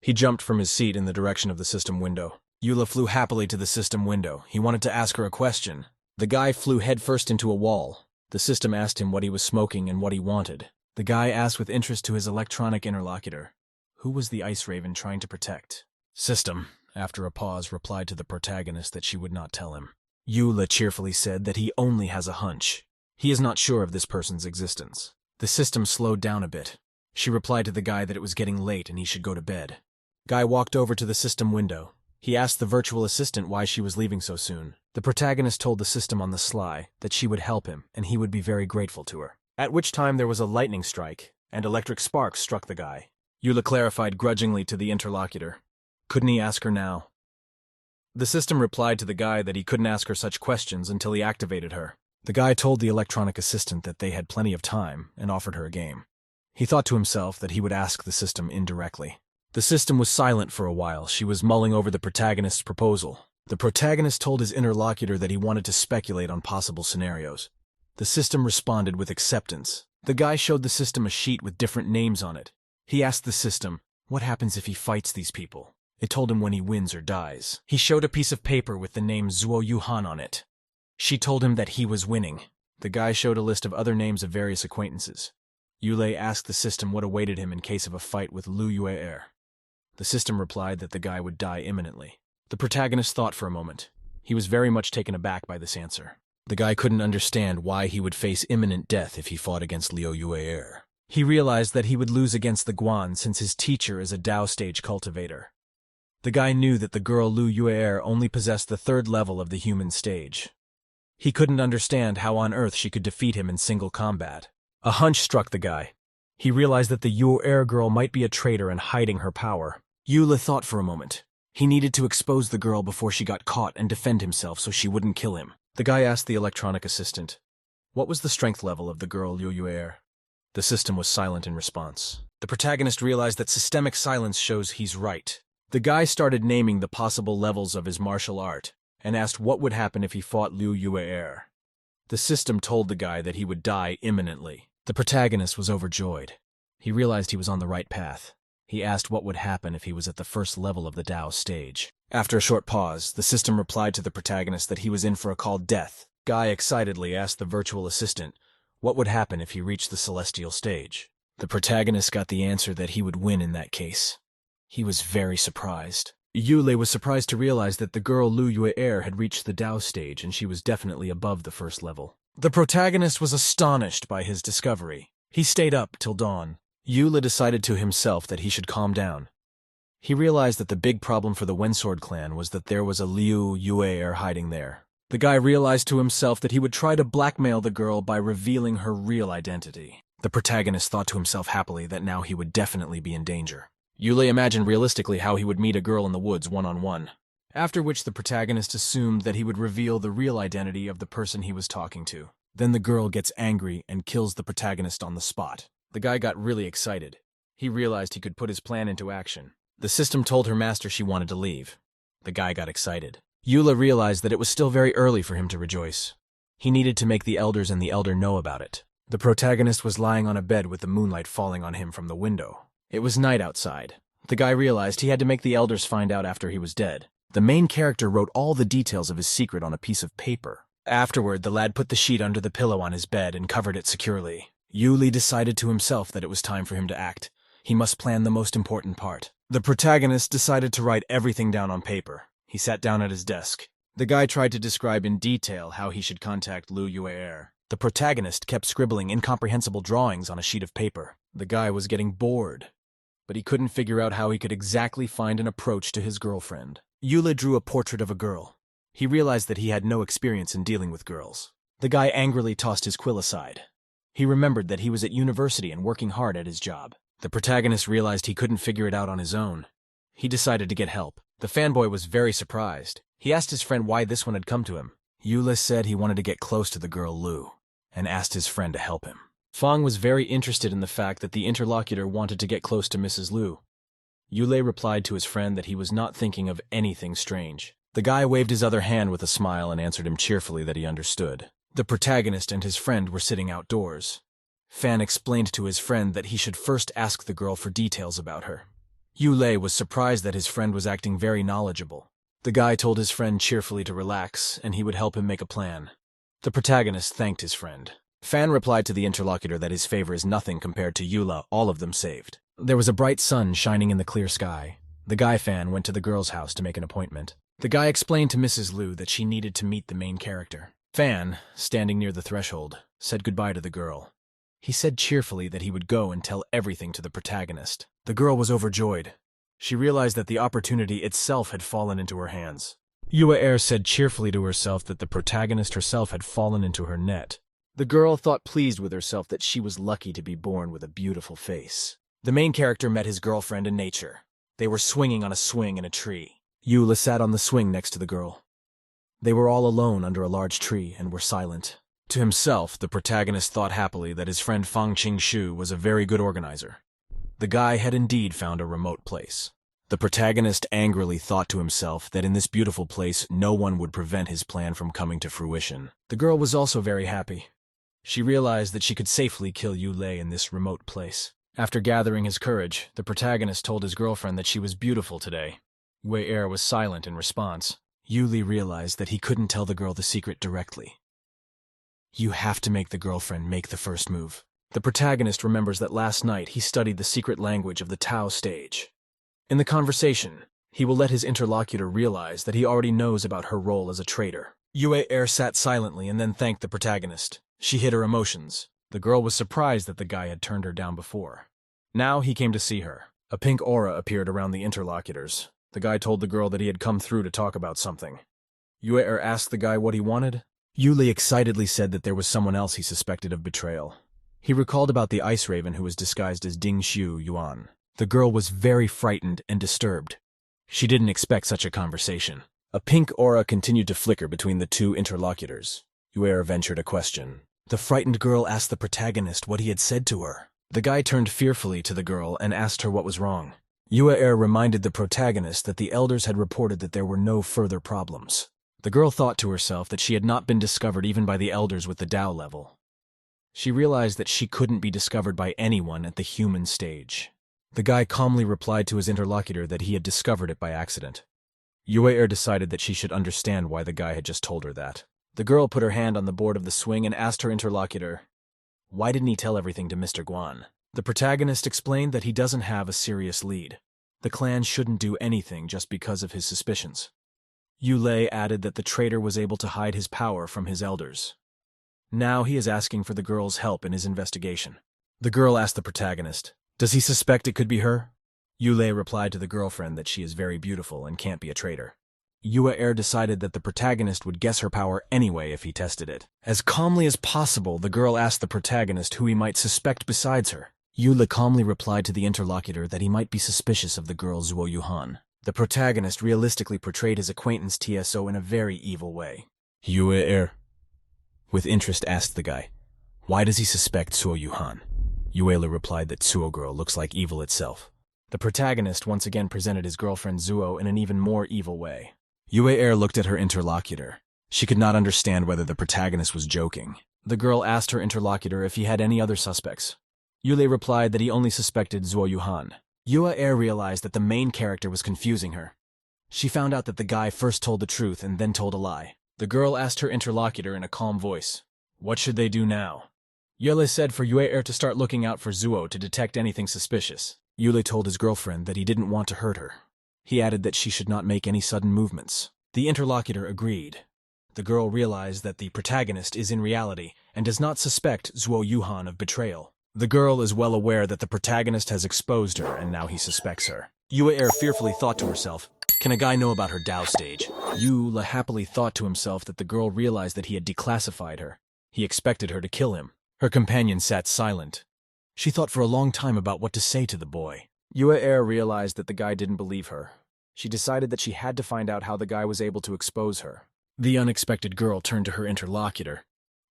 [SPEAKER 1] He jumped from his seat in the direction of the system window. Ulle flew happily to the system window. He wanted to ask her a question. The guy flew headfirst into a wall. The system asked him what he was smoking and what he wanted. The guy asked with interest to his electronic interlocutor, who was the Ice Raven trying to protect? System, after a pause, replied to the protagonist that she would not tell him. Ulle cheerfully said that he only has a hunch. He is not sure of this person's existence. The system slowed down a bit. She replied to the guy that it was getting late and he should go to bed. Guy walked over to the system window. He asked the virtual assistant why she was leaving so soon. The protagonist told the system on the sly that she would help him and he would be very grateful to her. At which time there was a lightning strike, and electric sparks struck the guy. Ulle clarified grudgingly to the interlocutor. Couldn't he ask her now? The system replied to the guy that he couldn't ask her such questions until he activated her. The guy told the electronic assistant that they had plenty of time and offered her a game. He thought to himself that he would ask the system indirectly. The system was silent for a while. She was mulling over the protagonist's proposal. The protagonist told his interlocutor that he wanted to speculate on possible scenarios. The system responded with acceptance. The guy showed the system a sheet with different names on it. He asked the system, what happens if he fights these people? It told him when he wins or dies. He showed a piece of paper with the name Zuo Yuhan on it. She told him that he was winning. The guy showed a list of other names of various acquaintances. Ulle asked the system what awaited him in case of a fight with Lu Yue'er. The system replied that the guy would die imminently. The protagonist thought for a moment. He was very much taken aback by this answer. The guy couldn't understand why he would face imminent death if he fought against Liu Yue'er. He realized that he would lose against the Guan since his teacher is a Dao stage cultivator. The guy knew that the girl Lu Yue'er only possessed the 3rd level of the human stage. He couldn't understand how on earth she could defeat him in single combat. A hunch struck the guy. He realized that the Yue'er girl might be a traitor and hiding her power. Ulle thought for a moment. He needed to expose the girl before she got caught and defend himself so she wouldn't kill him. The guy asked the electronic assistant, what was the strength level of the girl Liu Yue'er? The system was silent in response. The protagonist realized that systemic silence shows he's right. The guy started naming the possible levels of his martial art and asked what would happen if he fought Liu Yue'er. The system told the guy that he would die imminently. The protagonist was overjoyed. He realized he was on the right path. He asked what would happen if he was at the 1st level of the Dao stage. After a short pause, the system replied to the protagonist that he was in for a called death. Guy excitedly asked the virtual assistant what would happen if he reached the celestial stage. The protagonist got the answer that he would win in that case. He was very surprised. Ulle was surprised to realize that the girl Lu Yue'er had reached the Dao stage and she was definitely above the 1st level. The protagonist was astonished by his discovery. He stayed up till dawn. Ulle decided to himself that he should calm down. He realized that the big problem for the Wensword clan was that there was a Liu Yue'er hiding there. The guy realized to himself that he would try to blackmail the girl by revealing her real identity. The protagonist thought to himself happily that now he would definitely be in danger. Ulle imagined realistically how he would meet a girl in the woods one-on-one, after which the protagonist assumed that he would reveal the real identity of the person he was talking to. Then the girl gets angry and kills the protagonist on the spot. The guy got really excited. He realized he could put his plan into action. The system told her master she wanted to leave. The guy got excited. Ulle realized that it was still very early for him to rejoice. He needed to make the elders and the elder know about it. The protagonist was lying on a bed with the moonlight falling on him from the window. It was night outside. The guy realized he had to make the elders find out after he was dead. The main character wrote all the details of his secret on a piece of paper. Afterward, the lad put the sheet under the pillow on his bed and covered it securely. Ulle decided to himself that it was time for him to act. He must plan the most important part. The protagonist decided to write everything down on paper. He sat down at his desk. The guy tried to describe in detail how he should contact Liu Yue'er. The protagonist kept scribbling incomprehensible drawings on a sheet of paper. The guy was getting bored, but he couldn't figure out how he could exactly find an approach to his girlfriend. Ulle drew a portrait of a girl. He realized that he had no experience in dealing with girls. The guy angrily tossed his quill aside. He remembered that he was at university and working hard at his job. The protagonist realized he couldn't figure it out on his own. He decided to get help. The fanboy was very surprised. He asked his friend why this one had come to him. Ulle said he wanted to get close to the girl Lu, and asked his friend to help him. Fang was very interested in the fact that the interlocutor wanted to get close to Mrs. Lu. Ulle replied to his friend that he was not thinking of anything strange. The guy waved his other hand with a smile and answered him cheerfully that he understood. The protagonist and his friend were sitting outdoors. Fan explained to his friend that he should first ask the girl for details about her. Ulle was surprised that his friend was acting very knowledgeable. The guy told his friend cheerfully to relax, and he would help him make a plan. The protagonist thanked his friend. Fan replied to the interlocutor that his favor is nothing compared to Ulle, all of them saved. There was a bright sun shining in the clear sky. The guy Fan went to the girl's house to make an appointment. The guy explained to Mrs. Lu that she needed to meet the main character. Fan, standing near the threshold, said goodbye to the girl. He said cheerfully that he would go and tell everything to the protagonist. The girl was overjoyed. She realized that the opportunity itself had fallen into her hands. Yue said cheerfully to herself that the protagonist herself had fallen into her net. The girl thought pleased with herself that she was lucky to be born with a beautiful face. The main character met his girlfriend in nature. They were swinging on a swing in a tree. Ulle sat on the swing next to the girl. They were all alone under a large tree and were silent. To himself, the protagonist thought happily that his friend Fang Qing was a very good organizer. The guy had indeed found a remote place. The protagonist angrily thought to himself that in this beautiful place no one would prevent his plan from coming to fruition. The girl was also very happy. She realized that she could safely kill Ulle in this remote place. After gathering his courage, the protagonist told his girlfriend that she was beautiful today. Yue was silent in response. Ulle realized that he couldn't tell the girl the secret directly. You have to make the girlfriend make the first move. The protagonist remembers that last night he studied the secret language of the Tao stage. In the conversation, he will let his interlocutor realize that he already knows about her role as a traitor. Yue sat silently and then thanked the protagonist. She hid her emotions. The girl was surprised that the guy had turned her down before. Now he came to see her. A pink aura appeared around the interlocutors. The guy told the girl that he had come through to talk about something. Yue asked the guy what he wanted. Ulle excitedly said that there was someone else he suspected of betrayal. He recalled about the ice raven who was disguised as Ding Xiu Yuan. The girl was very frightened and disturbed. She didn't expect such a conversation. A pink aura continued to flicker between the two interlocutors. Yue ventured a question. The frightened girl asked the protagonist what he had said to her. The guy turned fearfully to the girl and asked her what was wrong. Yue reminded the protagonist that the elders had reported that there were no further problems. The girl thought to herself that she had not been discovered even by the elders with the Tao level. She realized that she couldn't be discovered by anyone at the human stage. The guy calmly replied to his interlocutor that he had discovered it by accident. Yue decided that she should understand why the guy had just told her that. The girl put her hand on the board of the swing and asked her interlocutor, why didn't he tell everything to Mr. Guan? The protagonist explained that he doesn't have a serious lead. The clan shouldn't do anything just because of his suspicions. Ulle added that the traitor was able to hide his power from his elders. Now he is asking for the girl's help in his investigation. The girl asked the protagonist, does he suspect it could be her? Ulle replied to the girlfriend that she is very beautiful and can't be a traitor. Yue decided that the protagonist would guess her power anyway if he tested it. As calmly as possible, the girl asked the protagonist who he might suspect besides her. Ulle calmly replied to the interlocutor that he might be suspicious of the girl Zuo Yuhan. The protagonist realistically portrayed his acquaintance TSO in a very evil way. Yue with interest asked the guy, why does he suspect Zuo Yuhan? Yue replied that Zuo girl looks like evil itself. The protagonist once again presented his girlfriend Zuo in an even more evil way. Yue looked at her interlocutor. She could not understand whether the protagonist was joking. The girl asked her interlocutor if he had any other suspects. Ulle replied that he only suspected Zuo Yuhan. Yue realized that the main character was confusing her. She found out that the guy first told the truth and then told a lie. The girl asked her interlocutor in a calm voice, what should they do now? Ulle said for Yue to start looking out for Zuo to detect anything suspicious. Ulle told his girlfriend that he didn't want to hurt her. He added that she should not make any sudden movements. The interlocutor agreed. The girl realized that the protagonist is in reality and does not suspect Zuo Yuhan of betrayal. The girl is well aware that the protagonist has exposed her and now he suspects her. Yue fearfully thought to herself, can a guy know about her Tao stage? Ulle happily thought to himself that the girl realized that he had declassified her. He expected her to kill him. Her companion sat silent. She thought for a long time about what to say to the boy. Yue realized that the guy didn't believe her. She decided that she had to find out how the guy was able to expose her. The unexpected girl turned to her interlocutor.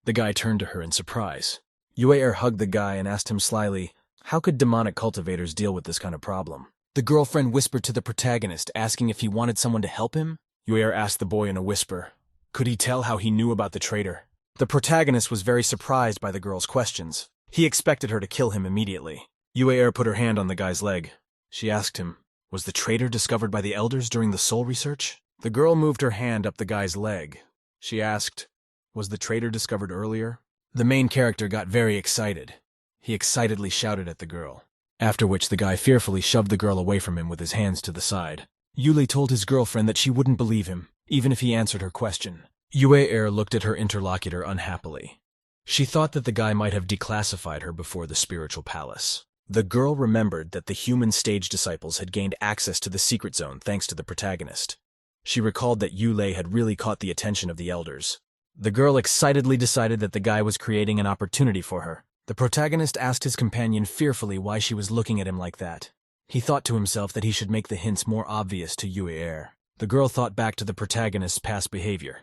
[SPEAKER 1] The guy turned to her in surprise. Yue hugged the guy and asked him slyly, how could demonic cultivators deal with this kind of problem? The girlfriend whispered to the protagonist, asking if he wanted someone to help him. Yue asked the boy in a whisper, could he tell how he knew about the traitor? The protagonist was very surprised by the girl's questions. He expected her to kill him immediately. Yue put her hand on the guy's leg. She asked him, was the traitor discovered by the elders during the soul research? The girl moved her hand up the guy's leg. She asked, was the traitor discovered earlier? The main character got very excited. He excitedly shouted at the girl, after which the guy fearfully shoved the girl away from him with his hands to the side. Ulle told his girlfriend that she wouldn't believe him, even if he answered her question. Yue looked at her interlocutor unhappily. She thought that the guy might have declassified her before the spiritual palace. The girl remembered that the human stage disciples had gained access to the secret zone thanks to the protagonist. She recalled that Ulle had really caught the attention of the elders. The girl excitedly decided that the guy was creating an opportunity for her. The protagonist asked his companion fearfully why she was looking at him like that. He thought to himself that he should make the hints more obvious to Ulle. The girl thought back to the protagonist's past behavior.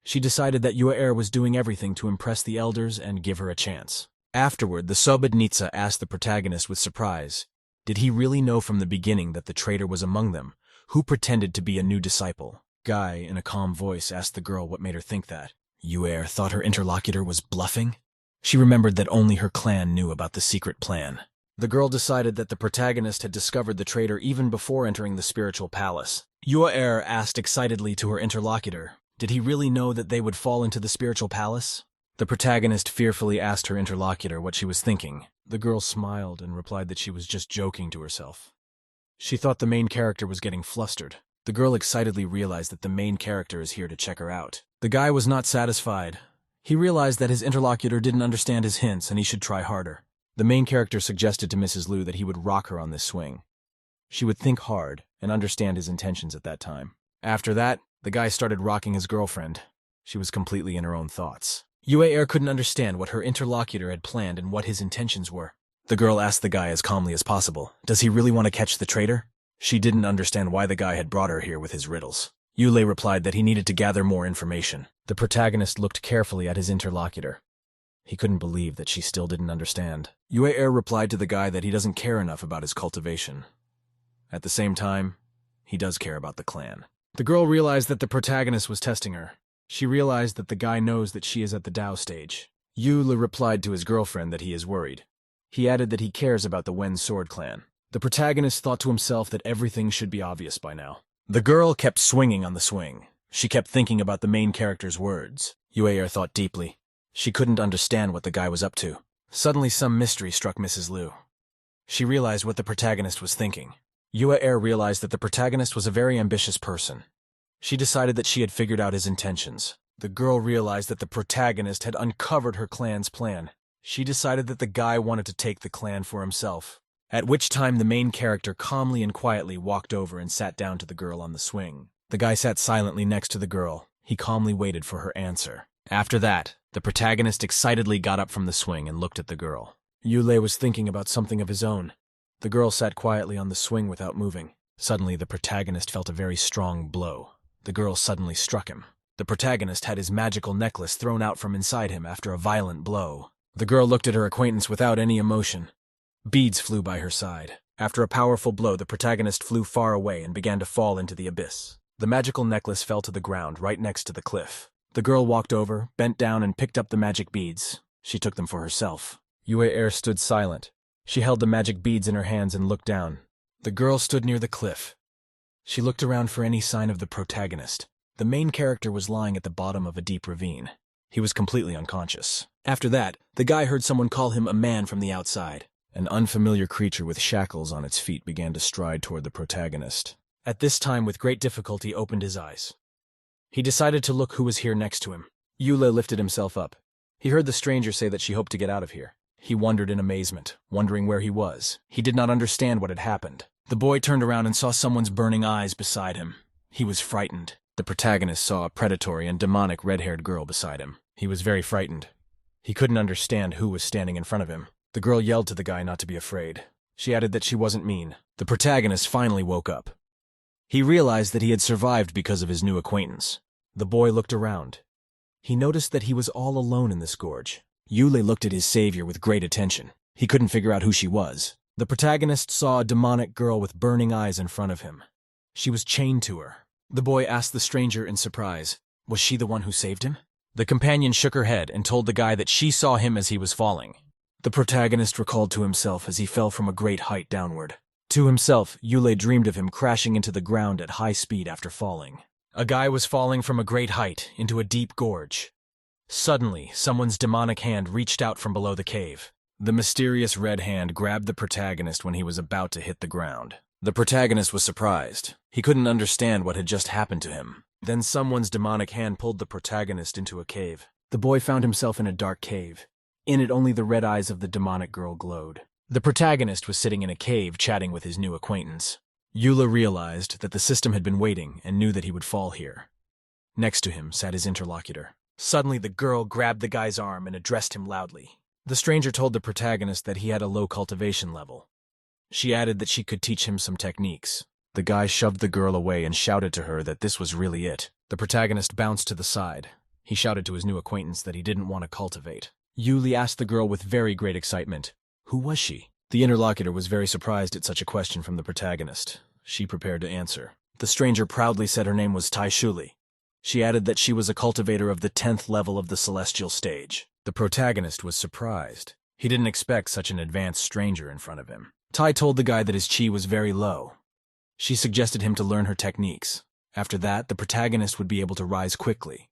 [SPEAKER 1] She decided that Ulle was doing everything to impress the elders and give her a chance. Afterward, the Sobodnitsa asked the protagonist with surprise, did he really know from the beginning that the traitor was among them, who pretended to be a new disciple? Guy, in a calm voice, asked the girl what made her think that. Ulle thought her interlocutor was bluffing. She remembered that only her clan knew about the secret plan. The girl decided that the protagonist had discovered the traitor even before entering the spiritual palace. Ulle asked excitedly to her interlocutor, did he really know that they would fall into the spiritual palace? The protagonist fearfully asked her interlocutor what she was thinking. The girl smiled and replied that she was just joking to herself. She thought the main character was getting flustered. The girl excitedly realized that the main character is here to check her out. The guy was not satisfied. He realized that his interlocutor didn't understand his hints and he should try harder. The main character suggested to Mrs. Liu that he would rock her on this swing. She would think hard and understand his intentions at that time. After that, the guy started rocking his girlfriend. She was completely in her own thoughts. Ulle couldn't understand what her interlocutor had planned and what his intentions were. The girl asked the guy as calmly as possible, does he really want to catch the traitor? She didn't understand why the guy had brought her here with his riddles. Ulle replied that he needed to gather more information. The protagonist looked carefully at his interlocutor. He couldn't believe that she still didn't understand. Ulle replied to the guy that he doesn't care enough about his cultivation. At the same time, he does care about the clan. The girl realized that the protagonist was testing her. She realized that the guy knows that she is at the Dao stage. Ulle replied to his girlfriend that he is worried. He added that he cares about the Wen Sword clan. The protagonist thought to himself that everything should be obvious by now. The girl kept swinging on the swing. She kept thinking about the main character's words. Ulle thought deeply. She couldn't understand what the guy was up to. Suddenly some mystery struck Mrs. Liu. She realized what the protagonist was thinking. Ulle realized that the protagonist was a very ambitious person. She decided that she had figured out his intentions. The girl realized that the protagonist had uncovered her clan's plan. She decided that the guy wanted to take the clan for himself. At which time the main character calmly and quietly walked over and sat down to the girl on the swing. The guy sat silently next to the girl. He calmly waited for her answer. After that, the protagonist excitedly got up from the swing and looked at the girl. Ulle was thinking about something of his own. The girl sat quietly on the swing without moving. Suddenly, the protagonist felt a very strong blow. The girl suddenly struck him. The protagonist had his magical necklace thrown out from inside him after a violent blow. The girl looked at her acquaintance without any emotion. Beads flew by her side. After a powerful blow, the protagonist flew far away and began to fall into the abyss. The magical necklace fell to the ground right next to the cliff. The girl walked over, bent down, and picked up the magic beads. She took them for herself. Ulle stood silent. She held the magic beads in her hands and looked down. The girl stood near the cliff. She looked around for any sign of the protagonist. The main character was lying at the bottom of a deep ravine. He was completely unconscious. After that, the guy heard someone call him a man from the outside. An unfamiliar creature with shackles on its feet began to stride toward the protagonist. At this time, with great difficulty, opened his eyes. He decided to look who was here next to him. Ulle lifted himself up. He heard the stranger say that she hoped to get out of here. He wondered in amazement, wondering where he was. He did not understand what had happened. The boy turned around and saw someone's burning eyes beside him. He was frightened. The protagonist saw a predatory and demonic red-haired girl beside him. He was very frightened. He couldn't understand who was standing in front of him. The girl yelled to the guy not to be afraid. She added that she wasn't mean. The protagonist finally woke up. He realized that he had survived because of his new acquaintance. The boy looked around. He noticed that he was all alone in this gorge. Ulle looked at his savior with great attention. He couldn't figure out who she was. The protagonist saw a demonic girl with burning eyes in front of him. She was chained to her. The boy asked the stranger in surprise, was she the one who saved him? The companion shook her head and told the guy that she saw him as he was falling. The protagonist recalled to himself as he fell from a great height downward. To himself, Ulle dreamed of him crashing into the ground at high speed after falling. A guy was falling from a great height into a deep gorge. Suddenly, someone's demonic hand reached out from below the cave. The mysterious red hand grabbed the protagonist when he was about to hit the ground. The protagonist was surprised. He couldn't understand what had just happened to him. Then someone's demonic hand pulled the protagonist into a cave. The boy found himself in a dark cave. In it, only the red eyes of the demonic girl glowed. The protagonist was sitting in a cave chatting with his new acquaintance. Ulle realized that the system had been waiting and knew that he would fall here. Next to him sat his interlocutor. Suddenly, the girl grabbed the guy's arm and addressed him loudly. The stranger told the protagonist that he had a low cultivation level. She added that she could teach him some techniques. The guy shoved the girl away and shouted to her that this was really it. The protagonist bounced to the side. He shouted to his new acquaintance that he didn't want to cultivate. Ulle asked the girl with very great excitement, who was she? The interlocutor was very surprised at such a question from the protagonist. She prepared to answer. The stranger proudly said her name was Xiao Shuli. She added that she was a cultivator of the 10th level of the celestial stage. The protagonist was surprised. He didn't expect such an advanced stranger in front of him. Tai told the guy that his chi was very low. She suggested him to learn her techniques. After that, the protagonist would be able to rise quickly.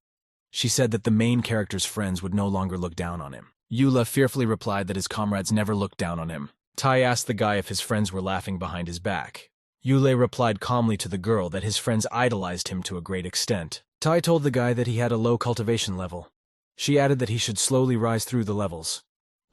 [SPEAKER 1] She said that the main character's friends would no longer look down on him. Ulle fearfully replied that his comrades never looked down on him. Tai asked the guy if his friends were laughing behind his back. Ulle replied calmly to the girl that his friends idolized him to a great extent. Tai told the guy that he had a low cultivation level. She added that he should slowly rise through the levels.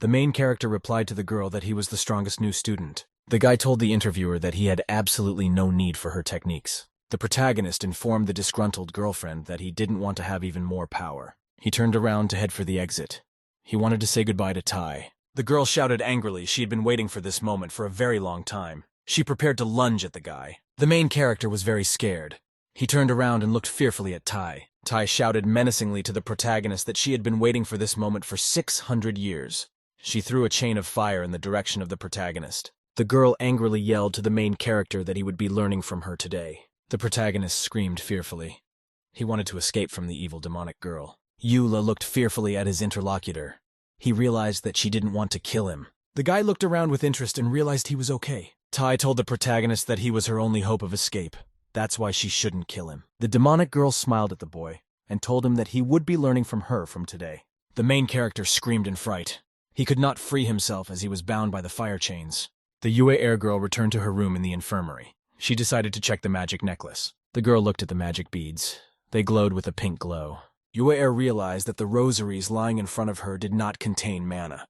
[SPEAKER 1] The main character replied to the girl that he was the strongest new student. The guy told the interviewer that he had absolutely no need for her techniques. The protagonist informed the disgruntled girlfriend that he didn't want to have even more power. He turned around to head for the exit. He wanted to say goodbye to Tai. The girl shouted angrily she had been waiting for this moment for a very long time. She prepared to lunge at the guy. The main character was very scared. He turned around and looked fearfully at Tai. Tai shouted menacingly to the protagonist that she had been waiting for this moment for 600 years. She threw a chain of fire in the direction of the protagonist. The girl angrily yelled to the main character that he would be learning from her today. The protagonist screamed fearfully. He wanted to escape from the evil demonic girl. Ulle looked fearfully at his interlocutor. He realized that she didn't want to kill him. The guy looked around with interest and realized he was okay. Tai told the protagonist that he was her only hope of escape. That's why she shouldn't kill him. The demonic girl smiled at the boy and told him that he would be learning from her from today. The main character screamed in fright. He could not free himself as he was bound by the fire chains. The Yue Air girl returned to her room in the infirmary. She decided to check the magic necklace. The girl looked at the magic beads. They glowed with a pink glow. Yue Air realized that the rosaries lying in front of her did not contain mana.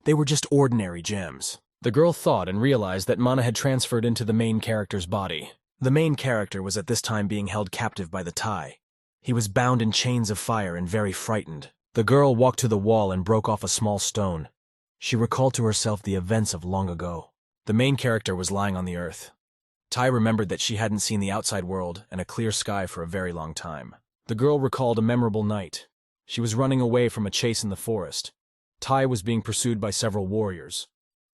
[SPEAKER 1] They were just ordinary gems. The girl thought and realized that mana had transferred into the main character's body. The main character was at this time being held captive by the Tai. He was bound in chains of fire and very frightened. The girl walked to the wall and broke off a small stone. She recalled to herself the events of long ago. The main character was lying on the earth. Tai remembered that she hadn't seen the outside world and a clear sky for a very long time. The girl recalled a memorable night. She was running away from a chase in the forest. Tai was being pursued by several warriors.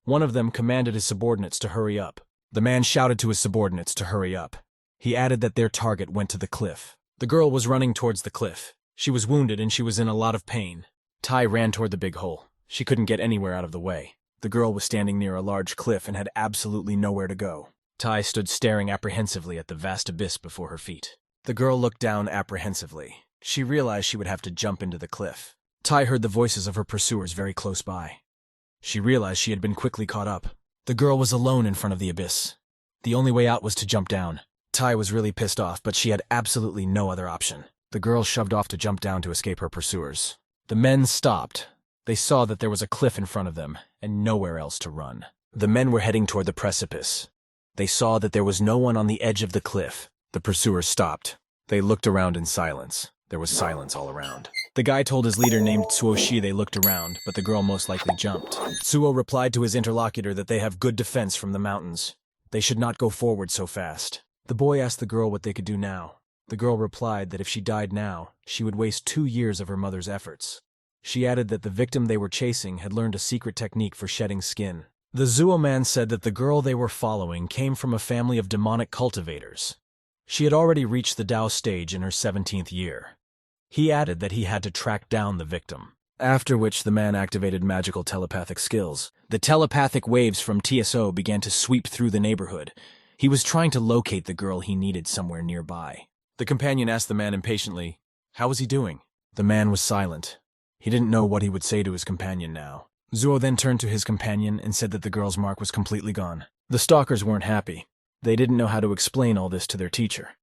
[SPEAKER 1] One of them commanded his subordinates to hurry up. The man shouted to his subordinates to hurry up. He added that their target went to the cliff. The girl was running towards the cliff. She was wounded and she was in a lot of pain. Tai ran toward the big hole. She couldn't get anywhere out of the way. The girl was standing near a large cliff and had absolutely nowhere to go. Tai stood staring apprehensively at the vast abyss before her feet. The girl looked down apprehensively. She realized she would have to jump into the cliff. Tai heard the voices of her pursuers very close by. She realized she had been quickly caught up. The girl was alone in front of the abyss. The only way out was to jump down. Tai was really pissed off, but she had absolutely no other option. The girl shoved off to jump down to escape her pursuers. The men stopped. They saw that there was a cliff in front of them and nowhere else to run. The men were heading toward the precipice. They saw that there was no one on the edge of the cliff. The pursuers stopped. They looked around in silence. There was silence all around. The guy told his leader named Tsuoshi they looked around, but the girl most likely jumped. Tsuo replied to his interlocutor that they have good defense from the mountains. They should not go forward so fast. The boy asked the girl what they could do now. The girl replied that if she died now, she would waste 2 years of her mother's efforts. She added that the victim they were chasing had learned a secret technique for shedding skin. The Zuo man said that the girl they were following came from a family of demonic cultivators. She had already reached the Dao stage in her 17th year. He added that he had to track down the victim. After which the man activated magical telepathic skills. The telepathic waves from TSO began to sweep through the neighborhood. He was trying to locate the girl he needed somewhere nearby. The companion asked the man impatiently, "How was he doing?" The man was silent. He didn't know what he would say to his companion now. Zuo then turned to his companion and said that the girl's mark was completely gone. The stalkers weren't happy. They didn't know how to explain all this to their teacher.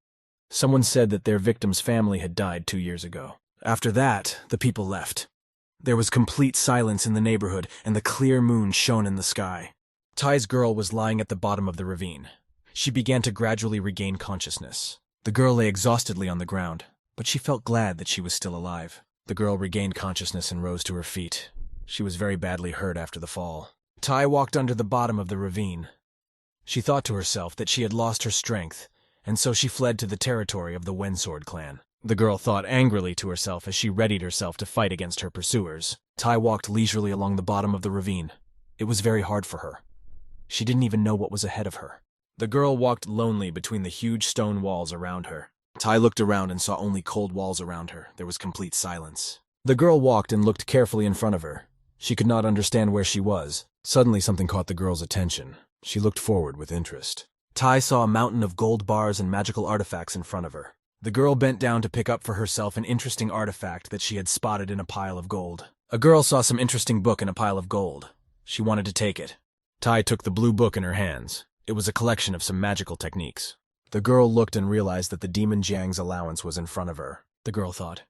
[SPEAKER 1] Someone said that their victim's family had died 2 years ago. After that, the people left. There was complete silence in the neighborhood, and the clear moon shone in the sky. Ty's girl was lying at the bottom of the ravine. She began to gradually regain consciousness. The girl lay exhaustedly on the ground, but she felt glad that she was still alive. The girl regained consciousness and rose to her feet. She was very badly hurt after the fall. Ty walked under the bottom of the ravine. She thought to herself that she had lost her strength, and so she fled to the territory of the Wensword clan. The girl thought angrily to herself as she readied herself to fight against her pursuers. Ty walked leisurely along the bottom of the ravine. It was very hard for her. She didn't even know what was ahead of her. The girl walked lonely between the huge stone walls around her. Ty looked around and saw only cold walls around her. There was complete silence. The girl walked and looked carefully in front of her. She could not understand where she was. Suddenly something caught the girl's attention. She looked forward with interest. Ty saw a mountain of gold bars and magical artifacts in front of her. The girl bent down to pick up for herself an interesting artifact that she had spotted in a pile of gold. A girl saw some interesting book in a pile of gold. She wanted to take it. Ty took the blue book in her hands. It was a collection of some magical techniques. The girl looked and realized that the demon Jiang's allowance was in front of her. The girl thought.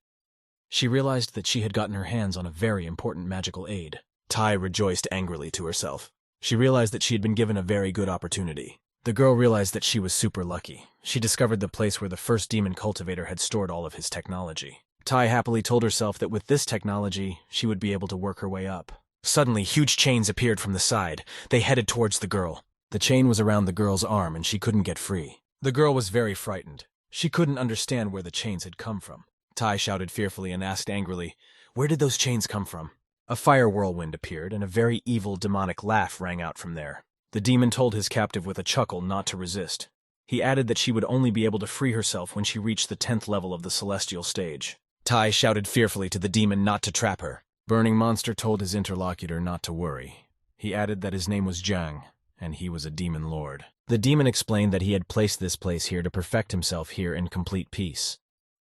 [SPEAKER 1] She realized that she had gotten her hands on a very important magical aid. Ty rejoiced angrily to herself. She realized that she had been given a very good opportunity. The girl realized that she was super lucky. She discovered the place where the first demon cultivator had stored all of his technology. Ty happily told herself that with this technology, she would be able to work her way up. Suddenly, huge chains appeared from the side. They headed towards the girl. The chain was around the girl's arm and she couldn't get free. The girl was very frightened. She couldn't understand where the chains had come from. Ty shouted fearfully and asked angrily, "Where did those chains come from?" A fire whirlwind appeared and a very evil demonic laugh rang out from there. The demon told his captive with a chuckle not to resist. He added that she would only be able to free herself when she reached the 10th level of the celestial stage. Ty shouted fearfully to the demon not to trap her. Burning Monster told his interlocutor not to worry. He added that his name was Jiang, and he was a demon lord. The demon explained that he had placed this place here to perfect himself here in complete peace.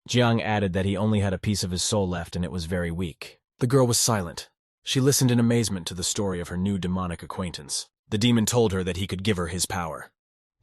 [SPEAKER 1] Jiang added that he only had a piece of his soul left and it was very weak. The girl was silent. She listened in amazement to the story of her new demonic acquaintance. The demon told her that he could give her his power.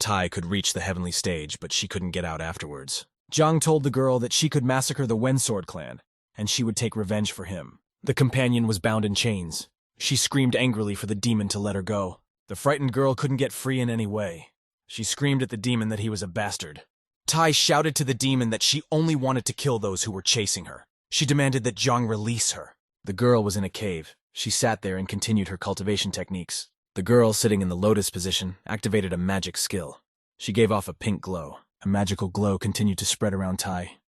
[SPEAKER 1] Tai could reach the heavenly stage, but she couldn't get out afterwards. Jiang told the girl that she could massacre the Wensword clan, and she would take revenge for him. The companion was bound in chains. She screamed angrily for the demon to let her go. The frightened girl couldn't get free in any way. She screamed at the demon that he was a bastard. Tai shouted to the demon that she only wanted to kill those who were chasing her. She demanded that Jiang release her. The girl was in a cave. She sat there and continued her cultivation techniques. The girl, sitting in the lotus position, activated a magic skill. She gave off a pink glow. A magical glow continued to spread around Tai.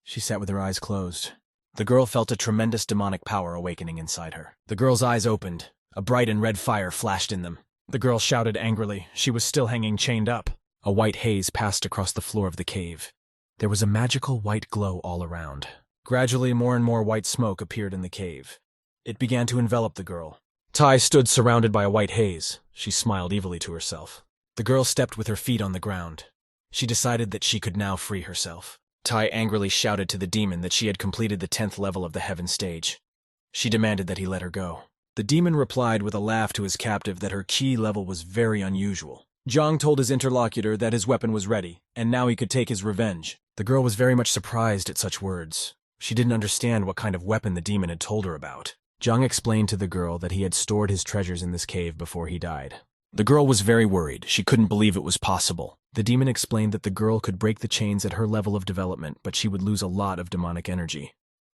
[SPEAKER 1] She sat with her eyes closed. The girl felt a tremendous demonic power awakening inside her. The girl's eyes opened. A bright and red fire flashed in them. The girl shouted angrily. She was still hanging chained up. A white haze passed across the floor of the cave. There was a magical white glow all around. Gradually, more and more white smoke appeared in the cave. It began to envelop the girl. Tai stood surrounded by a white haze. She smiled evilly to herself. The girl stepped with her feet on the ground. She decided that she could now free herself. Tai angrily shouted to the demon that she had completed the 10th level of the heaven stage. She demanded that he let her go. The demon replied with a laugh to his captive that her ki level was very unusual. Jiang told his interlocutor that his weapon was ready, and now he could take his revenge. The girl was very much surprised at such words. She didn't understand what kind of weapon the demon had told her about. Jiang explained to the girl that he had stored his treasures in this cave before he died. The girl was very worried. She couldn't believe it was possible. The demon explained that the girl could break the chains at her level of development, but she would lose a lot of demonic energy.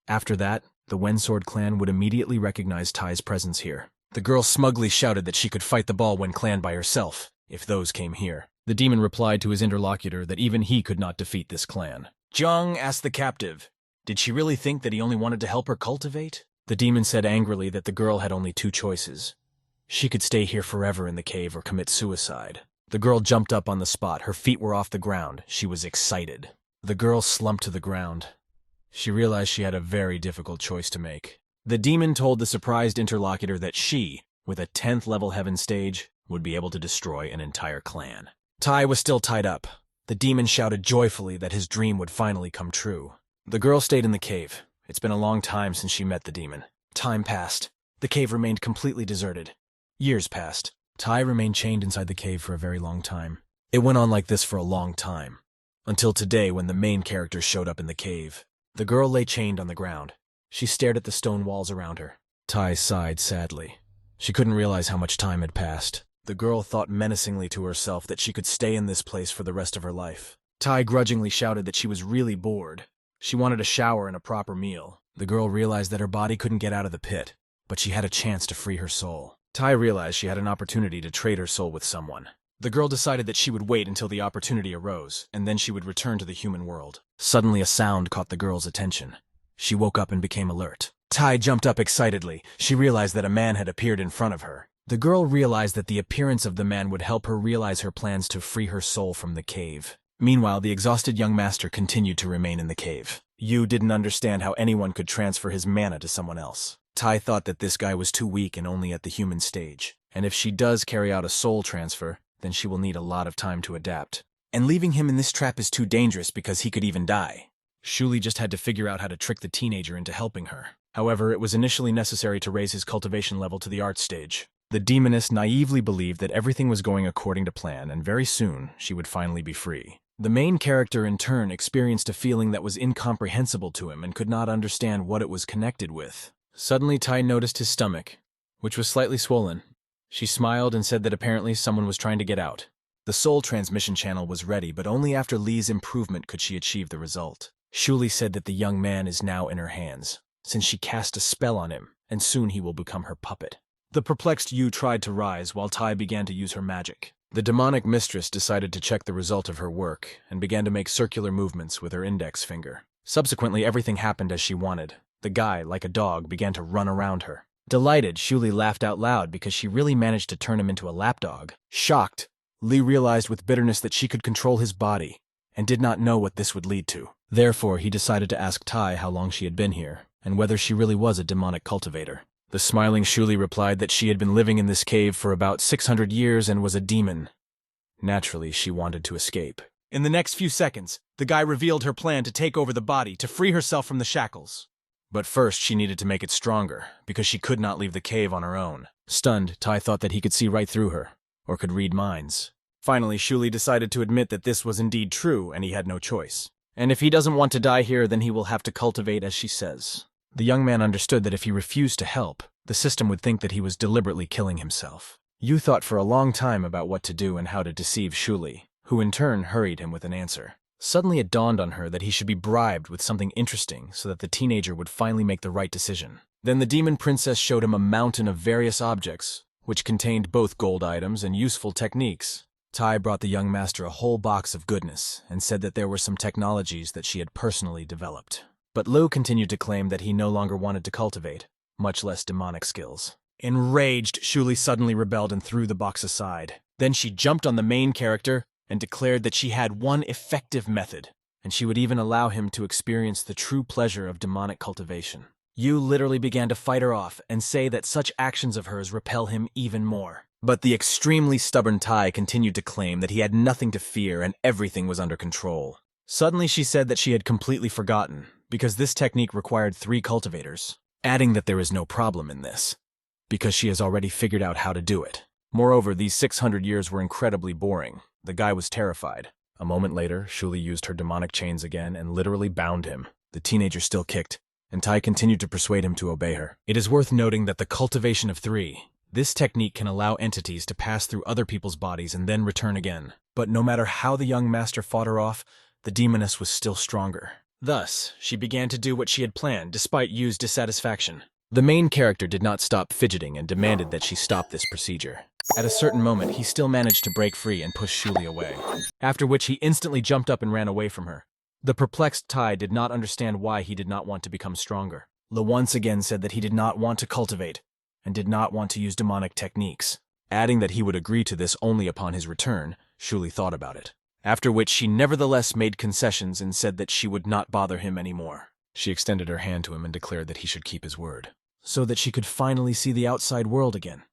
[SPEAKER 1] After that, the Wensword clan would immediately recognize Tai's presence here. The girl smugly shouted that she could fight the Baldwin clan by herself, if those came here. The demon replied to his interlocutor that even he could not defeat this clan. Jiang asked the captive, did she really think that he only wanted to help her cultivate? The demon said angrily that the girl had only two choices. She could stay here forever in the cave or commit suicide. The girl jumped up on the spot. Her feet were off the ground. She was excited. The girl slumped to the ground. She realized she had a very difficult choice to make. The demon told the surprised interlocutor that she, with a 10th level heaven stage, would be able to destroy an entire clan. Tai was still tied up. The demon shouted joyfully that his dream would finally come true. The girl stayed in the cave. It's been a long time since she met the demon. Time passed. The cave remained completely deserted. Years passed. Tai remained chained inside the cave for a very long time. It went on like this for a long time. Until today when the main character showed up in the cave. The girl lay chained on the ground. She stared at the stone walls around her. Tai sighed sadly. She couldn't realize how much time had passed. The girl thought menacingly to herself that she could stay in this place for the rest of her life. Tai grudgingly shouted that she was really bored. She wanted a shower and a proper meal. The girl realized that her body couldn't get out of the pit, but she had a chance to free her soul. Tai realized she had an opportunity to trade her soul with someone. The girl decided that she would wait until the opportunity arose, and then she would return to the human world. Suddenly a sound caught the girl's attention. She woke up and became alert. Tai jumped up excitedly. She realized that a man had appeared in front of her. The girl realized that the appearance of the man would help her realize her plans to free her soul from the cave. Meanwhile, the exhausted young master continued to remain in the cave. Yu didn't understand how anyone could transfer his mana to someone else. Tai thought that this guy was too weak and only at the human stage. And if she does carry out a soul transfer, then she will need a lot of time to adapt. And leaving him in this trap is too dangerous because he could even die. Shuli just had to figure out how to trick the teenager into helping her. However, it was initially necessary to raise his cultivation level to the art stage. The demoness naively believed that everything was going according to plan, and very soon she would finally be free. The main character in turn experienced a feeling that was incomprehensible to him and could not understand what it was connected with. Suddenly Tai noticed his stomach, which was slightly swollen. She smiled and said that apparently someone was trying to get out. The soul transmission channel was ready, but only after Lee's improvement could she achieve the result. Shuli said that the young man is now in her hands, since she cast a spell on him, and soon he will become her puppet. The perplexed Yu tried to rise while Tai began to use her magic. The demonic mistress decided to check the result of her work and began to make circular movements with her index finger. Subsequently, everything happened as she wanted. The guy, like a dog, began to run around her. Delighted, Shuli laughed out loud because she really managed to turn him into a lapdog. Shocked, Lee realized with bitterness that she could control his body and did not know what this would lead to. Therefore, he decided to ask Tai how long she had been here and whether she really was a demonic cultivator. The smiling Shuli replied that she had been living in this cave for about 600 years and was a demon. Naturally, she wanted to escape. In the next few seconds, the guy revealed her plan to take over the body to free herself from the shackles. But first, she needed to make it stronger, because she could not leave the cave on her own. Stunned, Tai thought that he could see right through her, or could read minds. Finally, Shuli decided to admit that this was indeed true, and he had no choice. And if he doesn't want to die here, then he will have to cultivate as she says. The young man understood that if he refused to help, the system would think that he was deliberately killing himself. Yu thought for a long time about what to do and how to deceive Shuli, who in turn hurried him with an answer. Suddenly it dawned on her that he should be bribed with something interesting so that the teenager would finally make the right decision. Then the demon princess showed him a mountain of various objects, which contained both gold items and useful techniques. Tai brought the young master a whole box of goodness and said that there were some technologies that she had personally developed. But Lu continued to claim that he no longer wanted to cultivate, much less demonic skills. Enraged, Shuli suddenly rebelled and threw the box aside. Then she jumped on the main character and declared that she had one effective method, and she would even allow him to experience the true pleasure of demonic cultivation. Yu literally began to fight her off and say that such actions of hers repel him even more. But the extremely stubborn Tai continued to claim that he had nothing to fear and everything was under control. Suddenly she said that she had completely forgotten, because this technique required 3 cultivators, adding that there is no problem in this, because she has already figured out how to do it. Moreover, these 600 years were incredibly boring. The guy was terrified. A moment later, Shuli used her demonic chains again and literally bound him. The teenager still kicked, and Tai continued to persuade him to obey her. It is worth noting that the cultivation of 3, this technique can allow entities to pass through other people's bodies and then return again. But no matter how the young master fought her off, the demoness was still stronger. Thus, she began to do what she had planned, despite Yu's dissatisfaction. The main character did not stop fidgeting and demanded that she stop this procedure. At a certain moment, he still managed to break free and push Shuli away, after which he instantly jumped up and ran away from her. The perplexed Tai did not understand why he did not want to become stronger. Lu once again said that he did not want to cultivate, and did not want to use demonic techniques. Adding that he would agree to this only upon his return, Shuli thought about it. After which she nevertheless made concessions and said that she would not bother him anymore. She extended her hand to him and declared that he should keep his word, so that she could finally see the outside world again.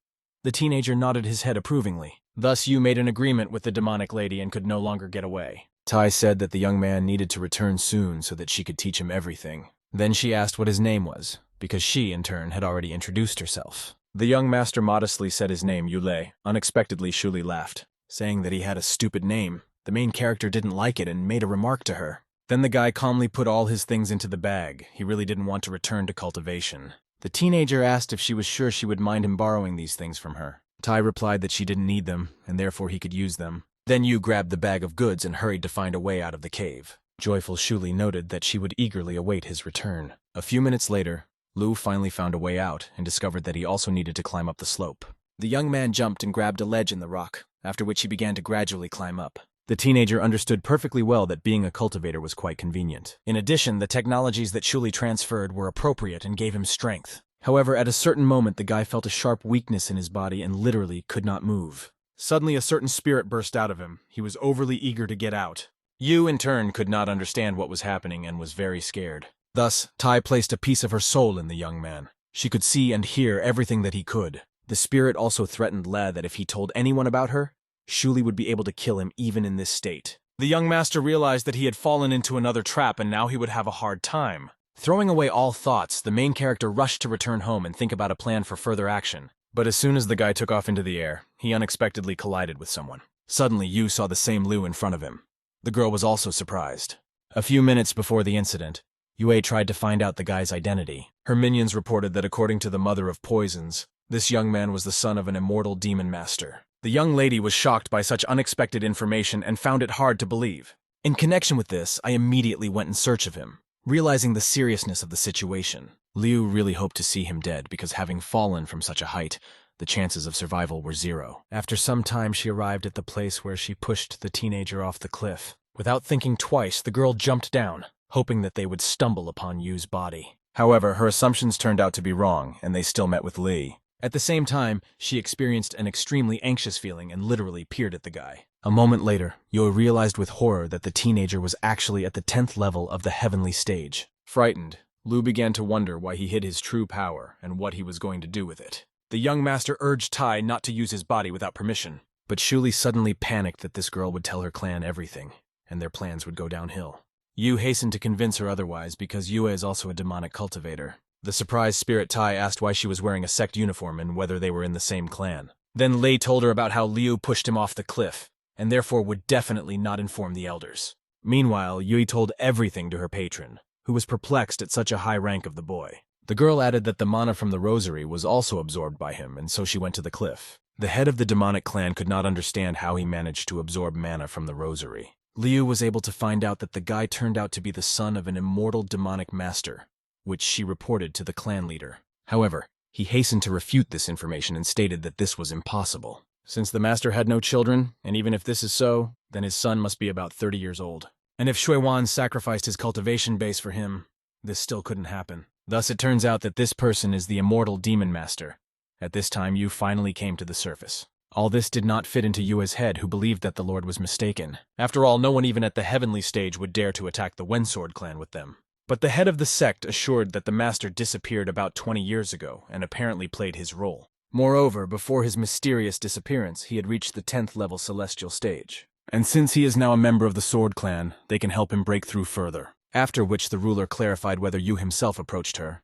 [SPEAKER 1] The teenager nodded his head approvingly. Thus Yu made an agreement with the demonic lady and could no longer get away. Tai said that the young man needed to return soon so that she could teach him everything. Then she asked what his name was, because she, in turn, had already introduced herself. The young master modestly said his name, Ulle. Unexpectedly, Shuli laughed, saying that he had a stupid name. The main character didn't like it and made a remark to her. Then the guy calmly put all his things into the bag. He really didn't want to return to cultivation. The teenager asked if she was sure she would mind him borrowing these things from her. Tai replied that she didn't need them, and therefore he could use them. Then Yu grabbed the bag of goods and hurried to find a way out of the cave. Joyful Shuli noted that she would eagerly await his return. A few minutes later, Lu finally found a way out and discovered that he also needed to climb up the slope. The young man jumped and grabbed a ledge in the rock, after which he began to gradually climb up. The teenager understood perfectly well that being a cultivator was quite convenient. In addition, the technologies that Shuli transferred were appropriate and gave him strength. However, at a certain moment, the guy felt a sharp weakness in his body and literally could not move. Suddenly, a certain spirit burst out of him. He was overly eager to get out. Yu, in turn, could not understand what was happening and was very scared. Thus, Tai placed a piece of her soul in the young man. She could see and hear everything that he could. The spirit also threatened Le that if he told anyone about her, Shuli would be able to kill him even in this state. The young master realized that he had fallen into another trap and now he would have a hard time. Throwing away all thoughts, the main character rushed to return home and think about a plan for further action. But as soon as the guy took off into the air, he unexpectedly collided with someone. Suddenly, Yu saw the same Lu in front of him. The girl was also surprised. A few minutes before the incident, Yue tried to find out the guy's identity. Her minions reported that according to the Mother of Poisons, this young man was the son of an immortal demon master. The young lady was shocked by such unexpected information and found it hard to believe. In connection with this, I immediately went in search of him. Realizing the seriousness of the situation, Liu really hoped to see him dead because having fallen from such a height, the chances of survival were 0. After some time, she arrived at the place where she pushed the teenager off the cliff. Without thinking twice, the girl jumped down, hoping that they would stumble upon Yu's body. However, her assumptions turned out to be wrong, and they still met with Li. At the same time, she experienced an extremely anxious feeling and literally peered at the guy. A moment later, Yu realized with horror that the teenager was actually at the 10th level of the heavenly stage. Frightened, Lu began to wonder why he hid his true power and what he was going to do with it. The young master urged Tai not to use his body without permission, but Shuli suddenly panicked that this girl would tell her clan everything, and their plans would go downhill. Yu hastened to convince her otherwise because Yue is also a demonic cultivator. The surprised spirit Tai asked why she was wearing a sect uniform and whether they were in the same clan. Then Lei told her about how Liu pushed him off the cliff, and therefore would definitely not inform the elders. Meanwhile, Yui told everything to her patron, who was perplexed at such a high rank of the boy. The girl added that the mana from the rosary was also absorbed by him, and so she went to the cliff. The head of the demonic clan could not understand how he managed to absorb mana from the rosary. Liu was able to find out that the guy turned out to be the son of an immortal demonic master, which she reported to the clan leader. However, he hastened to refute this information and stated that this was impossible. Since the master had no children, and even if this is so, then his son must be about 30 years old. And if Shui Wan sacrificed his cultivation base for him, this still couldn't happen. Thus it turns out that this person is the immortal demon master. At this time, Yu finally came to the surface. All this did not fit into Yue's head, who believed that the Lord was mistaken. After all, no one even at the heavenly stage would dare to attack the Wensword clan with them. But the head of the sect assured that the master disappeared about 20 years ago and apparently played his role. Moreover, before his mysterious disappearance, he had reached the 10th level celestial stage. And since he is now a member of the Sword clan, they can help him break through further. After which the ruler clarified whether Yu himself approached her.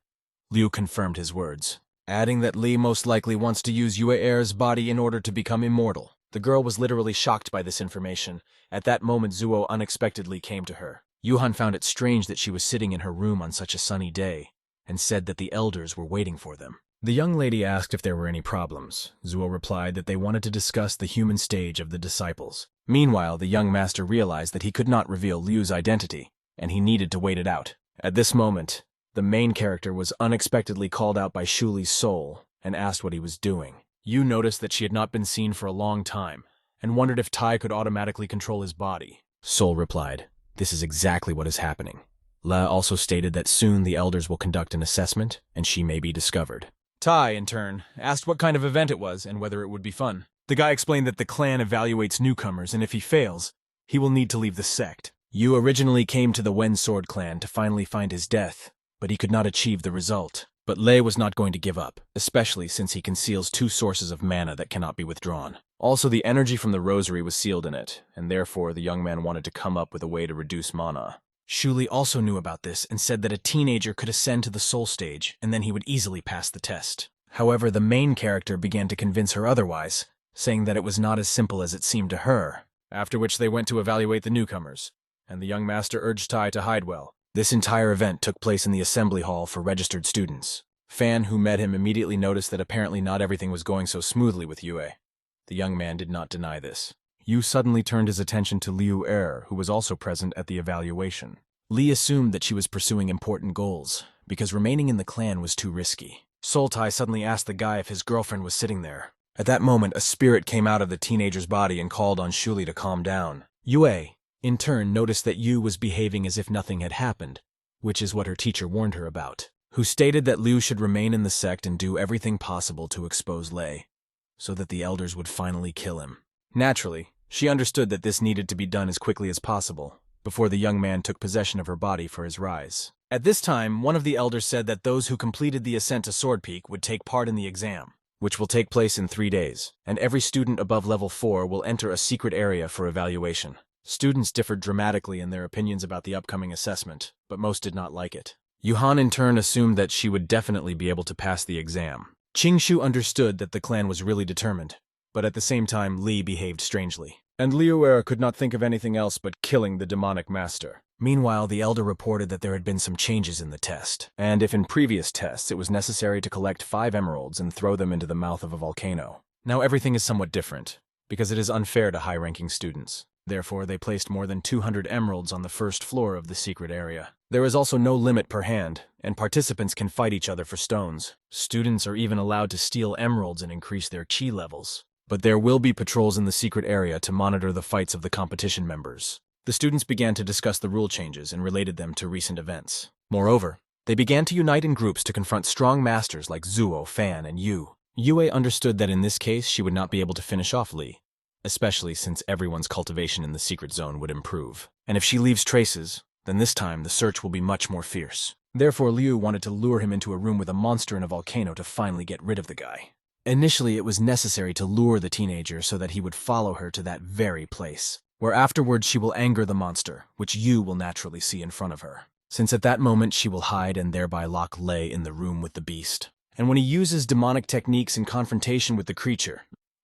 [SPEAKER 1] Liu confirmed his words, adding that Li most likely wants to use Yue Er's body in order to become immortal. The girl was literally shocked by this information. At that moment, Zuo unexpectedly came to her. Yuhan found it strange that she was sitting in her room on such a sunny day, and said that the elders were waiting for them. The young lady asked if there were any problems. Zuo replied that they wanted to discuss the human stage of the disciples. Meanwhile, the young master realized that he could not reveal Liu's identity, and he needed to wait it out. At this moment, the main character was unexpectedly called out by Shuli's soul and asked what he was doing. Yu noticed that she had not been seen for a long time, and wondered if Tai could automatically control his body. Soul replied, "This is exactly what is happening." La also stated that soon the elders will conduct an assessment, and she may be discovered. Tai, in turn, asked what kind of event it was and whether it would be fun. The guy explained that the clan evaluates newcomers, and if he fails, he will need to leave the sect. Yu originally came to the Wen Sword clan to finally find his death, but he could not achieve the result. But Lei was not going to give up, especially since he conceals 2 sources of mana that cannot be withdrawn. Also, the energy from the rosary was sealed in it, and therefore the young man wanted to come up with a way to reduce mana. Shuli also knew about this and said that a teenager could ascend to the soul stage, and then he would easily pass the test. However, the main character began to convince her otherwise, saying that it was not as simple as it seemed to her. After which they went to evaluate the newcomers, and the young master urged Tai to hide well. This entire event took place in the assembly hall for registered students. Fan, who met him, immediately noticed that apparently not everything was going so smoothly with Yue. The young man did not deny this. Yu suddenly turned his attention to Liu Er, who was also present at the evaluation. Li assumed that she was pursuing important goals, because remaining in the clan was too risky. Sultai suddenly asked the guy if his girlfriend was sitting there. At that moment, a spirit came out of the teenager's body and called on Shuli to calm down. Yue, in turn, noticed that Yu was behaving as if nothing had happened, which is what her teacher warned her about, who stated that Liu should remain in the sect and do everything possible to expose Lei, so that the elders would finally kill him. Naturally, she understood that this needed to be done as quickly as possible, before the young man took possession of her body for his rise. At this time, one of the elders said that those who completed the ascent to Sword Peak would take part in the exam, which will take place in 3 days, and every student above level 4 will enter a secret area for evaluation. Students differed dramatically in their opinions about the upcoming assessment, but most did not like it. Yuhan in turn assumed that she would definitely be able to pass the exam. Qingshu understood that the clan was really determined, but at the same time Li behaved strangely. And Liu Er could not think of anything else but killing the demonic master. Meanwhile, the elder reported that there had been some changes in the test, and if in previous tests it was necessary to collect 5 emeralds and throw them into the mouth of a volcano, now everything is somewhat different, because it is unfair to high-ranking students. Therefore, they placed more than 200 emeralds on the first floor of the secret area. There is also no limit per hand, and participants can fight each other for stones. Students are even allowed to steal emeralds and increase their chi levels. But there will be patrols in the secret area to monitor the fights of the competition members. The students began to discuss the rule changes and related them to recent events. Moreover, they began to unite in groups to confront strong masters like Zuo, Fan, and Yu. Yue understood that in this case she would not be able to finish off Li, especially since everyone's cultivation in the secret zone would improve. And if she leaves traces, then this time the search will be much more fierce. Therefore, Liu wanted to lure him into a room with a monster in a volcano to finally get rid of the guy. Initially, it was necessary to lure the teenager so that he would follow her to that very place, where afterwards she will anger the monster, which Yu will naturally see in front of her, since at that moment she will hide and thereby lock Lei in the room with the beast. And when he uses demonic techniques in confrontation with the creature,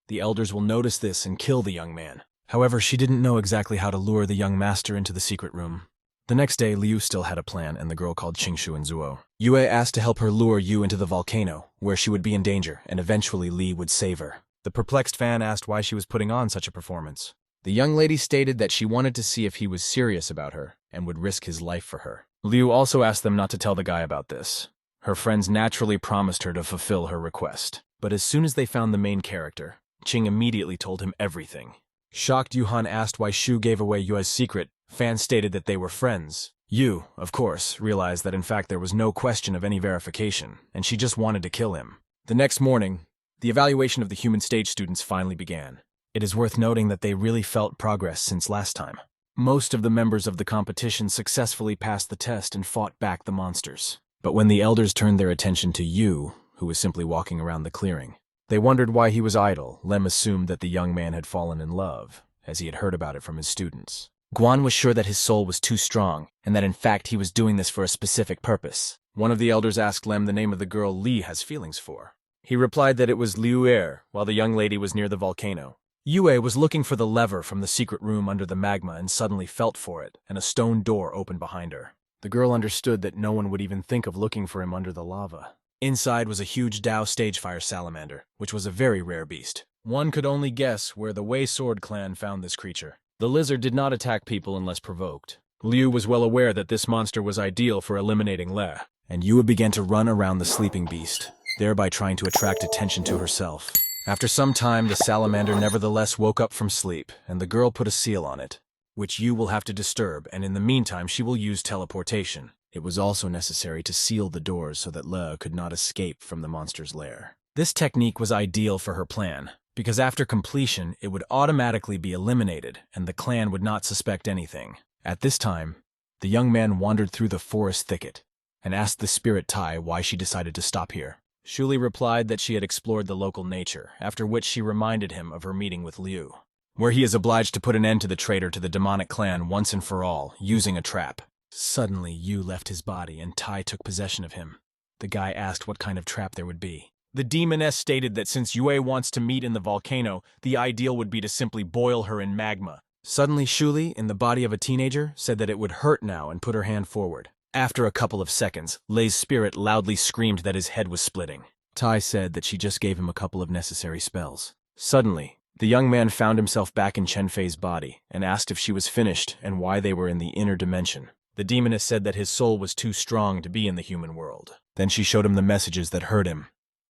[SPEAKER 1] the elders will notice this and kill the young man. However, she didn't know exactly how to lure the young master into the secret room. The next day, Liu still had a plan, and the girl called Qingshu and Zuo. Yue asked to help her lure Yu into the volcano, where she would be in danger, and eventually Li would save her. The perplexed Fan asked why she was putting on such a performance. The young lady stated that she wanted to see if he was serious about her, and would risk his life for her. Liu also asked them not to tell the guy about this. Her friends naturally promised her to fulfill her request. But as soon as they found the main character, Qing immediately told him everything. Shocked, Yuhan asked why Shu gave away Yue's secret. Fan stated that they were friends. Yu, of course, realized that in fact there was no question of any verification, and she just wanted to kill him. The next morning, the evaluation of the human stage students finally began. It is worth noting that they really felt progress since last time. Most of the members of the competition successfully passed the test and fought back the monsters. But when the elders turned their attention to Yu, who was simply walking around the clearing, they wondered why he was idle. Lem assumed that the young man had fallen in love, as he had heard about it from his students. Guan was sure that his soul was too strong, and that in fact he was doing this for a specific purpose. One of the elders asked Lem the name of the girl Li has feelings for. He replied that it was Liu Er, while the young lady was near the volcano. Yue was looking for the lever from the secret room under the magma and suddenly felt for it, and a stone door opened behind her. The girl understood that no one would even think of looking for him under the lava. Inside was a huge Dao Stagefire salamander, which was a very rare beast. One could only guess where the Wei Sword clan found this creature. The lizard did not attack people unless provoked. Liu was well aware that this monster was ideal for eliminating Le, and Yue began to run around the sleeping beast, thereby trying to attract attention to herself. After some time, the salamander nevertheless woke up from sleep, and the girl put a seal on it, which Yu will have to disturb, and in the meantime she will use teleportation. It was also necessary to seal the doors so that Le could not escape from the monster's lair. This technique was ideal for her plan, because after completion it would automatically be eliminated and the clan would not suspect anything. At this time, the young man wandered through the forest thicket and asked the spirit Tai why she decided to stop here. Shuli replied that she had explored the local nature, after which she reminded him of her meeting with Liu, where he is obliged to put an end to the traitor to the demonic clan once and for all, using a trap. Suddenly, Yu left his body and Tai took possession of him. The guy asked what kind of trap there would be. The demoness stated that since Yue wants to meet in the volcano, the ideal would be to simply boil her in magma. Suddenly, Shuli, in the body of a teenager, said that it would hurt now and put her hand forward. After a couple of seconds, Lei's spirit loudly screamed that his head was splitting. Tai said that she just gave him a couple of necessary spells. Suddenly, the young man found himself back in Chen-Fei's body and asked if she was finished and why they were in the inner dimension. The demoness said that his soul was too strong to be in the human world. Then she showed him the messages that hurt him,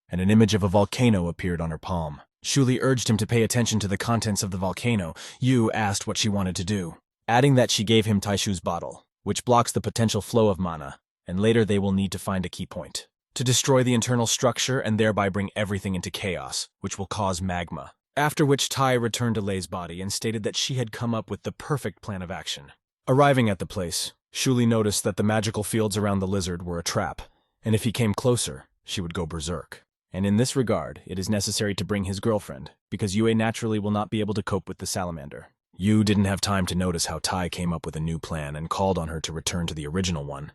[SPEAKER 1] and an image of a volcano appeared on her palm. Shuli urged him to pay attention to the contents of the volcano. Yu asked what she wanted to do, adding that she gave him Taishu's bottle, which blocks the potential flow of mana, and later they will need to find a key point to destroy the internal structure and thereby bring everything into chaos, which will cause magma. After which Tai returned to Lei's body and stated that she had come up with the perfect plan of action. Arriving at the place, Shuli noticed that the magical fields around the lizard were a trap, and if he came closer, she would go berserk. And in this regard, it is necessary to bring his girlfriend, because Yue naturally will not be able to cope with the salamander. Yu didn't have time to notice how Tai came up with a new plan and called on her to return to the original one.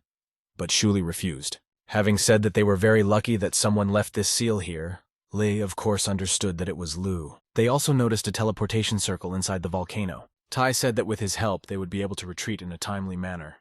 [SPEAKER 1] But Shuli refused. Having said that they were very lucky that someone left this seal here, Lei of course understood that it was Lu. They also noticed a teleportation circle inside the volcano. Tai said that with his help they would be able to retreat in a timely manner.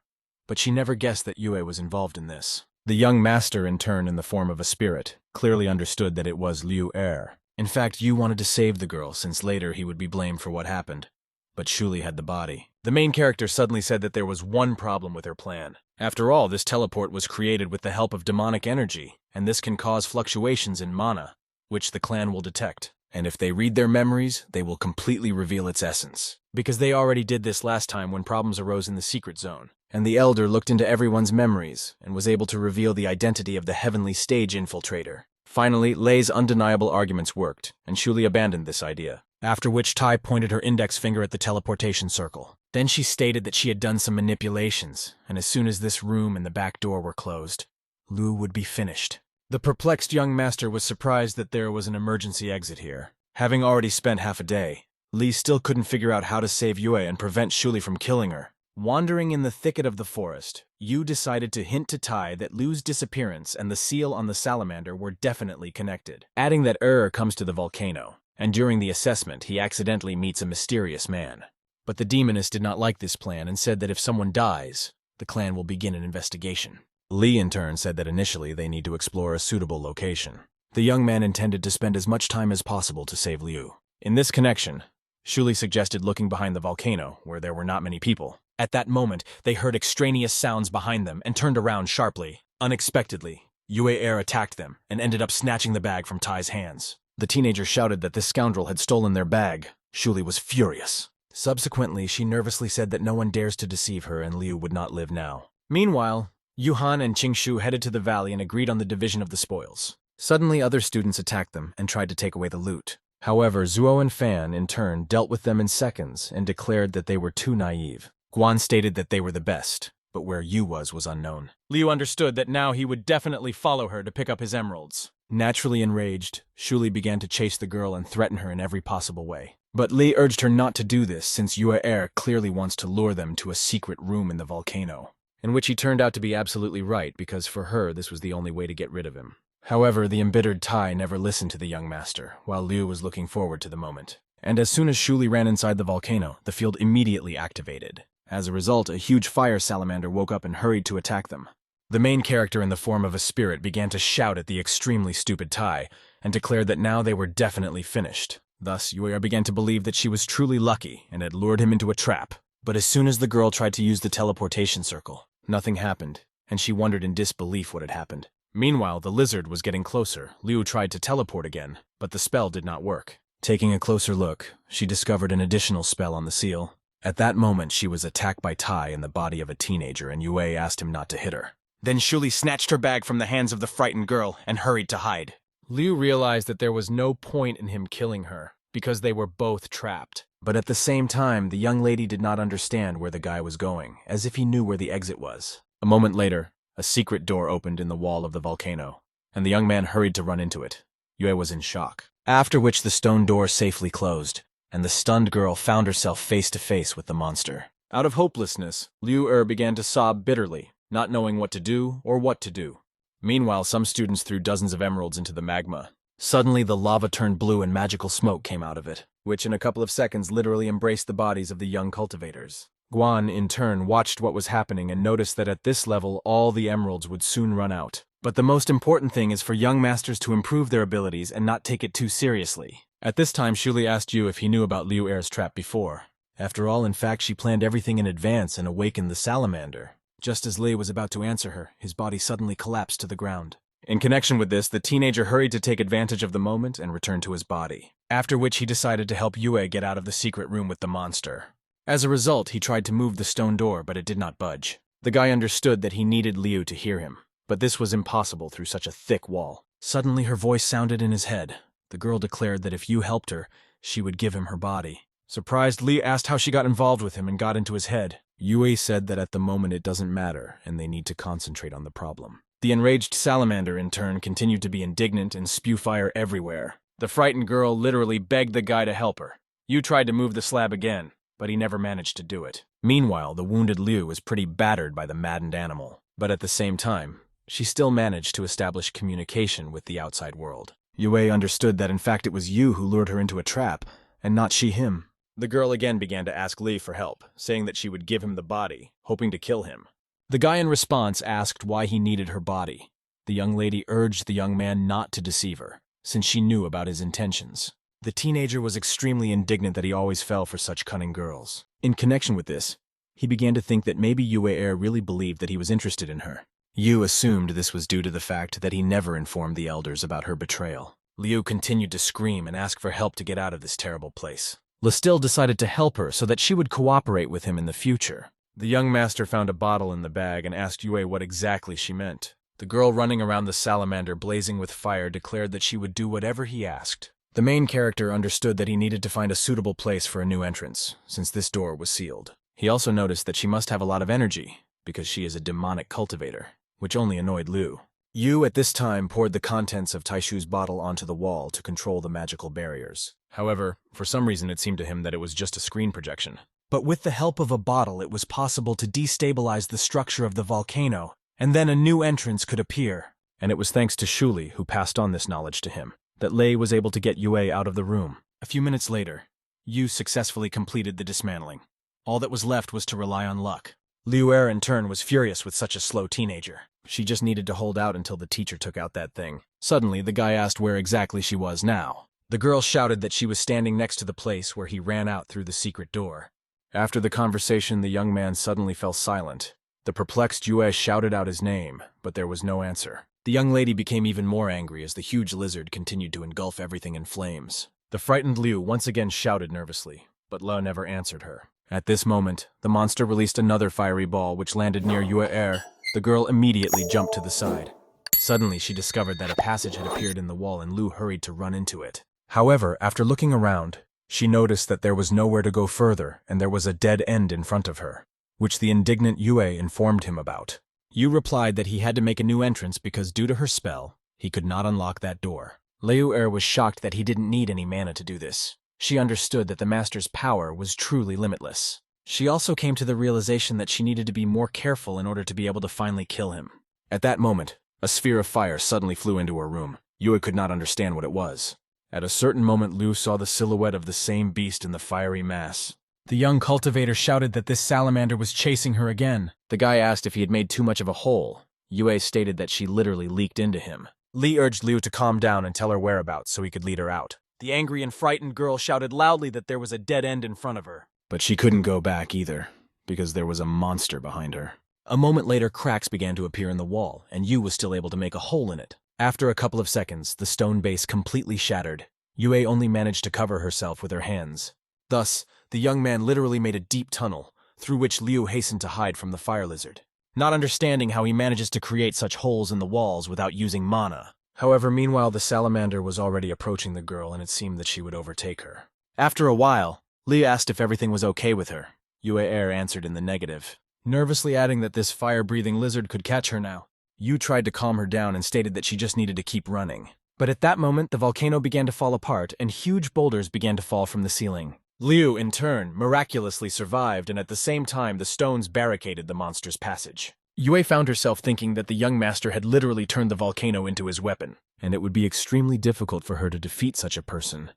[SPEAKER 1] But she never guessed that Yue was involved in this. The young master, in turn in the form of a spirit, clearly understood that it was Liu Er. In fact, Yu wanted to save the girl since later he would be blamed for what happened. But Shuli had the body. The main character suddenly said that there was one problem with her plan. After all, this teleport was created with the help of demonic energy, and this can cause fluctuations in mana, which the clan will detect. And if they read their memories, they will completely reveal its essence. Because they already did this last time when problems arose in the secret zone. And the Elder looked into everyone's memories and was able to reveal the identity of the heavenly stage infiltrator. Finally, Lei's undeniable arguments worked, and Shuli abandoned this idea. After which Tai pointed her index finger at the teleportation circle. Then she stated that she had done some manipulations, and as soon as this room and the back door were closed, Lu would be finished. The perplexed young master was surprised that there was an emergency exit here. Having already spent half a day, Li still couldn't figure out how to save Yue and prevent Shuli from killing her. Wandering in the thicket of the forest, Yu decided to hint to Tai that Lu's disappearance and the seal on the salamander were definitely connected, adding that comes to the volcano, and during the assessment he accidentally meets a mysterious man. But the demoness did not like this plan and said that if someone dies, the clan will begin an investigation. Li in turn said that initially they need to explore a suitable location. The young man intended to spend as much time as possible to save Liu. In this connection, Shuli suggested looking behind the volcano, where there were not many people. At that moment, they heard extraneous sounds behind them and turned around sharply. Unexpectedly, Yue attacked them and ended up snatching the bag from Tai's hands. The teenager shouted that this scoundrel had stolen their bag. Shuli was furious. Subsequently, she nervously said that no one dares to deceive her and Liu would not live now. Meanwhile, Yuhan and Qingshu headed to the valley and agreed on the division of the spoils. Suddenly, other students attacked them and tried to take away the loot. However, Zuo and Fan, in turn, dealt with them in seconds and declared that they were too naive. Guan stated that they were the best, but where Yu was unknown. Liu understood that now he would definitely follow her to pick up his emeralds. Naturally enraged, Shuli began to chase the girl and threaten her in every possible way. But Li urged her not to do this since Yue clearly wants to lure them to a secret room in the volcano. In which he turned out to be absolutely right because for her this was the only way to get rid of him. However, the embittered Tai never listened to the young master, while Liu was looking forward to the moment. And as soon as Shuli ran inside the volcano, the field immediately activated. As a result, a huge fire salamander woke up and hurried to attack them. The main character in the form of a spirit began to shout at the extremely stupid Tai, and declared that now they were definitely finished. Thus, Yue began to believe that she was truly lucky and had lured him into a trap. But as soon as the girl tried to use the teleportation circle, nothing happened, and she wondered in disbelief what had happened. Meanwhile, the lizard was getting closer. Liu tried to teleport again, but the spell did not work. Taking a closer look, she discovered an additional spell on the seal. At that moment, she was attacked by Tai in the body of a teenager, and Yue asked him not to hit her. Then Shuli snatched her bag from the hands of the frightened girl and hurried to hide. Liu realized that there was no point in him killing her, because they were both trapped. But at the same time, the young lady did not understand where the guy was going, as if he knew where the exit was. A moment later, a secret door opened in the wall of the volcano, and the young man hurried to run into it. Yue was in shock. After which the stone door safely closed, and the stunned girl found herself face to face with the monster. Out of hopelessness, Liu began to sob bitterly, not knowing what to do or what to do. Meanwhile, some students threw dozens of emeralds into the magma. Suddenly, the lava turned blue and magical smoke came out of it, which in a couple of seconds literally embraced the bodies of the young cultivators. Guan, in turn, watched what was happening and noticed that at this level all the emeralds would soon run out. But the most important thing is for young masters to improve their abilities and not take it too seriously. At this time, Shuli asked Yu if he knew about Liu Er's trap before. After all, in fact, she planned everything in advance and awakened the salamander. Just as Lei was about to answer her, his body suddenly collapsed to the ground. In connection with this, the teenager hurried to take advantage of the moment and return to his body, after which he decided to help Yue get out of the secret room with the monster. As a result, he tried to move the stone door, but it did not budge. The guy understood that he needed Liu to hear him, but this was impossible through such a thick wall. Suddenly, her voice sounded in his head. The girl declared that if Yu helped her, she would give him her body. Surprised, Li asked how she got involved with him and got into his head. Yue said that at the moment it doesn't matter, and they need to concentrate on the problem. The enraged salamander, in turn, continued to be indignant and spew fire everywhere. The frightened girl literally begged the guy to help her. Yu tried to move the slab again, but he never managed to do it. Meanwhile, the wounded Liu was pretty battered by the maddened animal. But at the same time, she still managed to establish communication with the outside world. Yue understood that in fact it was Yu who lured her into a trap, and not she him. The girl again began to ask Li for help, saying that she would give him the body, hoping to kill him. The guy in response asked why he needed her body. The young lady urged the young man not to deceive her, since she knew about his intentions. The teenager was extremely indignant that he always fell for such cunning girls. In connection with this, he began to think that maybe Yue really believed that he was interested in her. Yu assumed this was due to the fact that he never informed the elders about her betrayal. Liu continued to scream and ask for help to get out of this terrible place. Lastil decided to help her so that she would cooperate with him in the future. The young master found a bottle in the bag and asked Yue what exactly she meant. The girl running around the salamander blazing with fire declared that she would do whatever he asked. The main character understood that he needed to find a suitable place for a new entrance, since this door was sealed. He also noticed that she must have a lot of energy, because she is a demonic cultivator, which only annoyed Liu. Yu at this time poured the contents of Taishu's bottle onto the wall to control the magical barriers. However, for some reason it seemed to him that it was just a screen projection. But with the help of a bottle, it was possible to destabilize the structure of the volcano, and then a new entrance could appear. And it was thanks to Shuli, who passed on this knowledge to him, that Lei was able to get Yue out of the room. A few minutes later, Yu successfully completed the dismantling. All that was left was to rely on luck. Liu Er, in turn, was furious with such a slow teenager. She just needed to hold out until the teacher took out that thing. Suddenly, the guy asked where exactly she was now. The girl shouted that she was standing next to the place where he ran out through the secret door. After the conversation, the young man suddenly fell silent. The perplexed Yue shouted out his name, but there was no answer. The young lady became even more angry as the huge lizard continued to engulf everything in flames. The frightened Liu once again shouted nervously, but Le never answered her. At this moment, the monster released another fiery ball which landed near Yue Er. The girl immediately jumped to the side. Suddenly, she discovered that a passage had appeared in the wall and Liu hurried to run into it. However, after looking around, she noticed that there was nowhere to go further and there was a dead end in front of her, which the indignant Yue informed him about. Yu replied that he had to make a new entrance because due to her spell, he could not unlock that door. Liu Er was shocked that he didn't need any mana to do this. She understood that the master's power was truly limitless. She also came to the realization that she needed to be more careful in order to be able to finally kill him. At that moment, a sphere of fire suddenly flew into her room. Yue could not understand what it was. At a certain moment, Liu saw the silhouette of the same beast in the fiery mass. The young cultivator shouted that this salamander was chasing her again. The guy asked if he had made too much of a hole. Yue stated that she literally leaked into him. Li urged Liu to calm down and tell her whereabouts so he could lead her out. The angry and frightened girl shouted loudly that there was a dead end in front of her. But she couldn't go back either, because there was a monster behind her. A moment later, cracks began to appear in the wall, and Yu was still able to make a hole in it. After a couple of seconds, the stone base completely shattered. Yue only managed to cover herself with her hands. Thus, the young man literally made a deep tunnel, through which Liu hastened to hide from the fire lizard. Not understanding how he manages to create such holes in the walls without using mana. However, meanwhile, the salamander was already approaching the girl, and it seemed that she would overtake her. After a while, Liu asked if everything was okay with her. Yue answered in the negative, nervously adding that this fire-breathing lizard could catch her now. Yu tried to calm her down and stated that she just needed to keep running. But at that moment, the volcano began to fall apart, and huge boulders began to fall from the ceiling. Liu, in turn, miraculously survived, and at the same time, the stones barricaded the monster's passage. Yue found herself thinking that the young master had literally turned the volcano into his weapon, and it would be extremely difficult for her to defeat such a person.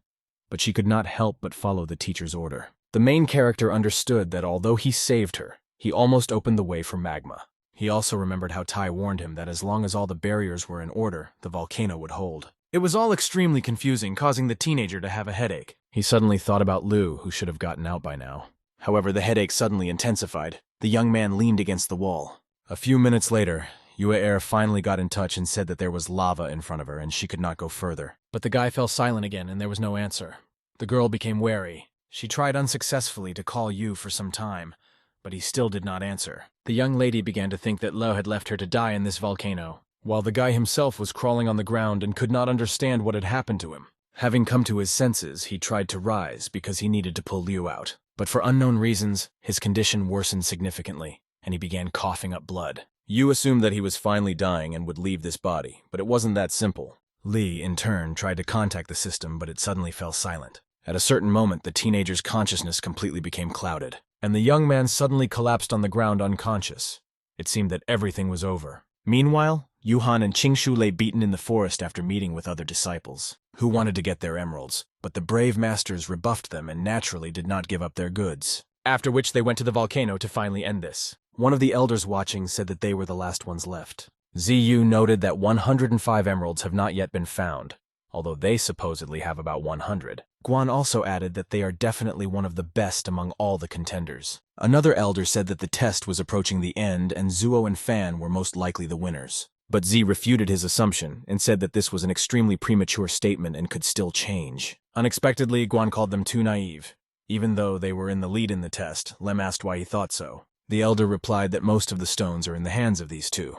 [SPEAKER 1] But she could not help but follow the teacher's order. The main character understood that although he saved her, he almost opened the way for magma. He also remembered how Tai warned him that as long as all the barriers were in order, the volcano would hold. It was all extremely confusing, causing the teenager to have a headache. He suddenly thought about Lu, who should have gotten out by now. However, the headache suddenly intensified. The young man leaned against the wall. A few minutes later, Ulle finally got in touch and said that there was lava in front of her and she could not go further. But the guy fell silent again and there was no answer. The girl became wary. She tried unsuccessfully to call Yu for some time, but he still did not answer. The young lady began to think that Lo had left her to die in this volcano, while the guy himself was crawling on the ground and could not understand what had happened to him. Having come to his senses, he tried to rise because he needed to pull Liu out. But for unknown reasons, his condition worsened significantly, and he began coughing up blood. Yu assumed that he was finally dying and would leave this body, but it wasn't that simple. Li, in turn, tried to contact the system, but it suddenly fell silent. At a certain moment, the teenager's consciousness completely became clouded, and the young man suddenly collapsed on the ground unconscious. It seemed that everything was over. Meanwhile, Yuhan and Qingshu lay beaten in the forest after meeting with other disciples, who wanted to get their emeralds, but the brave masters rebuffed them and naturally did not give up their goods. After which they went to the volcano to finally end this. One of the elders watching said that they were the last ones left. Ziyu noted that 105 emeralds have not yet been found, although they supposedly have about 100. Guan also added that they are definitely one of the best among all the contenders. Another elder said that the test was approaching the end and Zuo and Fan were most likely the winners. But Z refuted his assumption and said that this was an extremely premature statement and could still change. Unexpectedly, Guan called them too naive. Even though they were in the lead in the test, Lem asked why he thought so. The elder replied that most of the stones are in the hands of these two,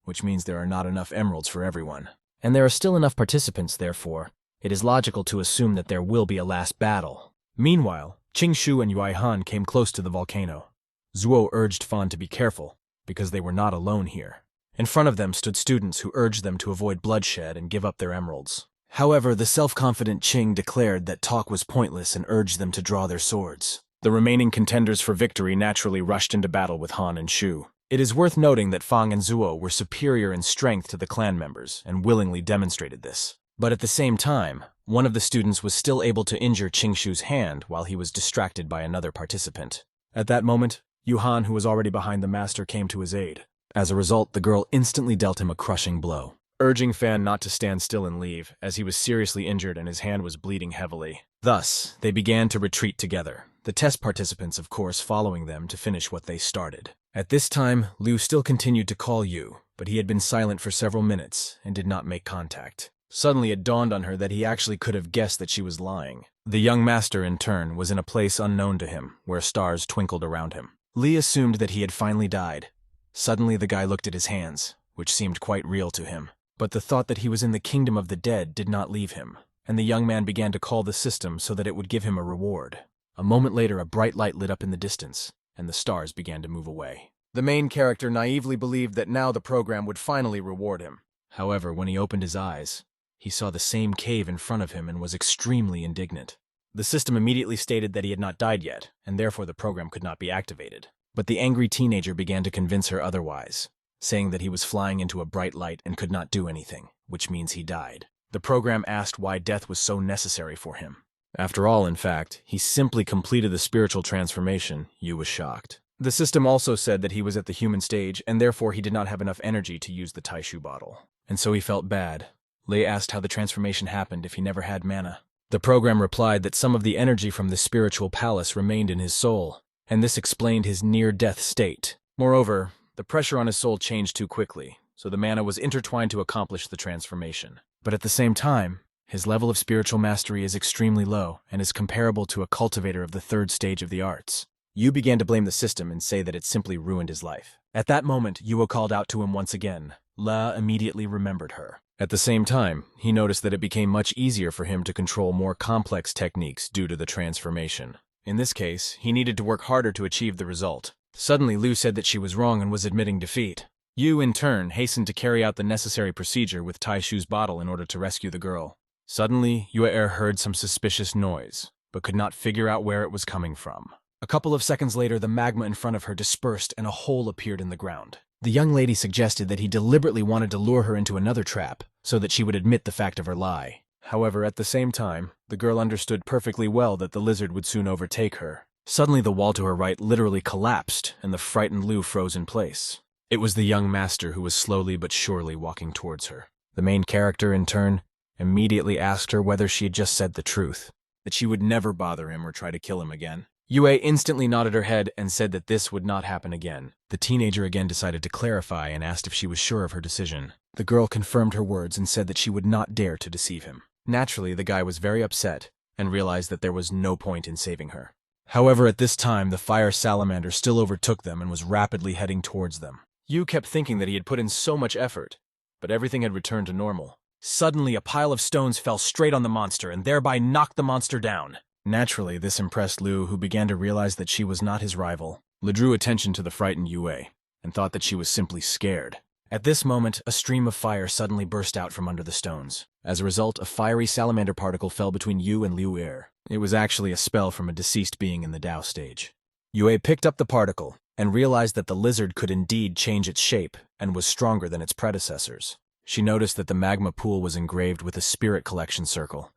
[SPEAKER 1] which means there are not enough emeralds for everyone. And there are still enough participants, therefore, it is logical to assume that there will be a last battle. Meanwhile, Qingshu and Yuaihan came close to the volcano. Zuo urged Fan to be careful, because they were not alone here. In front of them stood students who urged them to avoid bloodshed and give up their emeralds. However, the self-confident Qing declared that talk was pointless and urged them to draw their swords. The remaining contenders for victory naturally rushed into battle with Han and Shu. It is worth noting that Fang and Zuo were superior in strength to the clan members and willingly demonstrated this. But at the same time, one of the students was still able to injure Qingshu's hand while he was distracted by another participant. At that moment, Yuhan, who was already behind the master, came to his aid. As a result, the girl instantly dealt him a crushing blow, urging Fan not to stand still and leave, as he was seriously injured and his hand was bleeding heavily. Thus, they began to retreat together, the test participants, of course, following them to finish what they started. At this time, Liu still continued to call Yu, but he had been silent for several minutes and did not make contact. Suddenly it dawned on her that he actually could have guessed that she was lying. The young master, in turn, was in a place unknown to him, where stars twinkled around him. Li assumed that he had finally died. Suddenly the guy looked at his hands, which seemed quite real to him. But the thought that he was in the kingdom of the dead did not leave him, and the young man began to call the system so that it would give him a reward. A moment later, a bright light lit up in the distance, and the stars began to move away. The main character naively believed that now the program would finally reward him. However, when he opened his eyes, he saw the same cave in front of him and was extremely indignant. The system immediately stated that he had not died yet, and therefore the program could not be activated. But the angry teenager began to convince her otherwise, saying that he was flying into a bright light and could not do anything, which means he died. The program asked why death was so necessary for him. After all, in fact, he simply completed the spiritual transformation. Yu was shocked. The system also said that he was at the human stage, and therefore he did not have enough energy to use the Taishu bottle. And so he felt bad. Lei asked how the transformation happened if he never had mana. The program replied that some of the energy from the spiritual palace remained in his soul, and this explained his near-death state. Moreover, the pressure on his soul changed too quickly, so the mana was intertwined to accomplish the transformation. But at the same time, his level of spiritual mastery is extremely low and is comparable to a cultivator of the third stage of the arts. Yu began to blame the system and say that it simply ruined his life. At that moment, Yuo called out to him once again. La immediately remembered her. At the same time, he noticed that it became much easier for him to control more complex techniques due to the transformation. In this case, he needed to work harder to achieve the result. Suddenly, Lu said that she was wrong and was admitting defeat. Yu, in turn, hastened to carry out the necessary procedure with Taishu's bottle in order to rescue the girl. Suddenly, Yue heard some suspicious noise, but could not figure out where it was coming from. A couple of seconds later, the magma in front of her dispersed and a hole appeared in the ground. The young lady suggested that he deliberately wanted to lure her into another trap, so that she would admit the fact of her lie. However, at the same time, the girl understood perfectly well that the lizard would soon overtake her, Suddenly the wall to her right literally collapsed, and the frightened Liu froze in place. It was the young master who was slowly but surely walking towards her. The main character, in turn, immediately asked her whether she had just said the truth, that she would never bother him or try to kill him again. Yue instantly nodded her head and said that this would not happen again. The teenager again decided to clarify and asked if she was sure of her decision. The girl confirmed her words and said that she would not dare to deceive him. Naturally, the guy was very upset and realized that there was no point in saving her. However, at this time, the fire salamander still overtook them and was rapidly heading towards them. Yu kept thinking that he had put in so much effort, but everything had returned to normal. Suddenly, a pile of stones fell straight on the monster and thereby knocked the monster down. Naturally, this impressed Liu, who began to realize that she was not his rival. Liu drew attention to the frightened Yue and thought that she was simply scared. At this moment, a stream of fire suddenly burst out from under the stones. As a result, a fiery salamander particle fell between Yu and Liu Er. It was actually a spell from a deceased being in the Dao stage. Yue picked up the particle and realized that the lizard could indeed change its shape and was stronger than its predecessors. She noticed that the magma pool was engraved with a spirit collection circle,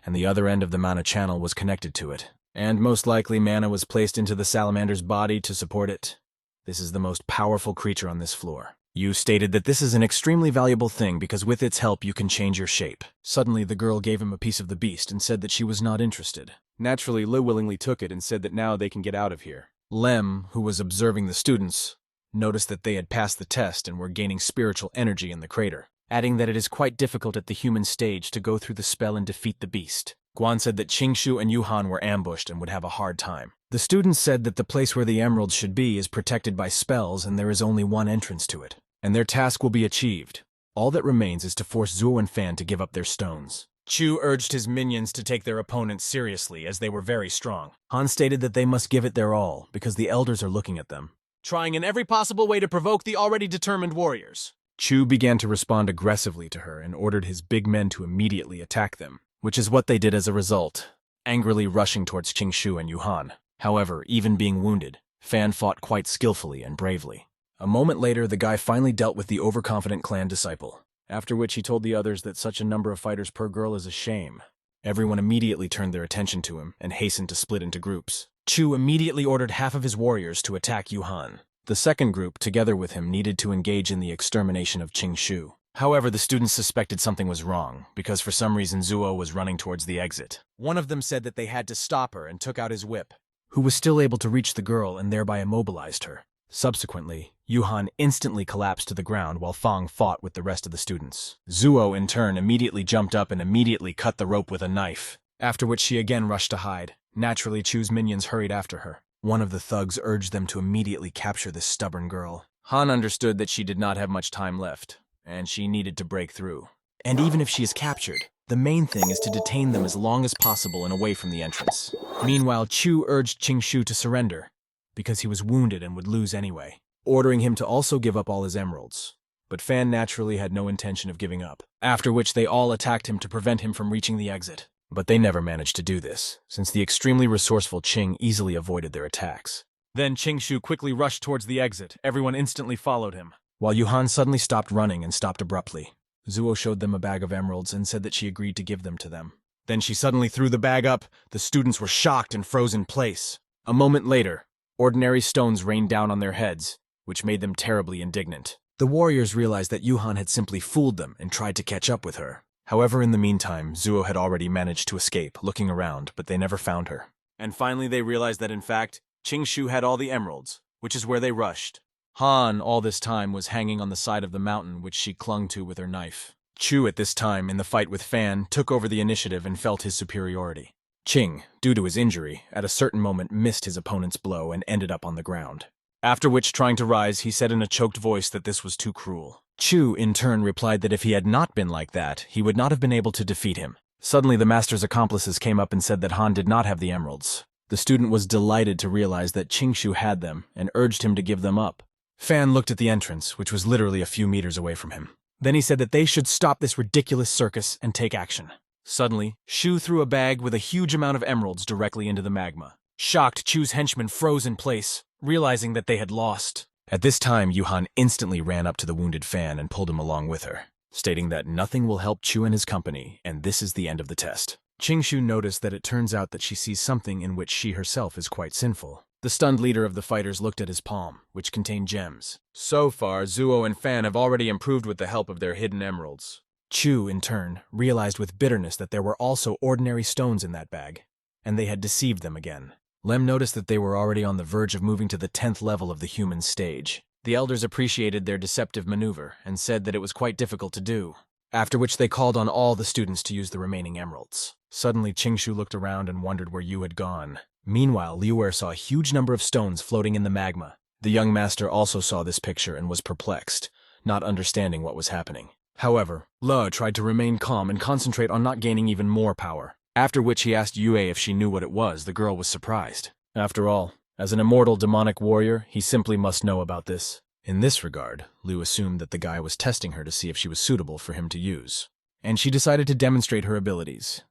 [SPEAKER 1] and the other end of the mana channel was connected to it. And most likely mana was placed into the salamander's body to support it. This is the most powerful creature on this floor. Yu stated that this is an extremely valuable thing because with its help you can change your shape. Suddenly the girl gave him a piece of the beast and said that she was not interested. Naturally, Liu willingly took it and said that now they can get out of here. Lem, who was observing the students, noticed that they had passed the test and were gaining spiritual energy in the crater, adding that it is quite difficult at the human stage to go through the spell and defeat the beast. Guan said that Qingshu and Yuhan were ambushed and would have a hard time. The students said that the place where the emeralds should be is protected by spells and there is only one entrance to it, and their task will be achieved. All that remains is to force Zuo and Fan to give up their stones. Chu urged his minions to take their opponents seriously as they were very strong. Han stated that they must give it their all because the elders are looking at them, trying in every possible way to provoke the already determined warriors. Chu began to respond aggressively to her and ordered his big men to immediately attack them, which is what they did as a result, angrily rushing towards Qingshu and Yuhan. However, even being wounded, Fan fought quite skillfully and bravely. A moment later, the guy finally dealt with the overconfident clan disciple, after which he told the others that such a number of fighters per girl is a shame. Everyone immediately turned their attention to him and hastened to split into groups. Chu immediately ordered half of his warriors to attack Yuhan. The second group, together with him, needed to engage in the extermination of Qingshu. However, the students suspected something was wrong, because for some reason Zuo was running towards the exit. One of them said that they had to stop her and took out his whip, who was still able to reach the girl and thereby immobilized her. Subsequently, Yuhan instantly collapsed to the ground while Fang fought with the rest of the students. Zuo, in turn, immediately jumped up and immediately cut the rope with a knife, after which she again rushed to hide. Naturally, Chu's minions hurried after her. One of the thugs urged them to immediately capture this stubborn girl. Han understood that she did not have much time left, and she needed to break through. And even if she is captured, the main thing is to detain them as long as possible and away from the entrance. Meanwhile, Chu urged Qingshu to surrender, because he was wounded and would lose anyway, ordering him to also give up all his emeralds. But Fan naturally had no intention of giving up, after which they all attacked him to prevent him from reaching the exit. But they never managed to do this, since the extremely resourceful Qing easily avoided their attacks. Then Qingshu quickly rushed towards the exit. Everyone instantly followed him, while Yuhan suddenly stopped running and stopped abruptly. Zuo showed them a bag of emeralds and said that she agreed to give them to them. Then she suddenly threw the bag up. The students were shocked and froze in place. A moment later, ordinary stones rained down on their heads, which made them terribly indignant. The warriors realized that Yuhan had simply fooled them and tried to catch up with her. However, in the meantime, Zuo had already managed to escape, looking around, but they never found her. And finally they realized that in fact, Qingshu had all the emeralds, which is where they rushed. Han, all this time, was hanging on the side of the mountain which she clung to with her knife. Chu, at this time, in the fight with Fan, took over the initiative and felt his superiority. Qing, due to his injury, at a certain moment missed his opponent's blow and ended up on the ground. After which, trying to rise, he said in a choked voice that this was too cruel. Chu, in turn, replied that if he had not been like that, he would not have been able to defeat him. Suddenly, the master's accomplices came up and said that Han did not have the emeralds. The student was delighted to realize that Qingshu had them and urged him to give them up. Fan looked at the entrance, which was literally a few meters away from him. Then he said that they should stop this ridiculous circus and take action. Suddenly, Shu threw a bag with a huge amount of emeralds directly into the magma. Shocked, Chu's henchmen froze in place, realizing that they had lost. At this time, Yuhan instantly ran up to the wounded Fan and pulled him along with her, stating that nothing will help Chu and his company, and this is the end of the test. Qingshu noticed that it turns out that she sees something in which she herself is quite sinful. The stunned leader of the fighters looked at his palm, which contained gems. So far, Zuo and Fan have already improved with the help of their hidden emeralds. Chu, in turn, realized with bitterness that there were also ordinary stones in that bag, and they had deceived them again. Lem noticed that they were already on the verge of moving to the 10th level of the human stage. The elders appreciated their deceptive maneuver and said that it was quite difficult to do, after which they called on all the students to use the remaining emeralds. Suddenly, Qingshu looked around and wondered where Yu had gone. Meanwhile, Liu saw a huge number of stones floating in the magma. The young master also saw this picture and was perplexed, not understanding what was happening. However, Le tried to remain calm and concentrate on not gaining even more power. After which he asked Yue if she knew what it was. The girl was surprised. After all, as an immortal demonic warrior, he simply must know about this. In this regard, Liu assumed that the guy was testing her to see if she was suitable for him to use, and she decided to demonstrate her abilities.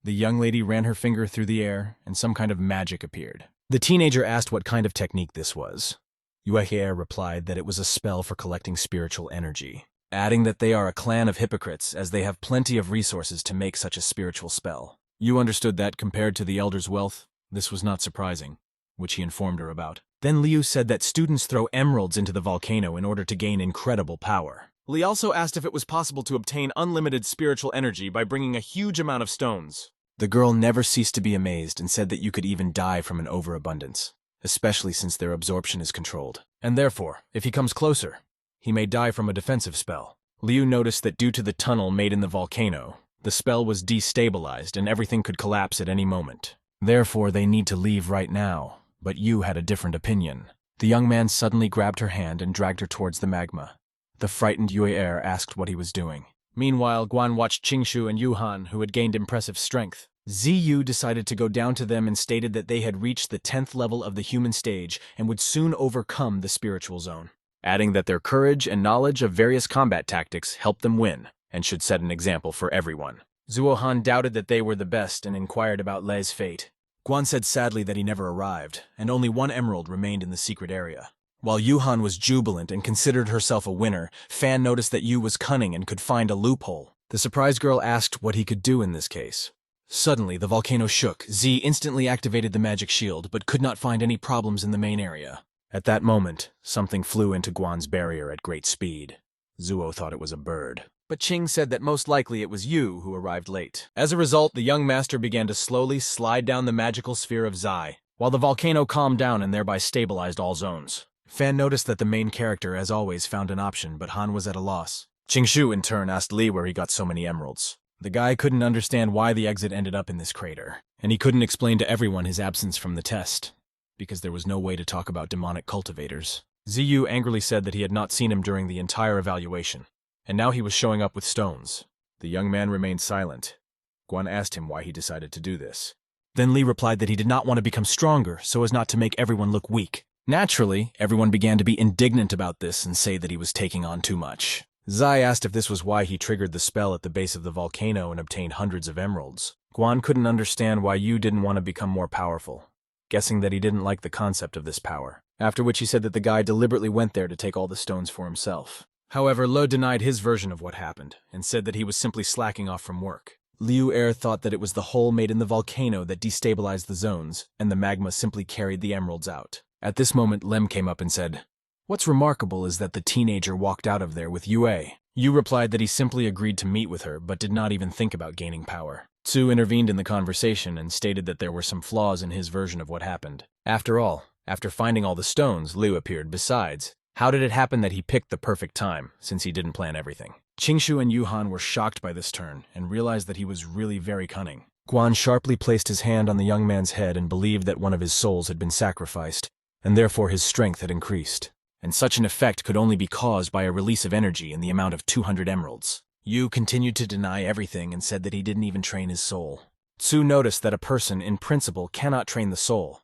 [SPEAKER 1] The young lady ran her finger through the air, and some kind of magic appeared. The teenager asked what kind of technique this was. Yue replied that it was a spell for collecting spiritual energy, adding that they are a clan of hypocrites as they have plenty of resources to make such a spiritual spell. Yu understood that compared to the elder's wealth, this was not surprising, which he informed her about. Then Liu said that students throw emeralds into the volcano in order to gain incredible power. Li also asked if it was possible to obtain unlimited spiritual energy by bringing a huge amount of stones. The girl never ceased to be amazed and said that you could even die from an overabundance, especially since their absorption is controlled. And therefore, if he comes closer, he may die from a defensive spell. Liu noticed that due to the tunnel made in the volcano, the spell was destabilized and everything could collapse at any moment. Therefore, they need to leave right now. But Yu had a different opinion. The young man suddenly grabbed her hand and dragged her towards the magma. The frightened Yue asked what he was doing. Meanwhile, Guan watched Qingshu and Yuhan, who had gained impressive strength. Ziyu decided to go down to them and stated that they had reached the 10th level of the human stage and would soon overcome the spiritual zone, adding that their courage and knowledge of various combat tactics helped them win and should set an example for everyone. Zuohan doubted that they were the best and inquired about Lei's fate. Guan said sadly that he never arrived, and only one emerald remained in the secret area. While Yuhan was jubilant and considered herself a winner, Fan noticed that Yu was cunning and could find a loophole. The surprised girl asked what he could do in this case. Suddenly, the volcano shook. Z instantly activated the magic shield, but could not find any problems in the main area. At that moment, something flew into Guan's barrier at great speed. Zuo thought it was a bird, but Qing said that most likely it was Yu who arrived late. As a result, the young master began to slowly slide down the magical sphere of Zai, while the volcano calmed down and thereby stabilized all zones. Fan noticed that the main character, as always, found an option, but Han was at a loss. Qingshu, in turn, asked Li where he got so many emeralds. The guy couldn't understand why the exit ended up in this crater, and he couldn't explain to everyone his absence from the test, because there was no way to talk about demonic cultivators. Ziyu angrily said that he had not seen him during the entire evaluation, and now he was showing up with stones. The young man remained silent. Guan asked him why he decided to do this. Then Li replied that he did not want to become stronger so as not to make everyone look weak. Naturally, everyone began to be indignant about this and say that he was taking on too much. Zai asked if this was why he triggered the spell at the base of the volcano and obtained hundreds of emeralds. Guan couldn't understand why Yu didn't want to become more powerful, guessing that he didn't like the concept of this power. After which he said that the guy deliberately went there to take all the stones for himself. However, Le denied his version of what happened and said that he was simply slacking off from work. Liu thought that it was the hole made in the volcano that destabilized the zones, and the magma simply carried the emeralds out. At this moment, Lem came up and said, "What's remarkable is that the teenager walked out of there with Yue." Yu replied that he simply agreed to meet with her, but did not even think about gaining power. Tsu intervened in the conversation and stated that there were some flaws in his version of what happened. After all, after finding all the stones, Liu appeared. Besides, how did it happen that he picked the perfect time, since he didn't plan everything? Qingshu and Yuhan were shocked by this turn and realized that he was really very cunning. Guan sharply placed his hand on the young man's head and believed that one of his souls had been sacrificed, and therefore his strength had increased. And such an effect could only be caused by a release of energy in the amount of 200 emeralds. Yu continued to deny everything and said that he didn't even train his soul. Tsu noticed that a person, in principle, cannot train the soul,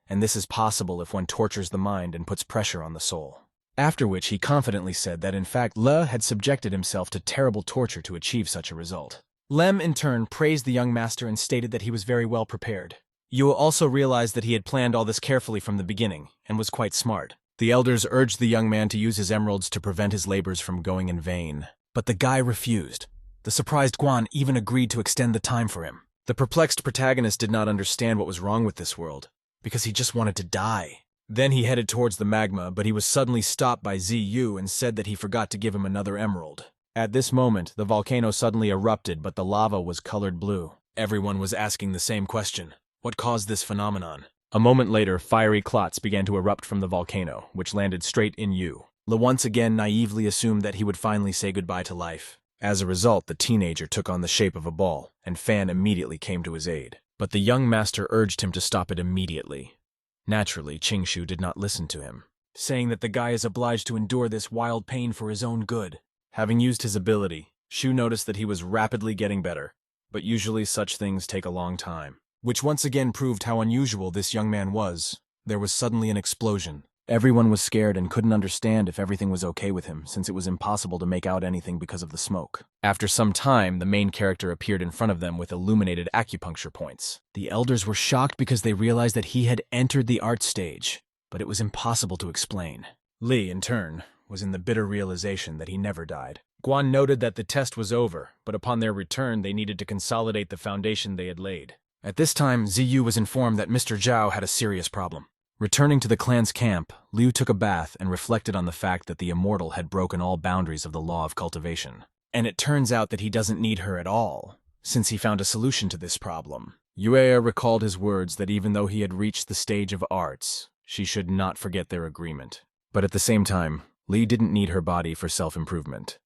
[SPEAKER 1] and this is possible if one tortures the mind and puts pressure on the soul. After which he confidently said that in fact Le had subjected himself to terrible torture to achieve such a result. Lem, in turn, praised the young master and stated that he was very well prepared. Yu also realized that he had planned all this carefully from the beginning, and was quite smart. The elders urged the young man to use his emeralds to prevent his labors from going in vain. But the guy refused. The surprised Guan even agreed to extend the time for him. The perplexed protagonist did not understand what was wrong with this world, because he just wanted to die. Then he headed towards the magma, but he was suddenly stopped by ZU and said that he forgot to give him another emerald. At this moment, the volcano suddenly erupted, but the lava was colored blue. Everyone was asking the same question. What caused this phenomenon? A moment later, fiery clots began to erupt from the volcano, which landed straight in Yu. Le once again naively assumed that he would finally say goodbye to life. As a result, the teenager took on the shape of a ball, and Fan immediately came to his aid. But the young master urged him to stop it immediately. Naturally, Qingshu did not listen to him, saying that the guy is obliged to endure this wild pain for his own good. Having used his ability, Shu noticed that he was rapidly getting better, but usually such things take a long time. Which once again proved how unusual this young man was. There was suddenly an explosion. Everyone was scared and couldn't understand if everything was okay with him, since it was impossible to make out anything because of the smoke. After some time, the main character appeared in front of them with illuminated acupuncture points. The elders were shocked because they realized that he had entered the art stage, but it was impossible to explain. Li, in turn, was in the bitter realization that he never died. Guan noted that the test was over, but upon their return they needed to consolidate the foundation they had laid. At this time, Ziyu was informed that Mr. Zhao had a serious problem. Returning to the clan's camp, Liu took a bath and reflected on the fact that the immortal had broken all boundaries of the law of cultivation. And it turns out that he doesn't need her at all, since he found a solution to this problem. Yuea recalled his words that even though he had reached the stage of arts, she should not forget their agreement. But at the same time, Li didn't need her body for self-improvement.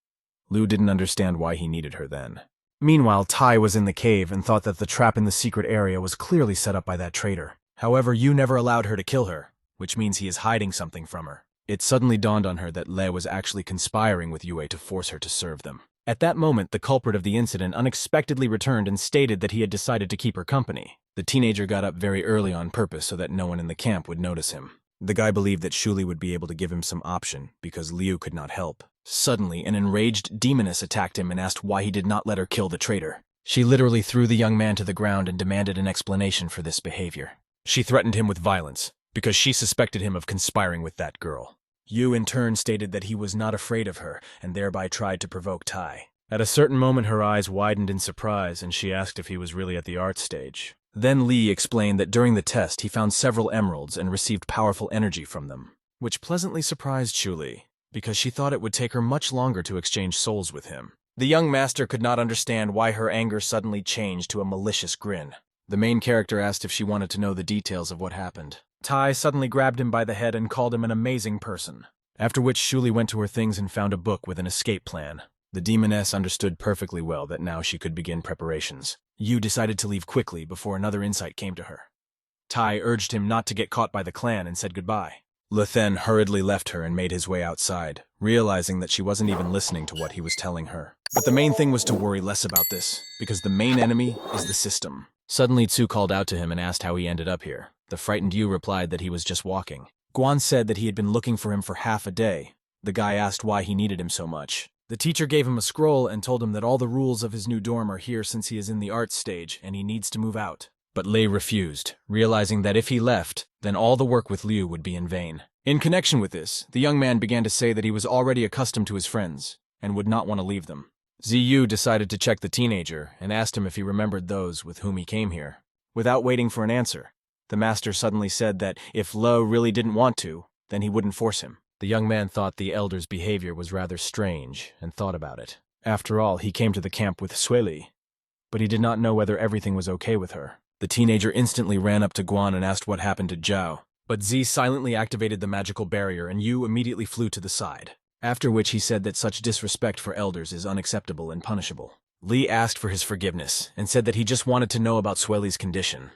[SPEAKER 1] Liu didn't understand why he needed her then. Meanwhile, Tai was in the cave and thought that the trap in the secret area was clearly set up by that traitor. However, Yu never allowed her to kill her, which means he is hiding something from her. It suddenly dawned on her that Le was actually conspiring with Yue to force her to serve them. At that moment, the culprit of the incident unexpectedly returned and stated that he had decided to keep her company. The teenager got up very early on purpose so that no one in the camp would notice him. The guy believed that Shuli would be able to give him some option because Liu could not help. Suddenly, an enraged demoness attacked him and asked why he did not let her kill the traitor. She literally threw the young man to the ground and demanded an explanation for this behavior. She threatened him with violence because she suspected him of conspiring with that girl. Yu in turn stated that he was not afraid of her and thereby tried to provoke Tai. At a certain moment, her eyes widened in surprise and she asked if he was really at the art stage. Then Li explained that during the test he found several emeralds and received powerful energy from them, which pleasantly surprised Shuli, because she thought it would take her much longer to exchange souls with him. The young master could not understand why her anger suddenly changed to a malicious grin. The main character asked if she wanted to know the details of what happened. Tai suddenly grabbed him by the head and called him an amazing person, after which Shuli went to her things and found a book with an escape plan. The demoness understood perfectly well that now she could begin preparations. Yu decided to leave quickly before another insight came to her. Tai urged him not to get caught by the clan and said goodbye. Le then hurriedly left her and made his way outside, realizing that she wasn't even listening to what he was telling her. But the main thing was to worry less about this, because the main enemy is the system. Suddenly Tsu called out to him and asked how he ended up here. The frightened Yu replied that he was just walking. Guan said that he had been looking for him for half a day. The guy asked why he needed him so much. The teacher gave him a scroll and told him that all the rules of his new dorm are here since he is in the arts stage and he needs to move out. But Lei refused, realizing that if he left, then all the work with Liu would be in vain. In connection with this, the young man began to say that he was already accustomed to his friends and would not want to leave them. Ziyu decided to check the teenager and asked him if he remembered those with whom he came here. Without waiting for an answer, the master suddenly said that if Lo really didn't want to, then he wouldn't force him. The young man thought the elder's behavior was rather strange and thought about it. After all, he came to the camp with Sueli, but he did not know whether everything was okay with her. The teenager instantly ran up to Guan and asked what happened to Zhao, but Z silently activated the magical barrier and Yu immediately flew to the side, after which he said that such disrespect for elders is unacceptable and punishable. Li asked for his forgiveness and said that he just wanted to know about Sueli's condition.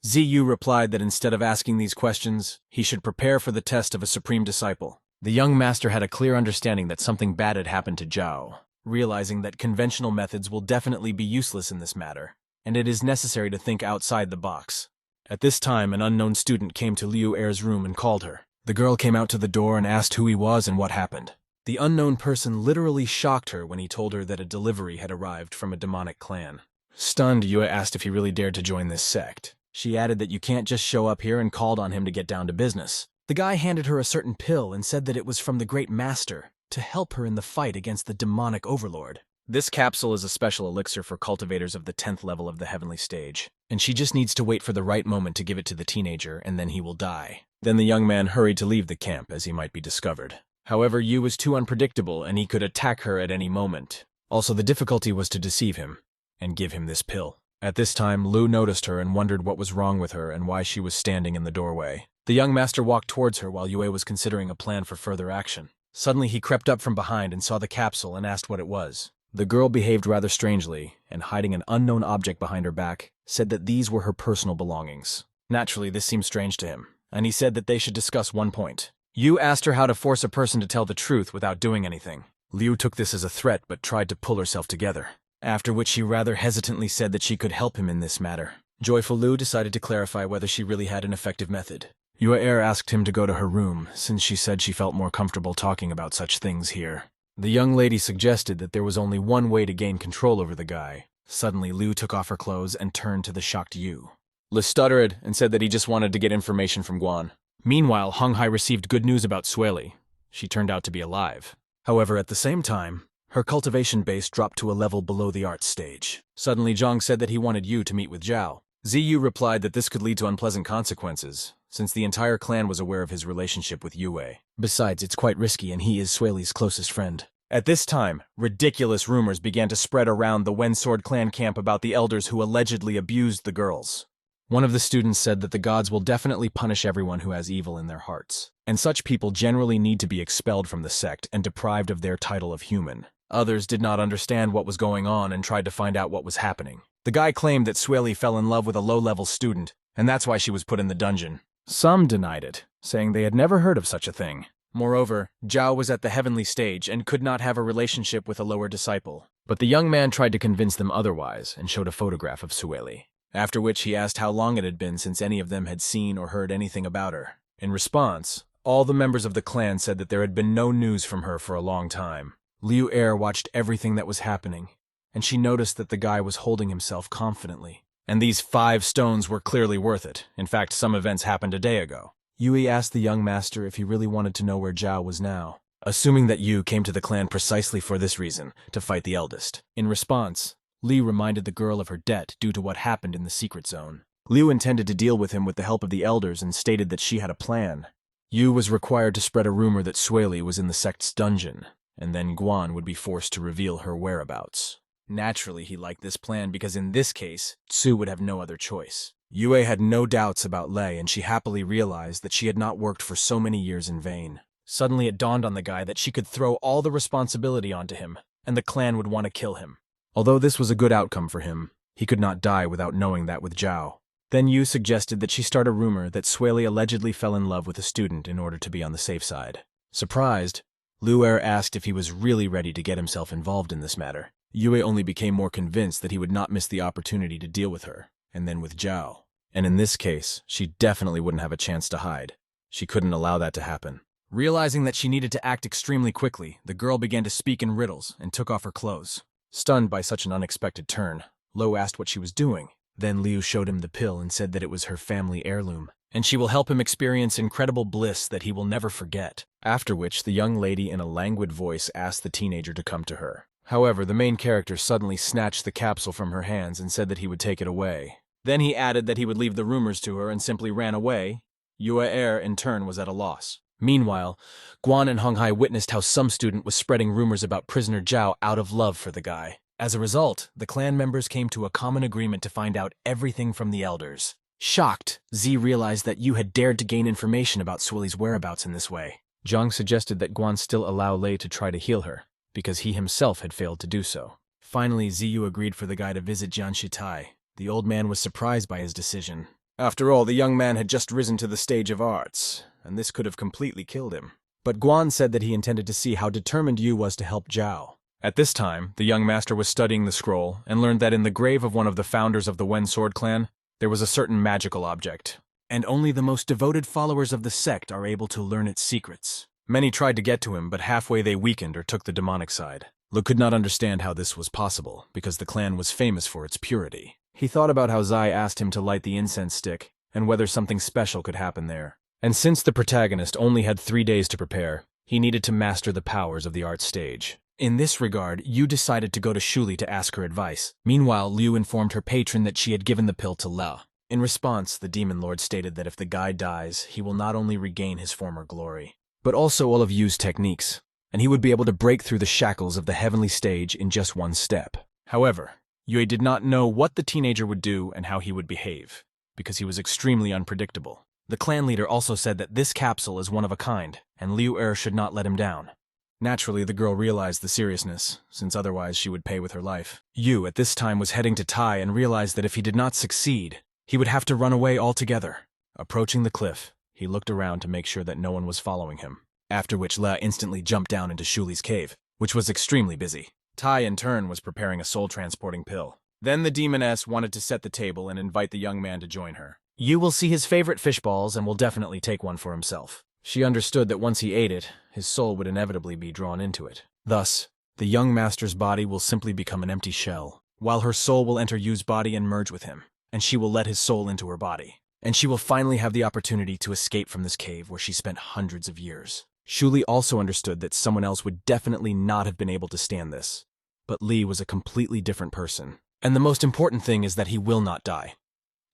[SPEAKER 1] Ziyu replied that instead of asking these questions, he should prepare for the test of a supreme disciple. The young master had a clear understanding that something bad had happened to Zhao, realizing that conventional methods will definitely be useless in this matter, and it is necessary to think outside the box. At this time, an unknown student came to Liu Er's room and called her. The girl came out to the door and asked who he was and what happened. The unknown person literally shocked her when he told her that a delivery had arrived from a demonic clan. Stunned, Yue asked if he really dared to join this sect. She added that you can't just show up here and called on him to get down to business. The guy handed her a certain pill and said that it was from the Great Master to help her in the fight against the demonic overlord. This capsule is a special elixir for cultivators of the 10th level of the heavenly stage, and she just needs to wait for the right moment to give it to the teenager, and then he will die. Then the young man hurried to leave the camp as he might be discovered. However, Yu was too unpredictable and he could attack her at any moment. Also, the difficulty was to deceive him and give him this pill. At this time, Lu noticed her and wondered what was wrong with her and why she was standing in the doorway. The young master walked towards her while Yue was considering a plan for further action. Suddenly, he crept up from behind and saw the capsule and asked what it was. The girl behaved rather strangely, and hiding an unknown object behind her back, said that these were her personal belongings. Naturally, this seemed strange to him, and he said that they should discuss one point. Yu asked her how to force a person to tell the truth without doing anything. Liu took this as a threat but tried to pull herself together, after which she rather hesitantly said that she could help him in this matter. Joyful Liu decided to clarify whether she really had an effective method. Yue asked him to go to her room, since she said she felt more comfortable talking about such things here. The young lady suggested that there was only one way to gain control over the guy. Suddenly, Liu took off her clothes and turned to the shocked Yu. Liu stuttered and said that he just wanted to get information from Guan. Meanwhile, Hong Hai received good news about Sueli. She turned out to be alive. However, at the same time, her cultivation base dropped to a level below the arts stage. Suddenly, Zhang said that he wanted Yu to meet with Zhao. Ziyu replied that this could lead to unpleasant consequences, since the entire clan was aware of his relationship with Yue. Besides, it's quite risky and he is Sueli's closest friend. At this time, ridiculous rumors began to spread around the Wensword clan camp about the elders who allegedly abused the girls. One of the students said that the gods will definitely punish everyone who has evil in their hearts, and such people generally need to be expelled from the sect and deprived of their title of human. Others did not understand what was going on and tried to find out what was happening. The guy claimed that Sueli fell in love with a low-level student, and that's why she was put in the dungeon. Some denied it, saying they had never heard of such a thing. Moreover, Zhao was at the heavenly stage and could not have a relationship with a lower disciple. But the young man tried to convince them otherwise and showed a photograph of Sueli. After which he asked how long it had been since any of them had seen or heard anything about her. In response, all the members of the clan said that there had been no news from her for a long time. Liu watched everything that was happening, and she noticed that the guy was holding himself confidently. And these 5 stones were clearly worth it. In fact, some events happened a day ago. Yue asked the young master if he really wanted to know where Zhao was now, assuming that Yu came to the clan precisely for this reason, to fight the eldest. In response, Li reminded the girl of her debt due to what happened in the secret zone. Liu intended to deal with him with the help of the elders and stated that she had a plan. Yu was required to spread a rumor that Sueli was in the sect's dungeon, and then Guan would be forced to reveal her whereabouts. Naturally, he liked this plan because in this case, Tsu would have no other choice. Yue had no doubts about Lei, and she happily realized that she had not worked for so many years in vain. Suddenly it dawned on the guy that she could throw all the responsibility onto him, and the clan would want to kill him. Although this was a good outcome for him, he could not die without knowing that with Zhao. Then Yu suggested that she start a rumor that Sueli allegedly fell in love with a student in order to be on the safe side. Surprised, Lu asked if he was really ready to get himself involved in this matter. Yue only became more convinced that he would not miss the opportunity to deal with her, and then with Zhao. And in this case, she definitely wouldn't have a chance to hide. She couldn't allow that to happen. Realizing that she needed to act extremely quickly, the girl began to speak in riddles and took off her clothes. Stunned by such an unexpected turn, Lo asked what she was doing. Then Liu showed him the pill and said that it was her family heirloom, and she will help him experience incredible bliss that he will never forget. After which, the young lady in a languid voice asked the teenager to come to her. However, the main character suddenly snatched the capsule from her hands and said that he would take it away. Then he added that he would leave the rumors to her and simply ran away. Yue in turn was at a loss. Meanwhile, Guan and Hong Hai witnessed how some student was spreading rumors about prisoner Zhao out of love for the guy. As a result, the clan members came to a common agreement to find out everything from the elders. Shocked, Z realized that Yu had dared to gain information about Sueli's whereabouts in this way. Zhang suggested that Guan still allow Lei to try to heal her, because he himself had failed to do so. Finally, Ziyu agreed for the guy to visit Jian Shitai. The old man was surprised by his decision. After all, the young man had just risen to the stage of arts, and this could have completely killed him. But Guan said that he intended to see how determined Yu was to help Zhao. At this time, the young master was studying the scroll and learned that in the grave of one of the founders of the Wen Sword clan, there was a certain magical object, and only the most devoted followers of the sect are able to learn its secrets. Many tried to get to him, but halfway they weakened or took the demonic side. Lu could not understand how this was possible, because the clan was famous for its purity. He thought about how Zai asked him to light the incense stick, and whether something special could happen there. And since the protagonist only had 3 days to prepare, he needed to master the powers of the art stage. In this regard, Yu decided to go to Shuli to ask her advice. Meanwhile, Liu informed her patron that she had given the pill to Le. In response, the Demon Lord stated that if the guy dies, he will not only regain his former glory, but also all of Yu's techniques, and he would be able to break through the shackles of the heavenly stage in just one step. However, Yue did not know what the teenager would do and how he would behave, because he was extremely unpredictable. The clan leader also said that this capsule is one of a kind, and Liu should not let him down. Naturally, the girl realized the seriousness, since otherwise she would pay with her life. Yu, at this time, was heading to Tai and realized that if he did not succeed, he would have to run away altogether. Approaching the cliff, he looked around to make sure that no one was following him, after which Le instantly jumped down into Shuli's cave, which was extremely busy. Tai, in turn, was preparing a soul-transporting pill. Then the demoness wanted to set the table and invite the young man to join her. Yu will see his favorite fish balls and will definitely take one for himself. She understood that once he ate it, his soul would inevitably be drawn into it. Thus, the young master's body will simply become an empty shell, while her soul will enter Yu's body and merge with him, and she will let his soul into her body. And she will finally have the opportunity to escape from this cave where she spent hundreds of years. Shuli also understood that someone else would definitely not have been able to stand this. But Li was a completely different person. And the most important thing is that he will not die.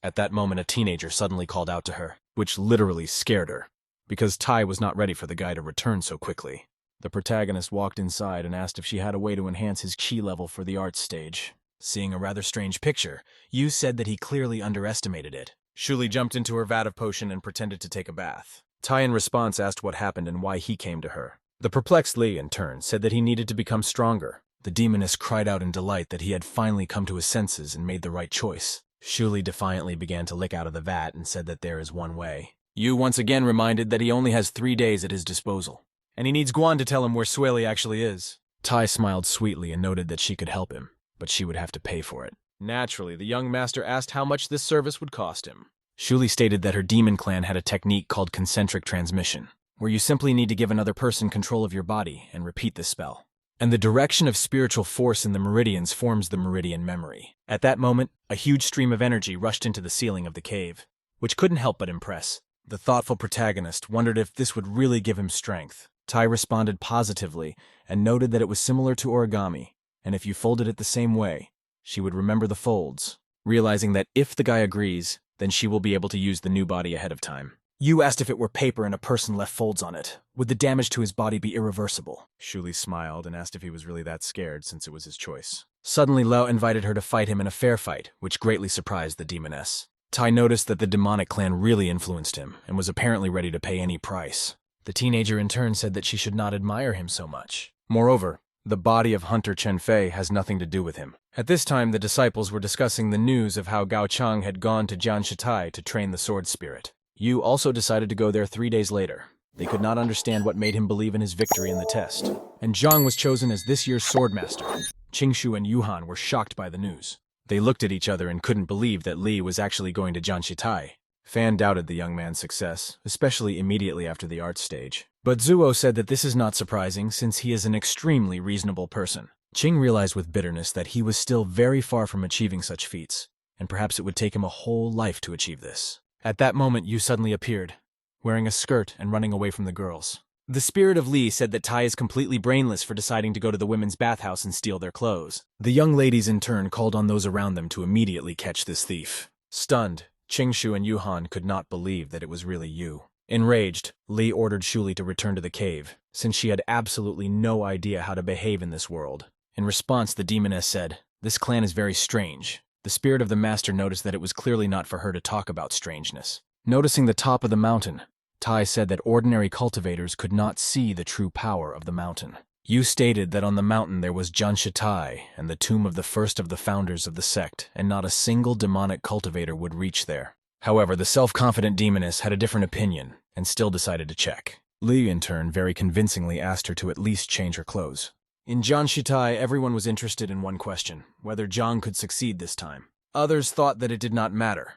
[SPEAKER 1] At that moment, a teenager suddenly called out to her, which literally scared her, because Tai was not ready for the guy to return so quickly. The protagonist walked inside and asked if she had a way to enhance his chi level for the arts stage. Seeing a rather strange picture, Yu said that he clearly underestimated it. Shuli jumped into her vat of potion and pretended to take a bath. Tai in response asked what happened and why he came to her. The perplexed Li, in turn, said that he needed to become stronger. The demoness cried out in delight that he had finally come to his senses and made the right choice. Shuli defiantly began to lick out of the vat and said that there is one way. Yu once again reminded that he only has 3 days at his disposal, and he needs Guan to tell him where Sueli actually is. Tai smiled sweetly and noted that she could help him, but she would have to pay for it. Naturally, the young master asked how much this service would cost him. Shuli stated that her demon clan had a technique called concentric transmission, where you simply need to give another person control of your body and repeat this spell. And the direction of spiritual force in the meridians forms the meridian memory. At that moment, a huge stream of energy rushed into the ceiling of the cave, which couldn't help but impress. The thoughtful protagonist wondered if this would really give him strength. Tai responded positively and noted that it was similar to origami, and if you folded it the same way, she would remember the folds, realizing that if the guy agrees, then she will be able to use the new body ahead of time. Yu asked if it were paper and a person left folds on it, would the damage to his body be irreversible? Shuli smiled and asked if he was really that scared since it was his choice. Suddenly, Lao invited her to fight him in a fair fight, which greatly surprised the demoness. Tai noticed that the demonic clan really influenced him and was apparently ready to pay any price. The teenager in turn said that she should not admire him so much. Moreover, the body of Hunter Chen Fei has nothing to do with him. At this time, the disciples were discussing the news of how Gao Chang had gone to Jianshitai to train the sword spirit. Yu also decided to go there 3 days later. They could not understand what made him believe in his victory in the test. And Zhang was chosen as this year's swordmaster. Qingshu and Yuhan were shocked by the news. They looked at each other and couldn't believe that Li was actually going to Jianshitai. Fan doubted the young man's success, especially immediately after the arts stage. But Zuo said that this is not surprising since he is an extremely reasonable person. Qing realized with bitterness that he was still very far from achieving such feats, and perhaps it would take him a whole life to achieve this. At that moment, Yu suddenly appeared, wearing a skirt and running away from the girls. The spirit of Li said that Tai is completely brainless for deciding to go to the women's bathhouse and steal their clothes. The young ladies in turn called on those around them to immediately catch this thief. Stunned, Qingshu and Yuhan could not believe that it was really Yu. Enraged, Li ordered Shuli to return to the cave, since she had absolutely no idea how to behave in this world. In response, the demoness said, "This clan is very strange." The spirit of the master noticed that it was clearly not for her to talk about strangeness. Noticing the top of the mountain, Tai said that ordinary cultivators could not see the true power of the mountain. Yu stated that on the mountain there was Jianshitai and the tomb of the first of the founders of the sect, and not a single demonic cultivator would reach there. However, the self-confident demoness had a different opinion and still decided to check. Li, in turn, very convincingly asked her to at least change her clothes. In Jianshitai, everyone was interested in one question, whether Zhang could succeed this time. Others thought that it did not matter,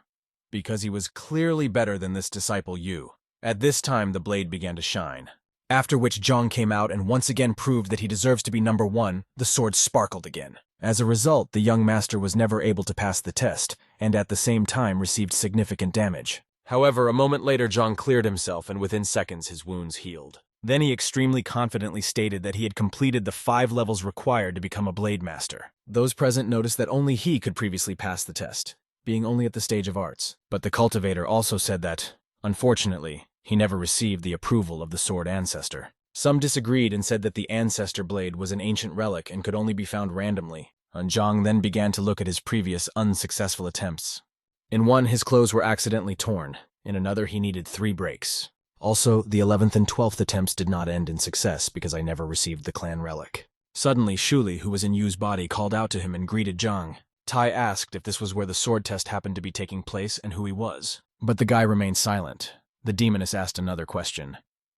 [SPEAKER 1] because he was clearly better than this disciple Yu. At this time, the blade began to shine. After which Zhang came out and once again proved that he deserves to be number 1, the sword sparkled again. As a result, the young master was never able to pass the test, and at the same time received significant damage. However, a moment later Zhang cleared himself and within seconds his wounds healed. Then he extremely confidently stated that he had completed the 5 levels required to become a blade master. Those present noticed that only he could previously pass the test, being only at the stage of arts. But the cultivator also said that, unfortunately, he never received the approval of the sword ancestor. Some disagreed and said that the ancestor blade was an ancient relic and could only be found randomly. And Zhang then began to look at his previous unsuccessful attempts. In one, his clothes were accidentally torn. In another, he needed 3 breaks. Also, the 11th and 12th attempts did not end in success because I never received the clan relic. Suddenly, Shuli, who was in Yu's body, called out to him and greeted Zhang. Tai asked if this was where the sword test happened to be taking place and who he was. But the guy remained silent. The demoness asked another question.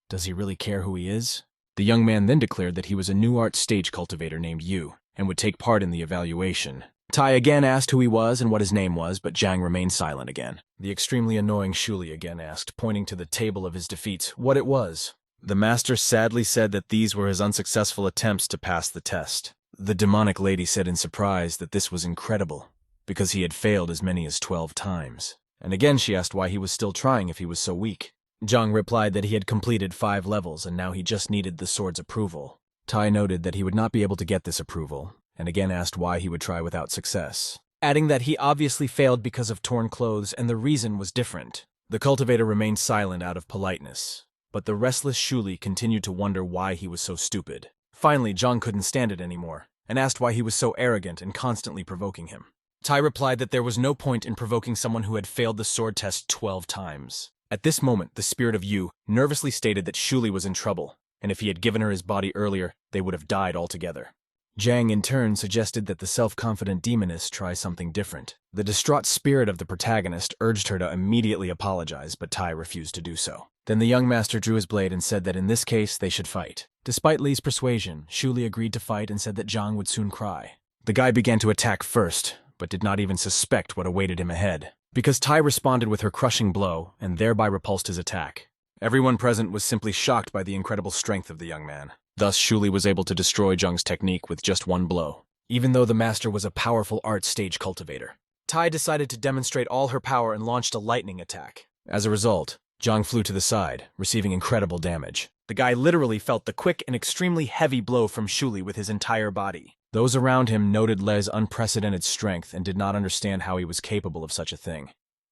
[SPEAKER 1] Does he really care who he is? The young man then declared that he was a new art stage cultivator named Yu and would take part in the evaluation. Tai again asked who he was and what his name was, but Zhang remained silent again. The extremely annoying Shuli again asked, pointing to the table of his defeats, what it was. The master sadly said that these were his unsuccessful attempts to pass the test. The demonic lady said in surprise that this was incredible, because he had failed as many as 12 times. And again she asked why he was still trying if he was so weak. Zhang replied that he had completed 5 levels and now he just needed the sword's approval. Tai noted that he would not be able to get this approval, and again asked why he would try without success, adding that he obviously failed because of torn clothes and the reason was different. The cultivator remained silent out of politeness, but the restless Shuli continued to wonder why he was so stupid. Finally, Zhang couldn't stand it anymore, and asked why he was so arrogant and constantly provoking him. Tai replied that there was no point in provoking someone who had failed the sword test 12 times. At this moment, the spirit of Yu nervously stated that Shuli was in trouble, and if he had given her his body earlier, they would have died altogether. Zhang, in turn, suggested that the self-confident demoness try something different. The distraught spirit of the protagonist urged her to immediately apologize, but Tai refused to do so. Then the young master drew his blade and said that in this case they should fight. Despite Li's persuasion, Shuli agreed to fight and said that Zhang would soon cry. The guy began to attack first, but did not even suspect what awaited him ahead, because Tai responded with her crushing blow and thereby repulsed his attack. Everyone present was simply shocked by the incredible strength of the young man. Thus, Shuli was able to destroy Zhang's technique with just 1 blow, even though the master was a powerful art stage cultivator. Tai decided to demonstrate all her power and launched a lightning attack. As a result, Zhang flew to the side, receiving incredible damage. The guy literally felt the quick and extremely heavy blow from Shuli with his entire body. Those around him noted Le's unprecedented strength and did not understand how he was capable of such a thing.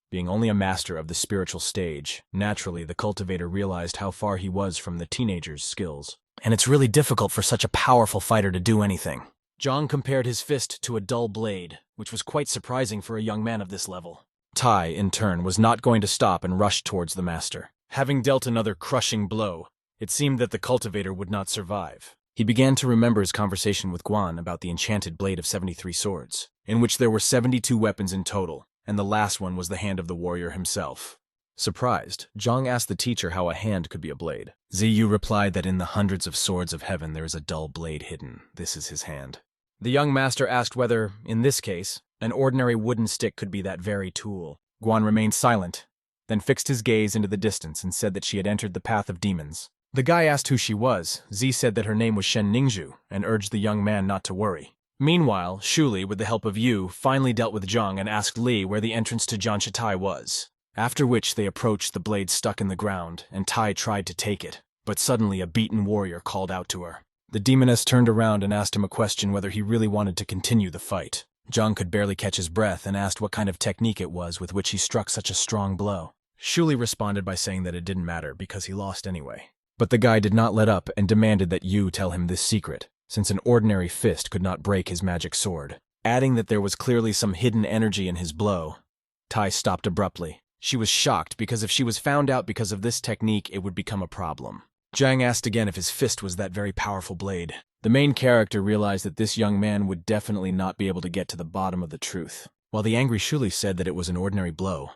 [SPEAKER 1] Being only a master of the spiritual stage, naturally the cultivator realized how far he was from the teenager's skills. And it's really difficult for such a powerful fighter to do anything. Zhang compared his fist to a dull blade, which was quite surprising for a young man of this level. Tai, in turn, was not going to stop and rushed towards the master. Having dealt another crushing blow, it seemed that the cultivator would not survive. He began to remember his conversation with Guan about the enchanted blade of 73 swords, in which there were 72 weapons in total, and the last one was the hand of the warrior himself. Surprised, Zhang asked the teacher how a hand could be a blade. Ziyu replied that in the hundreds of swords of heaven there is a dull blade hidden. This is his hand. The young master asked whether, in this case, an ordinary wooden stick could be that very tool. Guan remained silent, then fixed his gaze into the distance and said that she had entered the path of demons. The guy asked who she was. Zi said that her name was Shen Ningzhu and urged the young man not to worry. Meanwhile, Shuli, with the help of Yu, finally dealt with Zhang and asked Li where the entrance to Jianshitai was. After which they approached the blade stuck in the ground, and Tai tried to take it, but suddenly a beaten warrior called out to her. The demoness turned around and asked him a question whether he really wanted to continue the fight. Zhang could barely catch his breath and asked what kind of technique it was with which he struck such a strong blow. Shuli responded by saying that it didn't matter because he lost anyway. But the guy did not let up and demanded that Yu tell him this secret, since an ordinary fist could not break his magic sword. Adding that there was clearly some hidden energy in his blow, Tai stopped abruptly. She was shocked because if she was found out because of this technique, it would become a problem. Zhang asked again if his fist was that very powerful blade. The main character realized that this young man would definitely not be able to get to the bottom of the truth, while the angry Shuli said that it was an ordinary blow,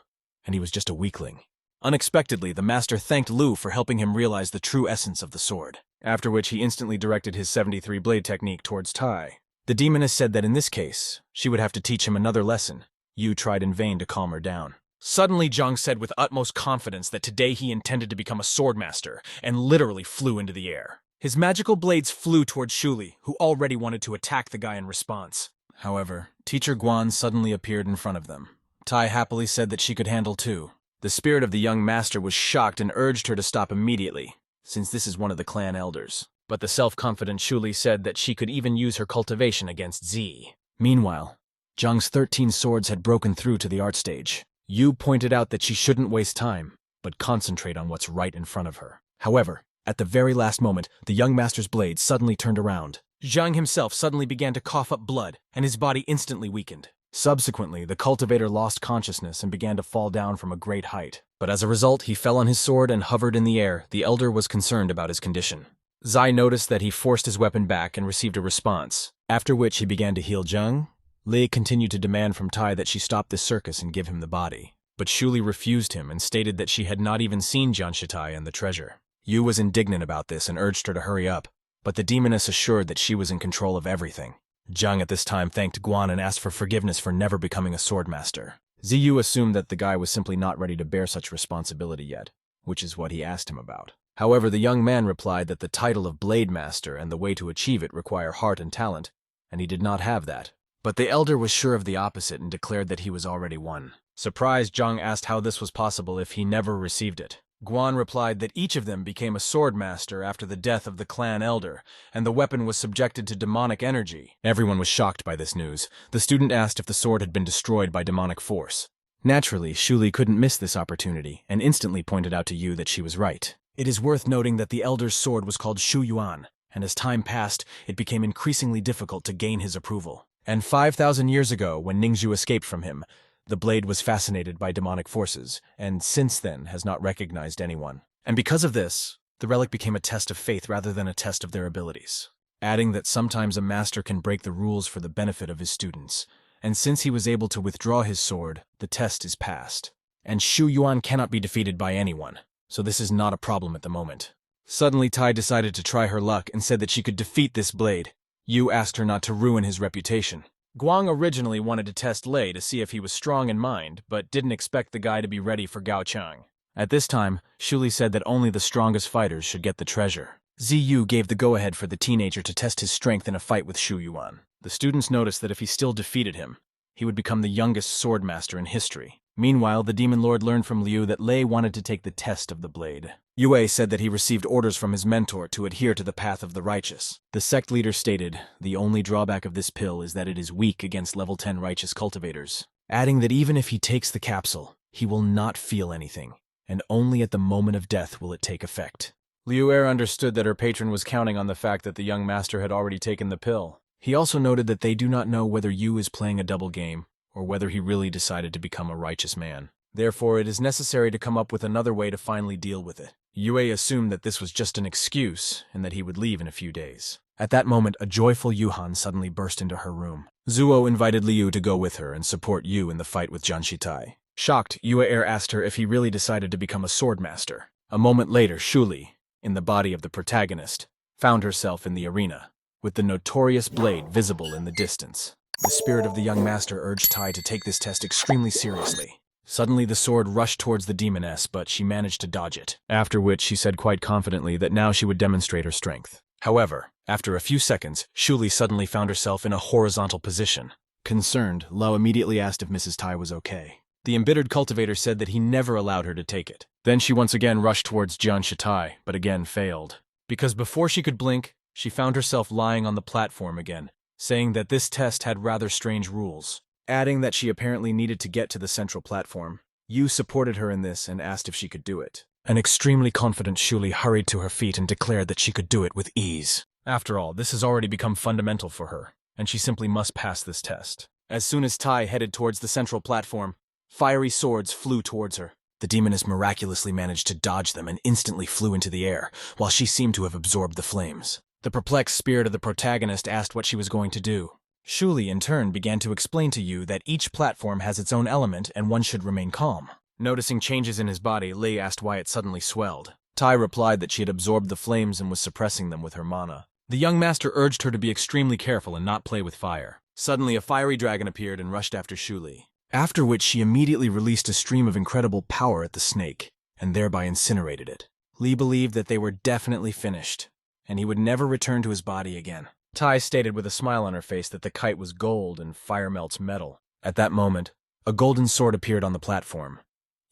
[SPEAKER 1] and he was just a weakling. Unexpectedly, the master thanked Lu for helping him realize the true essence of the sword, after which he instantly directed his 73 blade technique towards Tai. The demoness said that in this case, she would have to teach him another lesson. Yu tried in vain to calm her down. Suddenly, Zhang said with utmost confidence that today he intended to become a swordmaster, and literally flew into the air. His magical blades flew towards Shuli, who already wanted to attack the guy in response. However, Teacher Guan suddenly appeared in front of them. Tai happily said that she could handle too. The spirit of the young master was shocked and urged her to stop immediately. since this is one of the clan elders. But the self-confident Shuli said that she could even use her cultivation against Z. Meanwhile, Zhang's 13 swords had broken through to the art stage. Yu pointed out that she shouldn't waste time, but concentrate on what's right in front of her. However, at the very last moment, the young master's blade suddenly turned around. Zhang himself suddenly began to cough up blood, and his body instantly weakened. Subsequently, the cultivator lost consciousness and began to fall down from a great height. But as a result, he fell on his sword and hovered in the air. The elder was concerned about his condition. Zai noticed that he forced his weapon back and received a response, after which he began to heal Zhang. Lei continued to demand from Tai that she stop this circus and give him the body. But Shuli refused him and stated that she had not even seen Jian Shitai and the treasure. Yu was indignant about this and urged her to hurry up, but the demoness assured that she was in control of everything. Zhang at this time thanked Guan and asked for forgiveness for never becoming a swordmaster. Ziyu assumed that the guy was simply not ready to bear such responsibility yet, which is what he asked him about. However, the young man replied that the title of Blade Master and the way to achieve it require heart and talent, and he did not have that. But the elder was sure of the opposite and declared that he was already one. Surprised, Zhang asked how this was possible if he never received it. Guan replied that each of them became a sword master after the death of the clan elder, and the weapon was subjected to demonic energy. Everyone was shocked by this news. The student asked if the sword had been destroyed by demonic force. Naturally, Shuli couldn't miss this opportunity, and instantly pointed out to Yu that she was right. It is worth noting that the elder's sword was called Shu Yuan, and as time passed, it became increasingly difficult to gain his approval. And 5,000 years ago, when Ningzhu escaped from him, the blade was fascinated by demonic forces, and since then has not recognized anyone. And because of this, the relic became a test of faith rather than a test of their abilities. Adding that sometimes a master can break the rules for the benefit of his students, and since he was able to withdraw his sword, the test is passed. And Shu Yuan cannot be defeated by anyone, so this is not a problem at the moment. Suddenly Tai decided to try her luck and said that she could defeat this blade. Yu asked her not to ruin his reputation. Guang originally wanted to test Lei to see if he was strong in mind, but didn't expect the guy to be ready for Gao Chang. At this time, Shuli said that only the strongest fighters should get the treasure. Ziyu gave the go-ahead for the teenager to test his strength in a fight with Shu Yuan. The students noticed that if he still defeated him, he would become the youngest swordmaster in history. Meanwhile, the demon lord learned from Liu that Lei wanted to take the test of the blade. Yue said that he received orders from his mentor to adhere to the path of the righteous. The sect leader stated, the only drawback of this pill is that it is weak against level 10 righteous cultivators, adding that even if he takes the capsule, he will not feel anything, and only at the moment of death will it take effect. Liu understood that her patron was counting on the fact that the young master had already taken the pill. He also noted that they do not know whether Yu is playing a double game, or whether he really decided to become a righteous man. Therefore, it is necessary to come up with another way to finally deal with it. Yue assumed that this was just an excuse, and that he would leave in a few days. At that moment, a joyful Yuhan suddenly burst into her room. Zuo invited Liu to go with her and support Yu in the fight with Jian Shitai. Shocked, Yue asked her if he really decided to become a swordmaster. A moment later, Shuli, in the body of the protagonist, found herself in the arena, with the notorious blade visible in the distance. The spirit of the young master urged Tai to take this test extremely seriously. Suddenly the sword rushed towards the demoness, but she managed to dodge it, after which she said quite confidently that now she would demonstrate her strength. However, after a few seconds, Shuli suddenly found herself in a horizontal position. Concerned, Lao immediately asked if Mrs. Tai was okay. The embittered cultivator said that he never allowed her to take it. Then she once again rushed towards Jian Shitai, but again failed. Because before she could blink, she found herself lying on the platform again, saying that this test had rather strange rules. Adding that she apparently needed to get to the central platform. Yu supported her in this and asked if she could do it. An extremely confident Shuli hurried to her feet and declared that she could do it with ease. After all, this has already become fundamental for her, and she simply must pass this test. As soon as Tai headed towards the central platform, fiery swords flew towards her. The demoness miraculously managed to dodge them and instantly flew into the air, while she seemed to have absorbed the flames. The perplexed spirit of the protagonist asked what she was going to do. Shuli, in turn, began to explain to Yu that each platform has its own element and one should remain calm. Noticing changes in his body, Lei asked why it suddenly swelled. Tai replied that she had absorbed the flames and was suppressing them with her mana. The young master urged her to be extremely careful and not play with fire. Suddenly, a fiery dragon appeared and rushed after Shuli, after which she immediately released a stream of incredible power at the snake, and thereby incinerated it. Li believed that they were definitely finished, and he would never return to his body again. Tai stated with a smile on her face that the kite was gold and fire melts metal. At that moment, a golden sword appeared on the platform.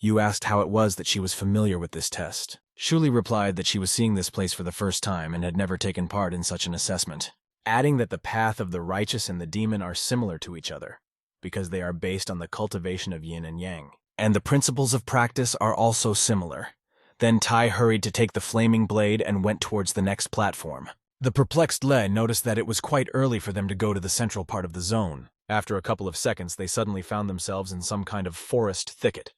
[SPEAKER 1] Yu asked how it was that she was familiar with this test. Shuli replied that she was seeing this place for the first time and had never taken part in such an assessment, adding that the path of the righteous and the demon are similar to each other, because they are based on the cultivation of yin and yang. And the principles of practice are also similar. Then Tai hurried to take the flaming blade and went towards the next platform. The perplexed Ulle noticed that it was quite early for them to go to the central part of the zone. After a couple of seconds, they suddenly found themselves in some kind of forest thicket.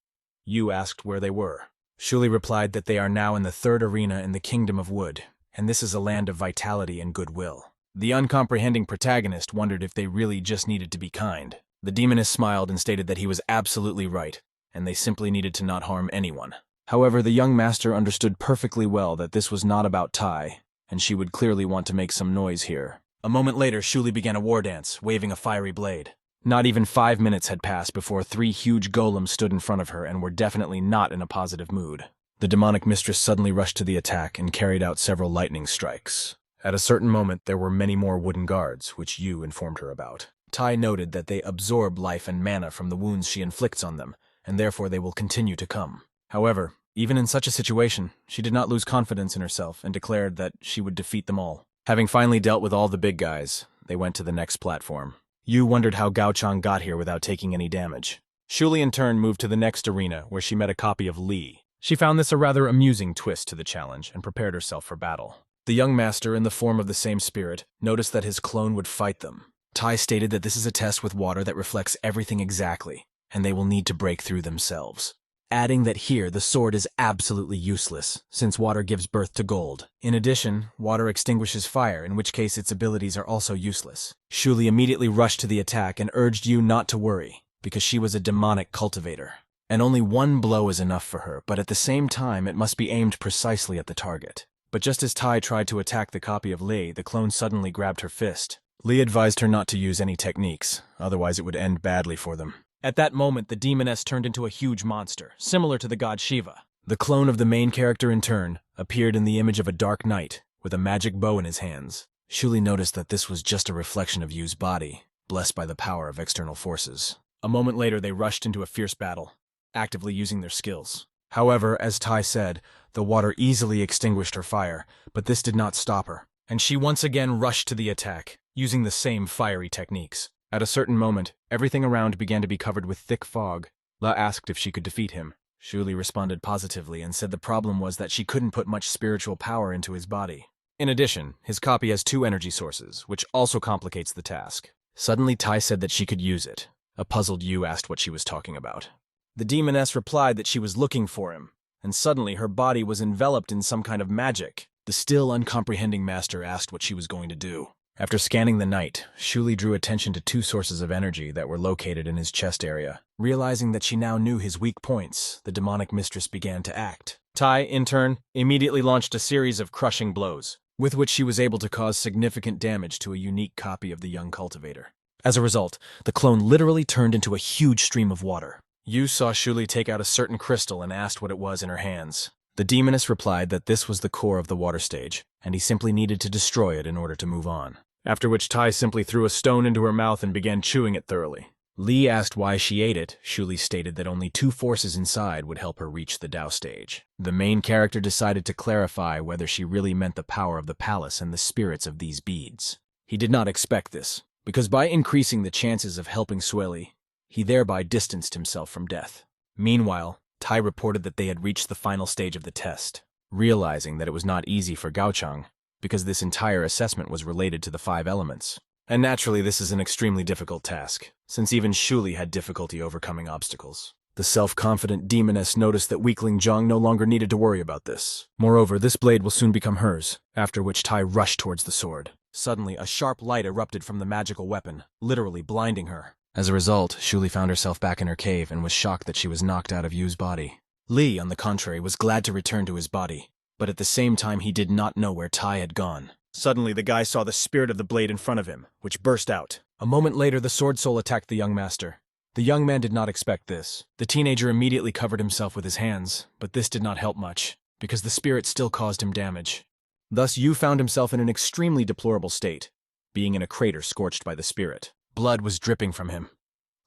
[SPEAKER 1] Yu asked where they were. Shuli replied that they are now in the third arena in the Kingdom of Wood, and this is a land of vitality and goodwill. The uncomprehending protagonist wondered if they really just needed to be kind. The demoness smiled and stated that he was absolutely right, and they simply needed to not harm anyone. However, the young master understood perfectly well that this was not about Tai, and she would clearly want to make some noise here. A moment later, Shuli began a war dance, waving a fiery blade. Not even 5 minutes had passed before 3 huge golems stood in front of her and were definitely not in a positive mood. The demonic mistress suddenly rushed to the attack and carried out several lightning strikes. At a certain moment, there were many more wooden guards, which Yu informed her about. Tai noted that they absorb life and mana from the wounds she inflicts on them, and therefore they will continue to come. However, even in such a situation, she did not lose confidence in herself and declared that she would defeat them all. Having finally dealt with all the big guys, they went to the next platform. Yu wondered how Gao Chang got here without taking any damage. Shuli in turn moved to the next arena, where she met a copy of Li. She found this a rather amusing twist to the challenge and prepared herself for battle. The young master, in the form of the same spirit, noticed that his clone would fight them. Tai stated that this is a test with water that reflects everything exactly, and they will need to break through themselves, adding that here the sword is absolutely useless, since water gives birth to gold. In addition, water extinguishes fire, in which case its abilities are also useless. Shuli immediately rushed to the attack and urged Yu not to worry, because she was a demonic cultivator, and only one blow is enough for her, but at the same time it must be aimed precisely at the target. But just as Tai tried to attack the copy of Li, the clone suddenly grabbed her fist. Li advised her not to use any techniques, otherwise it would end badly for them. At that moment, the demoness turned into a huge monster, similar to the god Shiva. The clone of the main character, in turn, appeared in the image of a dark knight, with a magic bow in his hands. Shuli noticed that this was just a reflection of Yu's body, blessed by the power of external forces. A moment later, they rushed into a fierce battle, actively using their skills. However, as Tai said, the water easily extinguished her fire, but this did not stop her, and she once again rushed to the attack, using the same fiery techniques. At a certain moment, everything around began to be covered with thick fog. La asked if she could defeat him. Shuli responded positively and said the problem was that she couldn't put much spiritual power into his body. In addition, his copy has 2 energy sources, which also complicates the task. Suddenly, Tai said that she could use it. A puzzled Yu asked what she was talking about. The demoness replied that she was looking for him, and suddenly her body was enveloped in some kind of magic. The still uncomprehending master asked what she was going to do. After scanning the night, Shuli drew attention to 2 sources of energy that were located in his chest area. Realizing that she now knew his weak points, the demonic mistress began to act. Tai, in turn, immediately launched a series of crushing blows, with which she was able to cause significant damage to a unique copy of the young cultivator. As a result, the clone literally turned into a huge stream of water. Yu saw Shuli take out a certain crystal and asked what it was in her hands. The demoness replied that this was the core of the water stage, and he simply needed to destroy it in order to move on. After which Tai simply threw a stone into her mouth and began chewing it thoroughly. Li asked why she ate it. Shuli stated that only 2 forces inside would help her reach the Tao stage. The main character decided to clarify whether she really meant the power of the palace and the spirits of these beads. He did not expect this, because by increasing the chances of helping Shuli, he thereby distanced himself from death. Meanwhile, Tai reported that they had reached the final stage of the test, realizing that it was not easy for Gao Chang, because this entire assessment was related to the 5 elements. And naturally, this is an extremely difficult task, since even Shuli had difficulty overcoming obstacles. The self-confident demoness noticed that weakling Zhang no longer needed to worry about this. Moreover, this blade will soon become hers, after which Tai rushed towards the sword. Suddenly, a sharp light erupted from the magical weapon, literally blinding her. As a result, Shuli found herself back in her cave and was shocked that she was knocked out of Yu's body. Li, on the contrary, was glad to return to his body, but at the same time he did not know where Tai had gone. Suddenly, the guy saw the spirit of the blade in front of him, which burst out. A moment later, the sword soul attacked the young master. The young man did not expect this. The teenager immediately covered himself with his hands, but this did not help much, because the spirit still caused him damage. Thus, Yu found himself in an extremely deplorable state, being in a crater scorched by the spirit. Blood was dripping from him.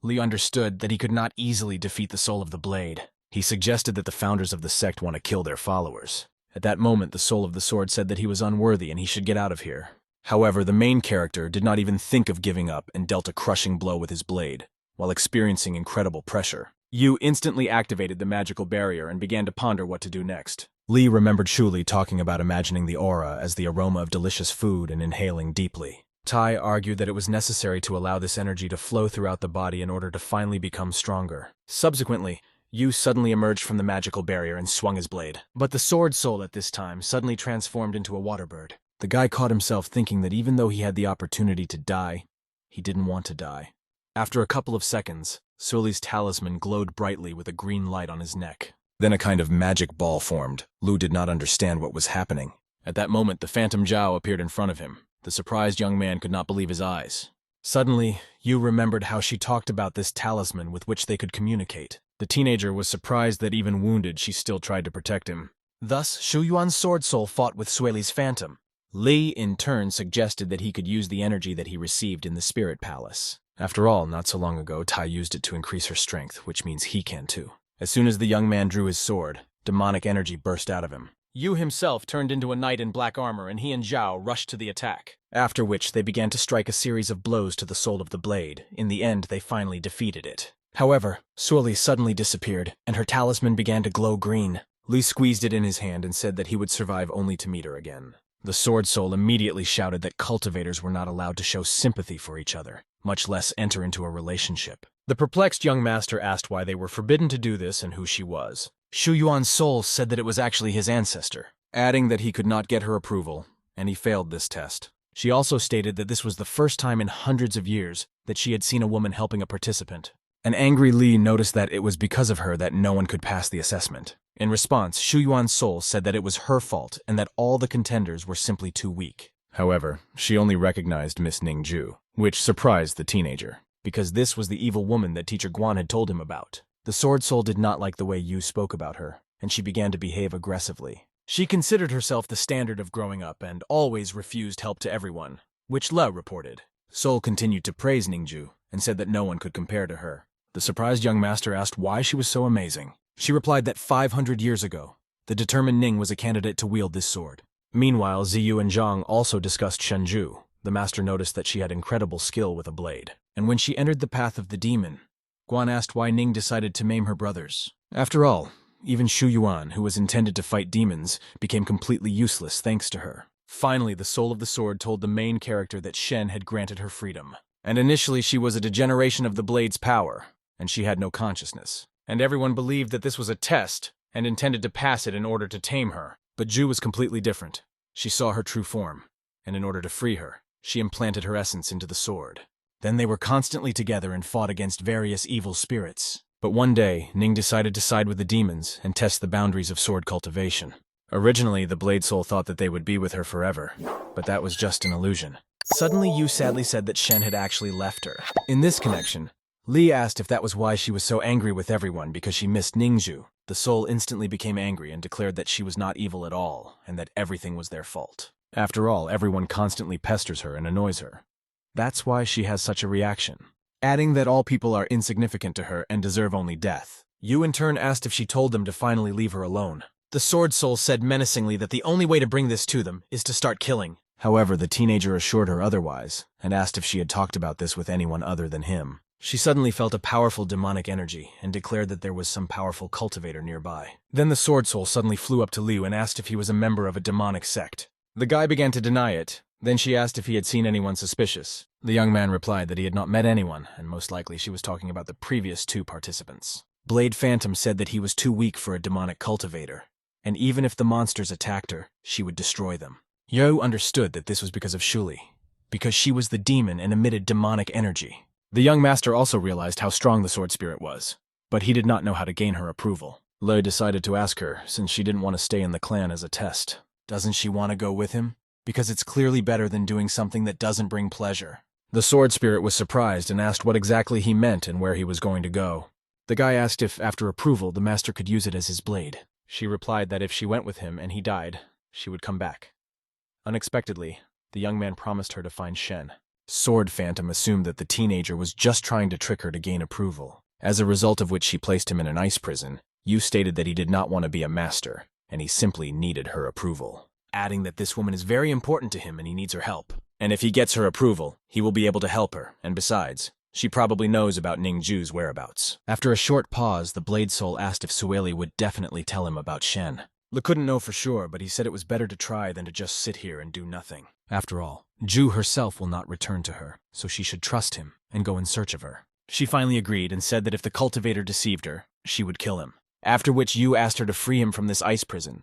[SPEAKER 1] Li understood that he could not easily defeat the soul of the blade. He suggested that the founders of the sect want to kill their followers, At that moment, the soul of the sword said that he was unworthy and he should get out of here. However, the main character did not even think of giving up and dealt a crushing blow with his blade, while experiencing incredible pressure. Yu instantly activated the magical barrier and began to ponder what to do next. Lee remembered Shuli talking about imagining the aura as the aroma of delicious food and inhaling deeply. Tai argued that it was necessary to allow this energy to flow throughout the body in order to finally become stronger. Subsequently, Yu suddenly emerged from the magical barrier and swung his blade. But the sword soul at this time suddenly transformed into a water bird. The guy caught himself thinking that even though he had the opportunity to die, he didn't want to die. After a couple of seconds, Suli's talisman glowed brightly with a green light on his neck. Then a kind of magic ball formed. Lu did not understand what was happening. At that moment, the Phantom Zhao appeared in front of him. The surprised young man could not believe his eyes. Suddenly, Yu remembered how she talked about this talisman with which they could communicate. The teenager was surprised that even wounded, she still tried to protect him. Thus, Shu Yuan's sword soul fought with Sueli's phantom. Li, in turn, suggested that he could use the energy that he received in the Spirit Palace. After all, not so long ago, Tai used it to increase her strength, which means he can too. As soon as the young man drew his sword, demonic energy burst out of him. Yu himself turned into a knight in black armor and he and Zhao rushed to the attack. After which, they began to strike a series of blows to the soul of the blade. In the end, they finally defeated it. However, Suoli suddenly disappeared, and her talisman began to glow green. Li squeezed it in his hand and said that he would survive only to meet her again. The sword soul immediately shouted that cultivators were not allowed to show sympathy for each other, much less enter into a relationship. The perplexed young master asked why they were forbidden to do this and who she was. Shu Yuan's soul said that it was actually his ancestor, adding that he could not get her approval, and he failed this test. She also stated that this was the first time in hundreds of years that she had seen a woman helping a participant. An angry Li noticed that it was because of her that no one could pass the assessment. In response, Shu Yuan's soul said that it was her fault and that all the contenders were simply too weak. However, she only recognized Miss Ningju, which surprised the teenager, because this was the evil woman that Teacher Guan had told him about. The sword soul did not like the way Yu spoke about her, and she began to behave aggressively. She considered herself the standard of growing up and always refused help to everyone, which Le reported. Soul continued to praise Ningju and said that no one could compare to her. The surprised young master asked why she was so amazing. She replied that 500 years ago, the determined Ning was a candidate to wield this sword. Meanwhile, Ziyu and Zhang also discussed Shenju. The master noticed that she had incredible skill with a blade. And when she entered the path of the demon, Guan asked why Ning decided to maim her brothers. After all, even Shu Yuan, who was intended to fight demons, became completely useless thanks to her. Finally, the soul of the sword told the main character that Shen had granted her freedom. And initially she was a degeneration of the blade's power, and she had no consciousness. And everyone believed that this was a test, and intended to pass it in order to tame her. But Ju was completely different. She saw her true form, and in order to free her, she implanted her essence into the sword. Then they were constantly together and fought against various evil spirits. But one day, Ning decided to side with the demons and test the boundaries of sword cultivation. Originally, the Blade Soul thought that they would be with her forever, but that was just an illusion. Suddenly, Yu sadly said that Shen had actually left her. In this connection, Li asked if that was why she was so angry with everyone because she missed Ningju. The soul instantly became angry and declared that she was not evil at all, and that everything was their fault. After all, everyone constantly pesters her and annoys her. That's why she has such a reaction, adding that all people are insignificant to her and deserve only death. Yu in turn asked if she told them to finally leave her alone. The Sword Soul said menacingly that the only way to bring this to them is to start killing. However, the teenager assured her otherwise, and asked if she had talked about this with anyone other than him. She suddenly felt a powerful demonic energy, and declared that there was some powerful cultivator nearby. Then the Sword Soul suddenly flew up to Liu and asked if he was a member of a demonic sect. The guy began to deny it. Then she asked if he had seen anyone suspicious. The young man replied that he had not met anyone, and most likely she was talking about the previous two participants. Blade Phantom said that he was too weak for a demonic cultivator, and even if the monsters attacked her, she would destroy them. Yo understood that this was because of Shuli, because she was the demon and emitted demonic energy. The young master also realized how strong the sword spirit was, but he did not know how to gain her approval. Lei decided to ask her, since she didn't want to stay in the clan as a test. Doesn't she want to go with him? Because it's clearly better than doing something that doesn't bring pleasure. The sword spirit was surprised and asked what exactly he meant and where he was going to go. The guy asked if, after approval, the master could use it as his blade. She replied that if she went with him and he died, she would come back. Unexpectedly, the young man promised her to find Shen. Sword Phantom assumed that the teenager was just trying to trick her to gain approval, as a result of which she placed him in an ice prison. Yu stated that he did not want to be a master, and he simply needed her approval, adding that this woman is very important to him and he needs her help. And if he gets her approval, he will be able to help her, and besides, she probably knows about Ningju's whereabouts. After a short pause, the Blade Soul asked if Sueli would definitely tell him about Shen. Le couldn't know for sure, but he said it was better to try than to just sit here and do nothing. After all, Ju herself will not return to her, so she should trust him and go in search of her. She finally agreed and said that if the cultivator deceived her, she would kill him. After which Yu asked her to free him from this ice prison.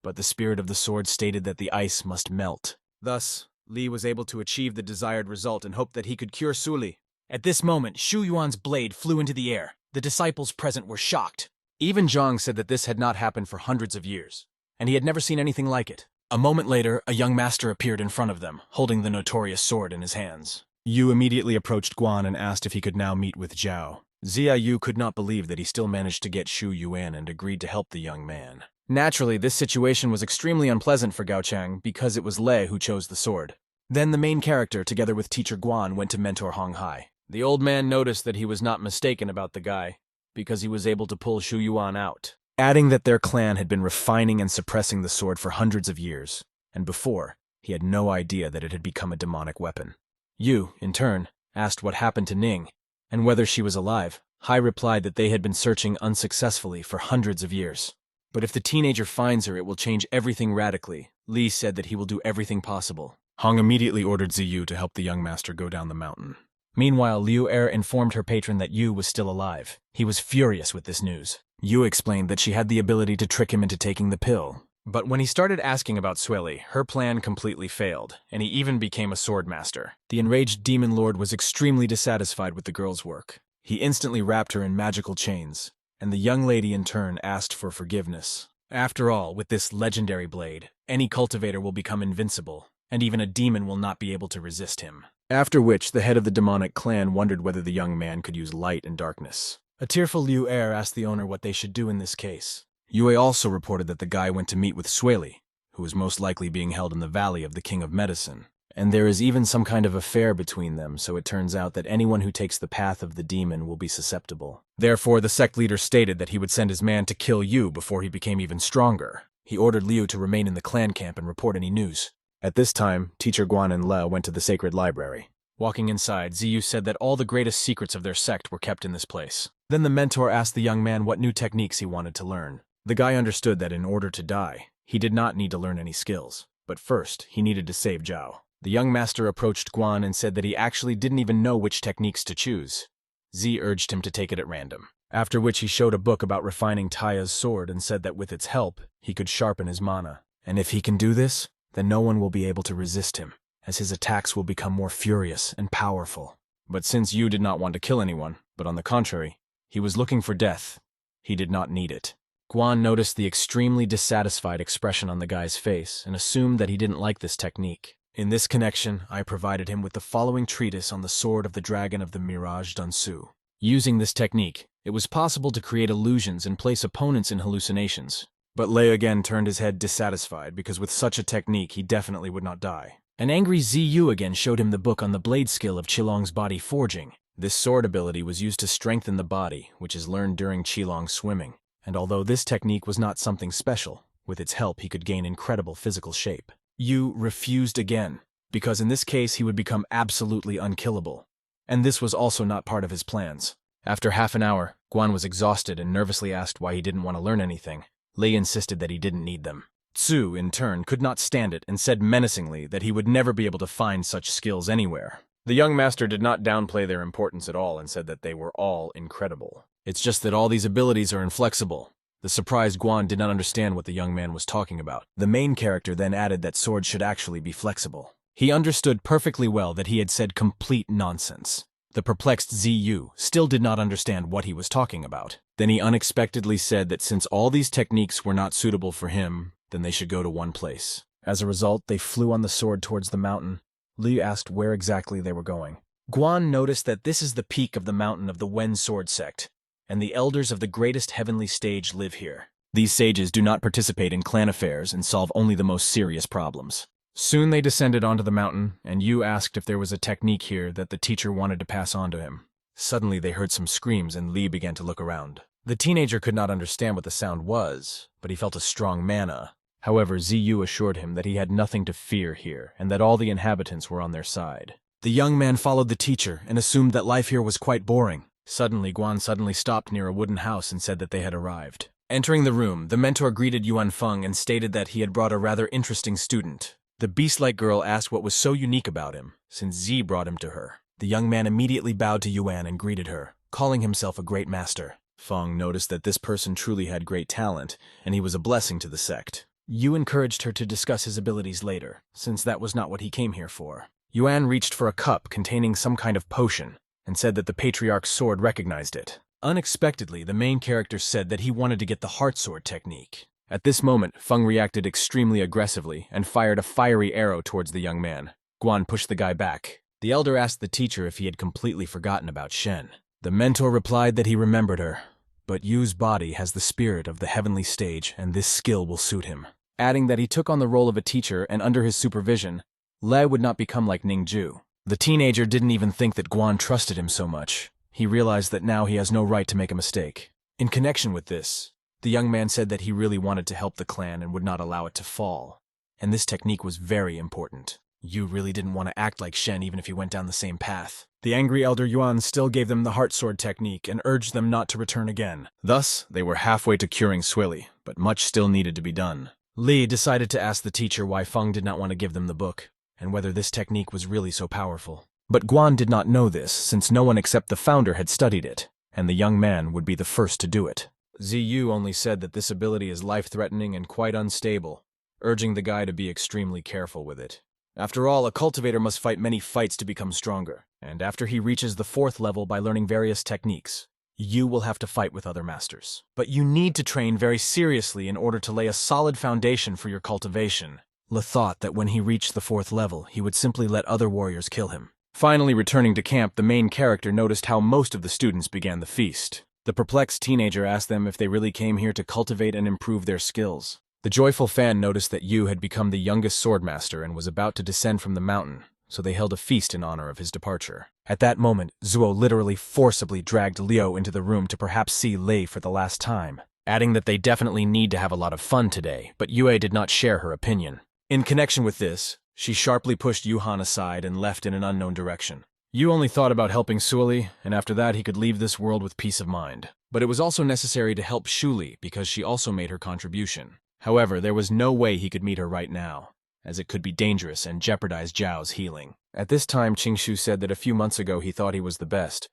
[SPEAKER 1] But the spirit of the sword stated that the ice must melt. Thus, Li was able to achieve the desired result and hoped that he could cure Suli. At this moment, Shu Yuan's blade flew into the air. The disciples present were shocked. Even Zhang said that this had not happened for hundreds of years, and he had never seen anything like it. A moment later, a young master appeared in front of them, holding the notorious sword in his hands. Yu immediately approached Guan and asked if he could now meet with Zhao. Zia Yu could not believe that he still managed to get Shu Yuan and agreed to help the young man. Naturally, this situation was extremely unpleasant for Gao Chang because it was Lei who chose the sword. Then the main character, together with teacher Guan, went to mentor Hong Hai. The old man noticed that he was not mistaken about the guy, because he was able to pull Shu Yuan out, adding that their clan had been refining and suppressing the sword for hundreds of years, and before, he had no idea that it had become a demonic weapon. Yu, in turn, asked what happened to Ning, and whether she was alive. Hai replied that they had been searching unsuccessfully for hundreds of years. But if the teenager finds her, it will change everything radically. Li said that he will do everything possible. Hong immediately ordered Ziyu to help the young master go down the mountain. Meanwhile, Liu Er informed her patron that Yu was still alive. He was furious with this news. Yu explained that she had the ability to trick him into taking the pill. But when he started asking about Sueli, her plan completely failed, and he even became a sword master. The enraged demon lord was extremely dissatisfied with the girl's work. He instantly wrapped her in magical chains, and the young lady in turn asked for forgiveness. After all, with this legendary blade, any cultivator will become invincible, and even a demon will not be able to resist him. After which, the head of the demonic clan wondered whether the young man could use light and darkness. A tearful Liu Er asked the owner what they should do in this case. Yue also reported that the guy went to meet with Sueli, who is most likely being held in the Valley of the King of Medicine. And there is even some kind of affair between them, so it turns out that anyone who takes the path of the demon will be susceptible. Therefore, the sect leader stated that he would send his man to kill Yu before he became even stronger. He ordered Liu to remain in the clan camp and report any news. At this time, teacher Guan and Le went to the sacred library. Walking inside, Ziyu said that all the greatest secrets of their sect were kept in this place. Then the mentor asked the young man what new techniques he wanted to learn. The guy understood that in order to die, he did not need to learn any skills. But first, he needed to save Zhao. The young master approached Guan and said that he actually didn't even know which techniques to choose. Z urged him to take it at random. After which he showed a book about refining Taya's sword and said that with its help, he could sharpen his mana. And if he can do this, then no one will be able to resist him, as his attacks will become more furious and powerful. But since Yu did not want to kill anyone, but on the contrary, he was looking for death, he did not need it. Guan noticed the extremely dissatisfied expression on the guy's face and assumed that he didn't like this technique. In this connection, I provided him with the following treatise on the sword of the dragon of the Mirage Dansu. Using this technique, it was possible to create illusions and place opponents in hallucinations. But Lei again turned his head dissatisfied because with such a technique he definitely would not die. An angry Ziyu again showed him the book on the blade skill of Qilong's body forging. This sword ability was used to strengthen the body, which is learned during Qilong swimming. And although this technique was not something special, with its help he could gain incredible physical shape. Yu refused again, because in this case he would become absolutely unkillable. And this was also not part of his plans. After half an hour, Guan was exhausted and nervously asked why he didn't want to learn anything. Lei insisted that he didn't need them. Tsu, in turn, could not stand it and said menacingly that he would never be able to find such skills anywhere. The young master did not downplay their importance at all and said that they were all incredible. It's just that all these abilities are inflexible. The surprised Guan did not understand what the young man was talking about. The main character then added that swords should actually be flexible. He understood perfectly well that he had said complete nonsense. The perplexed Ziyu still did not understand what he was talking about. Then he unexpectedly said that since all these techniques were not suitable for him, then they should go to one place. As a result, they flew on the sword towards the mountain. Liu asked where exactly they were going. Guan noticed that this is the peak of the mountain of the Wen sword sect, and the elders of the greatest heavenly stage live here. These sages do not participate in clan affairs and solve only the most serious problems. Soon they descended onto the mountain, and Yu asked if there was a technique here that the teacher wanted to pass on to him. Suddenly they heard some screams and Li began to look around. The teenager could not understand what the sound was, but he felt a strong mana. However, Ziyu assured him that he had nothing to fear here and that all the inhabitants were on their side. The young man followed the teacher and assumed that life here was quite boring. Suddenly, Guan stopped near a wooden house and said that they had arrived. Entering the room, the mentor greeted Yuan Feng and stated that he had brought a rather interesting student. The beast-like girl asked what was so unique about him, since Z brought him to her. The young man immediately bowed to Yuan and greeted her, calling himself a great master. Feng noticed that this person truly had great talent, and he was a blessing to the sect. Yu encouraged her to discuss his abilities later, since that was not what he came here for. Yuan reached for a cup containing some kind of potion, and said that the patriarch's sword recognized it. Unexpectedly, the main character said that he wanted to get the heart sword technique. At this moment, Feng reacted extremely aggressively and fired a fiery arrow towards the young man. Guan pushed the guy back. The elder asked the teacher if he had completely forgotten about Shen. The mentor replied that he remembered her, but Yu's body has the spirit of the heavenly stage and this skill will suit him. Adding that he took on the role of a teacher and under his supervision, Lei would not become like Ningju. The teenager didn't even think that Guan trusted him so much. He realized that now he has no right to make a mistake. In connection with this, the young man said that he really wanted to help the clan and would not allow it to fall. And this technique was very important. Yu really didn't want to act like Shen even if he went down the same path. The angry elder Yuan still gave them the heart sword technique and urged them not to return again. Thus, they were halfway to curing Shuli, but much still needed to be done. Li decided to ask the teacher why Feng did not want to give them the book, and whether this technique was really so powerful. But Guan did not know this, since no one except the founder had studied it, and the young man would be the first to do it. Ziyu only said that this ability is life-threatening and quite unstable, urging the guy to be extremely careful with it. After all, a cultivator must fight many fights to become stronger, and after he reaches the 4th level by learning various techniques, you will have to fight with other masters. But you need to train very seriously in order to lay a solid foundation for your cultivation. Le thought that when he reached the 4th level, he would simply let other warriors kill him. Finally returning to camp, the main character noticed how most of the students began the feast. The perplexed teenager asked them if they really came here to cultivate and improve their skills. The joyful fan noticed that Yu had become the youngest swordmaster and was about to descend from the mountain, so they held a feast in honor of his departure. At that moment, Zuo literally forcibly dragged Liu into the room to perhaps see Lei for the last time, adding that they definitely need to have a lot of fun today, but Yue did not share her opinion. In connection with this, she sharply pushed Yuhan aside and left in an unknown direction. Yu only thought about helping Shuli, and after that he could leave this world with peace of mind. But it was also necessary to help Shuli because she also made her contribution. However, there was no way he could meet her right now, as it could be dangerous and jeopardize Zhao's healing. At this time, Qingshu said that a few months ago he thought he was the best,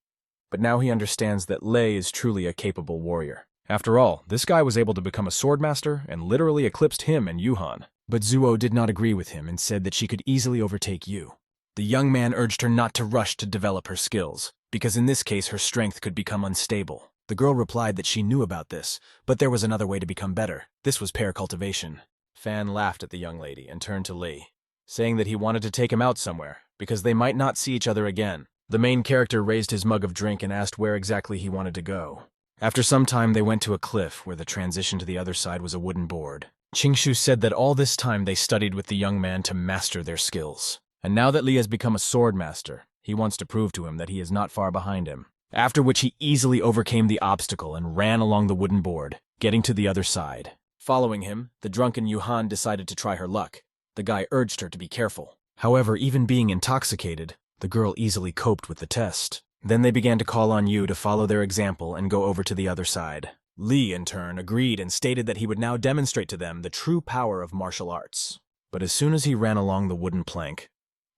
[SPEAKER 1] but now he understands that Lei is truly a capable warrior. After all, this guy was able to become a swordmaster and literally eclipsed him and Yuhan. But Zuo did not agree with him and said that she could easily overtake Yu. The young man urged her not to rush to develop her skills, because in this case her strength could become unstable. The girl replied that she knew about this, but there was another way to become better. This was pair cultivation. Fan laughed at the young lady and turned to Lei, saying that he wanted to take him out somewhere, because they might not see each other again. The main character raised his mug of drink and asked where exactly he wanted to go. After some time they went to a cliff where the transition to the other side was a wooden board. Qingshu said that all this time they studied with the young man to master their skills. And now that Li has become a sword master, he wants to prove to him that he is not far behind him. After which he easily overcame the obstacle and ran along the wooden board, getting to the other side. Following him, the drunken Yuhan decided to try her luck. The guy urged her to be careful. However, even being intoxicated, the girl easily coped with the test. Then they began to call on Yu to follow their example and go over to the other side. Li, in turn, agreed and stated that he would now demonstrate to them the true power of martial arts. But as soon as he ran along the wooden plank,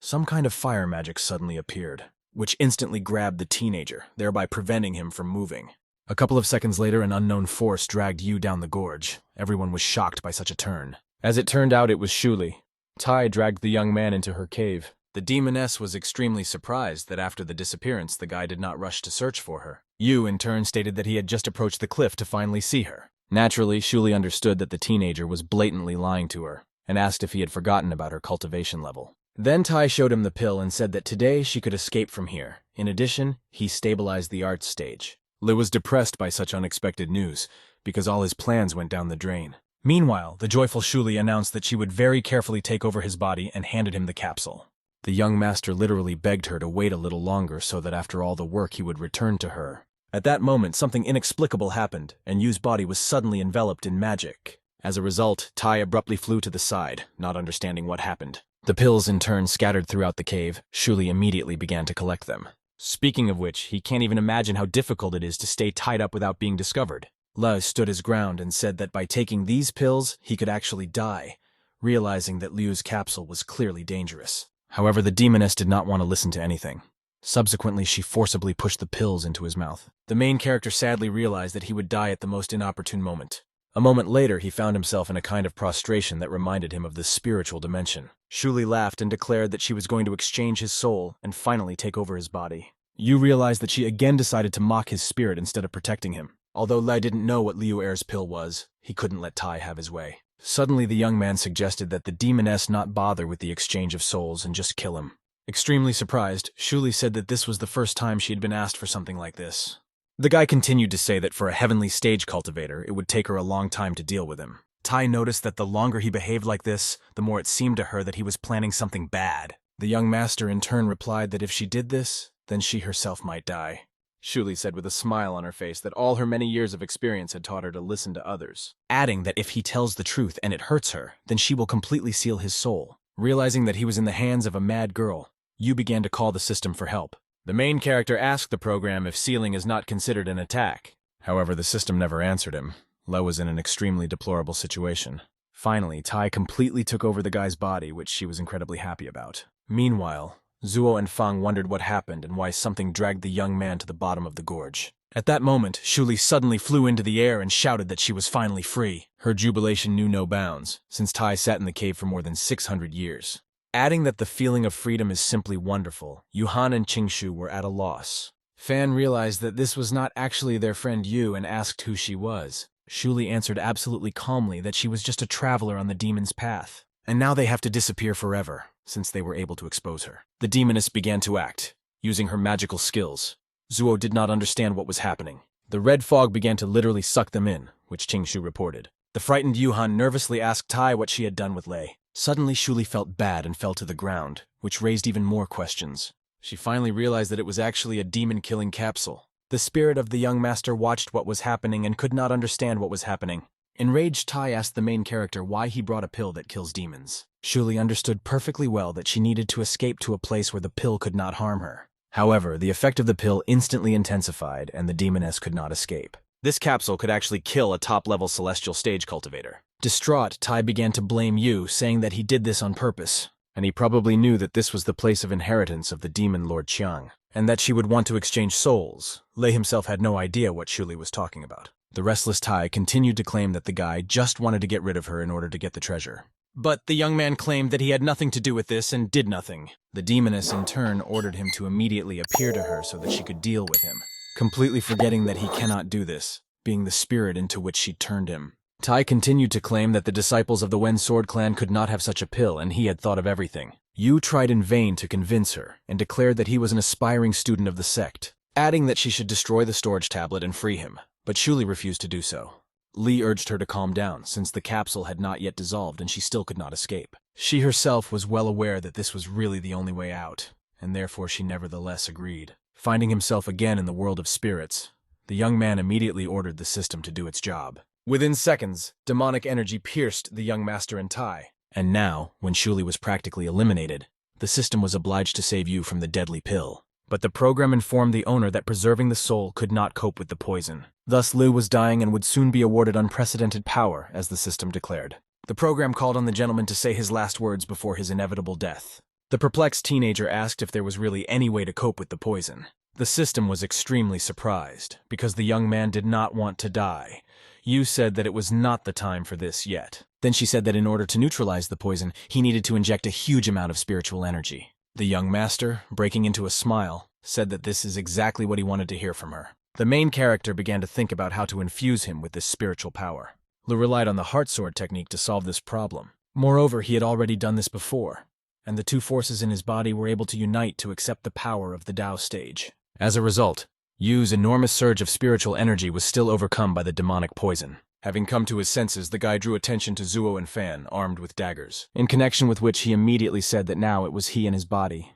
[SPEAKER 1] some kind of fire magic suddenly appeared, which instantly grabbed the teenager, thereby preventing him from moving. A couple of seconds later, an unknown force dragged Yu down the gorge. Everyone was shocked by such a turn. As it turned out, it was Shuli. Tai dragged the young man into her cave. The demoness was extremely surprised that after the disappearance, the guy did not rush to search for her. Yu, in turn, stated that he had just approached the cliff to finally see her. Naturally, Shuli understood that the teenager was blatantly lying to her, and asked if he had forgotten about her cultivation level. Then Tai showed him the pill and said that today she could escape from here. In addition, he stabilized the arts stage. Li was depressed by such unexpected news, because all his plans went down the drain. Meanwhile, the joyful Shuli announced that she would very carefully take over his body and handed him the capsule. The young master literally begged her to wait a little longer so that after all the work he would return to her. At that moment, something inexplicable happened, and Yu's body was suddenly enveloped in magic. As a result, Tai abruptly flew to the side, not understanding what happened. The pills in turn scattered throughout the cave. Shuli immediately began to collect them. Speaking of which, he can't even imagine how difficult it is to stay tied up without being discovered. Le stood his ground and said that by taking these pills, he could actually die, realizing that Liu's capsule was clearly dangerous. However, the demoness did not want to listen to anything. Subsequently, she forcibly pushed the pills into his mouth. The main character sadly realized that he would die at the most inopportune moment. A moment later, he found himself in a kind of prostration that reminded him of the spiritual dimension. Shuli laughed and declared that she was going to exchange his soul and finally take over his body. Yu realized that she again decided to mock his spirit instead of protecting him. Although Lei didn't know what Liu Er's pill was, he couldn't let Tai have his way. Suddenly, the young man suggested that the demoness not bother with the exchange of souls and just kill him. Extremely surprised, Shuli said that this was the first time she had been asked for something like this. The guy continued to say that for a heavenly stage cultivator, it would take her a long time to deal with him. Tai noticed that the longer he behaved like this, the more it seemed to her that he was planning something bad. The young master in turn replied that if she did this, then she herself might die. Shuli said with a smile on her face that all her many years of experience had taught her to listen to others, adding that if he tells the truth and it hurts her, then she will completely seal his soul. Realizing that he was in the hands of a mad girl, Yu began to call the system for help. The main character asked the program if sealing is not considered an attack. However, the system never answered him. Le was in an extremely deplorable situation. Finally, Tai completely took over the guy's body, which she was incredibly happy about. Meanwhile, Zuo and Fang wondered what happened and why something dragged the young man to the bottom of the gorge. At that moment, Shuli suddenly flew into the air and shouted that she was finally free. Her jubilation knew no bounds, since Tai sat in the cave for more than 600 years. Adding that the feeling of freedom is simply wonderful, Yuhan and Qingshu were at a loss. Fan realized that this was not actually their friend Yu and asked who she was. Shuli answered absolutely calmly that she was just a traveler on the demon's path. And now they have to disappear forever, since they were able to expose her. The demoness began to act, using her magical skills. Zuo did not understand what was happening. The red fog began to literally suck them in, which Qingshu reported. The frightened Yuhan nervously asked Tai what she had done with Lei. Suddenly, Shuli felt bad and fell to the ground, which raised even more questions. She finally realized that it was actually a demon-killing capsule. The spirit of the young master watched what was happening and could not understand what was happening. Enraged, Tai asked the main character why he brought a pill that kills demons. Shuli understood perfectly well that she needed to escape to a place where the pill could not harm her. However, the effect of the pill instantly intensified and the demoness could not escape. This capsule could actually kill a top-level celestial stage cultivator. Distraught, Tai began to blame Yu, saying that he did this on purpose, and he probably knew that this was the place of inheritance of the demon Lord Qiang, and that she would want to exchange souls. Lei himself had no idea what Shuli was talking about. The restless Tai continued to claim that the guy just wanted to get rid of her in order to get the treasure. But the young man claimed that he had nothing to do with this and did nothing. The demoness in turn ordered him to immediately appear to her so that she could deal with him, completely forgetting that he cannot do this, being the spirit into which she turned him. Tai continued to claim that the disciples of the Wen Sword Clan could not have such a pill and he had thought of everything. Yu tried in vain to convince her and declared that he was an aspiring student of the sect, adding that she should destroy the storage tablet and free him, but Shuli refused to do so. Li urged her to calm down since the capsule had not yet dissolved and she still could not escape. She herself was well aware that this was really the only way out, and therefore she nevertheless agreed. Finding himself again in the world of spirits, the young man immediately ordered the system to do its job. Within seconds, demonic energy pierced the young master and Tai, and now, when Shuli was practically eliminated, the system was obliged to save Yu from the deadly pill. But the program informed the owner that preserving the soul could not cope with the poison. Thus, Liu was dying and would soon be awarded unprecedented power, as the system declared. The program called on the gentleman to say his last words before his inevitable death. The perplexed teenager asked if there was really any way to cope with the poison. The system was extremely surprised, because the young man did not want to die. Yu said that it was not the time for this yet. Then she said that in order to neutralize the poison, he needed to inject a huge amount of spiritual energy. The young master, breaking into a smile, said that this is exactly what he wanted to hear from her. The main character began to think about how to infuse him with this spiritual power. Lu relied on the heart sword technique to solve this problem. Moreover, he had already done this before, and the two forces in his body were able to unite to accept the power of the Tao stage. As a result, Yu's enormous surge of spiritual energy was still overcome by the demonic poison. Having come to his senses, the guy drew attention to Zuo and Fan, armed with daggers, in connection with which he immediately said that now it was he and his body,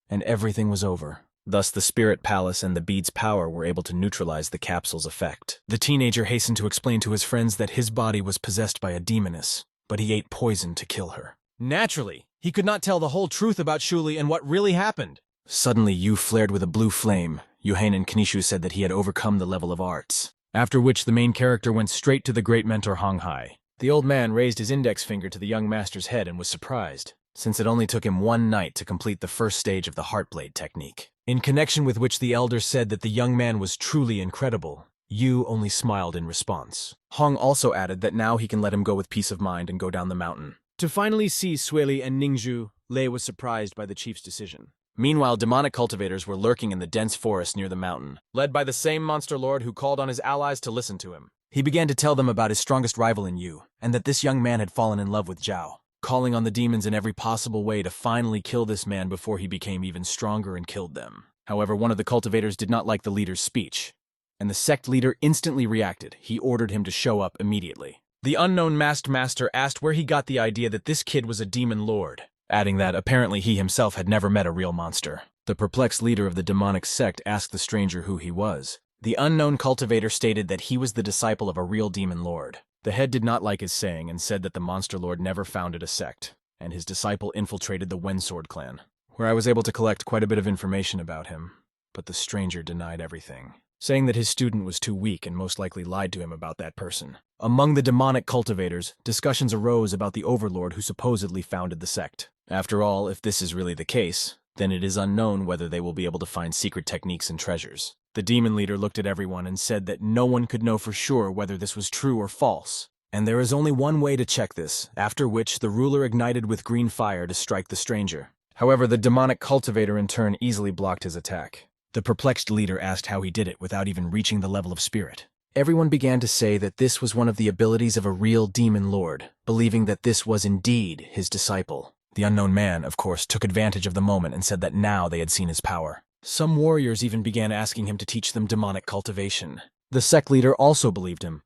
[SPEAKER 1] and everything was over. Thus, the Spirit Palace and the bead's power were able to neutralize the capsule's effect. The teenager hastened to explain to his friends that his body was possessed by a demoness, but he ate poison to kill her. Naturally, he could not tell the whole truth about Shuli and what really happened. Suddenly, Yu flared with a blue flame. Yuhain and Kanishu said that he had overcome the level of arts. After which, the main character went straight to the great mentor Hong Hai. The old man raised his index finger to the young master's head and was surprised, since it only took him one night to complete the first stage of the Heartblade technique. In connection with which the elder said that the young man was truly incredible, Yu only smiled in response. Hong also added that now he can let him go with peace of mind and go down the mountain. To finally see Sueli and Ningzhu, Lei was surprised by the chief's decision. Meanwhile, demonic cultivators were lurking in the dense forest near the mountain, led by the same monster lord who called on his allies to listen to him. He began to tell them about his strongest rival in Yu, and that this young man had fallen in love with Zhao, calling on the demons in every possible way to finally kill this man before he became even stronger and killed them. However, one of the cultivators did not like the leader's speech, and the sect leader instantly reacted. He ordered him to show up immediately. The unknown masked master asked where he got the idea that this kid was a demon lord, adding that apparently he himself had never met a real monster. The perplexed leader of the demonic sect asked the stranger who he was. The unknown cultivator stated that he was the disciple of a real demon lord. The head did not like his saying and said that the monster lord never founded a sect, and his disciple infiltrated the Wensword clan, where I was able to collect quite a bit of information about him, but the stranger denied everything, saying that his student was too weak and most likely lied to him about that person. Among the demonic cultivators, discussions arose about the overlord who supposedly founded the sect. After all, if this is really the case, then it is unknown whether they will be able to find secret techniques and treasures. The demon leader looked at everyone and said that no one could know for sure whether this was true or false, and there is only one way to check this, after which the ruler ignited with green fire to strike the stranger. However, the demonic cultivator in turn easily blocked his attack. The perplexed leader asked how he did it without even reaching the level of spirit. Everyone began to say that this was one of the abilities of a real demon lord, believing that this was indeed his disciple. The unknown man, of course, took advantage of the moment and said that now they had seen his power. Some warriors even began asking him to teach them demonic cultivation. The sect leader also believed him,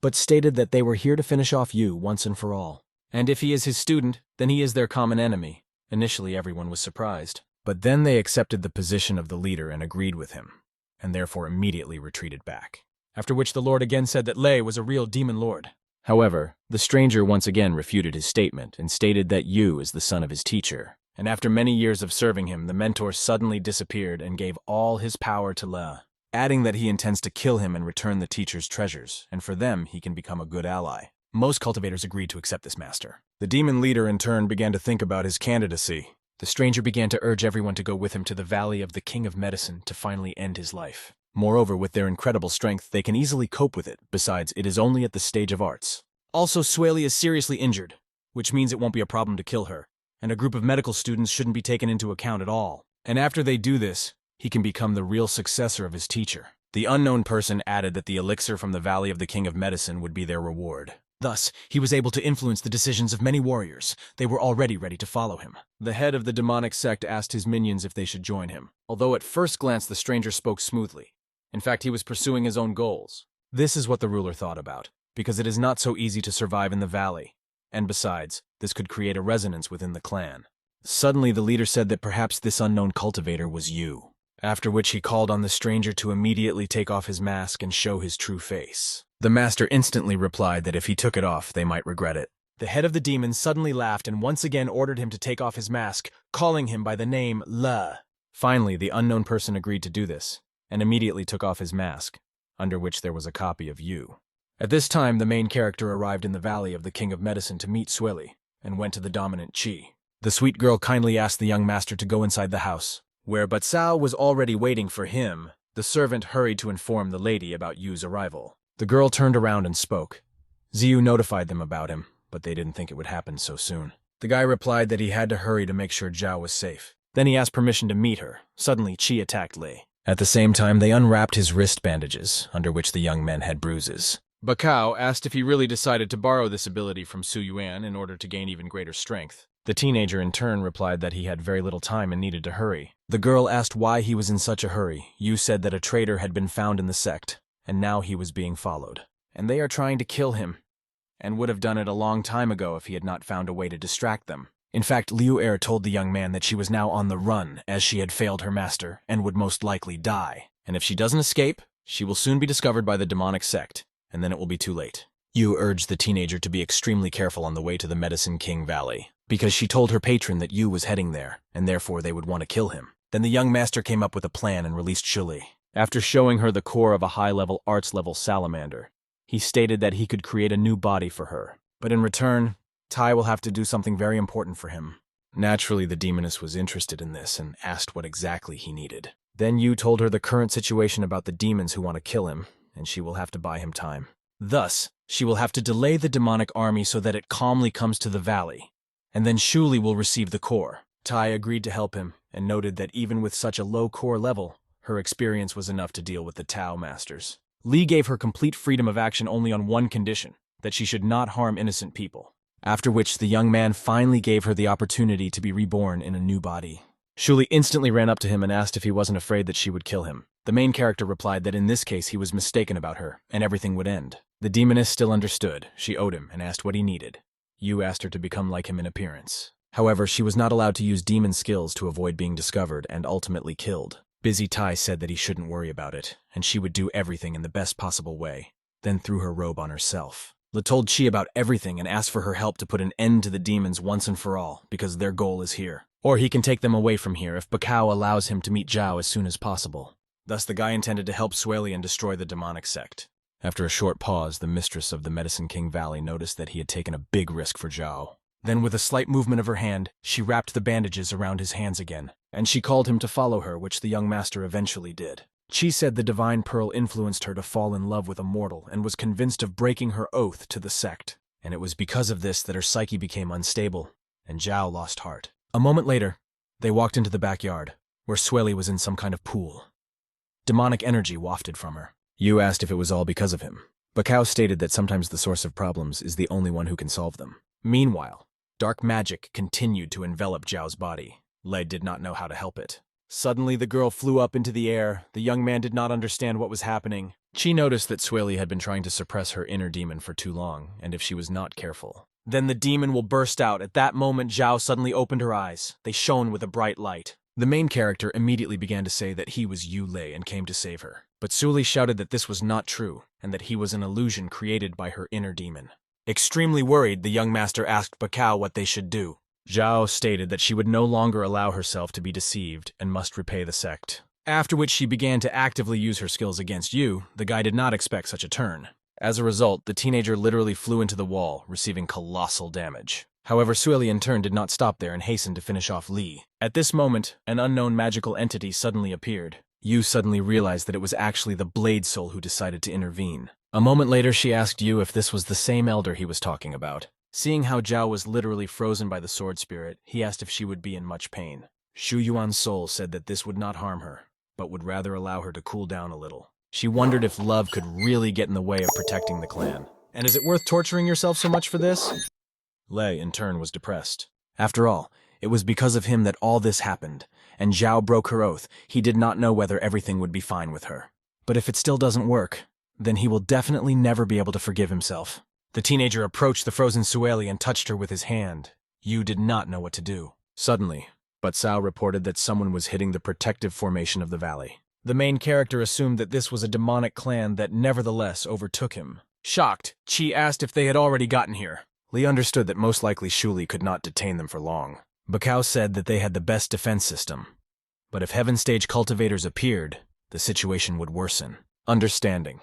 [SPEAKER 1] but stated that they were here to finish off Yu once and for all. And if he is his student, then he is their common enemy. Initially, everyone was surprised, but then they accepted the position of the leader and agreed with him, and therefore immediately retreated back. After which the lord again said that Lei was a real demon lord. However, the stranger once again refuted his statement and stated that Yu is the son of his teacher. And after many years of serving him, the mentor suddenly disappeared and gave all his power to Lei, adding that he intends to kill him and return the teacher's treasures, and for them he can become a good ally. Most cultivators agreed to accept this master. The demon leader in turn began to think about his candidacy. The stranger began to urge everyone to go with him to the Valley of the King of Medicine to finally end his life. Moreover, with their incredible strength, they can easily cope with it. Besides, it is only at the stage of arts. Also, Sueli is seriously injured, which means it won't be a problem to kill her, and a group of medical students shouldn't be taken into account at all. And after they do this, he can become the real successor of his teacher. The unknown person added that the elixir from the Valley of the King of Medicine would be their reward. Thus, he was able to influence the decisions of many warriors. They were already ready to follow him. The head of the demonic sect asked his minions if they should join him, although at first glance the stranger spoke smoothly. In fact, he was pursuing his own goals. This is what the ruler thought about, because it is not so easy to survive in the valley. And besides, this could create a resonance within the clan. Suddenly, the leader said that perhaps this unknown cultivator was Yu, after which he called on the stranger to immediately take off his mask and show his true face. The master instantly replied that if he took it off, they might regret it. The head of the demons suddenly laughed and once again ordered him to take off his mask, calling him by the name Le. Finally, the unknown person agreed to do this, and immediately took off his mask, under which there was a copy of Yu. At this time, the main character arrived in the Valley of the King of Medicine to meet Sueli, and went to the dominant Qi. The sweet girl kindly asked the young master to go inside the house, where but Cao was already waiting for him. The servant hurried to inform the lady about Yu's arrival. The girl turned around and spoke. Ziyu notified them about him, but they didn't think it would happen so soon. The guy replied that he had to hurry to make sure Zhao was safe. Then he asked permission to meet her. Suddenly, Qi attacked Lei. At the same time, they unwrapped his wrist bandages, under which the young men had bruises. Bakao asked if he really decided to borrow this ability from Su Yuan in order to gain even greater strength. The teenager in turn replied that he had very little time and needed to hurry. The girl asked why he was in such a hurry. Yu said that a traitor had been found in the sect, and now he was being followed. And they are trying to kill him, and would have done it a long time ago if he had not found a way to distract them. In fact, Liu Er told the young man that she was now on the run as she had failed her master and would most likely die. And if she doesn't escape, she will soon be discovered by the demonic sect, and then it will be too late. Yu urged the teenager to be extremely careful on the way to the Medicine King Valley, because she told her patron that Yu was heading there, and therefore they would want to kill him. Then the young master came up with a plan and released Shuli. After showing her the core of a high-level arts-level salamander, he stated that he could create a new body for her. But in return, Tai will have to do something very important for him. Naturally, the demoness was interested in this and asked what exactly he needed. Then Yu told her the current situation about the demons who want to kill him, and she will have to buy him time. Thus, she will have to delay the demonic army so that it calmly comes to the valley, and then Shuli will receive the core. Tai agreed to help him, and noted that even with such a low core level, her experience was enough to deal with the Tao masters. Li gave her complete freedom of action only on one condition, that she should not harm innocent people. After which, the young man finally gave her the opportunity to be reborn in a new body. Shuli instantly ran up to him and asked if he wasn't afraid that she would kill him. The main character replied that in this case he was mistaken about her, and everything would end. The demoness still understood. She owed him and asked what he needed. Yu asked her to become like him in appearance. However, she was not allowed to use demon skills to avoid being discovered and ultimately killed. Busy Tai said that he shouldn't worry about it, and she would do everything in the best possible way, then threw her robe on herself. Le told Chi about everything and asked for her help to put an end to the demons once and for all, because their goal is here. Or he can take them away from here if Bakao allows him to meet Zhao as soon as possible. Thus the guy intended to help Sueli and destroy the demonic sect. After a short pause, the mistress of the Medicine King Valley noticed that he had taken a big risk for Zhao. Then with a slight movement of her hand, she wrapped the bandages around his hands again, and she called him to follow her, which the young master eventually did. Chi said the divine pearl influenced her to fall in love with a mortal and was convinced of breaking her oath to the sect. And it was because of this that her psyche became unstable, and Zhao lost heart. A moment later, they walked into the backyard, where Sueli was in some kind of pool. Demonic energy wafted from her. Yu asked if it was all because of him. Bakao stated that sometimes the source of problems is the only one who can solve them. Meanwhile, dark magic continued to envelop Zhao's body. Lei did not know how to help it. Suddenly the girl flew up into the air. The young man did not understand what was happening. Chi noticed that Sueli had been trying to suppress her inner demon for too long, and if she was not careful, then the demon will burst out. At that moment, Zhao suddenly opened her eyes. They shone with a bright light. The main character immediately began to say that he was Ulle and came to save her. But Sueli shouted that this was not true, and that he was an illusion created by her inner demon. Extremely worried, the young master asked Bakao what they should do. Zhao stated that she would no longer allow herself to be deceived and must repay the sect. After which she began to actively use her skills against Yu. The guy did not expect such a turn. As a result, the teenager literally flew into the wall, receiving colossal damage. However, Sueli in turn did not stop there and hastened to finish off Li. At this moment, an unknown magical entity suddenly appeared. Yu suddenly realized that it was actually the Blade Soul who decided to intervene. A moment later, she asked Yu if this was the same elder he was talking about. Seeing how Zhao was literally frozen by the sword spirit, he asked if she would be in much pain. Shu Yuan's soul said that this would not harm her, but would rather allow her to cool down a little. She wondered if love could really get in the way of protecting the clan. And is it worth torturing yourself so much for this? Lei, in turn, was depressed. After all, it was because of him that all this happened, and Zhao broke her oath. He did not know whether everything would be fine with her. But if it still doesn't work, then he will definitely never be able to forgive himself. The teenager approached the frozen Sueli and touched her with his hand. Yu did not know what to do. Suddenly, Batsao reported that someone was hitting the protective formation of the valley. The main character assumed that this was a demonic clan that nevertheless overtook him. Shocked, Chi asked if they had already gotten here. Li understood that most likely Shuli could not detain them for long. Bakao said that they had the best defense system. But if Heaven Stage cultivators appeared, the situation would worsen. Understanding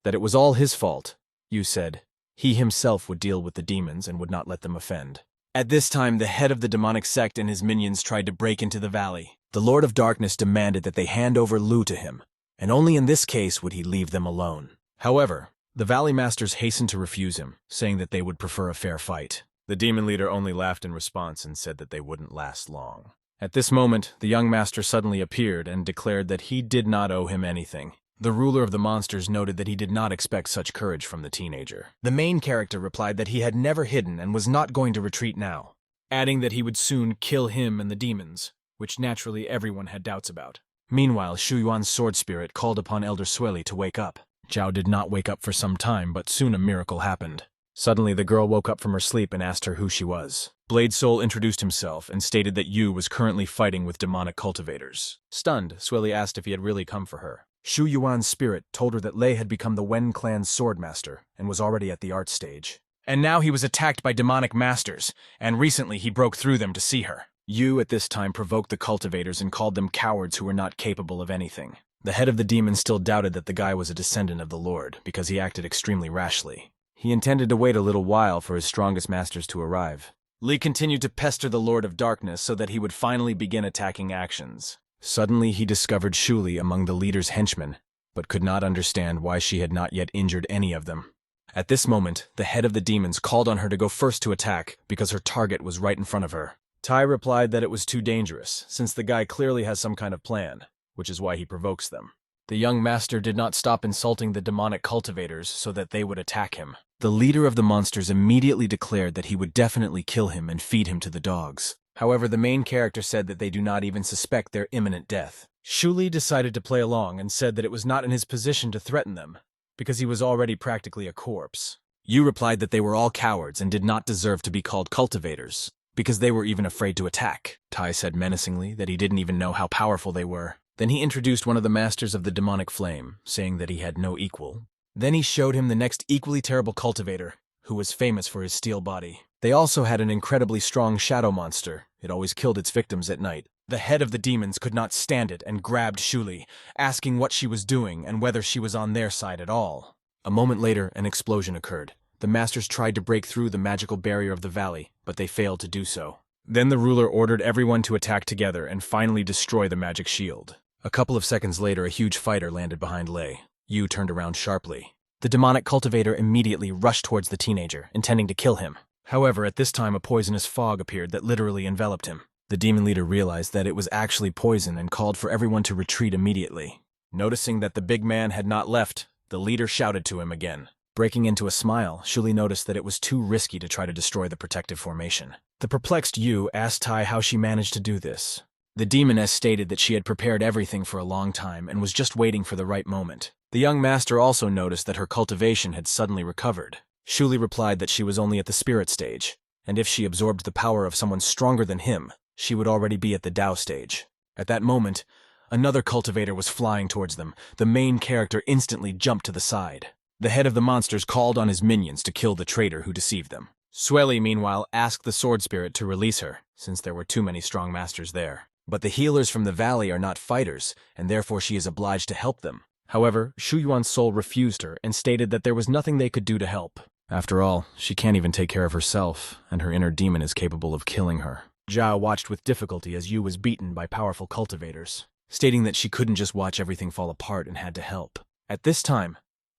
[SPEAKER 1] that it was all his fault, Yu said, he himself would deal with the demons and would not let them offend. At this time, the head of the demonic sect and his minions tried to break into the valley. The Lord of Darkness demanded that they hand over Lu to him, and only in this case would he leave them alone. However, the Valley Masters hastened to refuse him, saying that they would prefer a fair fight. The demon leader only laughed in response and said that they wouldn't last long. At this moment, the young master suddenly appeared and declared that he did not owe him anything. The ruler of the monsters noted that he did not expect such courage from the teenager. The main character replied that he had never hidden and was not going to retreat now, adding that he would soon kill him and the demons, which naturally everyone had doubts about. Meanwhile, Shu Yuan's sword spirit called upon Elder Sueli to wake up. Zhao did not wake up for some time, but soon a miracle happened. Suddenly, the girl woke up from her sleep and asked her who she was. Blade Soul introduced himself and stated that Yu was currently fighting with demonic cultivators. Stunned, Swilly asked if he had really come for her. Shu Yuan's spirit told her that Lei had become the Wen clan's swordmaster and was already at the art stage. And now he was attacked by demonic masters, and recently he broke through them to see her. Yu at this time provoked the cultivators and called them cowards who were not capable of anything. The head of the demon still doubted that the guy was a descendant of the Lord because he acted extremely rashly. He intended to wait a little while for his strongest masters to arrive. Li continued to pester the Lord of Darkness so that he would finally begin attacking actions. Suddenly he discovered Shuli among the leader's henchmen, but could not understand why she had not yet injured any of them. At this moment, the head of the demons called on her to go first to attack because her target was right in front of her. Tai replied that it was too dangerous, since the guy clearly has some kind of plan, which is why he provokes them. The young master did not stop insulting the demonic cultivators so that they would attack him. The leader of the monsters immediately declared that he would definitely kill him and feed him to the dogs. However, the main character said that they do not even suspect their imminent death. Shuli decided to play along and said that it was not in his position to threaten them, because he was already practically a corpse. Yu replied that they were all cowards and did not deserve to be called cultivators, because they were even afraid to attack. Tai said menacingly that he didn't even know how powerful they were. Then he introduced one of the masters of the demonic flame, saying that he had no equal. Then he showed him the next equally terrible cultivator, who was famous for his steel body. They also had an incredibly strong shadow monster. It always killed its victims at night. The head of the demons could not stand it and grabbed Shuli, asking what she was doing and whether she was on their side at all. A moment later, an explosion occurred. The masters tried to break through the magical barrier of the valley, but they failed to do so. Then the ruler ordered everyone to attack together and finally destroy the magic shield. A couple of seconds later, a huge fighter landed behind Lei. Yu turned around sharply. The demonic cultivator immediately rushed towards the teenager, intending to kill him. However, at this time a poisonous fog appeared that literally enveloped him. The demon leader realized that it was actually poison and called for everyone to retreat immediately. Noticing that the big man had not left, the leader shouted to him again. Breaking into a smile, Shuli noticed that it was too risky to try to destroy the protective formation. The perplexed Yu asked Tai how she managed to do this. The demoness stated that she had prepared everything for a long time and was just waiting for the right moment. The young master also noticed that her cultivation had suddenly recovered. Shuli replied that she was only at the spirit stage, and if she absorbed the power of someone stronger than him, she would already be at the Dao stage. At that moment, another cultivator was flying towards them. The main character instantly jumped to the side. The head of the monsters called on his minions to kill the traitor who deceived them. Swelly, meanwhile, asked the sword spirit to release her, since there were too many strong masters there. But the healers from the valley are not fighters, and therefore she is obliged to help them. However, Shu Yuan's soul refused her and stated that there was nothing they could do to help. After all, she can't even take care of herself, and her inner demon is capable of killing her. Zhao watched with difficulty as Yu was beaten by powerful cultivators, stating that she couldn't just watch everything fall apart and had to help. At this time,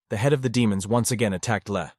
[SPEAKER 1] the head of the demons once again attacked Le,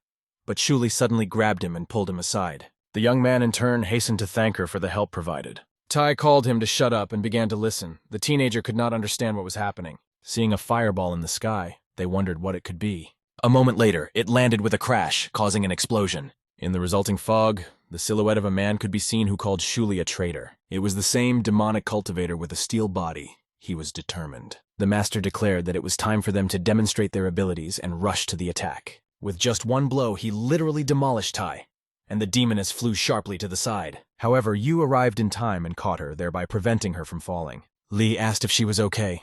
[SPEAKER 1] but Shuli suddenly grabbed him and pulled him aside. The young man in turn hastened to thank her for the help provided. Tai called him to shut up and began to listen. The teenager could not understand what was happening. Seeing a fireball in the sky, they wondered what it could be. A moment later, it landed with a crash, causing an explosion. In the resulting fog, the silhouette of a man could be seen who called Shuli a traitor. It was the same demonic cultivator with a steel body. He was determined. The master declared that it was time for them to demonstrate their abilities and rush to the attack. With just one blow, he literally demolished Tai, and the demoness flew sharply to the side. However, Yu arrived in time and caught her, thereby preventing her from falling. Li asked if she was okay.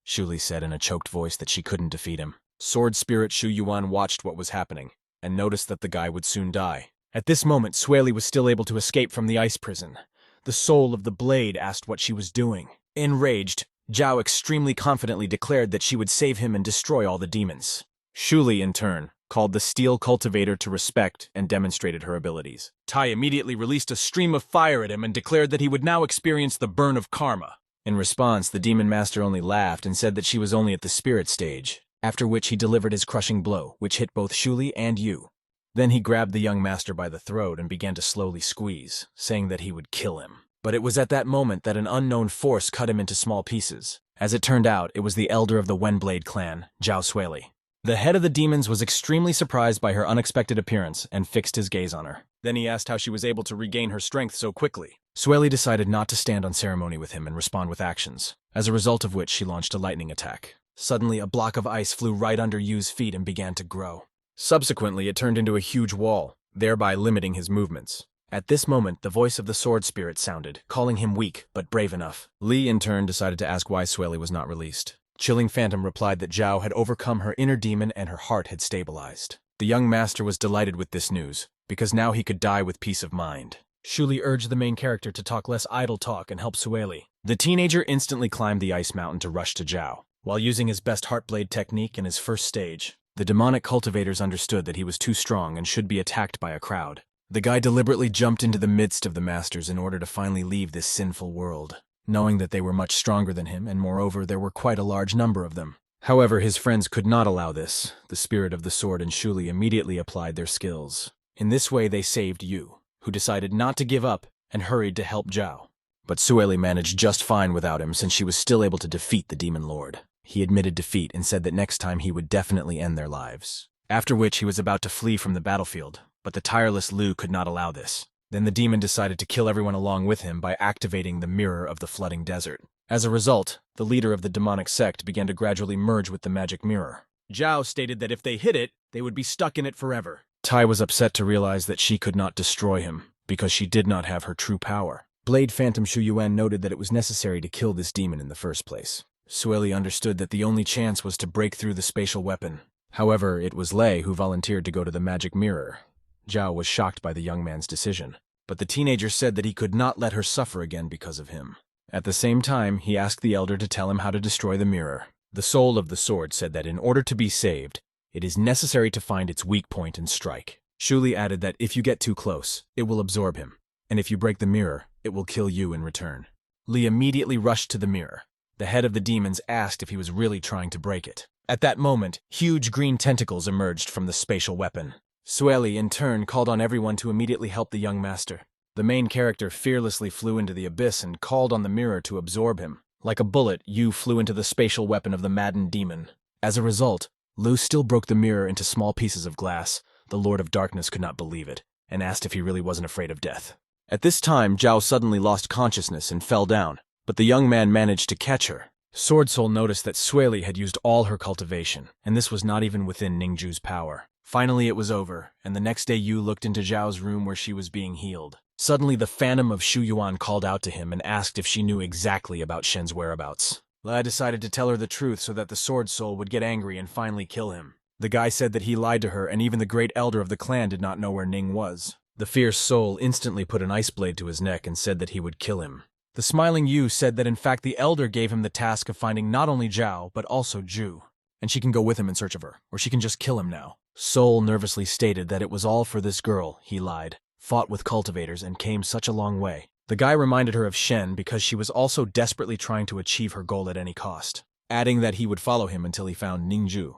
[SPEAKER 1] Shuli said in a choked voice that she couldn't defeat him. Sword Spirit Shu Yuan watched what was happening, and noticed that the guy would soon die. At this moment, Sueli was still able to escape from the ice prison. The soul of the blade asked what she was doing. Enraged, Zhao extremely confidently declared that she would save him and destroy all the demons. Shuli, in turn, called the steel cultivator to respect and demonstrated her abilities. Tai immediately released a stream of fire at him and declared that he would now experience the burn of karma. In response, the demon master only laughed and said that she was only at the spirit stage, after which he delivered his crushing blow, which hit both Shuli and Yu. Then he grabbed the young master by the throat and began to slowly squeeze, saying that he would kill him. But it was at that moment that an unknown force cut him into small pieces. As it turned out, it was the elder of the Wenblade clan, Zhao Sueli. The head of the demons was extremely surprised by her unexpected appearance and fixed his gaze on her. Then he asked how she was able to regain her strength so quickly. Sueli decided not to stand on ceremony with him and respond with actions, as a result of which she launched a lightning attack. Suddenly, a block of ice flew right under Yu's feet and began to grow. Subsequently, it turned into a huge wall. thereby limiting his movements. At this moment, the voice of the sword spirit sounded, calling him weak, but brave enough. Li, in turn, decided to ask why Shuli was not released. Chilling Phantom replied that Xiao had overcome her inner demon and her heart had stabilized. The young master was delighted with this news, because now he could die with peace of mind. Shuli urged the main character to talk less idle talk and help Shuli. The teenager instantly climbed the ice mountain to rush to Xiao. While using his best Heartblade technique in his first stage, the demonic cultivators understood that he was too strong and should be attacked by a crowd. The guy deliberately jumped into the midst of the masters in order to finally leave this sinful world, knowing that they were much stronger than him, and moreover there were quite a large number of them. However, his friends could not allow this. The spirit of the sword and Shuli immediately applied their skills. In this way they saved Yu, who decided not to give up and hurried to help Xiao. But Shuli managed just fine without him since she was still able to defeat the demon lord. He admitted defeat and said that next time he would definitely end their lives. After which he was about to flee from the battlefield, but the tireless Lu could not allow this. Then the demon decided to kill everyone along with him by activating the mirror of the flooding desert. As a result, the leader of the demonic sect began to gradually merge with the magic mirror. Xiao stated that if they hit it, they would be stuck in it forever. Tai was upset to realize that she could not destroy him, because she did not have her true power. Blade Phantom Shu Yuan noted that it was necessary to kill this demon in the first place. Shuli understood that the only chance was to break through the spatial weapon. However, it was Lei who volunteered to go to the magic mirror. Xiao was shocked by the young man's decision, but the teenager said that he could not let her suffer again because of him. At the same time, he asked the elder to tell him how to destroy the mirror. The soul of the sword said that in order to be saved, it is necessary to find its weak point and strike. Shuli added that if you get too close, it will absorb him, and if you break the mirror, it will kill you in return. Li immediately rushed to the mirror. The head of the demons asked if he was really trying to break it. At that moment, huge green tentacles emerged from the spatial weapon. Shuli, in turn, called on everyone to immediately help the young master. The main character fearlessly flew into the abyss and called on the mirror to absorb him. Like a bullet, Yu flew into the spatial weapon of the maddened demon. As a result, Lu still broke the mirror into small pieces of glass. The Lord of Darkness could not believe it, and asked if he really wasn't afraid of death. At this time, Xiao suddenly lost consciousness and fell down, but the young man managed to catch her. Sword Soul noticed that Shuli had used all her cultivation, and this was not even within Ningju's power. Finally it was over, and the next day Yu looked into Zhao's room where she was being healed. Suddenly the phantom of Shu Yuan called out to him and asked if she knew exactly about Shen's whereabouts. Lai decided to tell her the truth so that the Sword Soul would get angry and finally kill him. The guy said that he lied to her, and even the great elder of the clan did not know where Ning was. The fierce soul instantly put an ice blade to his neck and said that he would kill him. The smiling Yu said that in fact the elder gave him the task of finding not only Zhao, but also Ju, and she can go with him in search of her, or she can just kill him now. Soul nervously stated that it was all for this girl, he lied, fought with cultivators and came such a long way. The guy reminded her of Shen because she was also desperately trying to achieve her goal at any cost, adding that he would follow him until he found Ningju.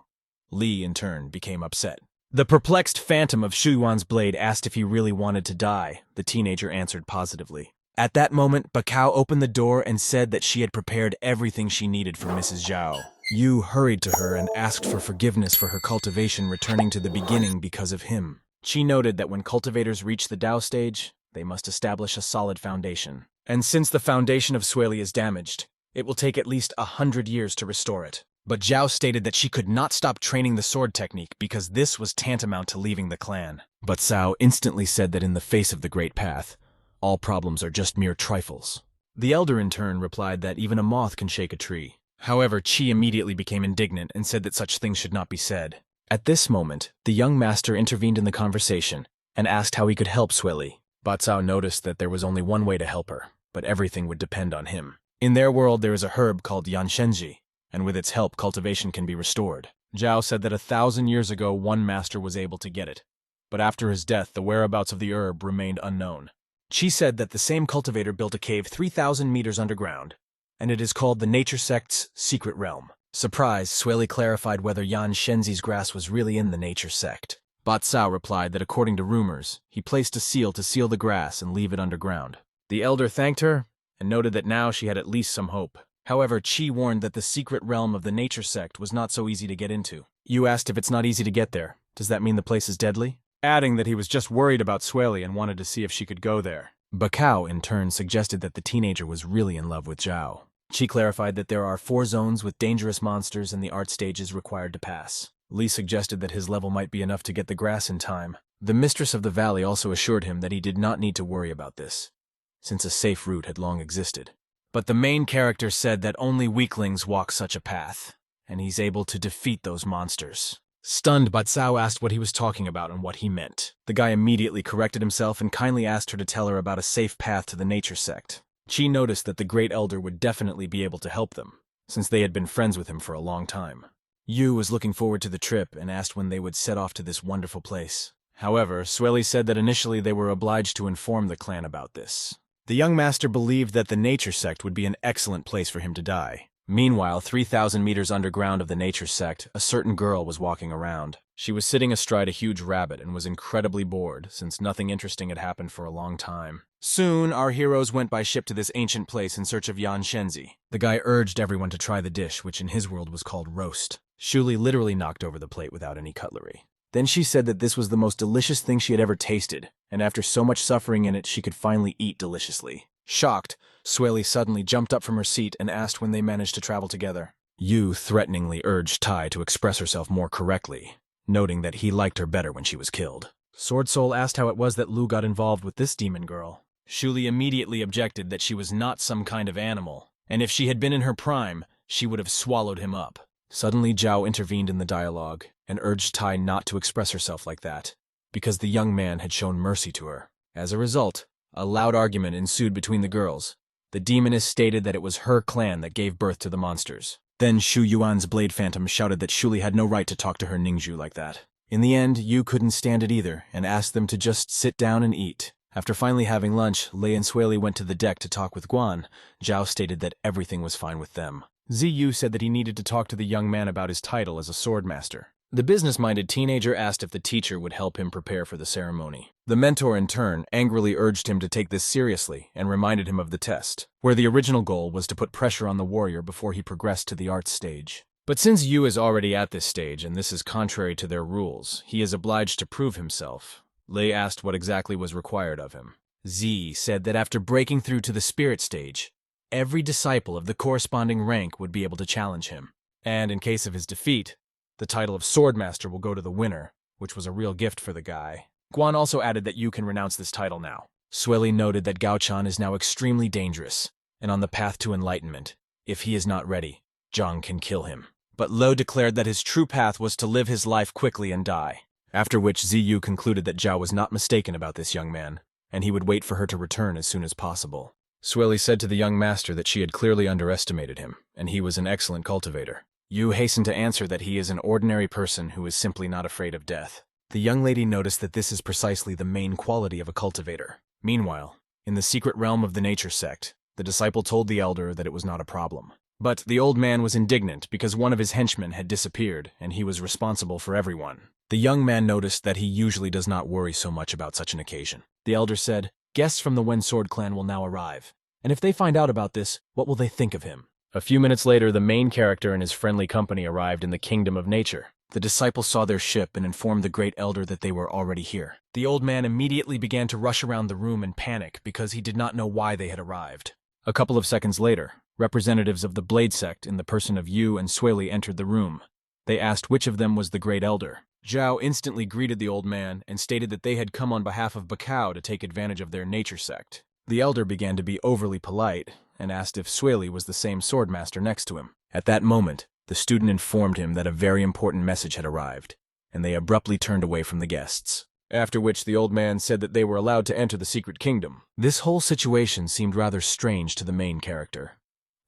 [SPEAKER 1] Li, in turn, became upset. The perplexed phantom of Shu Yuan's blade asked if he really wanted to die. The teenager answered positively. At that moment, Bakao opened the door and said that she had prepared everything she needed for Mrs. Zhao. Yu hurried to her and asked for forgiveness for her cultivation returning to the beginning because of him. She noted that when cultivators reach the Dao stage, they must establish a solid foundation. And since the foundation of Shuli is damaged, it will take at least 100 years to restore it. But Zhao stated that she could not stop training the sword technique because this was tantamount to leaving the clan. But Cao instantly said that in the face of the Great Path, all problems are just mere trifles. The elder in turn replied that even a moth can shake a tree. However, Qi immediately became indignant and said that such things should not be said. At this moment, the young master intervened in the conversation and asked how he could help Shuli. Cao noticed that there was only one way to help her, but everything would depend on him. In their world there is a herb called Yanshenji, and with its help cultivation can be restored. Zhao said that 1,000 years ago one master was able to get it, but after his death the whereabouts of the herb remained unknown. Qi said that the same cultivator built a cave 3,000 meters underground, and it is called the Nature Sect's Secret Realm. Surprised, Shuli clarified whether Yan Shenzi's grass was really in the Nature Sect. Cao replied that according to rumors, he placed a seal to seal the grass and leave it underground. The elder thanked her and noted that now she had at least some hope. However, Qi warned that the secret realm of the Nature Sect was not so easy to get into. Yu asked if it's not easy to get there. Does that mean the place is deadly? Adding that he was just worried about Shuli and wanted to see if she could go there. Bakao, in turn, suggested that the teenager was really in love with Zhao. Qi clarified that there are 4 zones with dangerous monsters and the art stages required to pass. Li suggested that his level might be enough to get the grass in time. The mistress of the valley also assured him that he did not need to worry about this, since a safe route had long existed. But the main character said that only weaklings walk such a path, and he's able to defeat those monsters. Stunned, Batsao asked what he was talking about and what he meant. The guy immediately corrected himself and kindly asked her to tell her about a safe path to the nature sect. She noticed that the Great Elder would definitely be able to help them, since they had been friends with him for a long time. Yu was looking forward to the trip and asked when they would set off to this wonderful place. However, Shuli said that initially they were obliged to inform the clan about this. The young master believed that the nature sect would be an excellent place for him to die. Meanwhile, 3,000 meters underground of the nature sect, a certain girl was walking around. She was sitting astride a huge rabbit and was incredibly bored, since nothing interesting had happened for a long time. Soon, our heroes went by ship to this ancient place in search of Yan Shenzi. The guy urged everyone to try the dish, which in his world was called roast. Shuli literally knocked over the plate without any cutlery. Then she said that this was the most delicious thing she had ever tasted, and after so much suffering in it, she could finally eat deliciously. Shocked, Shuli suddenly jumped up from her seat and asked when they managed to travel together. Yu threateningly urged Tai to express herself more correctly, noting that he liked her better when she was killed. Sword Soul asked how it was that Lu got involved with this demon girl. Shuli immediately objected that she was not some kind of animal, and if she had been in her prime, she would have swallowed him up. Suddenly, Zhao intervened in the dialogue and urged Tai not to express herself like that, because the young man had shown mercy to her. As a result, a loud argument ensued between the girls. The demoness stated that it was her clan that gave birth to the monsters. Then Shu Yuan's Blade Phantom shouted that Shuli had no right to talk to her Ningzhu like that. In the end, Yu couldn't stand it either and asked them to just sit down and eat. After finally having lunch, Lei and Shuli went to the deck to talk with Guan. Zhao stated that everything was fine with them. Ziyu said that he needed to talk to the young man about his title as a sword master. The business-minded teenager asked if the teacher would help him prepare for the ceremony. The mentor, in turn, angrily urged him to take this seriously and reminded him of the test, where the original goal was to put pressure on the warrior before he progressed to the arts stage. But since Yu is already at this stage and this is contrary to their rules, he is obliged to prove himself. Lei asked what exactly was required of him. Z said that after breaking through to the spirit stage, every disciple of the corresponding rank would be able to challenge him. And in case of his defeat, the title of Swordmaster will go to the winner, which was a real gift for the guy. Guan also added that Yu can renounce this title now. Shuli noted that Gao-chan is now extremely dangerous and on the path to enlightenment. If he is not ready, Zhang can kill him. But Lo declared that his true path was to live his life quickly and die, after which Ziyu concluded that Zhao was not mistaken about this young man, and he would wait for her to return as soon as possible. Shuli said to the young master that she had clearly underestimated him, and he was an excellent cultivator. Yu hastened to answer that he is an ordinary person who is simply not afraid of death. The young lady noticed that this is precisely the main quality of a cultivator. Meanwhile, in the secret realm of the nature sect, the disciple told the elder that it was not a problem. But the old man was indignant because one of his henchmen had disappeared and he was responsible for everyone. The young man noticed that he usually does not worry so much about such an occasion. The elder said, "Guests from the Wen Sword clan will now arrive, and if they find out about this, what will they think of him?" A few minutes later, the main character and his friendly company arrived in the Kingdom of Nature. The disciple saw their ship and informed the great elder that they were already here. The old man immediately began to rush around the room in panic because he did not know why they had arrived. A couple of seconds later, representatives of the Blade sect in the person of Yu and Shuli entered the room. They asked which of them was the great elder. Zhao instantly greeted the old man and stated that they had come on behalf of Bakao to take advantage of their nature sect. The elder began to be overly polite and asked if Shuli was the same swordmaster next to him. At that moment, the student informed him that a very important message had arrived, and they abruptly turned away from the guests. After which the old man said that they were allowed to enter the secret kingdom. This whole situation seemed rather strange to the main character,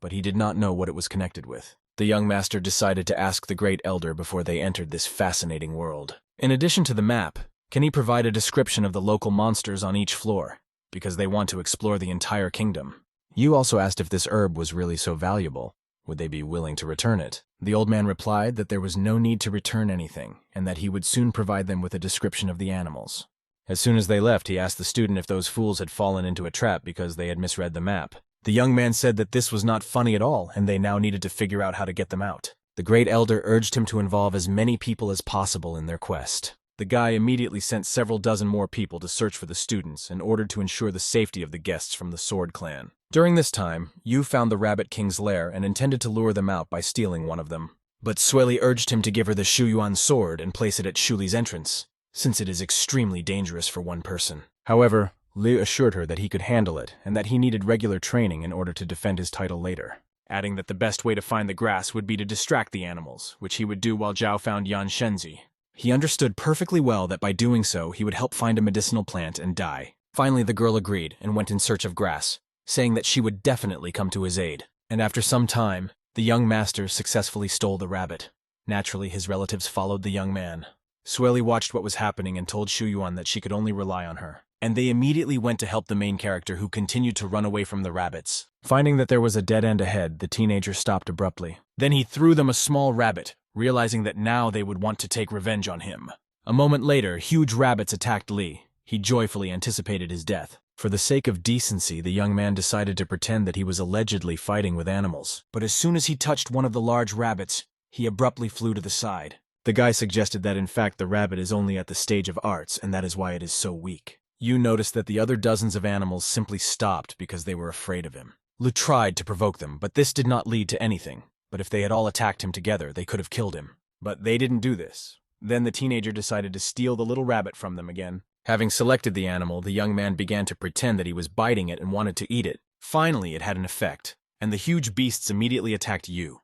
[SPEAKER 1] but he did not know what it was connected with. The young master decided to ask the great elder before they entered this fascinating world. In addition to the map, can he provide a description of the local monsters on each floor, because they want to explore the entire kingdom? Yu also asked if this herb was really so valuable. Would they be willing to return it? The old man replied that there was no need to return anything, and that he would soon provide them with a description of the animals. As soon as they left, he asked the student if those fools had fallen into a trap because they had misread the map. The young man said that this was not funny at all, and they now needed to figure out how to get them out. The great elder urged him to involve as many people as possible in their quest. The guy immediately sent several dozen more people to search for the students in order to ensure the safety of the guests from the Sword Clan. During this time, Yu found the Rabbit King's lair and intended to lure them out by stealing one of them. But Shuli urged him to give her the Shuyuan sword and place it at Shuli's entrance, since it is extremely dangerous for one person. However, Liu assured her that he could handle it and that he needed regular training in order to defend his title later, adding that the best way to find the grass would be to distract the animals, which he would do while Zhao found Yan Shenzi. He understood perfectly well that by doing so, he would help find a medicinal plant and die. Finally, the girl agreed and went in search of grass, saying that she would definitely come to his aid. And after some time, the young master successfully stole the rabbit. Naturally, his relatives followed the young man. Sueli watched what was happening and told Shuyuan that she could only rely on her. And they immediately went to help the main character, who continued to run away from the rabbits. Finding that there was a dead end ahead, the teenager stopped abruptly. Then he threw them a small rabbit, realizing that now they would want to take revenge on him. A moment later, huge rabbits attacked Li. He joyfully anticipated his death. For the sake of decency, the young man decided to pretend that he was allegedly fighting with animals. But as soon as he touched one of the large rabbits, he abruptly flew to the side. The guy suggested that in fact the rabbit is only at the stage of arts, and that is why it is so weak. You noticed that the other dozens of animals simply stopped because they were afraid of him. Lu tried to provoke them, but this did not lead to anything. But if they had all attacked him together, they could have killed him. But they didn't do this. Then the teenager decided to steal the little rabbit from them again. Having selected the animal, the young man began to pretend that he was biting it and wanted to eat it. Finally, it had an effect, and the huge beasts immediately attacked Yu.